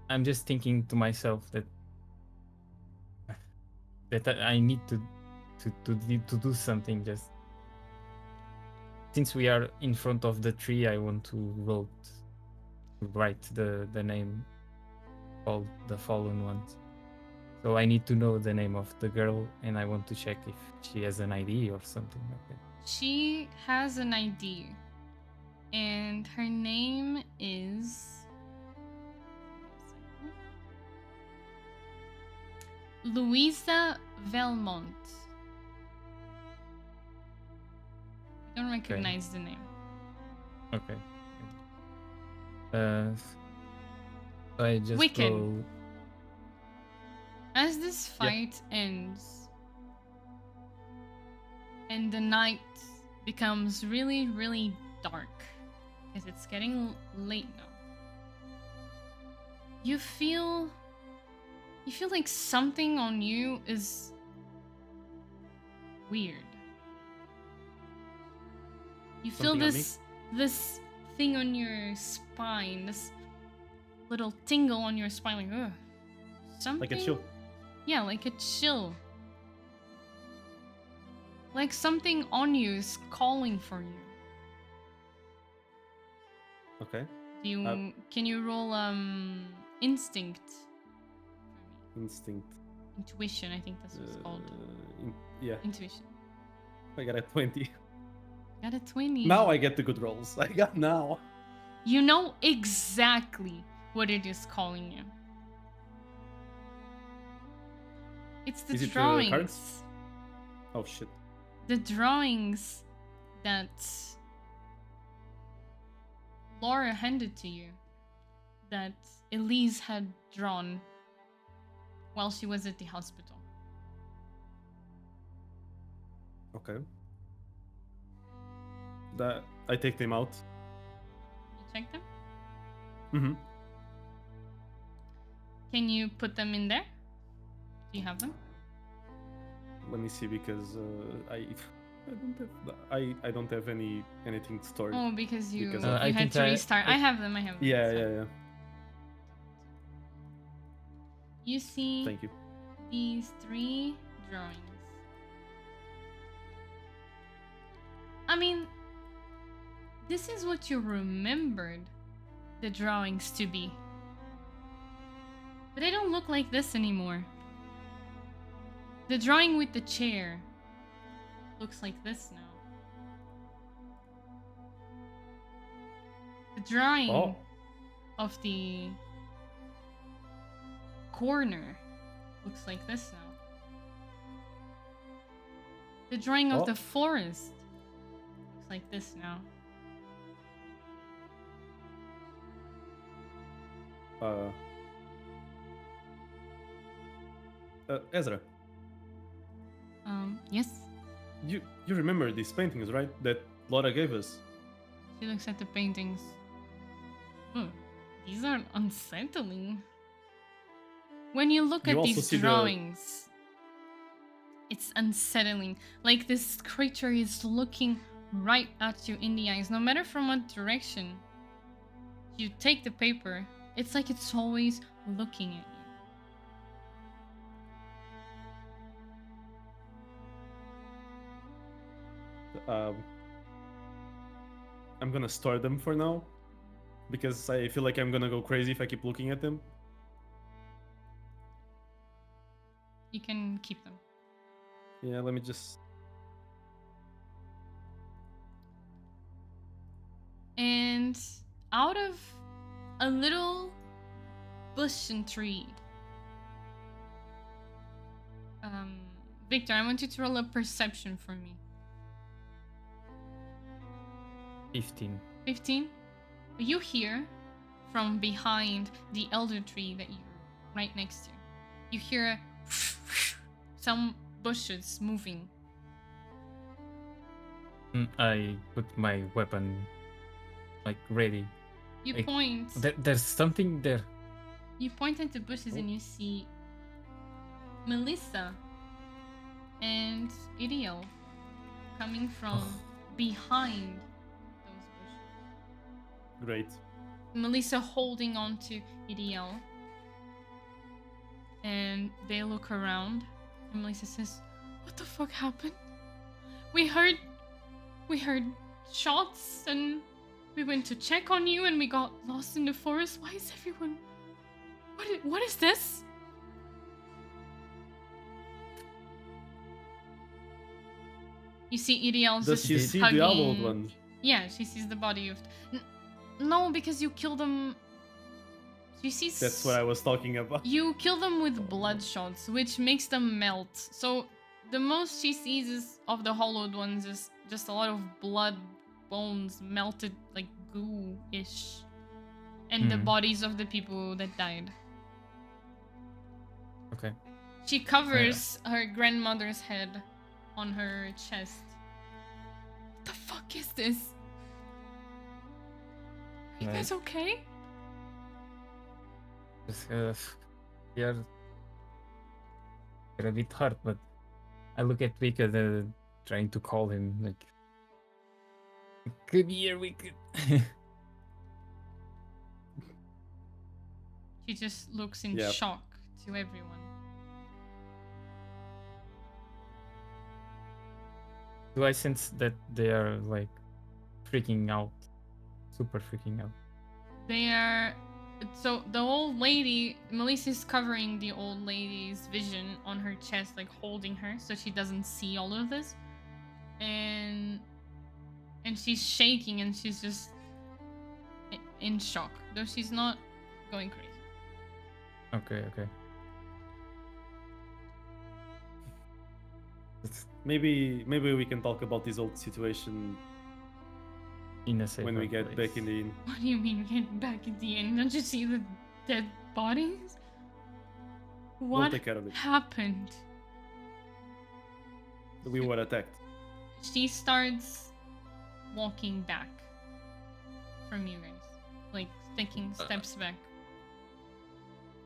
I'm just thinking to myself that I need to do something. Just since we are in front of the tree, I want to write the name of the fallen ones. So I need to know the name of the girl, and I want to check if she has an ID or something like that. She has an ID. And her name is Louisa Velmont. I don't recognize the name. Okay. So I just Wicked. go. As this fight ends and the night becomes really, really dark, because it's getting late now, you feel like something on you is weird. You feel Something on me? this thing on your spine, this little tingle on your spine, like ugh. Something Like a chill. Yeah, like a chill. Like something on you is calling for you. Okay. Do you can you roll instinct for me? Instinct. Intuition, I think that's what it's called. Yeah, Intuition. I got a 20. Got a 20. Now I get the good rolls. I got now. You know exactly what it is calling you. It's the Is it the drawings. cards? Oh shit. The drawings that Laura handed to you that Elise had drawn while she was at the hospital. Okay. That I take them out. You check them? Mm-hmm. Can you put them in there? Do you have them? Let me see because I don't have anything stored. Oh, because you Because you I had can to try- restart. I have them. I have them. Yeah, It's yeah, fine. yeah. You see Thank you. these 3 drawings. I mean, this is what you remembered the drawings to be. But they don't look like this anymore. The drawing with the chair looks like this now. The drawing Oh, of the corner looks like this now. The drawing of Oh. the forest looks like this now. Ezra, Yes. you remember these paintings, right? That Laura gave us. She looks at the paintings. Oh, these are unsettling. When you look You at also these see the- drawings, it's unsettling. Like this creature is looking right at you in the eyes, no matter from what direction you take the paper. It's like it's always looking at you. I'm gonna store them for now because I feel like I'm gonna go crazy if I keep looking at them. You can keep them. Yeah, let me just. And out of a little bush and tree, Victor, I want you to roll a perception for me. 15. 15. You hear from behind the elder tree that you're right next to. You hear some bushes moving. I put my weapon like ready. You Like, point. There's something there. You point at the bushes and you see Melissa and Iriel coming from behind those bushes. Great. Melissa holding on to Iriel. And they look around. And Melissa says, "What the fuck happened? We heard shots and we went to check on you and we got lost in the forest. Why is everyone... What is this?" You see Iriel's Does just she see hugging... the old one? Yeah, she sees the body of... No, because you killed them... She sees... That's what I was talking about. You kill them with blood shots, which makes them melt. So the most she sees is of the hollowed ones is just a lot of blood, bones, melted like goo-ish. And the bodies of the people that died. Okay. She covers her grandmother's head on her chest. What the fuck is this? Are you Right. guys okay? Just, they're a bit hurt, but I look at Wicked trying to call him like, "Come here, Wicked." She just looks in Yep. shock to everyone. Do I sense that they are like freaking out, super freaking out? They are... So the old lady, Melissa's covering the old lady's vision on her chest, like holding her so she doesn't see all of this. And she's shaking and she's just in shock, though she's not going crazy. Okay. Maybe we can talk about this old situation in a safer when we get place. back in the inn. What do you mean get back at the inn? Don't you see the dead bodies? We'll What take care of it. happened? We were attacked. She starts walking back from you guys. Like, taking steps back.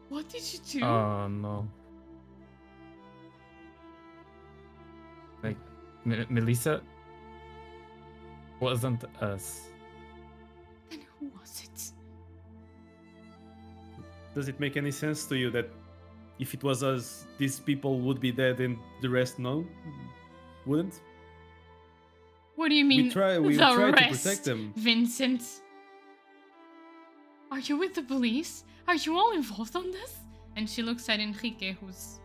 What did you do? Oh no. Like, Melissa wasn't us. Then who was it? Does it make any sense to you that if it was us, these people would be dead and the rest no? Wouldn't? What do you mean? We try the to rest, protect them. Vincent. Are you with the police? Are you all involved on this? And she looks at Enrique, who's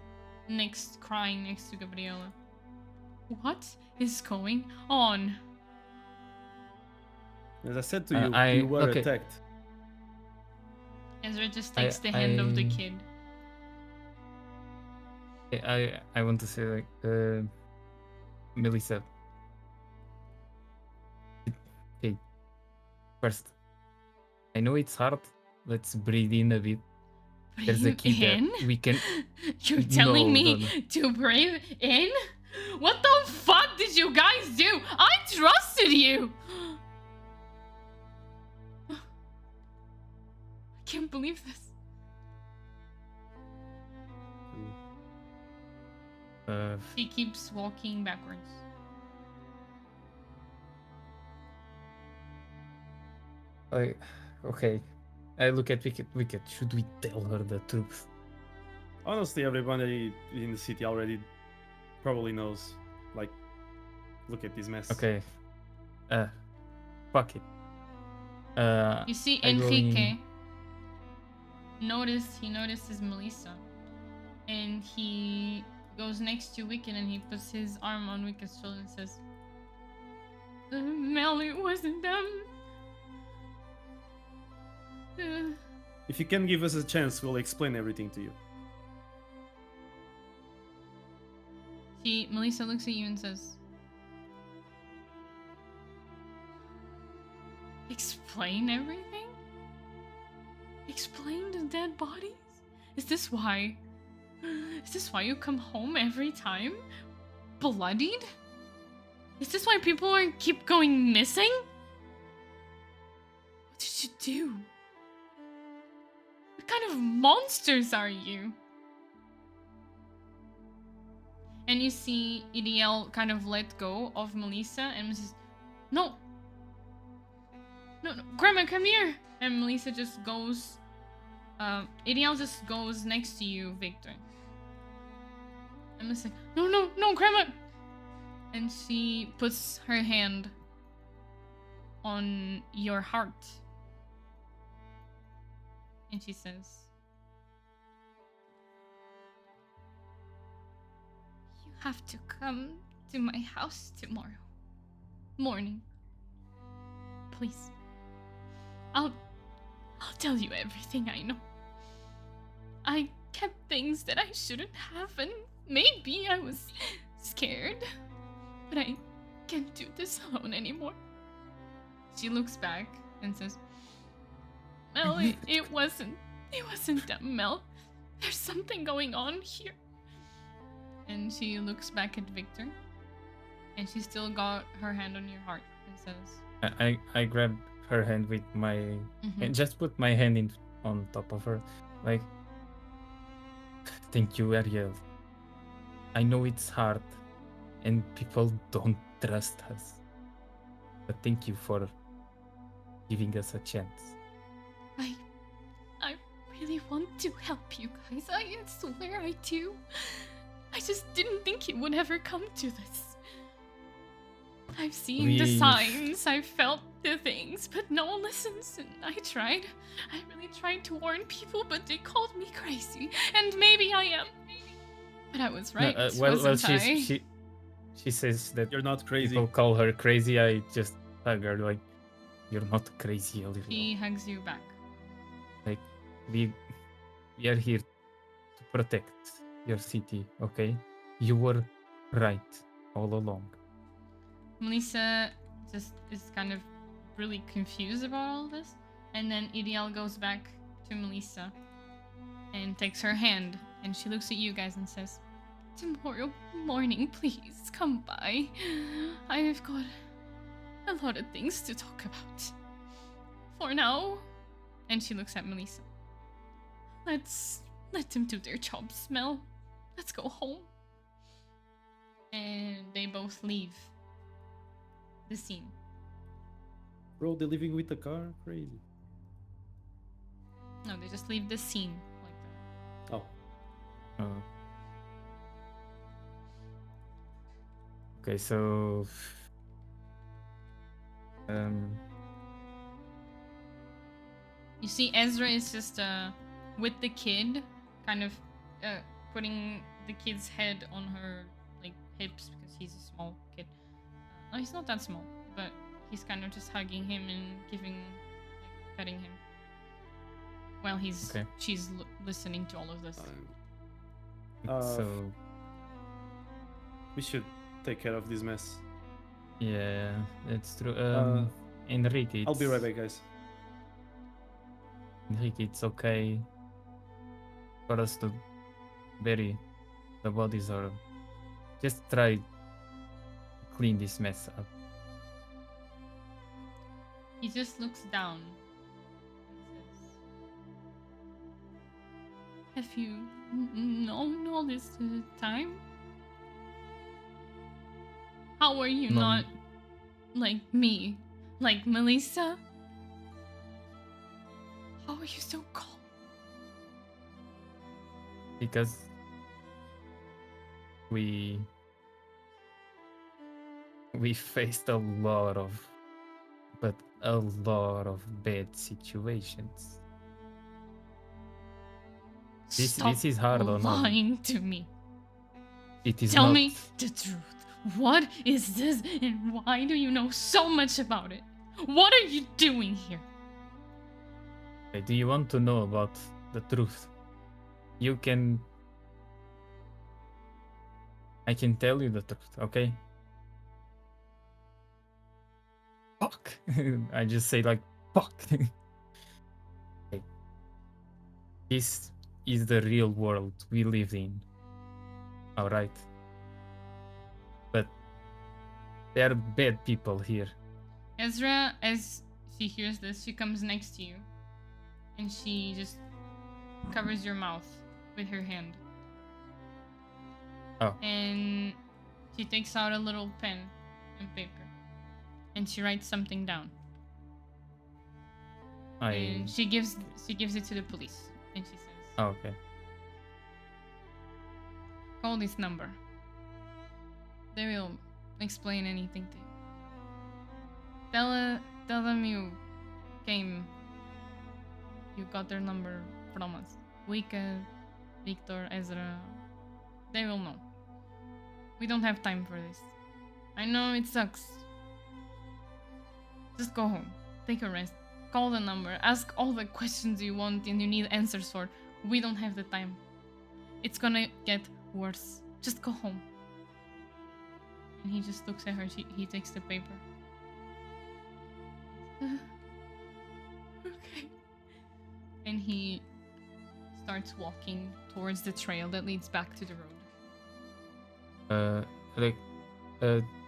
crying next to Gabriela. What is going on? As I said to you, I- we were okay. attacked. Ezra just takes the hand of the I- kid. I want to say like Melissa. Okay. First, I know it's hard. Let's breathe in a bit. There's a key in? that we can. You're telling No, me no. to breathe in? What the fuck did you guys do? I trusted you! I can't believe this. She keeps walking backwards. Okay. I look at Wicked. Should we tell her the truth? Honestly, everybody in the city already probably knows. Like, look at this mess. Okay. Fuck it. You see I go Enrique in- notices Melissa. And he goes next to Wicked and he puts his arm on Wicked's shoulder and says, Mel, it wasn't them. If you can give us a chance, we'll explain everything to you. Melissa looks at you and says, explain everything? Explain the dead bodies? Is this why you come home every time? Bloodied? Is this why people keep going missing? What did you do? What kind of monsters are you? And you see Idiel kind of let go of Melissa and says, No, Grandma, come here. And Melissa just goes, Idiel just goes next to you, Victor. And Melissa's like, no, Grandma. And she puts her hand on your heart. And she says, you have to come to my house tomorrow morning. Please. I'll tell you everything I know. I kept things that I shouldn't have, and maybe I was scared. But I can't do this alone anymore. She looks back and says, Mel, it wasn't them, Mel. There's something going on here. And she looks back at Victor, and she still got her hand on your heart and says, I grab her hand with my and just put my hand in on top of her, like, thank you, Ariel. I know it's hard and people don't trust us, but thank you for giving us a chance. I really want to help you guys. I swear I do. I just didn't think it would ever come to this. I've seen the signs, I've felt the things, but no one listens, and I really tried to warn people, but they called me crazy, and maybe I am. But I was right, wasn't I? She says that You're not crazy. people call her crazy. I just hug her like, you're not crazy, Olivia. She hugs you back. Like, we are here to protect your city, okay? You were right all along. Melissa just is kind of really confused about all this. And then Iriel goes back to Melissa and takes her hand, and she looks at you guys and says, "Tomorrow morning, please come by. I've got a lot of things to talk about. For now," and she looks at Melissa, let them do their job, Smell. Let's go home." And they both leave the scene. Bro, they're living with the car? Crazy. No, they just leave the scene like that. Oh. Oh. Okay, so You see Ezra is just with the kid, kind of putting the kid's head on her like hips because he's a small kid. No, he's not that small, but he's kind of just hugging him and giving, like, petting him while she's listening to all of this. so We should take care of this mess. yeah, it's true. Enrique, I'll be right back, guys. Enrique, it's okay for us to bury the bodies, or just try to clean this mess up. He just looks down and says, "Have you known all this time? How are you No. not like me? Like Melissa? How are you so calm?" Because we faced a lot of bad situations. Stop this is hard on all. lying to me. It is Tell not. me the truth. What is this, and why do you know so much about it? What are you doing here? Okay, do you want to know about the truth? I can tell you the truth, okay? Fuck. I just say like fuck. Okay. This is the real world we live in. Alright. But there are bad people here. Ezra, as she hears this, she comes next to you and she just covers your mouth with her hand. Oh. And she takes out a little pen and paper and she writes something down. And she gives it to the police and she says, Oh, okay. "Call this number. They will explain anything to you. Tell them you came. You got their number from us. Wicca, Victor, Ezra. They will know. We don't have time for this. I know it sucks. Just go home. Take a rest. Call the number. Ask all the questions you want and you need answers for. We don't have the time. It's gonna get worse. Just go home." And he just looks at her. He takes the paper. Okay. And he starts walking towards the trail that leads back to the road.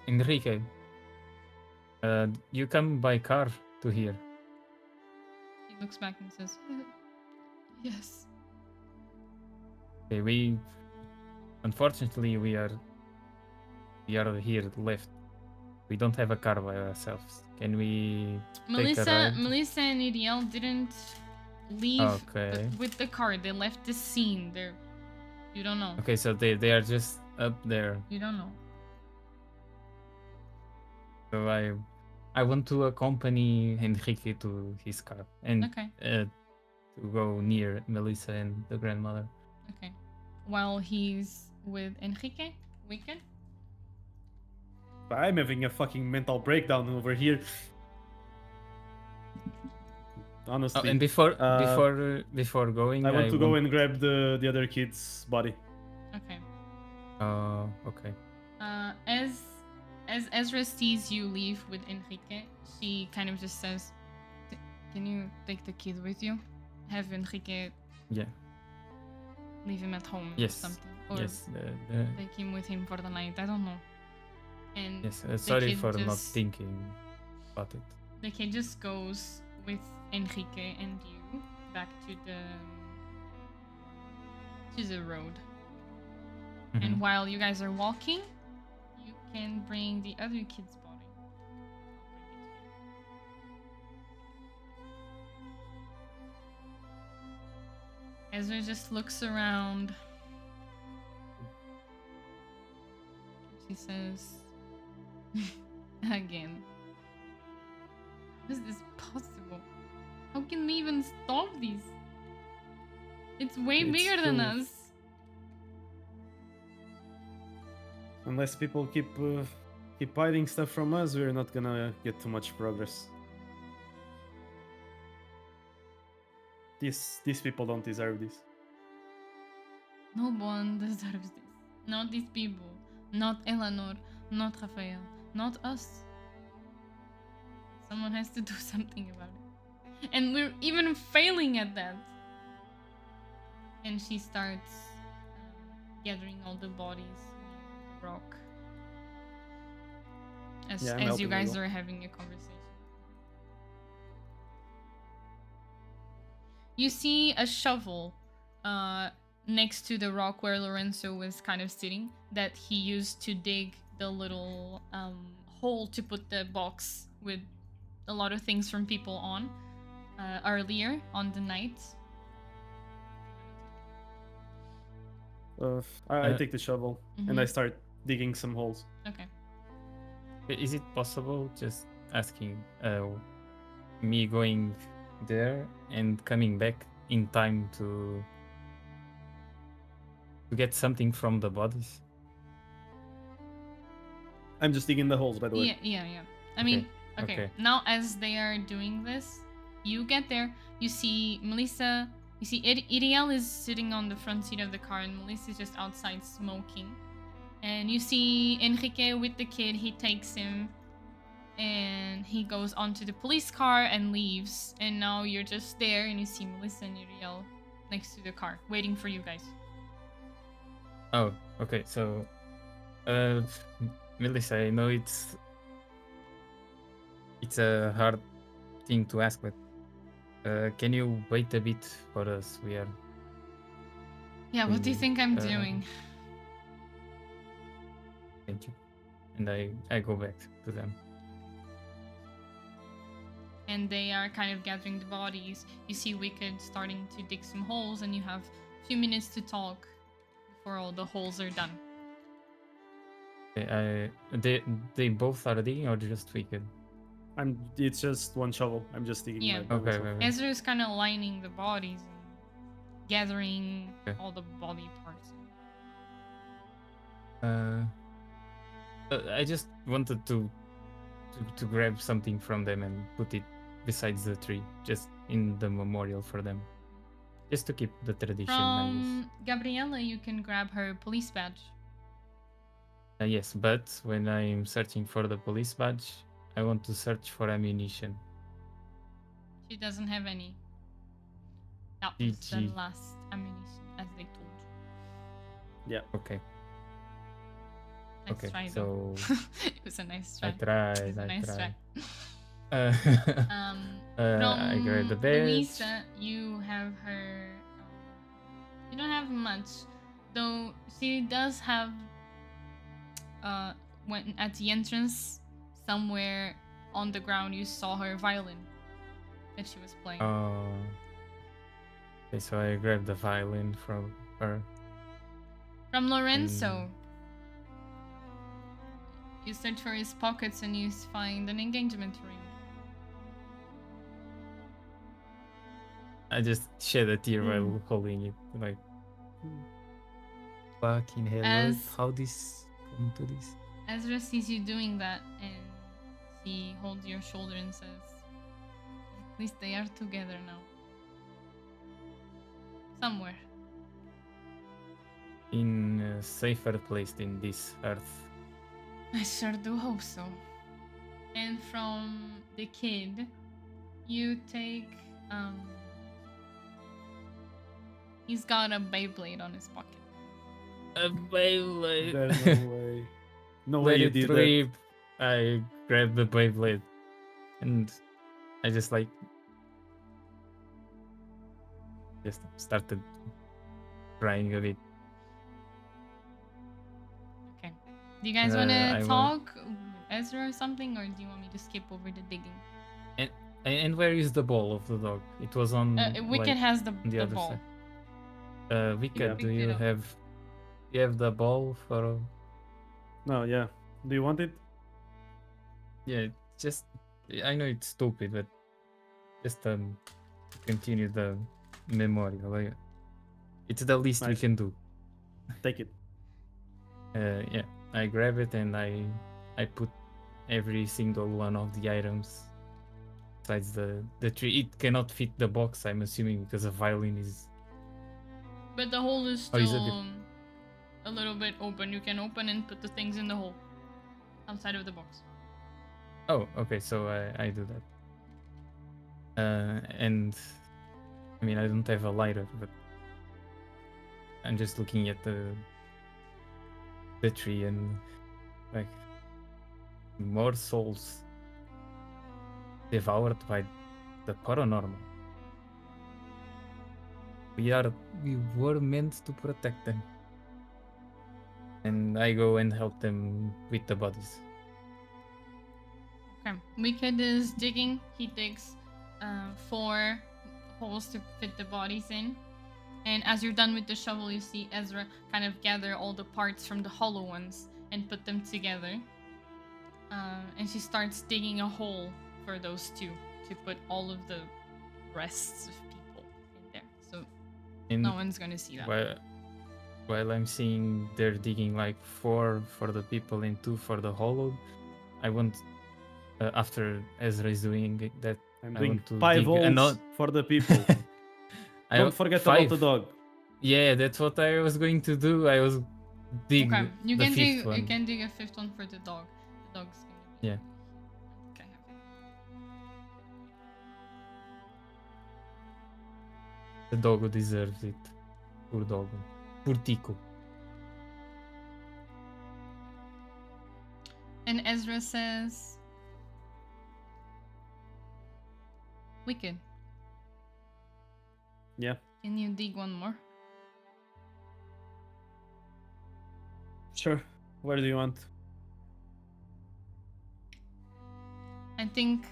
Enrique, you come by car to here. He looks back and says, "Yes." Okay, unfortunately we are here left. We don't have a car by ourselves. Can we take a ride? Melissa and Iriel didn't leave Okay. with the car. They left the scene. You don't know. Okay, so they are just up there. You don't know. So I want to accompany Enrique to his car and Okay. to go near Melissa and the grandmother. Okay. While he's with Enrique, Weekend. I'm having a fucking mental breakdown over here. Honestly. Oh, and before going, I want to go and grab the other kid's body. Okay. Okay. As Ezra sees you leave with Enrique, she she kind of just says, "Can you take the kid with you? Have Enrique Yeah. leave him at home or Yes. something, or Yes. take him with him for the night. I don't know." And Yes. the Sorry kid for not just- thinking about it. The kid just goes with Enrique and you back to the road. Mhm. And while you guys are walking, you can bring the other kid's body. Ezra just looks around. She says, again, how is this possible? How can we even stop this? It's way It's bigger than true. us. Unless people keep hiding stuff from us, we're not gonna get too much progress. These people don't deserve this. No one deserves this. Not these people. Not Eleanor. Not Rafael. Not us. Someone has to do something about it. And we're even failing at that. And she starts gathering all the bodies near the rock. As Yeah, I'm you helping guys as well. are having a conversation. You see a shovel next to the rock where Lorenzo was kind of sitting that he used to dig the little hole to put the box with a lot of things from people on earlier on the night. I take the shovel and I Mhm. start digging some holes. Okay. Is it possible, just asking, me going there and coming back in time to get something from the bodies? I'm just digging the holes, by the way. Yeah. I mean, okay. Now as they are doing this, you get there, you see Melissa, you see Iriel is sitting on the front seat of the car and Melissa is just outside smoking. And you see Enrique with the kid, he takes him and he goes onto the police car and leaves. And now you're just there and you see Melissa and Iriel next to the car, waiting for you guys. Oh, okay. So, Melissa, I know it's a hard thing to ask, but can you wait a bit for us? We are. Yeah, what do you think I'm Uh, doing? Thank you. And I go back to them. And they are kind of gathering the bodies. You see Wicked starting to dig some holes, and you have a few minutes to talk before all the holes are done. They both are digging, or just Wicked? It's just one shovel. I'm just digging Yeah. by myself. Okay. Ezra is kind of lining the bodies and gathering all the body parts. I just wanted to grab something from them and put it besides the tree, just in the memorial for them, just to keep the tradition. From Gabriella, you can grab her police badge. Yes, but when I'm searching for the police badge, I want to search for ammunition. She doesn't have any. That was the GG. last ammunition, as they told you. Yeah. Okay. Nice Okay, try, so though. It was a nice try. I tried. It was a nice try. I grabbed the From badge. Luisa, you have her. You don't have much, though. She does have. When at the entrance, somewhere on the ground, you saw her violin that she was playing. Okay, so I grabbed the violin from her. From Lorenzo. You search for his pockets and you find an engagement ring. I just shed a tear while holding it, like, fucking hell, how this come to this? Ezra sees you doing that and he holds your shoulder and says, "At least they are together now. Somewhere." In a safer place than this earth. I sure do hope so. And from the kid, you take he's got a Beyblade on his pocket. A Beyblade. There's no way. No way Let you it did that. rip. I grabbed the Beyblade and I just started crying a bit. Okay. Do you guys want I to wa- talk with Ezra or something, or do you want me to skip over the digging? And where is the ball of the dog? It was on Wicked has the the other ball. side. Wicked, Yeah. do Picked it you up. have the ball for? No, yeah. Do you want it? Yeah, just I know it's stupid, but just continue the memorial. Like, it's the least we Nice. can do. Take it. Yeah, I grab it and I put every single one of the items besides the tree. It cannot fit the box, I'm assuming, because a violin is. But the hole is Oh, still is it? a little bit open. You can open and put the things in the hole outside of the box. Oh, okay, so I do that. And I mean, I don't have a lighter, but I'm just looking at the tree and like more souls devoured by the paranormal. We were meant to protect them. And I go and help them with the bodies. Okay. Wicked is digging. He digs 4 holes to fit the bodies in. And as you're done with the shovel, you see Ezra kind of gather all the parts from the hollow ones and put them together. And she starts digging a hole for those 2 to put all of the rests of people in there. So And no one's gonna see that. while I'm seeing they're digging like 4 for the people and 2 for the hollow, I want after Ezra is doing that, I'm I doing want to 5 dig holes another. for the people. Don't forget about the dog. Yeah, that's what I was going to do. I was dig Okay, you the can 5th dig. one. You can dig a 5th one for the dog. The dog's gonna be. Yeah. Okay. The dog deserves it. Poor dog. Poor Tico. And Ezra says, "Wicked. Yeah. Can you dig one more?" Sure. Where do you want? I think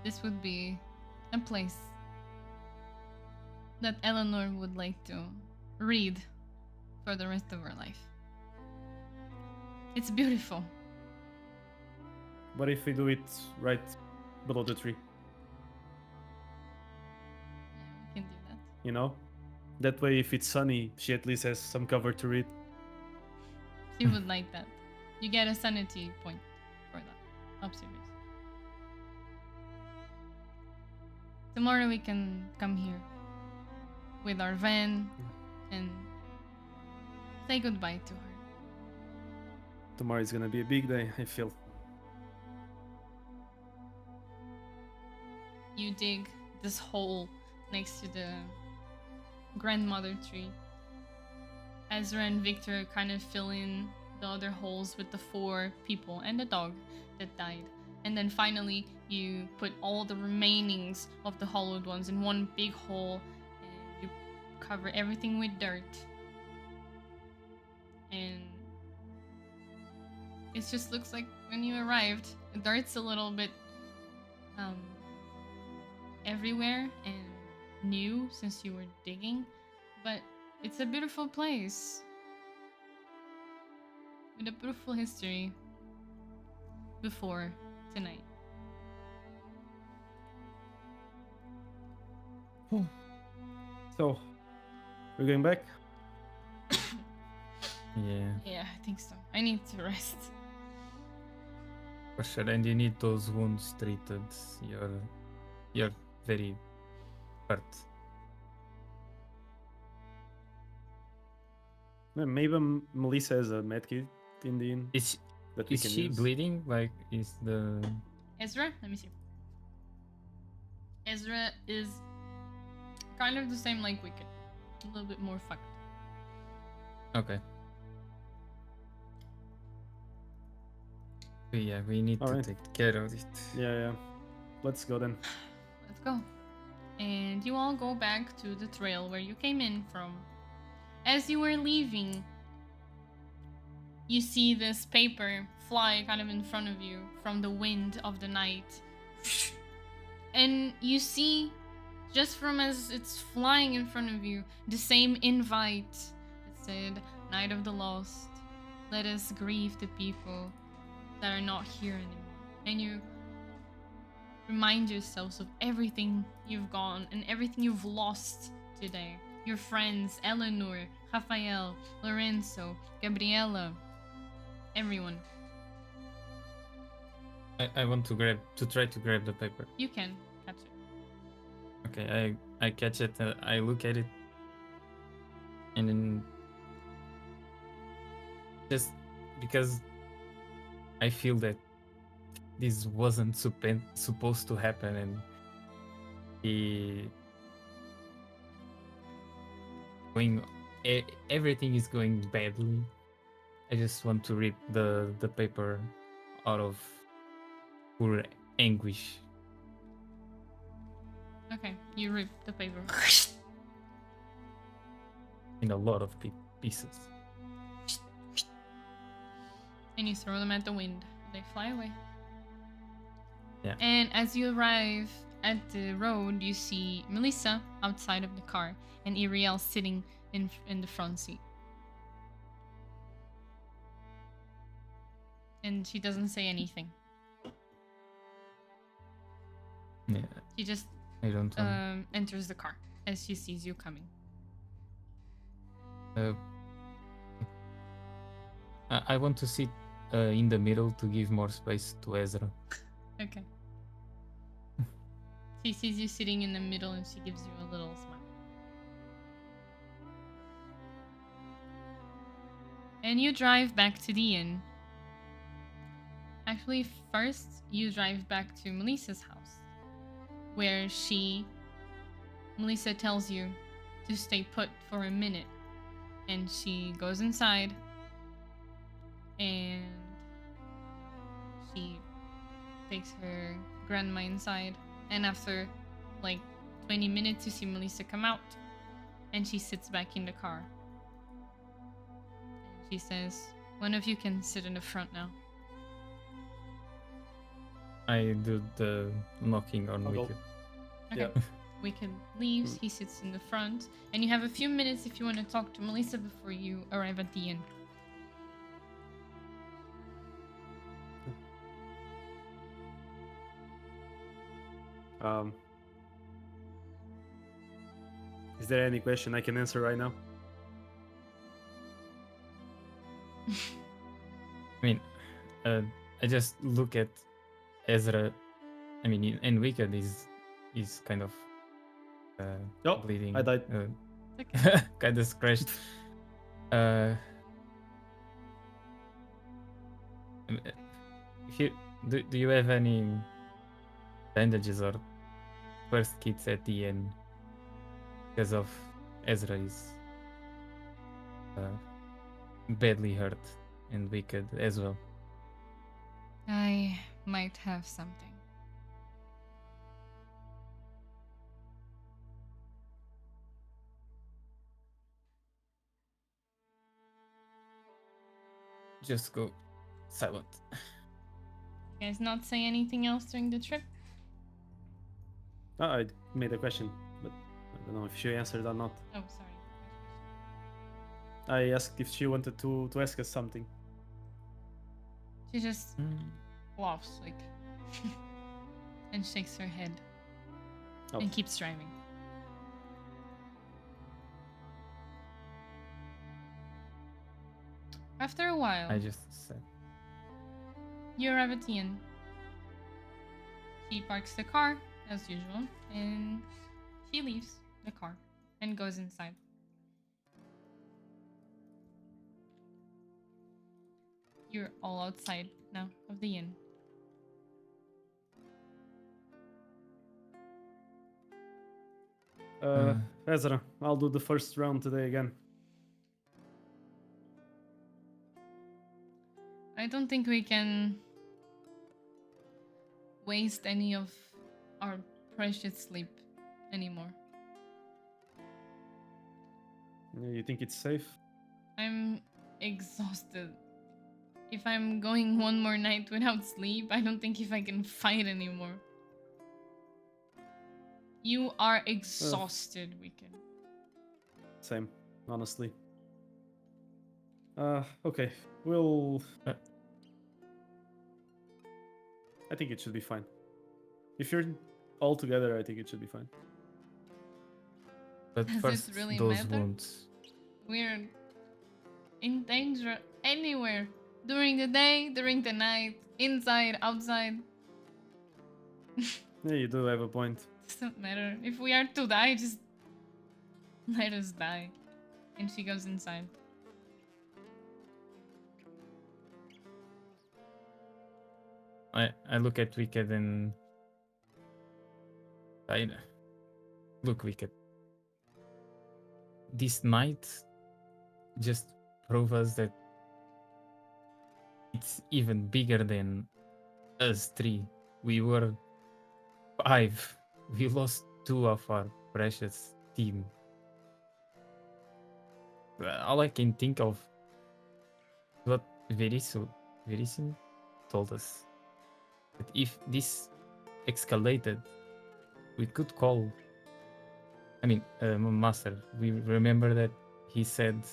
this would be a place that Eleanor would like to read for the rest of her life. It's beautiful. What if we do it right below the tree? Yeah, we can do that. You know? That way, if it's sunny, she at least has some cover to read. She would like that. You get a sanity point for that observation. Tomorrow we can come here with our van and say goodbye to her. Tomorrow is gonna be a big day, I feel. You dig this hole next to the grandmother tree. Ezra and Victor kind of fill in the other holes with the 4 people and the dog that died. And then finally, you put all the remainings of the hollowed ones in one big hole and you cover everything with dirt. And it just looks like when you arrived. The dirt's a little bit everywhere and new since you were digging, but it's a beautiful place with a beautiful history before tonight. So, we're going back? Yeah, Yeah, I think so. I need to rest. for sure. And you need those wounds treated. You're very hurt. Maybe Melissa has a medkit in the inn. that we Is can she use. bleeding? Like, is the... Ezra, let me see. Ezra is kind of the same like Wicked. A little bit more fucked. Okay. So yeah, we need to Alright. take care of it. Yeah. Let's go then. Let's go. And you all go back to the trail where you came in from. As you were leaving, you see this paper fly kind of in front of you from the wind of the night. And you see, just from as it's flying in front of you, the same invite that said, Night of the Lost, let us grieve the people that are not here anymore. And you remind yourselves of everything you've gone and everything you've lost today. Your friends, Eleanor, Rafael, Lorenzo, Gabriela, everyone. I want to try to grab the paper. You can catch it. Okay, I catch it, I look at it, and then just because I feel that this wasn't supposed to happen, and everything is going badly. I just want to rip the paper out of pure anguish. Okay, you rip the paper. In a lot of pieces. And you throw them at the wind. They fly away. Yeah. And as you arrive at the road, you see Melissa outside of the car and Iriel sitting in the front seat. And she doesn't say anything. Yeah, She just I don't want. enters the car as she sees you coming. I want to sit in the middle to give more space to Ezra. Okay. She sees you sitting in the middle and she gives you a little smile. And you drive back to the inn. Actually, first you drive back to Melissa's house, where Melissa tells you to stay put for a minute. And she goes inside and she takes her grandma inside. And after like 20 minutes, you see Melissa come out and she sits back in the car. And she says, one of you can sit in the front now. I do the knocking on I'll go. Wicked. Okay. Yeah. Wicked leaves, he sits in the front, and you have a few minutes if you want to talk to Melissa before you arrive at the inn. Is there any question I can answer right now? I mean, I just look at Ezra. I mean, and Wicked is kind of Oh, bleeding. I died. Kind of scratched. If you do you have any bandages or first kits at the end? Because of Ezra is badly hurt and Wicked as well. I might have something. Just go silent. You guys not say anything else during the trip? Oh, I made a question, but I don't know if she answered or not. Oh, sorry. I asked if she wanted to ask us something. She just laughs, like, and shakes her head Oh. and keeps driving. After a while, I just said. you arrive at the inn. She parks the car, as usual, and she leaves the car and goes inside. You're all outside now of the inn. Ezra, I'll do the first round today again. I don't think we can waste any of our precious sleep anymore. You think it's safe? I'm exhausted. If I'm going one more night without sleep, I don't think if I can fight anymore. You are exhausted, Wicked. Same, honestly. Okay. We'll... I think it should be fine. If you're all together, I think it should be fine. But Does it first, really those matter? wounds. We're in danger anywhere. During the day, during the night, inside, outside. Yeah, you do have a point. Doesn't matter. If we are to die, just let us die. And she goes inside. I look at Wicked and I look, Wicked. This night just prove us that it's even bigger than us three. We were 5. We lost 2 of our precious team. All I can think of what Verisim told us. That if this escalated, we could call. I mean, Master, we remember that he said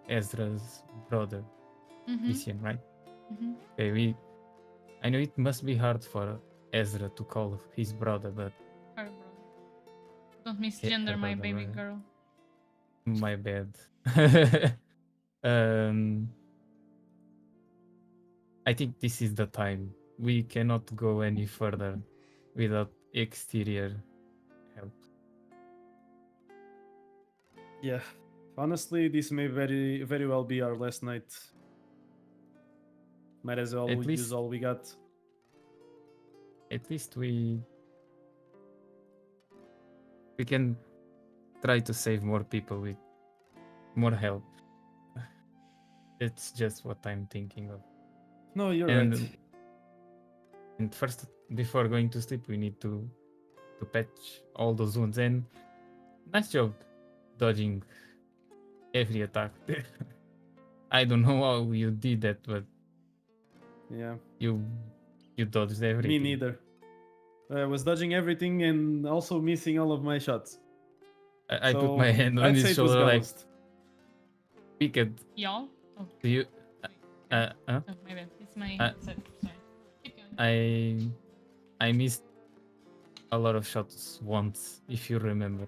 Ezra's brother, Christian, right? Okay, I know it must be hard for Ezra to call his brother, but Her brother. Don't misgender her my brother, baby right. girl. My bad. I think this is the time. We cannot go any further without exterior help. Yeah. Honestly, this may very well be our last night. Might as well At use least- all we got. At least we can try to save more people with more help. It's just what I'm thinking of. No, you're And right. and first, before going to sleep, we need to patch all those wounds. And nice job dodging every attack. I don't know how you did that, but Yeah. you dodged everything. Me neither. I was dodging everything and also missing all of my shots. I put my So, hand on I'd his say it was shoulder like, balanced. Wicked, Y'all? Oh, do you... oh, my bad. It's my headset. Sorry. Keep going. I missed a lot of shots once, if you remember.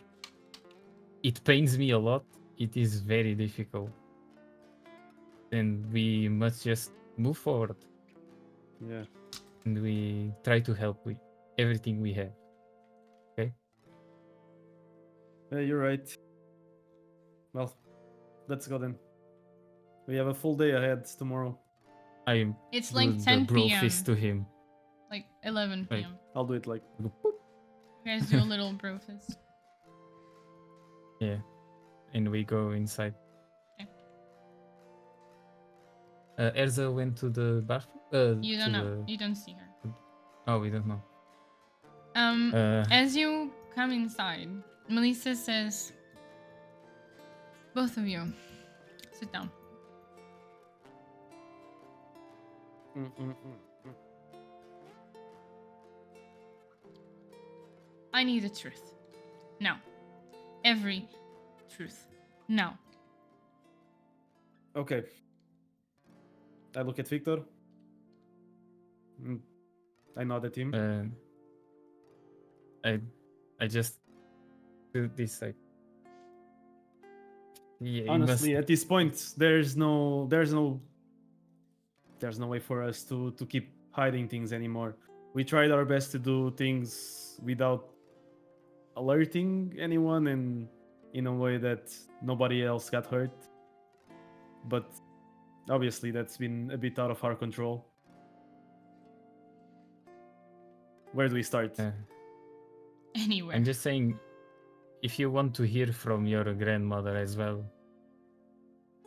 It pains me a lot. It is very difficult. And we must just move forward. Yeah. And we try to help with everything we have. Okay? Yeah, you're right. Well, let's go then. We have a full day ahead tomorrow. I It's do like the 10 bro p.m. fist to him. Like 11 Right. p.m. I'll do it like... You guys do a little bro fist. Yeah. And we go inside. Okay. Erza went to the bathroom? You don't know. You don't see her. Oh, we don't know. As you come inside, Melissa says, both of you, sit down. I need the truth. Now. Every truth. Now. Okay. I look at Victor. I nod at him. I just do this like. Yeah, Honestly, at this point, there's no way for us to keep hiding things anymore. We tried our best to do things without alerting anyone and in a way that nobody else got hurt. But obviously that's been a bit out of our control. Where do we start? Anywhere. I'm just saying, if you want to hear from your grandmother as well,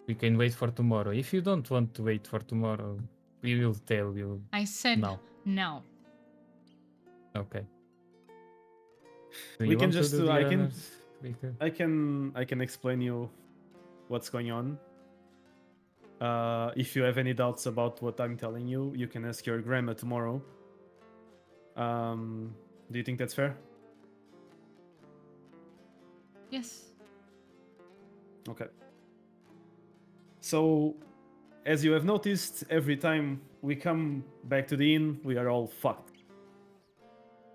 we can wait for tomorrow. If you don't want to wait for tomorrow, we will tell you I said now. no. Okay. Do We you can want just to do the I honors, Victor? can explain you what's going on. If you have any doubts about what I'm telling you, you can ask your grandma tomorrow. Do you think that's fair? Yes. Okay. So, as you have noticed, every time we come back to the inn, we are all fucked.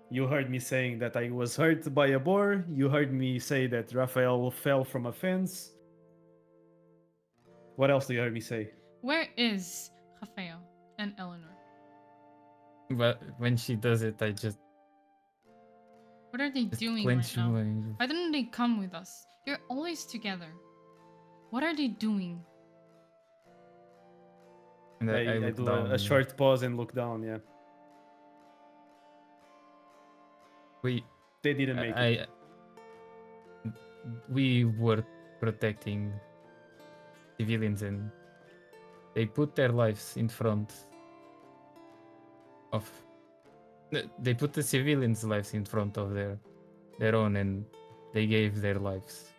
You heard me saying that I was hurt by a boar. You heard me say that Raphael fell from a fence. What else do you heard me say? Where is Rafael and Eleanor? But when she does it, I just What are they doing clench right now? my. Why didn't they come with us? You're always together. What are they doing? And I I look do down. a short pause and look down, yeah. We They didn't make it. we were protecting civilians, and they put their lives in front of. They put the civilians' lives in front of their own, and they gave their lives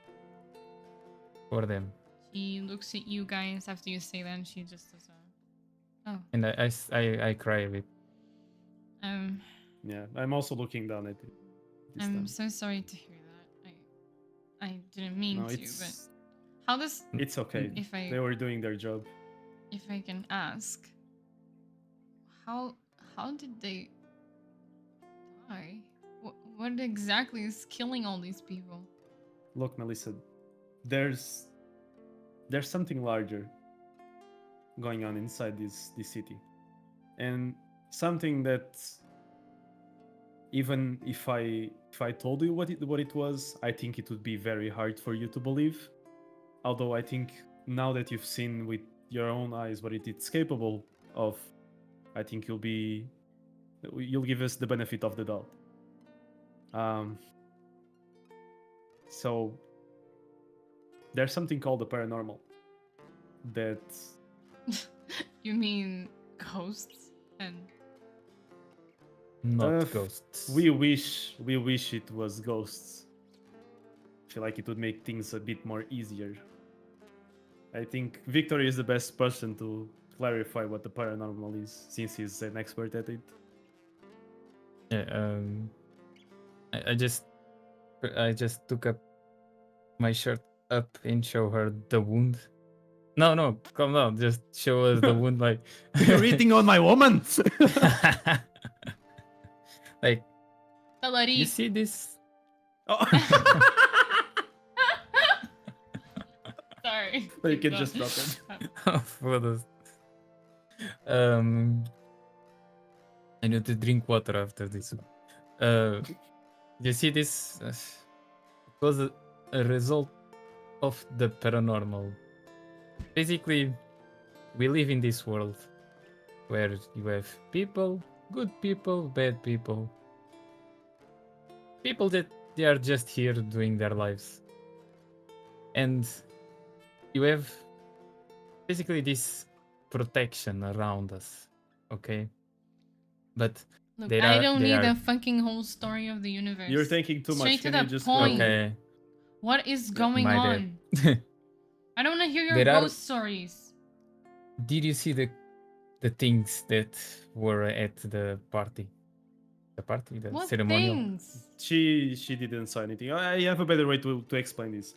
for them. She looks at you guys after you say that, and she just does a. Oh. And I cry a bit. Yeah, I'm also looking down at it. this I'm time. so sorry to hear that. I didn't mean No, to, but it's how does it's okay. if They were doing their job. I can ask, how did they die? What exactly is killing all these people? Look, Melissa, there's something larger going on inside this city, and something that even if I told you what it was, I think it would be very hard for you to believe. Although I think now that you've seen with your own eyes what it's capable of, I think you'll give us the benefit of the doubt. So there's something called the paranormal that You mean ghosts and Not ghosts. we wish it was ghosts. I feel like it would make things a bit more easier. I think Victor is the best person to clarify what the paranormal is, since he's an expert at it. Yeah, I just took up my shirt up and show her the wound. No, come on, just show us the wound, like You're eating on my woman. like Salary. you see this. Oh. Sorry. You keep can going. just drop it. Photos. I need to drink water after this. You see this? It was a result of the paranormal. Basically, we live in this world where you have people, good people, bad people. People that they are just here doing their lives. And you have basically this protection around us, okay? But Look, they I are- don't they need are- the fucking whole story of the universe. You're thinking too much. Straight to Can you the just point. go? okay, What is going my on? bad. I don't want to hear your There are- ghost stories. Did you see the things that were at the party? The party, the What ceremonial. things? She didn't say anything. I have a better way to explain this.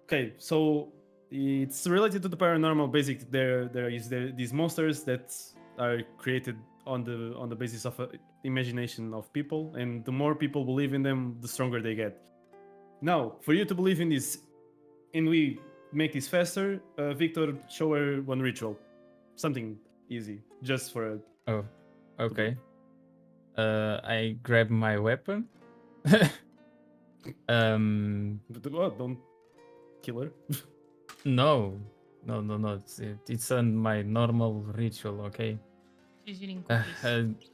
Okay, so it's related to the paranormal. Basic, there is these monsters that are created on the basis of imagination of people, and the more people believe in them, the stronger they get. Now, for you to believe in this, and we make this faster, Victor, show her one ritual, something easy, just for Oh, okay. I grab my weapon. But, don't kill her. No, No. It's on my normal ritual, okay? She's eating Uh, cookies.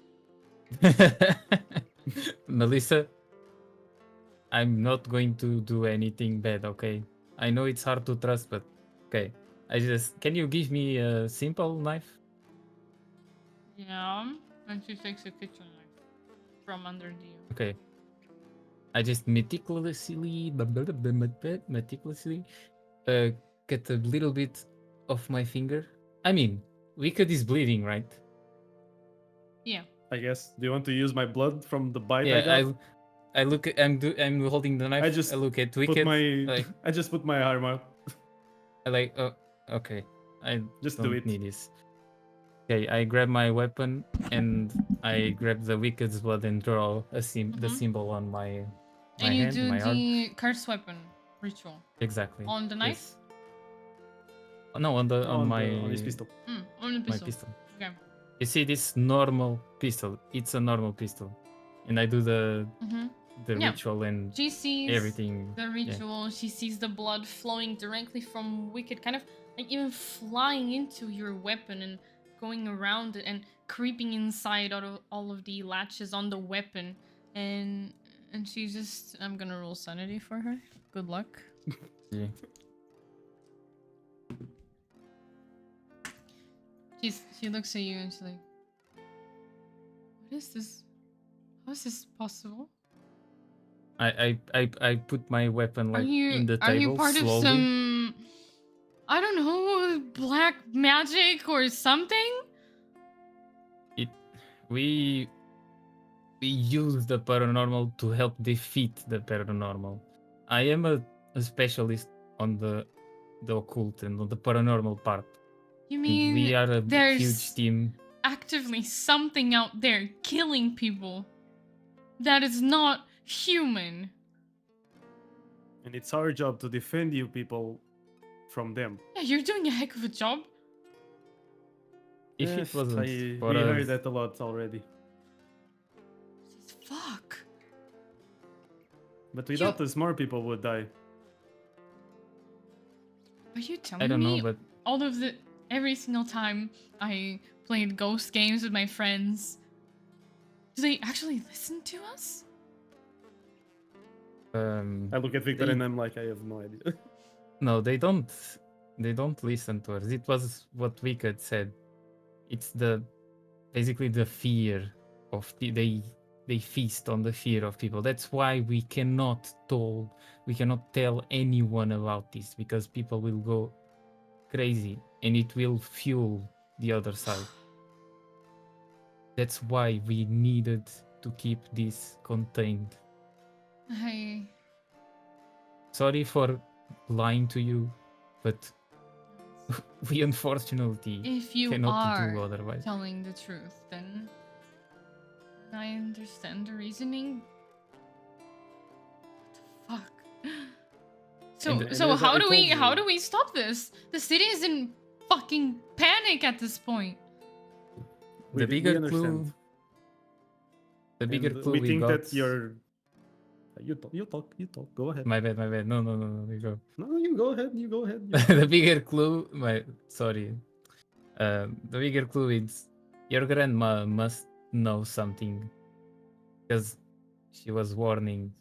Melissa, I'm not going to do anything bad, okay? I know it's hard to trust, but okay. Can you give me a simple knife? Yeah. And she takes a kitchen knife from under the. Okay. I just meticulously cut a little bit of my finger. I mean, Wicked is bleeding, right? Yeah. I guess. Do you want to use my blood from the bite I Yeah, got? I look at I'm holding the knife. I I just look at put Wicked. my Like I just put my arm out. I like oh okay. I Just do don't it. need this. Okay, I grab my weapon and I grab the Wicked's blood and draw the Mhm. symbol on my And you hand, do my arm. the curse weapon ritual Exactly. on the knife. Yes. No, on On his pistol. On the my pistol. pistol. Okay. You see this normal pistol. It's a normal pistol. And I do the Yeah. ritual and She sees everything. the ritual. She sees the blood flowing directly from Wicked, kind of like even flying into your weapon and going around it and creeping inside all of the latches on the weapon. And she just, I'm gonna roll sanity for her. Good luck. Yeah. She looks at you and she's like, "What is this? How is this possible? I put my weapon like in the Are you table part slowly. of some, I don't know, black magic or something?" We use the paranormal to help defeat the paranormal. I am a specialist on the occult and on the paranormal part. You And mean we are a there's huge team. actively something out there killing people that is not human? And it's our job to defend you people from them. Yeah, you're doing a heck of a job. If it wasn't for We heard us, that a lot already. Fuck. But without us, more people would die. Are you telling I don't know, me but all of the every single time I played ghost games with my friends, do they actually listen to us? I look at Victor and I'm like, I have no idea. no, they don't. They don't listen to us. It was what Wicked said. It's basically the fear of they feast on the fear of people. That's why we cannot tell anyone about this, because people will go crazy and it will fuel the other side. That's why we needed to keep this contained. Sorry for lying to you, but we unfortunately If you cannot are do otherwise. telling the truth, then I understand the reasoning. What the fuck? And So as how I do told we you- stop this? The city is in fucking panic at this point. The bigger clue. understand. The bigger And clue we we think got. that you're. You talk. Go ahead. My bad. No, you go. No, you go ahead. You go ahead. The bigger clue. Sorry. The bigger clue is your grandma must know something, because she was warning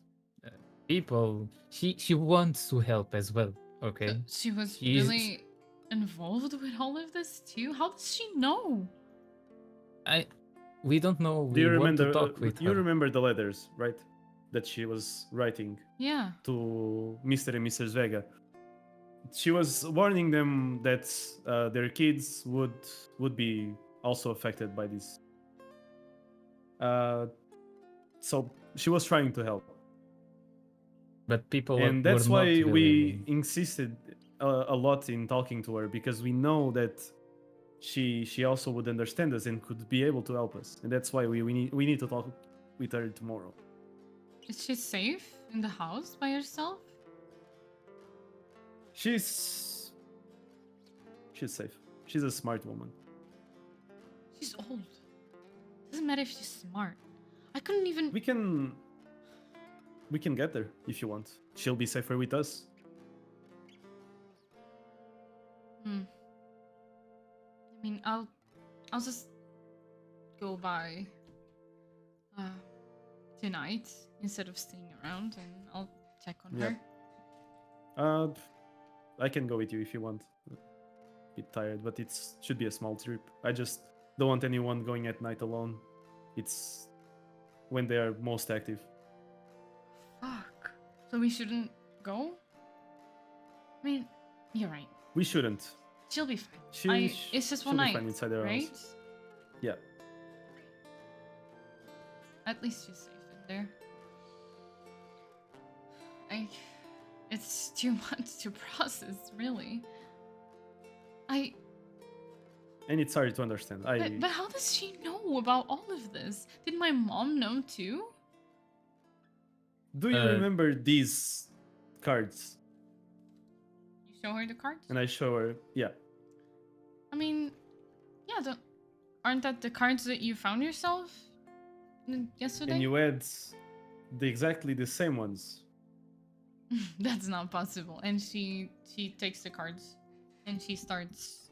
people. She wants to help as well. Okay. She was She's- really involved with all of this too? How does she know? We don't know. Do you We want remember? to talk with You her. remember the letters, right? That she was writing Yeah. to Mr. and Mrs. Vega. She was warning them that their kids would be also affected by this. So she was trying to help, But people and were that's not why we really- insisted a lot in talking to her, because we know that she also would understand us and could be able to help us, and that's why we need to talk with her tomorrow. Is she safe in the house by herself? She's safe. She's a smart woman. She's old. Doesn't matter if she's smart. I couldn't even. We can get there if you want. She'll be safer with us. Hmm. I mean, I'll just go by tonight instead of staying around, and I'll check on Yep. her. I can go with you if you want. Bit tired, but it should be a small trip. I just don't want anyone going at night alone. It's when they are most active. Fuck. So we shouldn't go? I mean, you're right. We shouldn't. She'll be fine. She It's just she'll one be night, fine inside their right? house. Yeah. At least she's safe in there. It's too much to process, really. And it's hard to understand. But how does she know about all of this? Did my mom know too? Do you remember these cards? You show her the cards? And I show her. Yeah. I mean, yeah, aren't that the cards that you found yourself yesterday? And you had exactly the same ones. That's not possible. And she takes the cards and she starts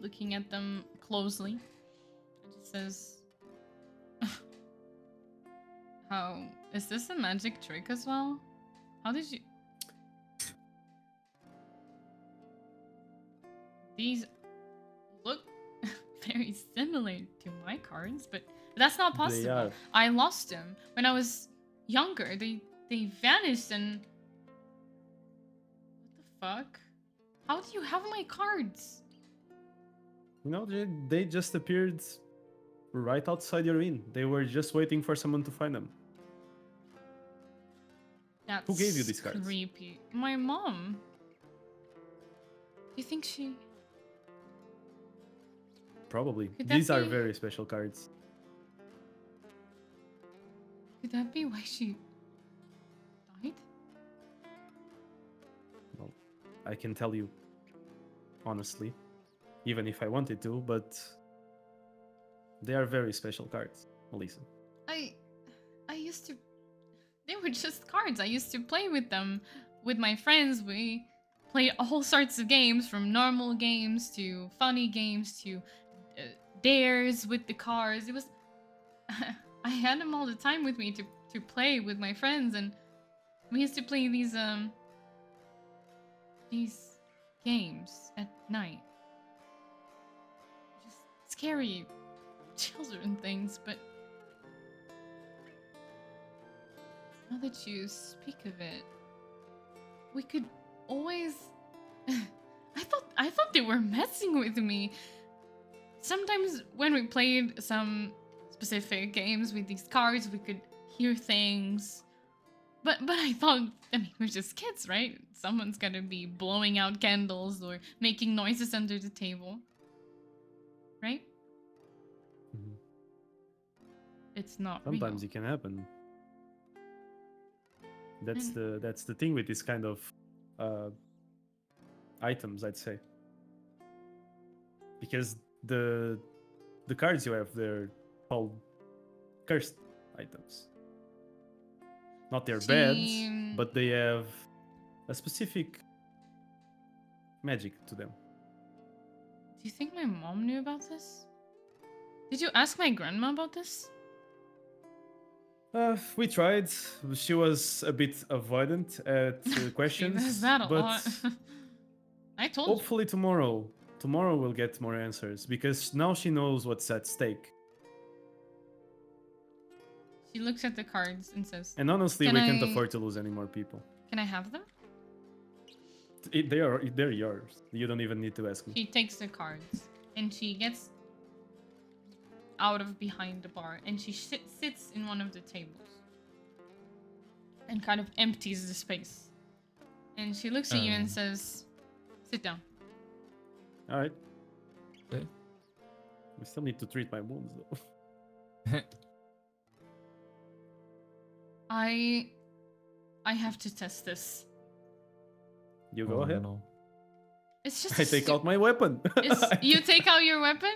looking at them closely. And she says, "How is this a magic trick as well? How did you? These look very similar to my cards, but that's not possible. They are. I lost them when I was younger. They vanished and what the fuck? How do you have my cards? You know, they just appeared right outside your inn. They were just waiting for someone to find them. That's Who gave you these cards? Creepy. My mom. Do you think she? Probably. Could that These are be- very special cards. Could that be why she died? Well, I can tell you, honestly, even if I wanted to, but they are very special cards, Melissa. I used to. They were just cards. I used to play with them with my friends. We played all sorts of games, from normal games to funny games to dares with the cards. It was. I had them all the time with me to play with my friends, and we used to play these games at night. Just scary children things, but now that you speak of it, we could always. I thought they were messing with me. Sometimes when we played some specific games with these cards, we could hear things. But I thought, I mean, we're just kids, right? Someone's gonna be blowing out candles or making noises under the table, right? Mhm. It's not Sometimes real. it can happen. That's Mm. the thing with this kind of items, I'd say. Because the cards you have, they're called cursed items. Not they're bad, but they have a specific magic to them. Do you think my mom knew about this? Did you ask my grandma about this? We tried. She was a bit avoidant at questions. She does that a but lot. I told you. hopefully tomorrow we'll get more answers, because now she knows what's at stake. She looks at the cards and says, And honestly, Can we can't I- afford to lose any more people. "Can I have them?" They're yours. You don't even need to ask me. She takes the cards and she gets out of behind the bar and she sits in one of the tables and kind of empties the space. And she looks at you and says, "Sit down." All right. Okay. We still need to treat my wounds, though. I have to test this. You go ahead. No. It's just I take out my weapon. you take out your weapon?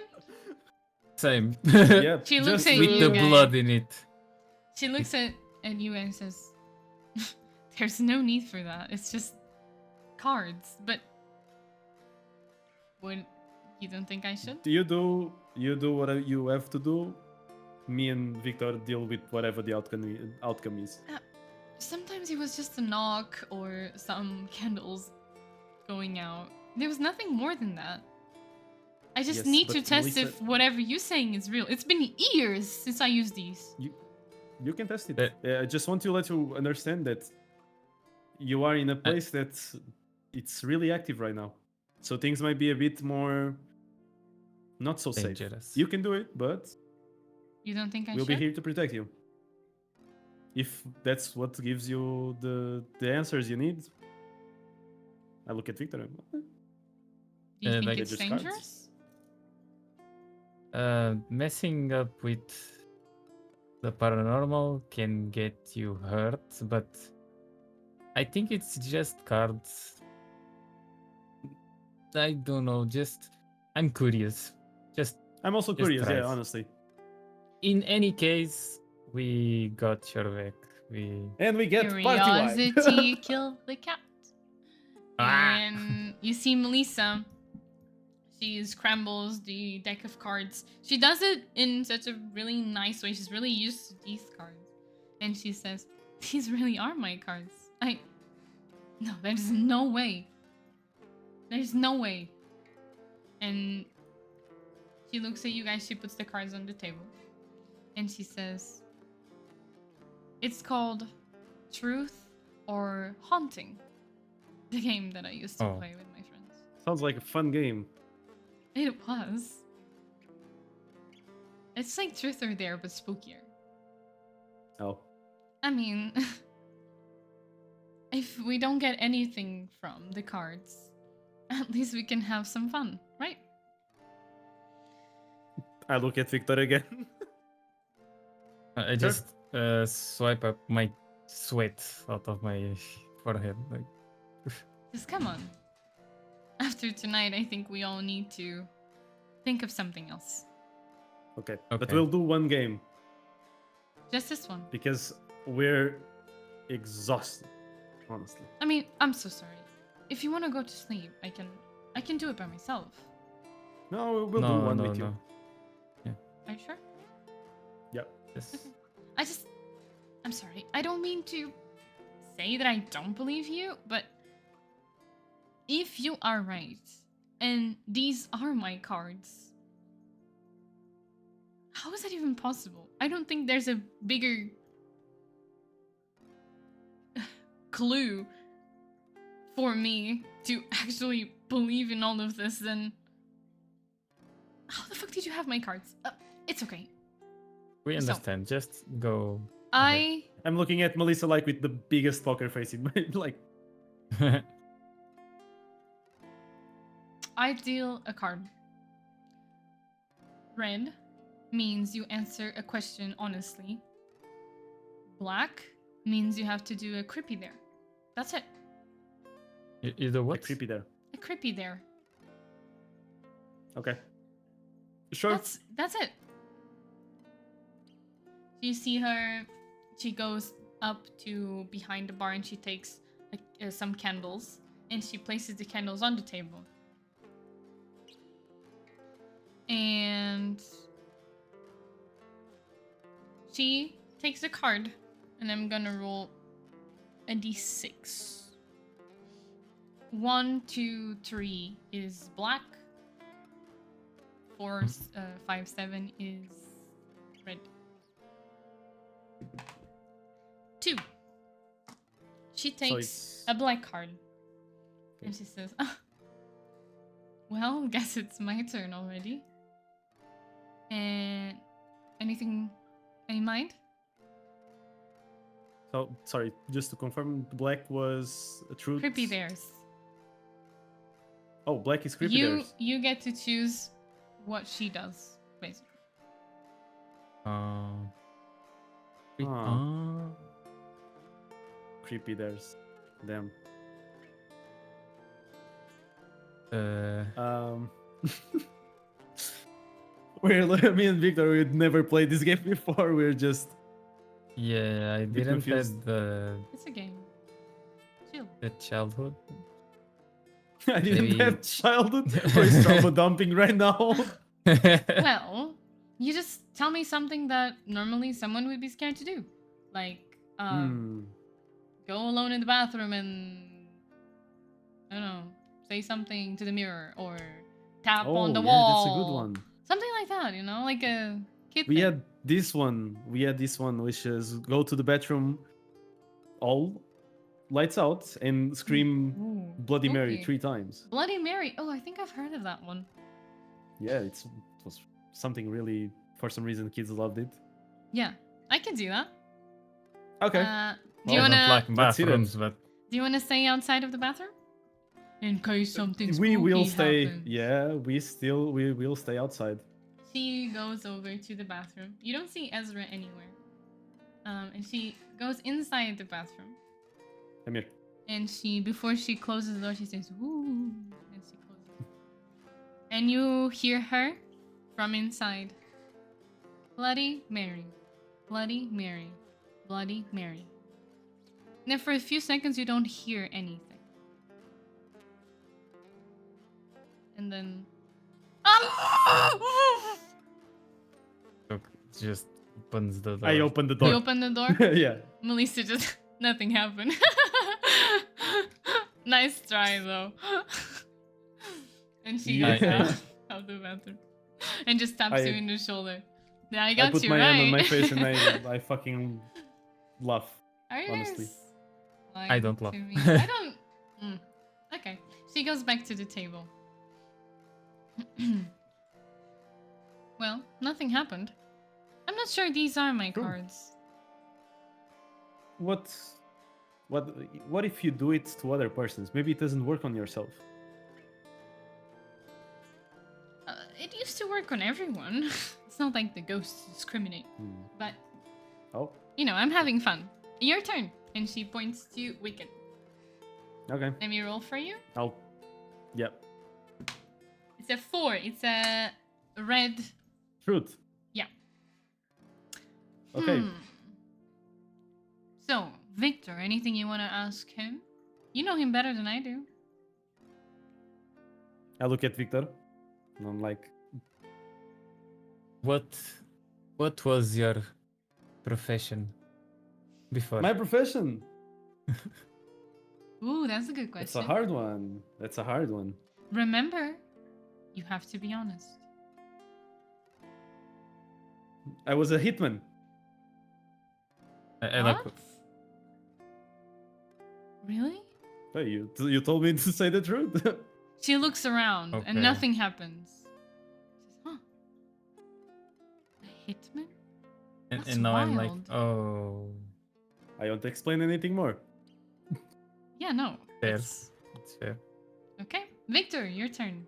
Same. Yeah, She looks just at With you the guys. blood in it. She looks at you and says, "There's no need for that. It's just cards." But Would you don't think I should? You do what you have to do. Me and Victor deal with whatever the outcome is. Sometimes it was just a knock or some candles going out. There was nothing more than that. I just Yes, need to but test Melissa- if whatever you're saying is real. It's been years since I used these. You can test it. But- I just want to let you understand that you are in a place that it's really active right now. So things might be a bit more not so safe. Dangerous. You can do it, but You don't think I we'll should? be here to protect you. If that's what gives you the answers you need. I look at Victor. Do you think like- it's Just cards. dangerous? Messing up with the paranormal can get you hurt, but I think it's just cards. I don't know, just I'm curious. Just I'm also Just curious, try yeah, it. honestly. in any case, we got your back. And we get party wine. Curiosity killed the cat. Ah. And you see Melissa. She scrambles the deck of cards. She does it in such a really nice way. She's really used to these cards. And she says, "These really are my cards. No, there's no way. There's no way." And she looks at you guys. She puts the cards on the table. And she says, "It's called Truth or Haunting. The game that I used to Oh. play with my friends." Sounds like a fun game. It was. It's like Truth or Dare, but spookier. Oh. I mean, if we don't get anything from the cards, at least we can have some fun, right? I look at Victor again. I just swipe up my sweat out of my forehead. Like, Just come on. After tonight, I think we all need to think of something else. Okay. But Okay. we'll do one game Just this one. because we're exhausted, honestly. I mean, I'm so sorry. If you want to go to sleep, I can do it by myself. No, we'll no, do one no, with you. no. Are you sure? Just I'm sorry. I don't mean to say that I don't believe you, but if you are right, and these are my cards, how is that even possible? I don't think there's a bigger clue for me to actually believe in all of this than... How the fuck did you have my cards? It's okay. we So- understand. Just go. I'm looking at Melissa like with the biggest poker face in my like. I deal a card. Red means you answer a question honestly. Black means you have to do a creepy there. That's it. You do what? Creepy there. A creepy there. Okay. Sure. That's it. You see her. She goes up to behind the bar and she takes some candles and she places the candles on the table. And she takes a card, and I'm gonna roll a d6. 1, 2, 3 is black. 4, 5, 7 is red. 2. She takes it's- a black card, and she says, "Well, guess it's my turn already." And anything in mind? So sorry, just to confirm, black was a truth. Creepy Bears. Oh, black is creepy bears. You get to choose what she does, basically. Uh, Ah. Creepy bears. Damn. Me and Victor, we'd never played this game before. We're just yeah, I Bit didn't confused. have It's a game. Chill. the childhood. I didn't Maybe- have childhood. We're trauma dumping right now. Well, you just tell me something that normally someone would be scared to do. Like, go alone in the bathroom and, I don't know, say something to the mirror or tap on the wall. That's a good one. Something like that, you know, like a kid We thing. had this one. Which is go to the bathroom, all lights out, and scream Ooh, Bloody Mary spooky. 3 times. Bloody Mary. Oh, I think I've heard of that one. Yeah, it was something really. For some reason, kids loved it. Yeah, I can do that. Okay. Do you I wanna don't like Let's see that. bathrooms, but do you wanna stay outside of the bathroom? In case something We will spooky stay. happens. Yeah, we will stay outside. She goes over to the bathroom. You don't see Ezra anywhere. And she goes inside the bathroom. Come here. And before she closes the door, she says, "Ooh," and she closes it. And you hear her from inside. Bloody Mary, Bloody Mary, Bloody Mary. And then for a few seconds, you don't hear anything. And then, look, just opens the door. I opened the you door. open the door. Yeah. Melissa just nothing happened. Nice try though. And she goes Yeah. out of the bathroom and just taps you in the shoulder. Yeah, I got I put you my right. hand on my face and I fucking laugh. Are you honestly. guys I don't laugh. lying to me? I don't. Okay. She goes back to the table. Well, nothing happened. I'm not sure these are my True. cards. What if you do it to other persons? Maybe it doesn't work on yourself. It used to work on everyone. It's not like the ghosts discriminate. But, Oh, you know, I'm having fun. Your turn. And she points to Wicked. okay. Let me roll for you. Yep. It's a 4. It's a red. Truth. Yeah. Okay. So, Victor, anything you want to ask him? You know him better than I do. I look at Victor and I'm like, What was your profession before? my profession. Ooh, that's a good That's question. a hard one. That's a hard one. Remember, you have to be honest. I was a hitman. I like What? Really? Hey, you told me to say the truth. She looks around Okay. and nothing happens. She says, huh? A hitman? and, That's and now I'm like, wild. oh, I don't explain anything more. Yeah, no. fair. It's- It's fair. Okay. Victor, your turn.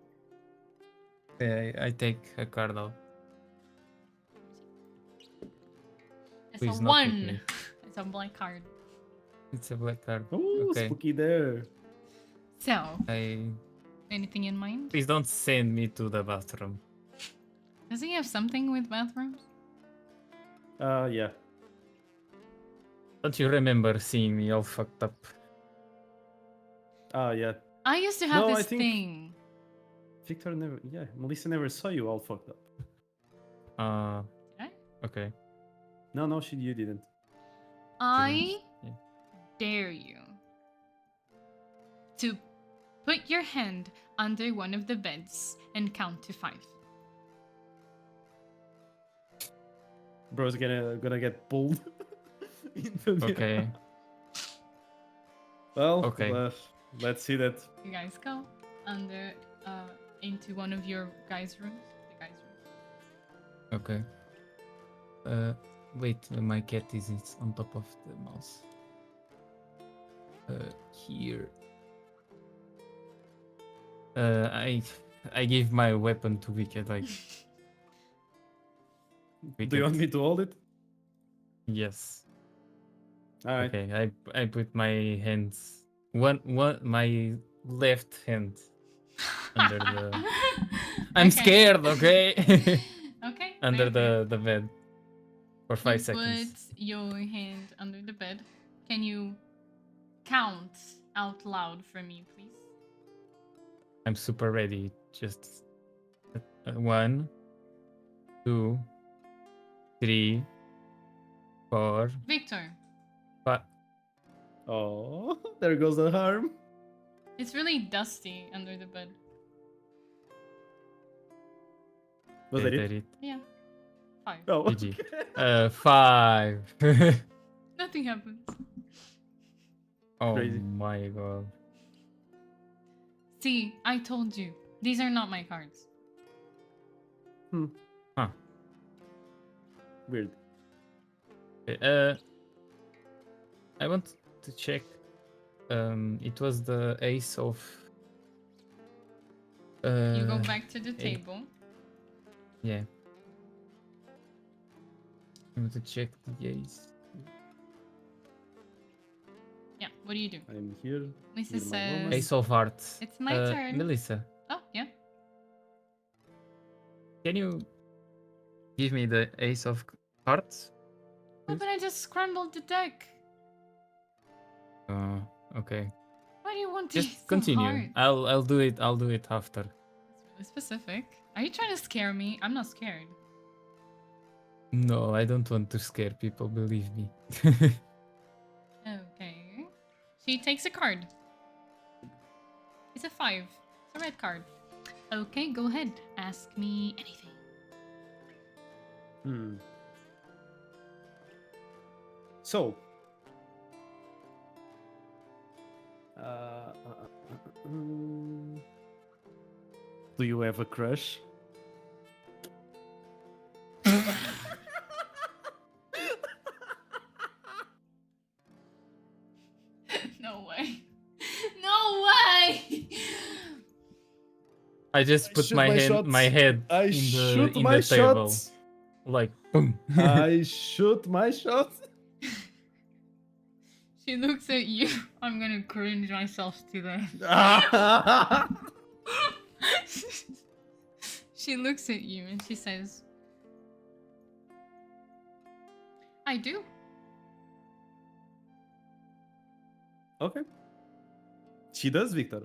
Yeah, I take a card out. It's Please a not with 1. me. It's a black card. It's a black card. Ooh, Okay. spooky there. So, anything in mind? Please don't send me to the bathroom. Does he have something with bathrooms? Yeah. Don't you remember seeing me all fucked up? Yeah. I used to have No, I this think- thing. Victor never. Yeah, Melissa never saw you all fucked up. Did I? Okay. No, you didn't. I Yeah. dare you to put your hand under one of the beds and count to 5. Bro's gonna get pulled. into the- Okay. Well, Okay. let's see that. You guys go under into one of your guys' rooms. The guys' room. Okay. Wait, my cat is on top of the mouse. Here. I give my weapon to Wicked, like. Do you want me to hold it? Yes. All right. Okay. I put my hands my left hand under the. I'm Okay. scared. Okay. Okay. Under fair. the bed for 5 You seconds. Put your hand under the bed. Can you count out loud for me, please? I'm super ready. Just 1, 2, 3, 4, Victor, 5. Oh, there goes the harm. it's really dusty under the bed. Was that it? Yeah. 5. Oh, GG. okay. 5. Nothing happens. Oh Crazy. my god. See, I told you. These are not my cards. Huh. Weird. I want to check. It was the ace of. You go back to the eight. table. Yeah. I want to check the ace. Yeah, what do you do? I'm here. Lisa with my woman. says... Ace of hearts. It's my turn. Melissa, Oh, yeah. can you give me the ace of hearts? Oh, but I just scrambled the deck. Okay. Why do you want to Just continue. I'll do it. I'll do it after. It's really specific. Are you trying to scare me? I'm not scared. No, I don't want to scare people. Believe me. Okay. She takes a card. It's a 5. It's a red card. Okay, go ahead. Ask me anything. So. Do you have a crush? No way. No way! I just put shoot my my hand, shots. my head I in the shoot in my the table, shots. like boom. I shoot my shot. She looks at you. I'm gonna cringe myself to that. She looks at you and she says, I do. Okay. She does, Victor.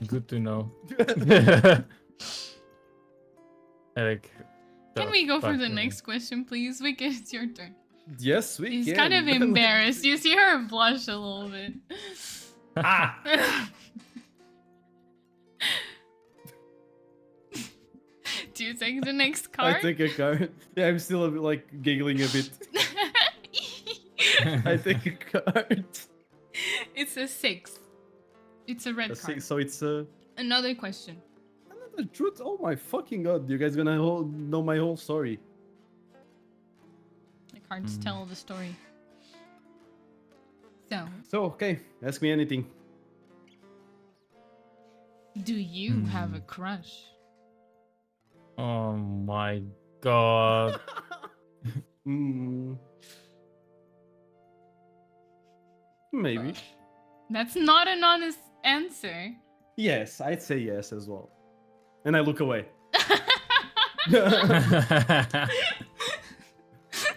Good to know. Like. Can we go for fuck, the man. next question, please? Vicky, it's your turn. Yes, we She's can. kind of embarrassed. You see her blush a little bit. Ah! Do you take the next card? I take a card. Yeah, I'm still a bit, like giggling a bit. I take a card. It's a 6. It's a red A card. 6, so it's Another question. another truth. Oh my fucking god! You guys gonna know my whole story. The cards tell the story. So, Okay, ask me anything. do you have a crush? Oh my god. Maybe. That's not an honest answer. Yes, I'd say yes as well. And I look away.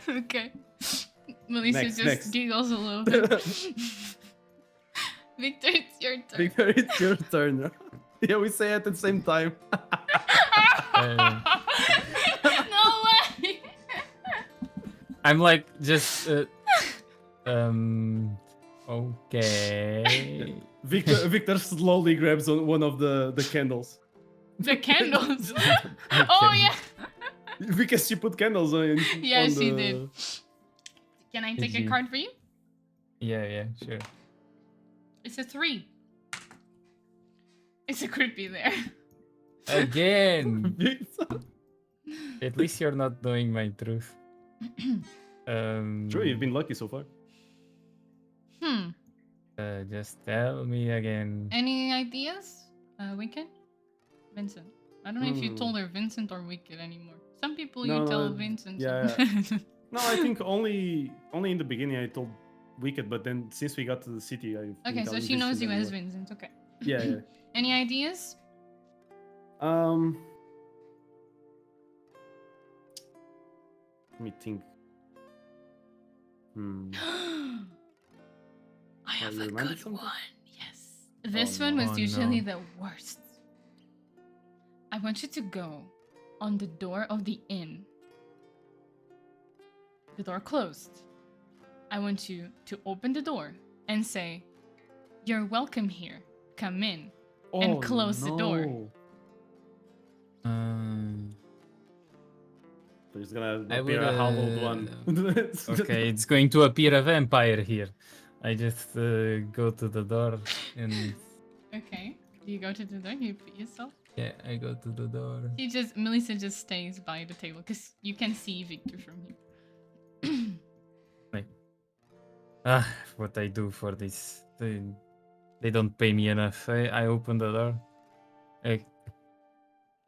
Okay. Melissa Next, just next. giggles a little bit. Victor, it's your turn. Victor, it's your turn. Yeah, we say it at the same time. No way! I'm like just okay. Victor slowly grabs on one of the candles. The candles. Oh Okay. yeah. Because she put candles on. Yeah, on she the... did. Can I take a GG. card for you? Yeah, sure. It's a 3. It's a creepy there. Again. Victor. At least you're not knowing my truth. Sure, you've been lucky so far. Just tell me again. Any ideas? Wicked? Vincent. I don't know if you told her Vincent or Wicked anymore. Some people No, you tell no, Vincent. yeah, No, I think only in the beginning I told Wicked, but then since we got to the city, I Okay, so she knows you as Vincent. Okay. Yeah. Any ideas? Let me think. I have you a remembered good something? one. Yes. This Oh, one no. was Oh, usually no. the worst. I want you to go on the door of the inn. The door closed. I want you to open the door and say, "You're welcome here. Come in." And close the door. no. Um, There's gonna I appear would, a hollowed one. okay, it's going to appear a vampire here. I just go to the door and Okay. Do you go to the door? You put yourself? yeah, I go to the door. Melissa just stays by the table because you can see Victor from here. What I do for this? They don't pay me enough. I open the door. Like,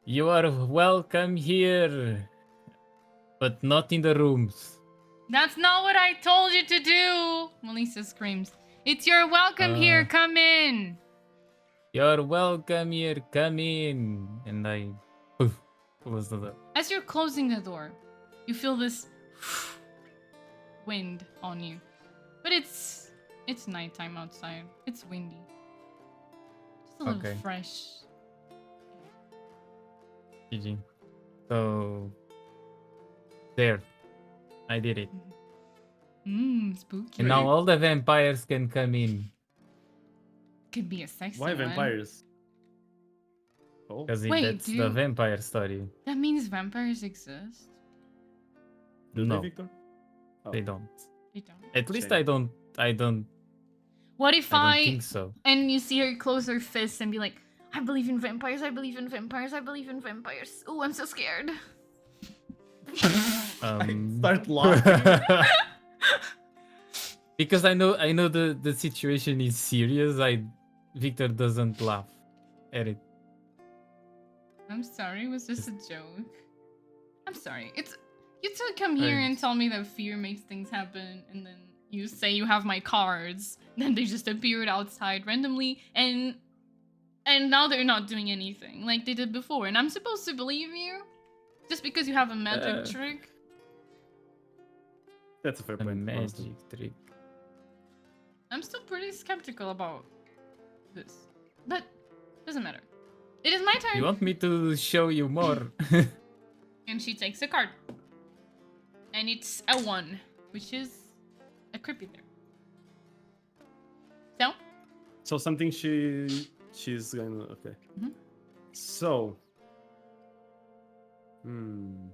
you are welcome here, but not in the rooms. That's not what I told you to do! Melissa screams. It's your welcome here, come in! You're welcome here. Come in, and I poof, close the door. As you're closing the door, you feel this wind on you. But it's nighttime outside. It's windy. Just a little Okay. fresh. GG. So there, I did it. Spooky. And now all the vampires can come in Could be a sexy Why one. vampires? Oh, because Wait, that's do the you- vampire story. That means vampires exist? do No, they, Victor? Oh. they don't. They don't. At least Shame. I don't What if I don't think so. and you see her close her fists and be like, "I believe in vampires, I believe in vampires, I believe in vampires. Oh, I'm so scared." Start laughing. Because I know the situation is serious. Victor doesn't laugh at it. I'm sorry, it was just a joke. I'm sorry. It's you two come here and tell me that fear makes things happen, and then you say you have my cards. Then they just appeared outside randomly, and now they're not doing anything like they did before. And I'm supposed to believe you just because you have a magic trick? That's a fair A point. magic honestly. trick. I'm still pretty skeptical about this, but doesn't matter. It is my turn. You want me to show you more? And she takes a card. And it's a 1, which is a creepy there. So, So something she's gonna okay. Mhm. So. Hmm.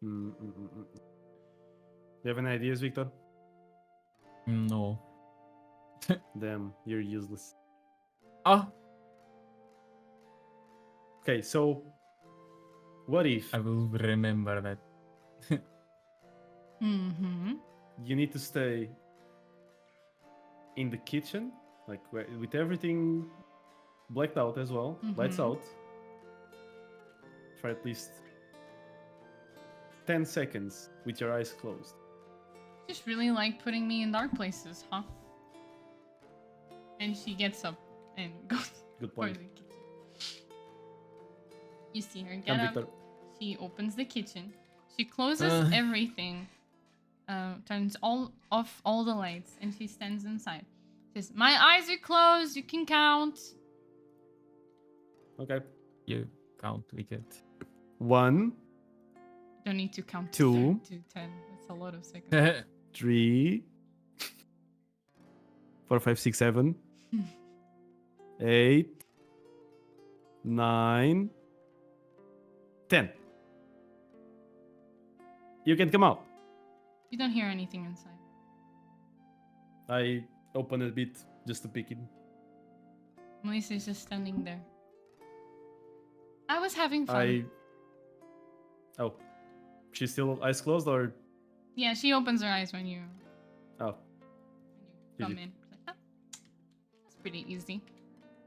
You have any ideas, Victor? No. Damn, you're useless. Oh, Okay, so what if I will remember that. you need to stay in the kitchen, like with everything blacked out as well, lights Mhm. out, for at least 10 seconds with your eyes closed. just really like putting me in dark places, huh? And she gets up and goes Good for point. the kitchen. You see her get Come, up. Victor. She opens the kitchen. She closes everything. Turns off all the lights, and she stands inside. Says, "My eyes are closed. You can count." Okay. You count wicked. 1, Don't need to count Two. to 10. That's a lot of seconds. 3, 4, 5, 6, 7, 8, 9, 10. You can come out. You don't hear anything inside. I open a bit just to peek in. Melissa's just standing there. I was having fun. Oh. She's still eyes closed or. Yeah, she opens her eyes when you Oh. come Easy. in. Like, "Ah, that's pretty easy.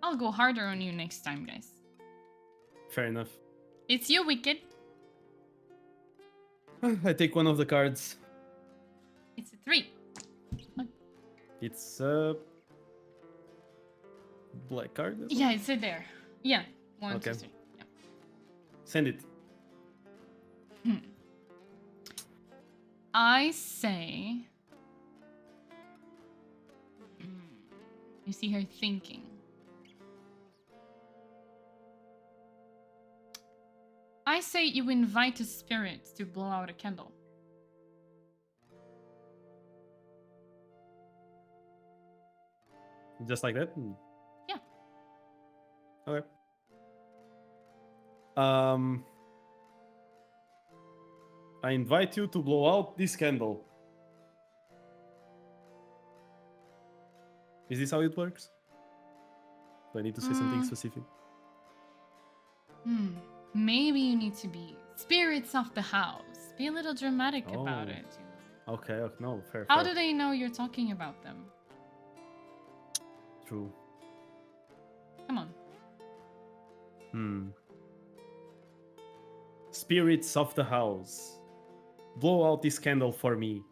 I'll go harder on you next time, guys." Fair enough. It's you, Wicked. I take one of the cards. It's a 3. It's a black card. as well? Yeah, it's it there. Yeah. 1, 2, Okay. 3. Yeah. Send it. I say see her thinking. I say you invite a spirit to blow out a candle. Just like that? Yeah. Okay. I invite you to blow out this candle. Is this how it works? Do I need to say something specific? Maybe you need to be spirits of the house. Be a little dramatic about Oh. it. Okay, no, fair. How fair. do they know you're talking about them? True. Come on. Spirits of the house, blow out this candle for me.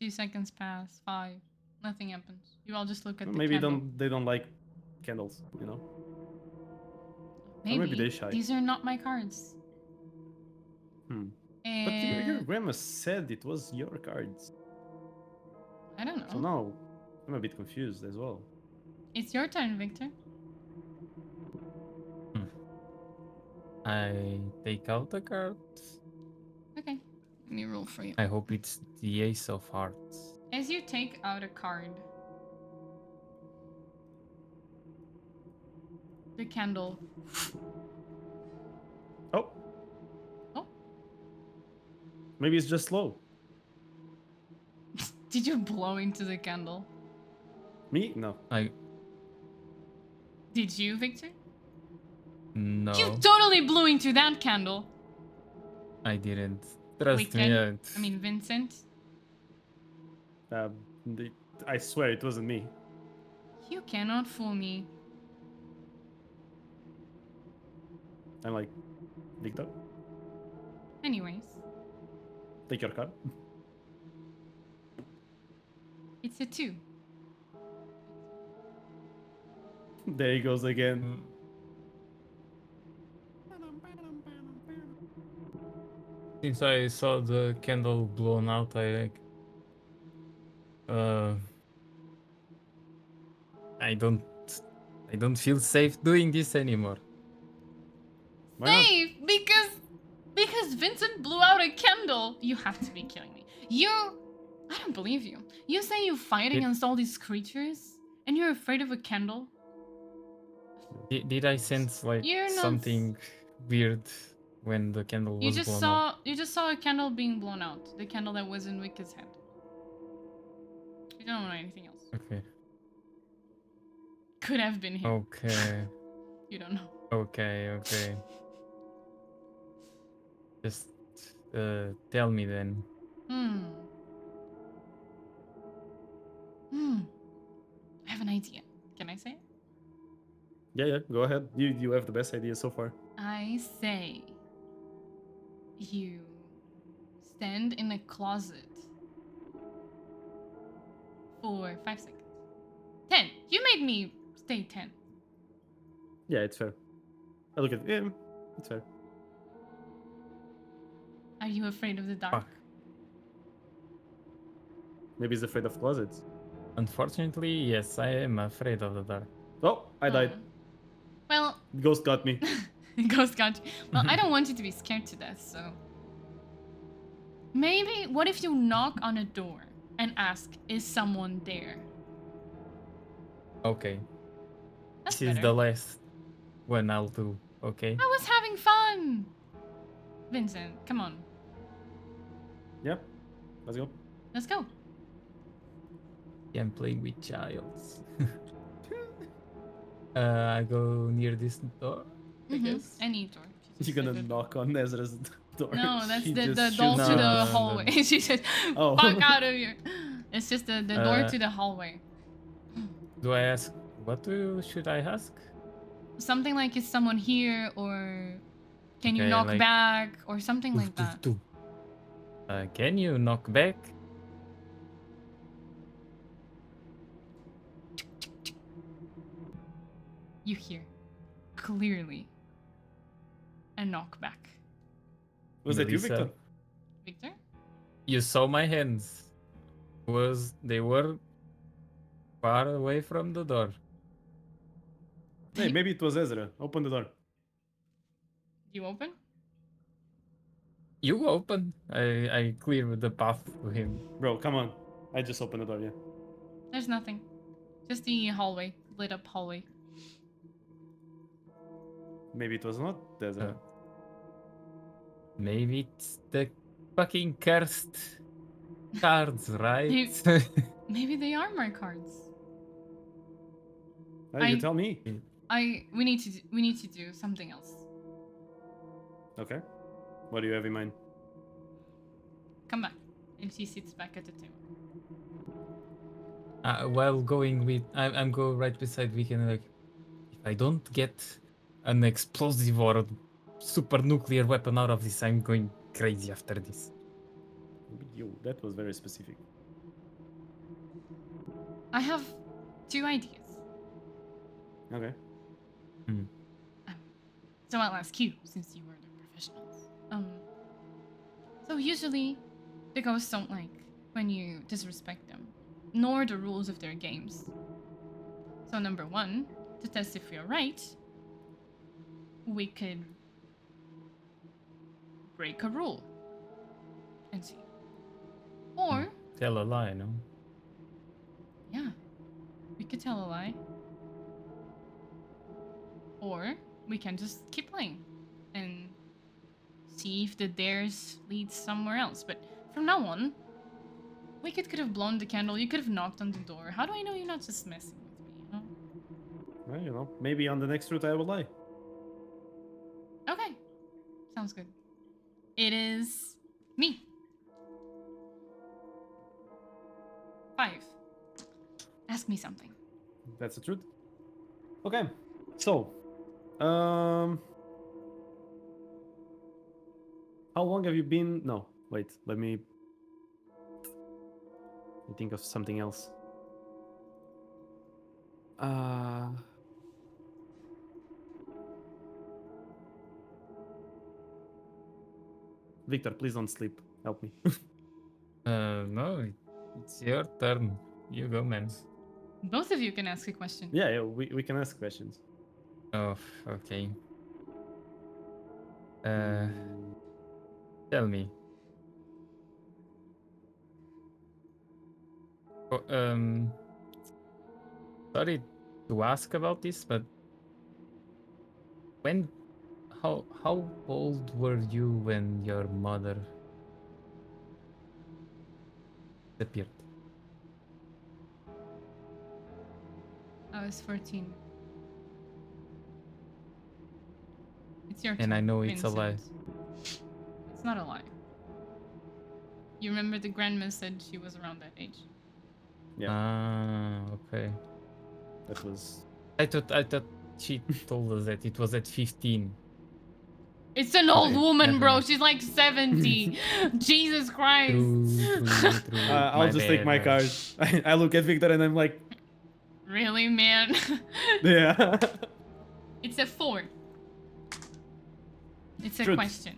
2 seconds pass. 5. Nothing happens. You all just look at the Maybe candle. they don't like candles, you know? Maybe. maybe they're shy. These are not my cards. But your grandma said it was your cards. I don't know. So now I'm a bit confused as well. It's your turn, Victor. I take out the cards. Okay. Let me roll for you. I hope it's the Ace of Hearts. As you take out a card, the candle. Oh. Oh. Maybe it's just slow. Did you blow into the candle? Me? No. Did you, Victor? No, You totally blew into that candle. I didn't. Trust me. Victor? I mean, Vincent. I swear it wasn't me. You cannot fool me. I'm like, Victor, Anyways, take your card. it's a 2. There he goes again. Since I saw the candle blown out, I don't feel safe doing this anymore. Why not? Safe because Vincent blew out a candle. You have to be kidding me. I don't believe you. You say you fight against all these creatures and you're afraid of a candle? Did I sense like You're not- something weird when the candle was You just blown out? saw a candle being blown out. The candle that was in Wicca's head. You don't know anything else. Okay. Could have been him. Okay. You don't know. Okay. Just tell me then. I have an idea. Can I say it? Yeah, go ahead. You have the best idea so far. I say you stand in a closet for 5 seconds. 10. You made me stay 10. Yeah, it's fair. I look at him. It's fair. Are you afraid of the dark? Fuck. Maybe he's afraid of closets. Unfortunately, yes, I am afraid of the dark. Oh, I died. Well, Ghost got me. Ghost got you. Well, I don't want you to be scared to death, so... Maybe, what if you knock on a door and ask, is someone there? Okay. That's This is better. the last one I'll do, okay? I was having fun! Vincent, come on. Yeah, let's go. Let's go. I'm playing with childs. I go near this door, I guess. Any door. You're gonna knock on Ezra's door. No, that's She the just door shoots to you. the No, hallway. She said, Oh. fuck out of here. It's just the door to the hallway. Do I ask, should I ask? Something like, is someone here? Or can you Okay, knock like- back? Or something like that. Can you knock back? You hear clearly a knockback. Was that you, Melissa? Victor? Victor? You saw my hands. They were far away from the door. Hey, maybe it was Ezra. Open the door. You open? You open. I clear the path to him. Bro, come on. I just opened the door, yeah. There's nothing. Just the hallway, lit up hallway. Maybe it was not Ezra. Maybe it's the fucking cursed cards, right? Maybe they are my cards. You tell me. We need to do something else. Okay. What do you have in mind? Come back. And she sits back at the table. While going with, I'm go right beside Weekend. Like, if I don't get an explosive or super nuclear weapon out of this, I'm going crazy after this. Yo, that was very specific. I have 2 ideas. Okay. So I'll ask you, since you were the professionals. So usually, the ghosts don't like when you disrespect them, nor the rules of their games. So number 1, to test if you're right, we could break a rule and see. Or, Tell a lie, no? yeah, we could tell a lie. Or we can just keep playing and see if the dares leads somewhere else. But from now on, we could have blown the candle. You could have knocked on the door. How do I know you're not just messing with me? You know? Well, you know, maybe on the next route I will lie. Okay, sounds good. It is me. 5. Ask me something. That's the truth. Okay. So, how long have you been? No, wait. Let me think of something else. Victor, please don't sleep. Help me. No, it's your turn. You go, man. Both of you can ask a question. Yeah, we can ask questions. Oh, okay. Tell me. Oh, sorry to ask about this, but how old were you when your mother disappeared? I was 14. It's your turn. And I know it's a Vincent. lie. It's not a lie. You remember the grandma said she was around that age. Yeah. Ah, okay. That was. I thought she told us that it was at 15. It's an old Okay, woman, never bro. mind. She's like 70. Jesus Christ. True. I'll just take my card. I look at Victor and I'm like, Really, man? yeah. It's a 4. It's a Truth. question.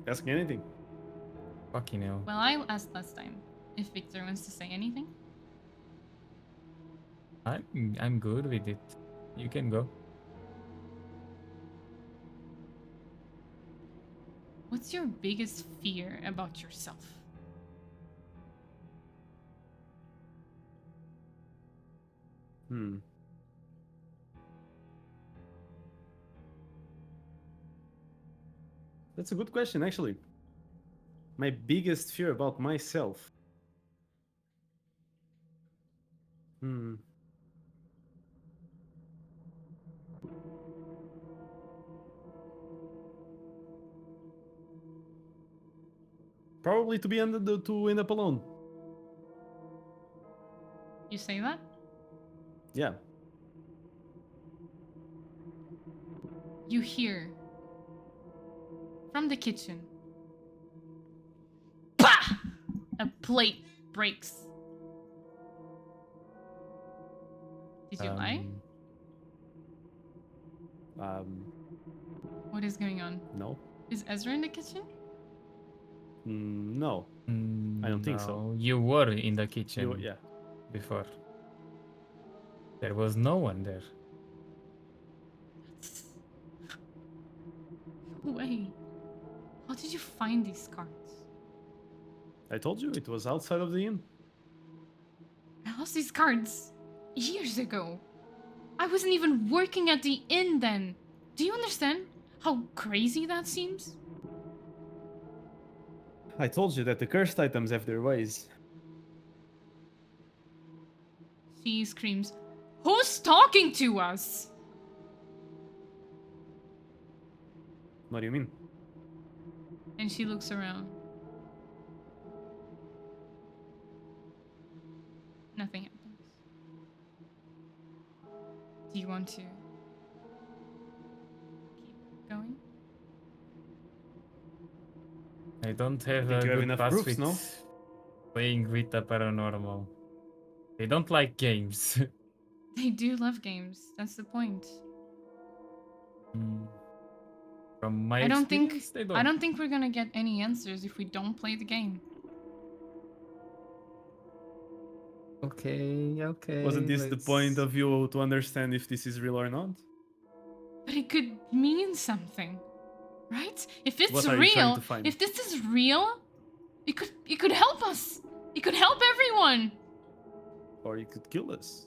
Ask me anything. Fucking hell. Well, I asked last time if Victor wants to say anything. I'm good with it. You can go. What's your biggest fear about yourself? That's a good question, actually. My biggest fear about myself. Probably to be to end up alone. You say that? Yeah. You hear from the kitchen. Bah! A plate breaks. Did you lie? Um. What is going on? No. Is Ezra in the kitchen? No, I don't think so. No, you were in the kitchen Yeah. before. There was no one there. Wait. How did you find these cards? I told you it was outside of the inn. I lost these cards years ago. I wasn't even working at the inn then. Do you understand how crazy that seems? I told you that the cursed items have their ways. She screams, "Who's talking to us?" What do you mean? And she looks around. Nothing happens. Do you want to keep going? I don't have think a you have good enough pass proofs, with no? playing with the paranormal. They don't like games. They do love games. That's the point. Mm. From my I don't think experience, they don't. we're gonna get any answers if we don't play the game. Okay. Wasn't this the let's- point of you to understand if this is real or not? But it could mean something, right? If it's What are you trying real, to find? if this is real, it could help us. It could help everyone. Or it could kill us.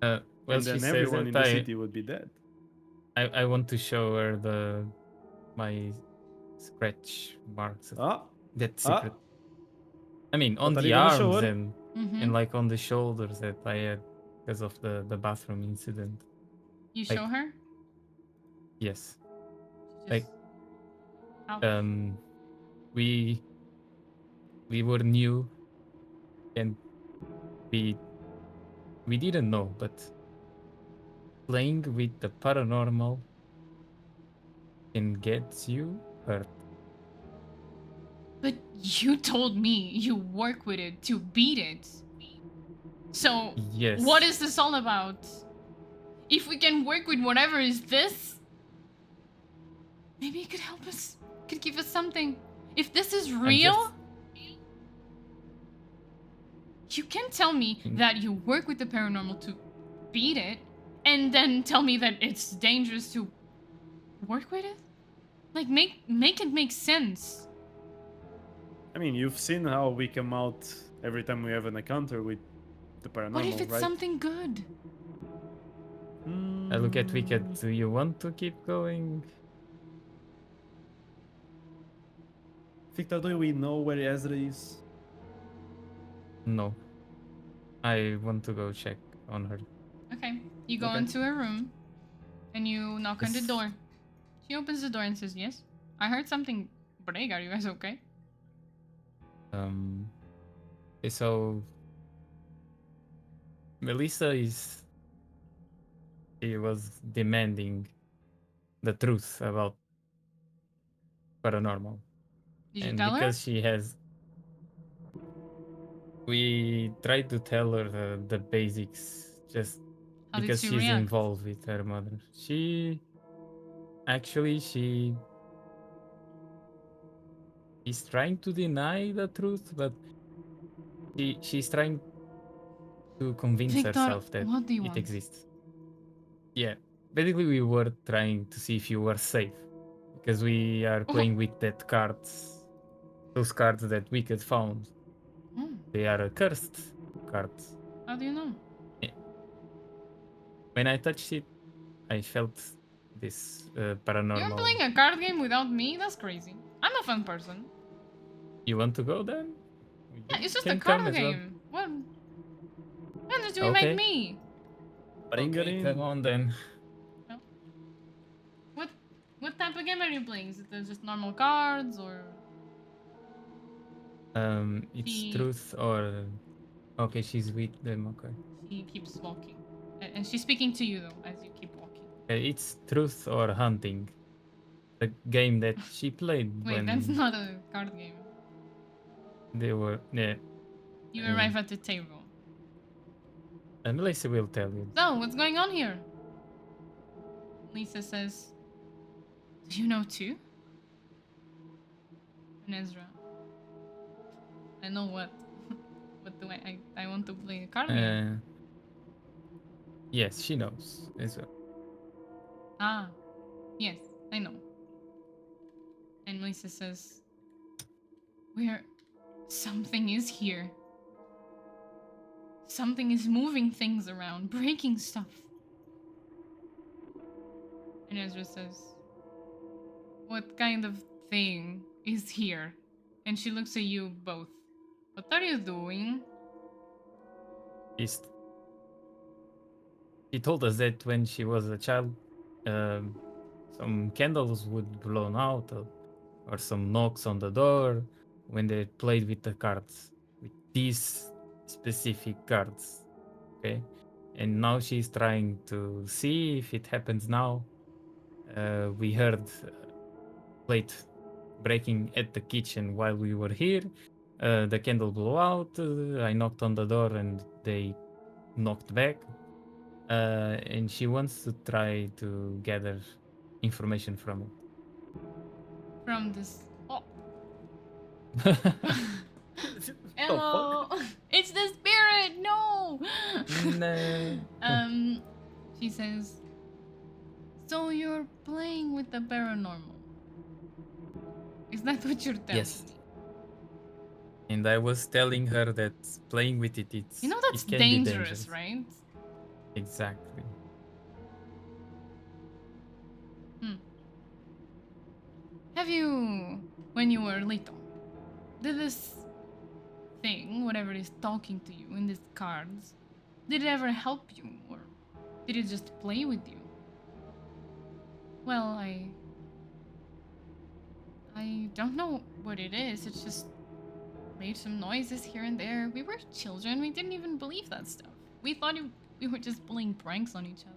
Well, And she then says everyone that in the city would be dead. I want to show her my scratch marks. Ah, That secret. I mean, on What are the you gonna show arms her? and like on the shoulders that I had because of the bathroom incident. You Like- show her? Yes. She Like, just- How? we were new and we didn't know, but playing with the paranormal can get you hurt. But you told me you work with it to beat it. So, Yes. what is this all about? If we can work with whatever is this, maybe it could help us, could give us something. If this is real, you can't tell me that you work with the paranormal to beat it, and then tell me that it's dangerous to work with it? Like, make it make sense. I mean, you've seen how we come out every time we have an encounter with the paranormal, What if it's right? something good? I look at Wicked. Do you want to keep going? Victor, do we know where Ezra is? No. I want to go check on her. Okay, you go Okay. into her room, and you knock on the Yes. door. She opens the door and says, "Yes, I heard something break. Are you guys okay?" Okay, so Melissa she was demanding the truth about paranormal. Did you And tell her? because she has we tried to tell her the basics just How did because she she's react? involved with her mother. She's trying to deny the truth, but she's trying to convince Victor, herself that what do you it want? exists. Yeah, basically we were trying to see if you were safe because we are playing with those cards that Wicked found. Oh, They are cursed cards. how do you know? When I touched it, I felt this paranormal. You're playing a card game without me? That's crazy. I'm a fun person. You want to go then? Yeah, it's just Can a card come as well. game. What? When did you Okay. invite me? Bring her Okay, in. come on then. What type of game are you playing? Is it just normal cards or? It's She- truth or okay, she's with them. Okay, She keeps walking, and she's speaking to you though as you keep walking. it's truth or hunting. The game that she played Wait, when that's not a card game. they were. Yeah, You Mm. arrive at the table. and Melissa will tell you. So, what's going on here? Lisa says, "Do you know too?" And Ezra. I know what. What do I want to play a card game. Yes, she knows as well. Ah, yes, I know. And Melissa says, "Where something is here. Something is moving things around, breaking stuff." And Ezra says, "What kind of thing is here?" And she looks at you both. "What are you doing?" She's- She told us that when she was a child, some candles would blown out, or some knocks on the door when they played with the cards, with these specific cards. Okay, and now she's trying to see if it happens now. We heard plate breaking at the kitchen while we were here. The candle blew out. I knocked on the door and they knocked back. And she wants to try to gather information from From this. Oh, The hello! It's the spirit! No! it. No. She says, "So you're playing with the paranormal. Is that what you're telling Yes. me?" And I was telling her that playing with it, You know that's it can dangerous, be dangerous. right? Exactly. Have you, when you were little, did this thing, whatever is talking to you in these cards, did it ever help you, or did it just play with you? Well, I don't know what it is. It's just made some noises here and there. We were children. We didn't even believe that stuff. We thought we were just playing pranks on each other.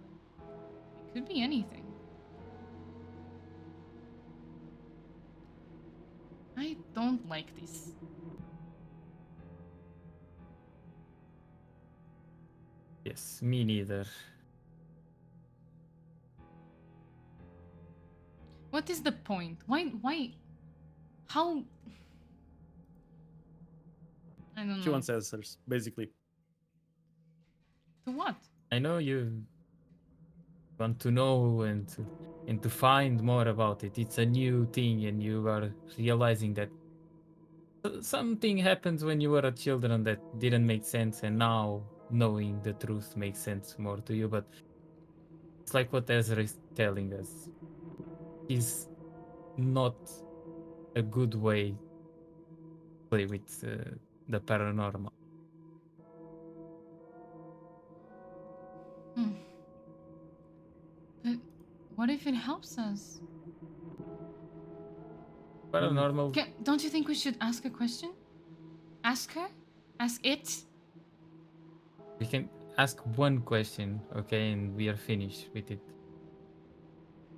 It could be anything. I don't like this. Yes, me neither. What is the point? Why? How? I don't know. She wants answers, basically. To what? I know you want to know and to find more about it. It's a new thing, and you are realizing that something happens when you were a children that didn't make sense, and now knowing the truth makes sense more to you. But it's like what Ezra is telling us. Is not a good way to play with the paranormal. But what if it helps us? Paranormal. Don't you think we should ask a question? Ask her? Ask it? We can ask one question, okay, and we are finished with it.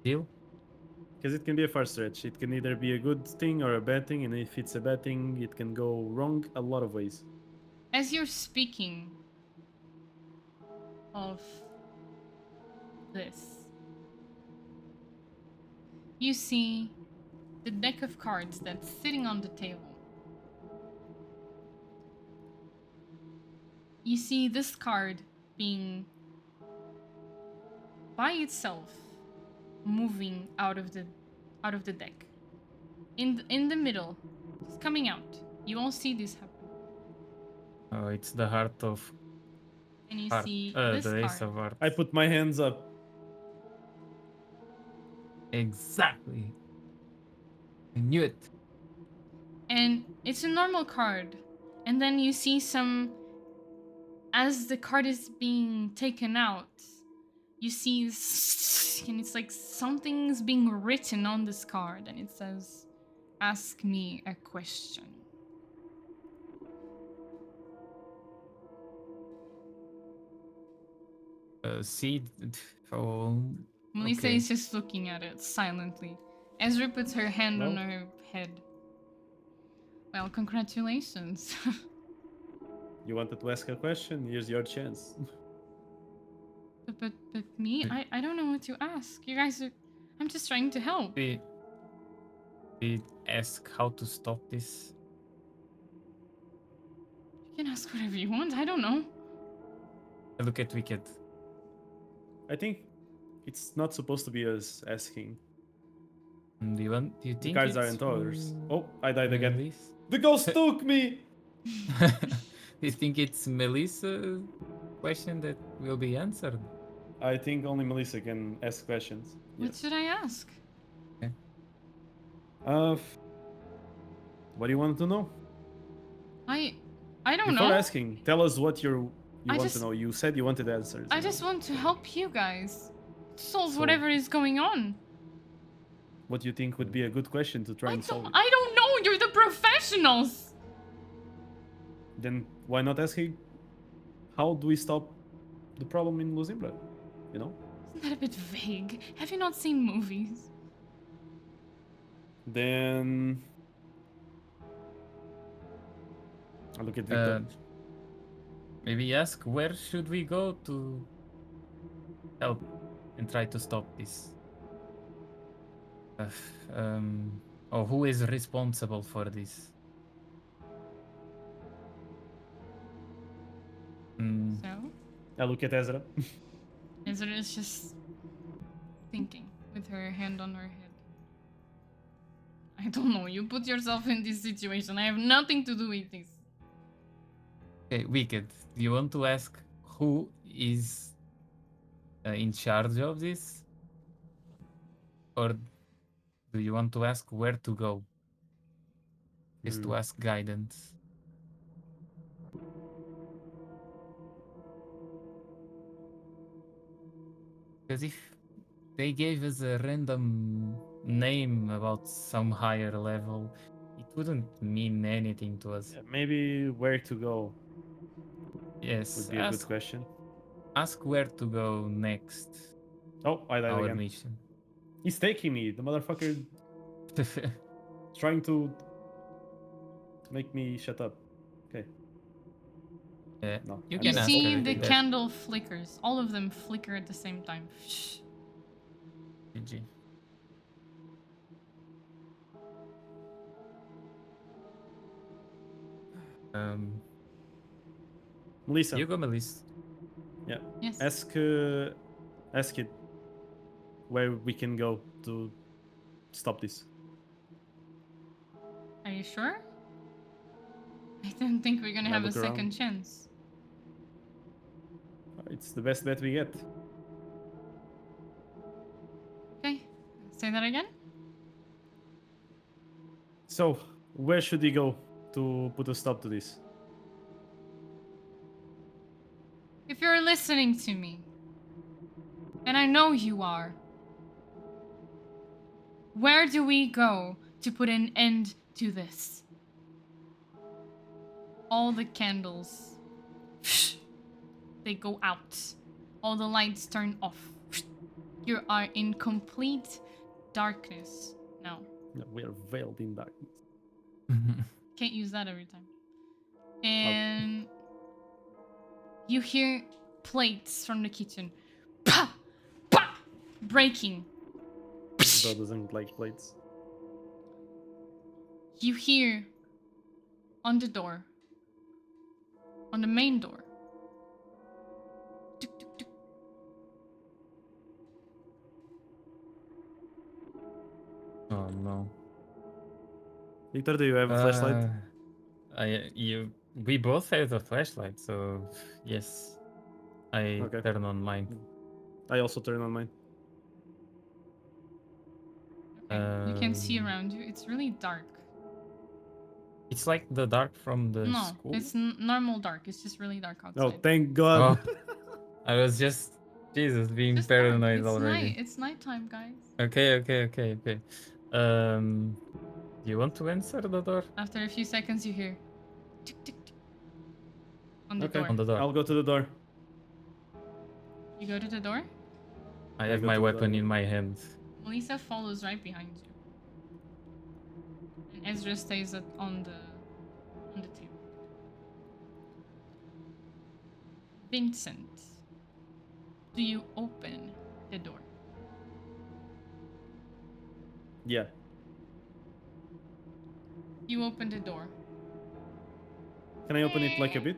Deal? Because it can be a far stretch. It can either be a good thing or a bad thing, and if it's a bad thing, it can go wrong a lot of ways. As you're speaking of this, you see the deck of cards that's sitting on the table. You see this card being by itself moving out of the deck. In the middle, it's coming out. You all see this happen. Oh, it's the heart of And you heart. see The this ace card. of hearts. I put my hands up. Exactly. I knew it. And it's a normal card. And then you see some, as the card is being taken out, you see, and it's like something's being written on this card, and it says, "Ask me a question." See. Oh. Melissa Okay. is just looking at it silently. Ezra puts her hand on her head. Well, congratulations. You wanted to ask a question? Here's your chance. but me? I don't know what to ask. You guys are... I'm just trying to help. We ask how to stop this? You can ask whatever you want. I don't know. I look at Wicked. I think it's not supposed to be us asking. Do you The think cards it's aren't ours. who- Oh, I died again. Melis? The ghost took me! Do you think it's Melissa's question that will be answered? I think only Melissa can ask questions. What Yes. should I ask? Uh, what do you want to know? I don't Before know. asking, tell us what you I want just- to know. You said you wanted answers. I you know? just want to help you guys solve So- whatever is going on. What do you think would be a good question to try and solve it? I don't know. You're the professionals. Then why not asking how do we stop the problem in Luzimbra? You know? Isn't that a bit vague? Have you not seen movies? Then I look at Victor. Maybe ask where should we go to help and try to stop this? Or who is responsible for this? So, I look at Ezra. Ezra is just thinking with her hand on her head. I don't know. You put yourself in this situation. I have nothing to do with this. Okay, Wicked. Do you want to ask who is in charge of this? Or do you want to ask where to go? Is to ask guidance. Because if they gave us a random name about some higher level, it wouldn't mean anything to us. Yeah, maybe where to go Yes, would be a good question. ask where to go next. Oh, I died Our again. mission. He's taking me. The motherfucker trying to make me shut up. Okay. Yeah, No, you I'm You can ask see her the that. candle flickers. All of them flicker at the same time. Shh. GG. Melissa. You go, Melissa. Yeah. Yes. Ask it where we can go to stop this. Are you sure? I don't think we're gonna Yeah, have a look around. second chance. It's the best bet we get. Okay. Say that again? So, where should we go to put a stop to this? If you're listening to me, and I know you are, where do we go to put an end to this? All the candles, they go out. All the lights turn off. You are in complete darkness now. No, we are veiled in darkness. Can't use that every time. And you hear plates from the kitchen. Pa! Pa! Breaking. Bro doesn't like plates. You hear on the door. On the main door. Tuk, tuk, tuk. Oh no. Victor, do you have a flashlight? We both have a flashlight, so yes, I Okay. turn on mine. I also turn on mine. Okay, you can see around you. It's really dark. It's like the dark from the No, school. it's normal dark. It's just really dark outside. Oh, thank God. Oh, I was just being Just dark. paranoid It's already. night. It's nighttime, guys. Okay. Do you want to answer the door? After a few seconds, you hear tick, tick, tick on the Okay. door. On the door. I'll go to the door. You go to the door. I I have go my to the weapon door. in my hand. Melissa follows right behind you, and Ezra stays on the table. Vincent, do you open the door? Yeah. You open the door. Can I open it like a bit,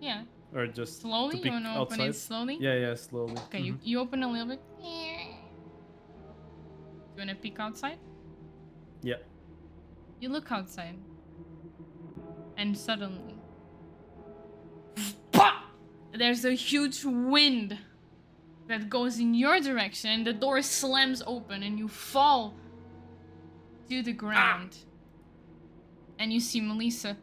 Yeah. or just Slowly? to peek You wanna open outside? it slowly? Yeah, slowly. Okay, you open a little bit. You wanna peek outside? Yeah. You look outside. And suddenly... there's a huge wind that goes in your direction, and the door slams open, and you fall to the ground. And you see Melissa.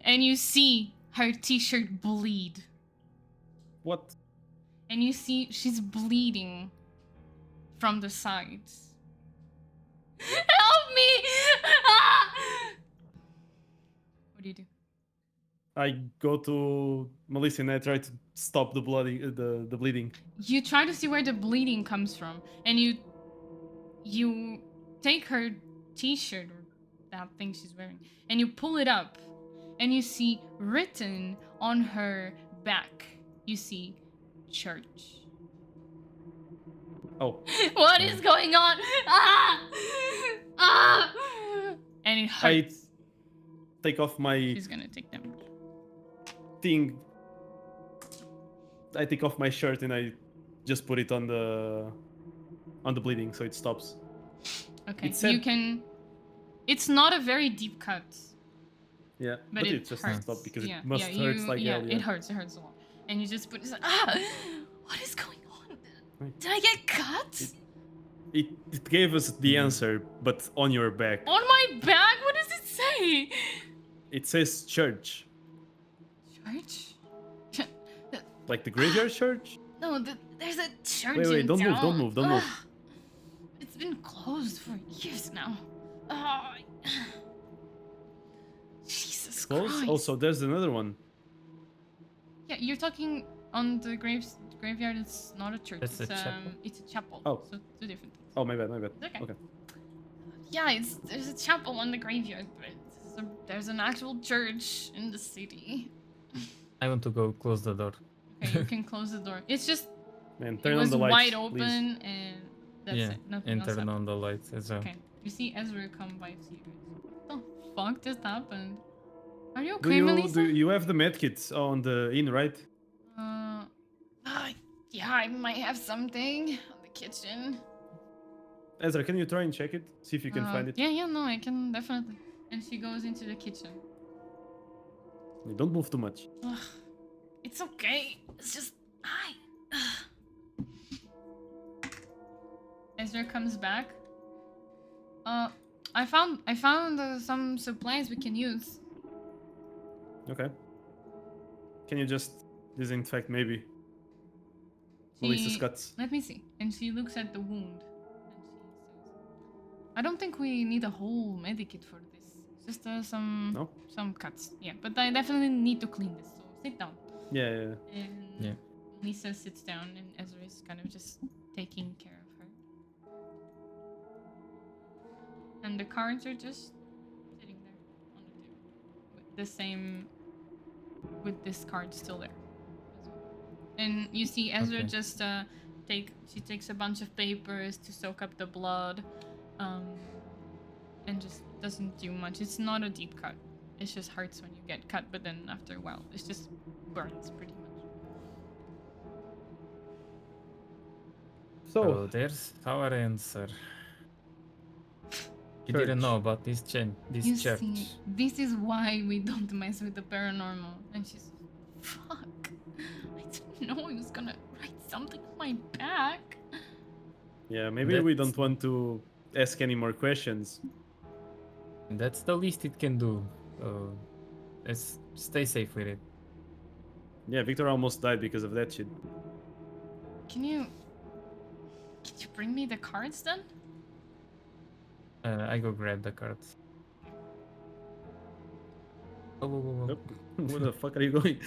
And you see her t-shirt bleed. What? And you see she's bleeding from the sides. Help me! What do you do? I go to Melissa and I try to stop the the bleeding. You try to see where the bleeding comes from, and you take her t-shirt or that thing she's wearing, and you pull it up, and you see written on her back, you see church. Oh. What is going on? And it I hurts. take off my She's gonna take damage. thing. I take off my shirt and I just put it on the bleeding so it stops. Okay, It said- you can. It's not a very deep cut, Yeah, but it just hurts. stop because Yeah, it must yeah, hurts like hell. it hurts. It hurts a lot. And you just put it. What is going on? Right. Did I get cut? It gave us the answer, but on your back. On my back? What does it say? It says church, Church? like the graveyard church. No, there's a church Wait, in don't move, town. don't move, don't move. Ugh. It's been closed for years now. Oh, Jesus Close. Christ. Also, there's another one. Yeah, you're talking on the graveyard. It's not a church. That's it's a chapel? It's a chapel. Oh. So two different things. Oh, my bad, my bad. Okay. Okay. Yeah, there's a chapel on the graveyard, but there's an actual church in the city. I want to go close the door. Okay, you can close the door. It's just Man, it turn on was the lights, wide please. open, and that's yeah, it. Nothing and else turn happened. on the lights as well. Okay, you see Ezra come by to you guys. What the fuck just happened? Are you Do okay, you Melissa? you have the medkits on the inn, right? Yeah, I might have something on the kitchen. Ezra, can you try and check it? See if you can find it. Yeah, no, I can definitely. And she goes into the kitchen. Don't move too much. Ugh, it's okay. It's just Ezra comes back. I found some supplies we can use. Okay. Can you just disinfect maybe She- Melissa's cuts? Let me see. And she looks at the wound. And she says, I don't think we need a whole medikit for this. Just No? some cuts. Yeah, but I definitely need to clean this. So sit down. Yeah. And Yeah. Lisa sits down, and Ezra is kind of just taking care of her. And the cards are just sitting there on the table with the same, with this card still there. As well. And you see Ezra Okay. just she takes a bunch of papers to soak up the blood, and just doesn't do much. It's not a deep cut. It just hurts when you get cut, but then after a while, it just burns pretty much. So So, there's our answer. You Church. didn't know about this You church. see, this is why we don't mess with the paranormal. And she's, fuck. I didn't know he was gonna write something on my back. yeah, maybe we That's- don't want to ask any more questions. That's the least it can do. Let's stay safe with it. Yeah, Victor almost died because of that shit. Can you bring me the cards then? I go grab the cards. Oh. Nope. Where the fuck are you going?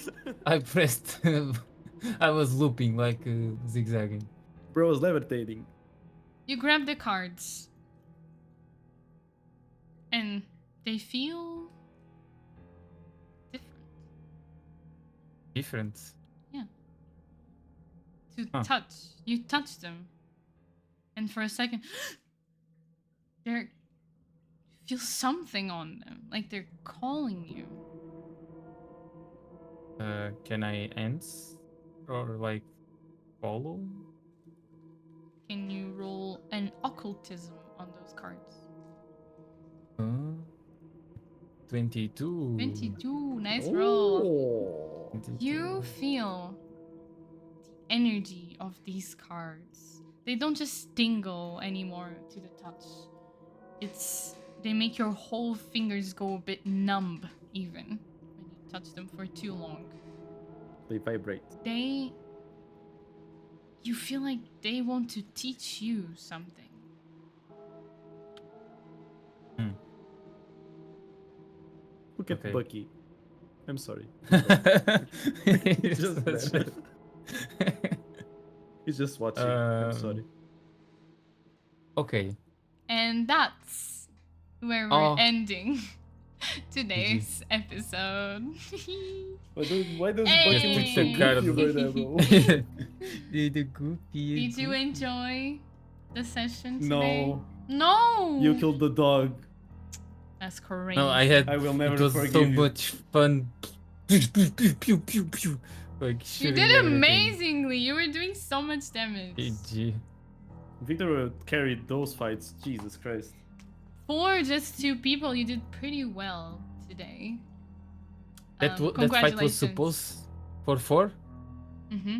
I pressed. I was looping like zigzagging. Bro was levitating. You grab the cards. And they feel different Different. to Huh. touch. You touch them. And for a second, they're feel something on them, like they're calling you. Can I answer or like follow? Can you roll an occultism on those cards? 22. 22, nice roll. 22. You feel the energy of these cards. They don't just tingle anymore to the touch. They make your whole fingers go a bit numb even when you touch them for too long. They vibrate. You feel like they want to teach you something. Look at Okay. Bucky. I'm sorry. It's Just such bad. He's just watching. I'm sorry. Okay. And that's where we're ending today's episode. Why does Hey. Bucky look so Just took out goofy of over there, bro? The goofy. Did you enjoy the session today? No, No! you killed the dog. That's crazy. No, I had. I will never It was forgive so you. much fun. Pew, pew, pew, pew, pew, pew. Like You shooting did everything. amazingly. You were doing so much damage. GG. Victor carried those fights. Jesus Christ. For just 2 people, you did pretty well today. That fight was Congratulations. supposed for 4. Mm-hmm.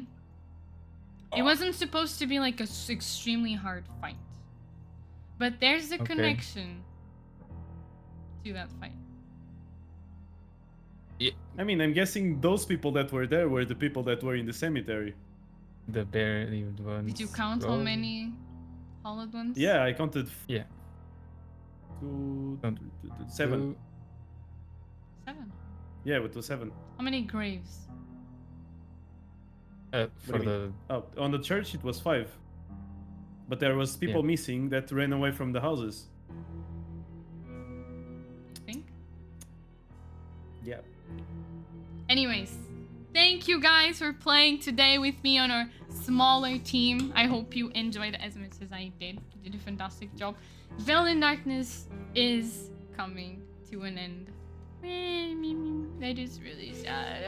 It wasn't supposed to be like a extremely hard fight. But there's a Okay. connection to that fight. I mean, I'm guessing those people that were there were the people that were in the cemetery. The bare-lived ones. Did you count how Probably. many hollowed ones? Yeah, I counted. Yeah. 2, Count 7. 7. Yeah, it was 7. How many graves? For do you the Oh, on the church it was 5. But there was people Yeah. missing that ran away from the houses. Think? Yeah. Anyways, thank you guys for playing today with me on our smaller team. I hope you enjoyed as much as I did. You did a fantastic job. Veiled in Darkness is coming to an end. That is really sad.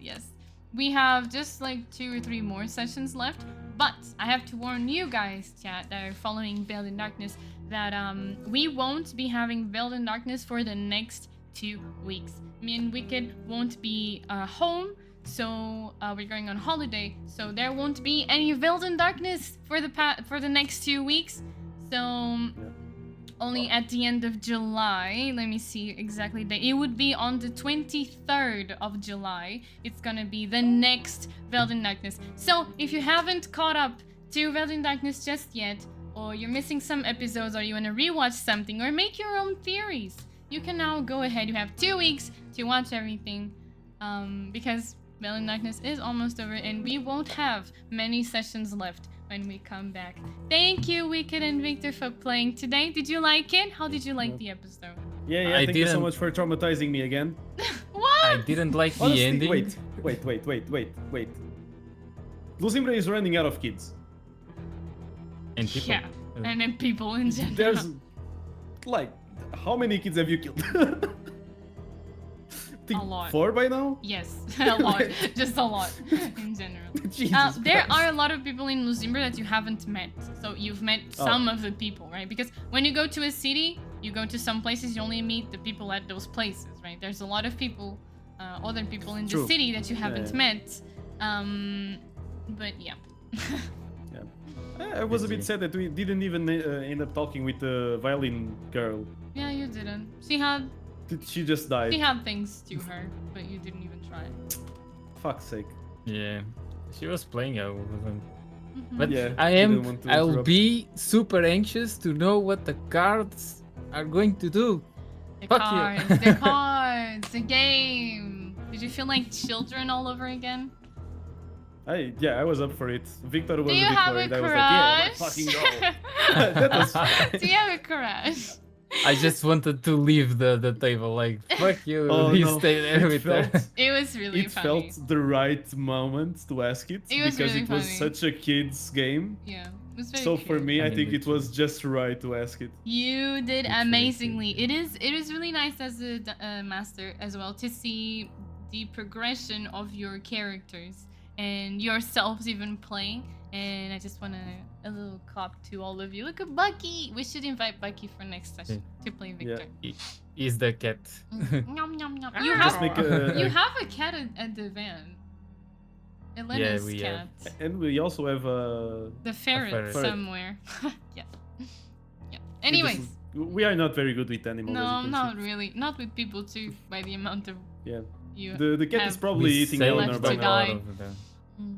Yes. We have just like 2 or 3 more sessions left, but I have to warn you guys, chat, that are following Veiled in Darkness, that we won't be having Veiled in Darkness for the next 2 weeks. Me and Wicked won't be home, so we're going on holiday, so there won't be any Veiled in Darkness for the next 2 weeks. So only at the end of July. Let me see exactly the date. It would be on the 23rd of July. It's gonna be the next Veiled in Darkness. So if you haven't caught up to Veiled in Darkness just yet, or you're missing some episodes, or you want to rewatch something, or make your own theories, you can now go ahead. You have 2 weeks to watch everything, because Veiled in Darkness is almost over, and we won't have many sessions left when we come back. Thank you, Wicked and Victor, for playing today. Did you like it? How did you like the episode? Yeah, I thank you so didn't- much for traumatizing me again. What? I didn't like the Honestly, ending. wait. Lucimbra is running out of kids. And people. Yeah, and then people in general. There's like, how many kids have you killed? Think A lot. 4 by now? Yes, a lot. Just a lot in general. Jesus There Christ. are a lot of people in Lucimbra that you haven't met. So you've met some of the people, right? Because when you go to a city, you go to some places, you only meet the people at those places, right? There's a lot of people, other people in True. the city that you haven't Yeah. met. But yeah. I was a bit sad that we didn't even end up talking with the violin girl. Yeah, you didn't. She just died. She had things to her, but you didn't even try. Fuck's sake. Yeah. She was playing. I wasn't. Mhm. But Yeah, I didn't am. want to I'll interrupt. be super anxious to know what the cards are going to do. The Fuck you. cards, the cards, the game. Did you feel like children all over again? I was up for it. Victor was Do a you bit have a worried. I was like, yeah, let's crush? fucking go. That was Do you have a crush? I just wanted to leave the table. Like fuck you. Oh, You no. stay there It with felt- her. It was really it funny. felt the right moment to ask it, It was because really it was funny. such a kid's game. Yeah. It was very So cute. for me, I I mean, think it literally. was just right to ask it. You did Literally amazingly. It is really nice as a master as well to see the progression of your characters and yourselves even playing. And I just want a little clap to all of you. Look at Bucky. We should invite Bucky for next session to play Victor. Is the cat. Nom, nom, nom. You Just have make you a, have a cat at the van. Elena's we cat. have. and we also have a. The ferret, ferret. somewhere. Yeah. Yeah. we Anyways. just- we are not very good with animals. as No, you can not see. really. Not with people too, by the amount of Yeah. you. The cat is have probably We eating sell Eleanor left by to a now. lot die. of them. Mm.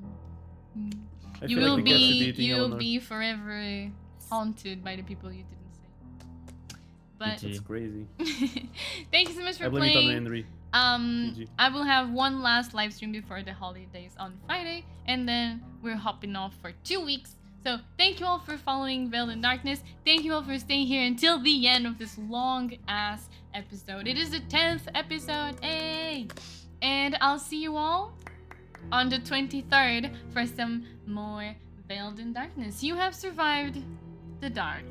Mm. I You feel will like the cat should be eating you will Eleanor. be forever haunted by the people you didn't say. But GG. It's crazy. thank you so much I for blame it on playing. Henry. GG. I will have one last live stream before the holidays on Friday, and then we're hopping off for 2 weeks. So thank you all for following Veiled in Darkness. Thank you all for staying here until the end of this long ass episode. It is the 10th episode, hey! And I'll see you all on the 23rd for some more Veiled in Darkness. You have survived the dark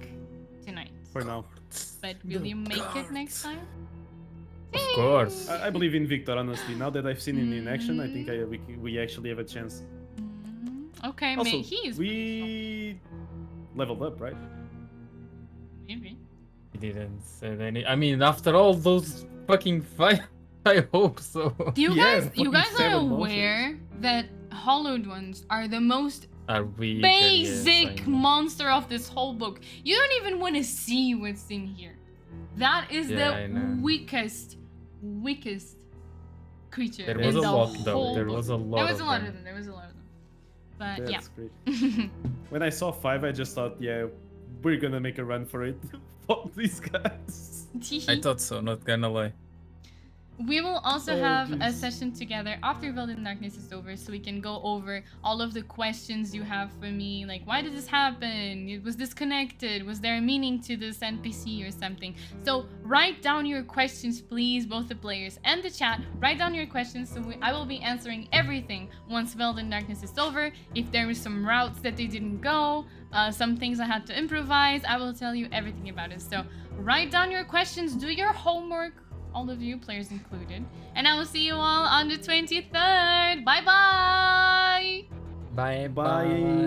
tonight, For now. but will you make it next time? Of course. I believe in Victor, honestly. Now that I've seen him in action, I think we actually have a chance. Okay, Also, mate, he is we leveled up, right? maybe. He didn't say any. I mean, after all those fucking fight, I hope so. You Yeah, guys, you fucking guys are 7 aware that hollowed ones are the most Are we? basic monster of this whole book. You don't even want to see what's in here. That is Yeah, I the know. weakest creature There in was a the lot, whole though. There book. was a lot. There was of a lot them. of them. There was a lot of them. But That's great. yeah. When I saw 5, I just thought, yeah, we're gonna make a run for it. Fuck these guys. I thought so. Not gonna lie. We will also Oh, have a jeez. session together after Veiled in Darkness is over, so we can go over all of the questions you have for me, like why did this happen? Was this connected? Was there a meaning to this NPC or something? So write down your questions, please, both the players and the chat. Write down your questions, so I will be answering everything once Veiled in Darkness is over. If there were some routes that they didn't go, some things I had to improvise, I will tell you everything about it. So write down your questions, do your homework, all of you, players included. And I will see you all on the 23rd. Bye-bye! Bye Bye.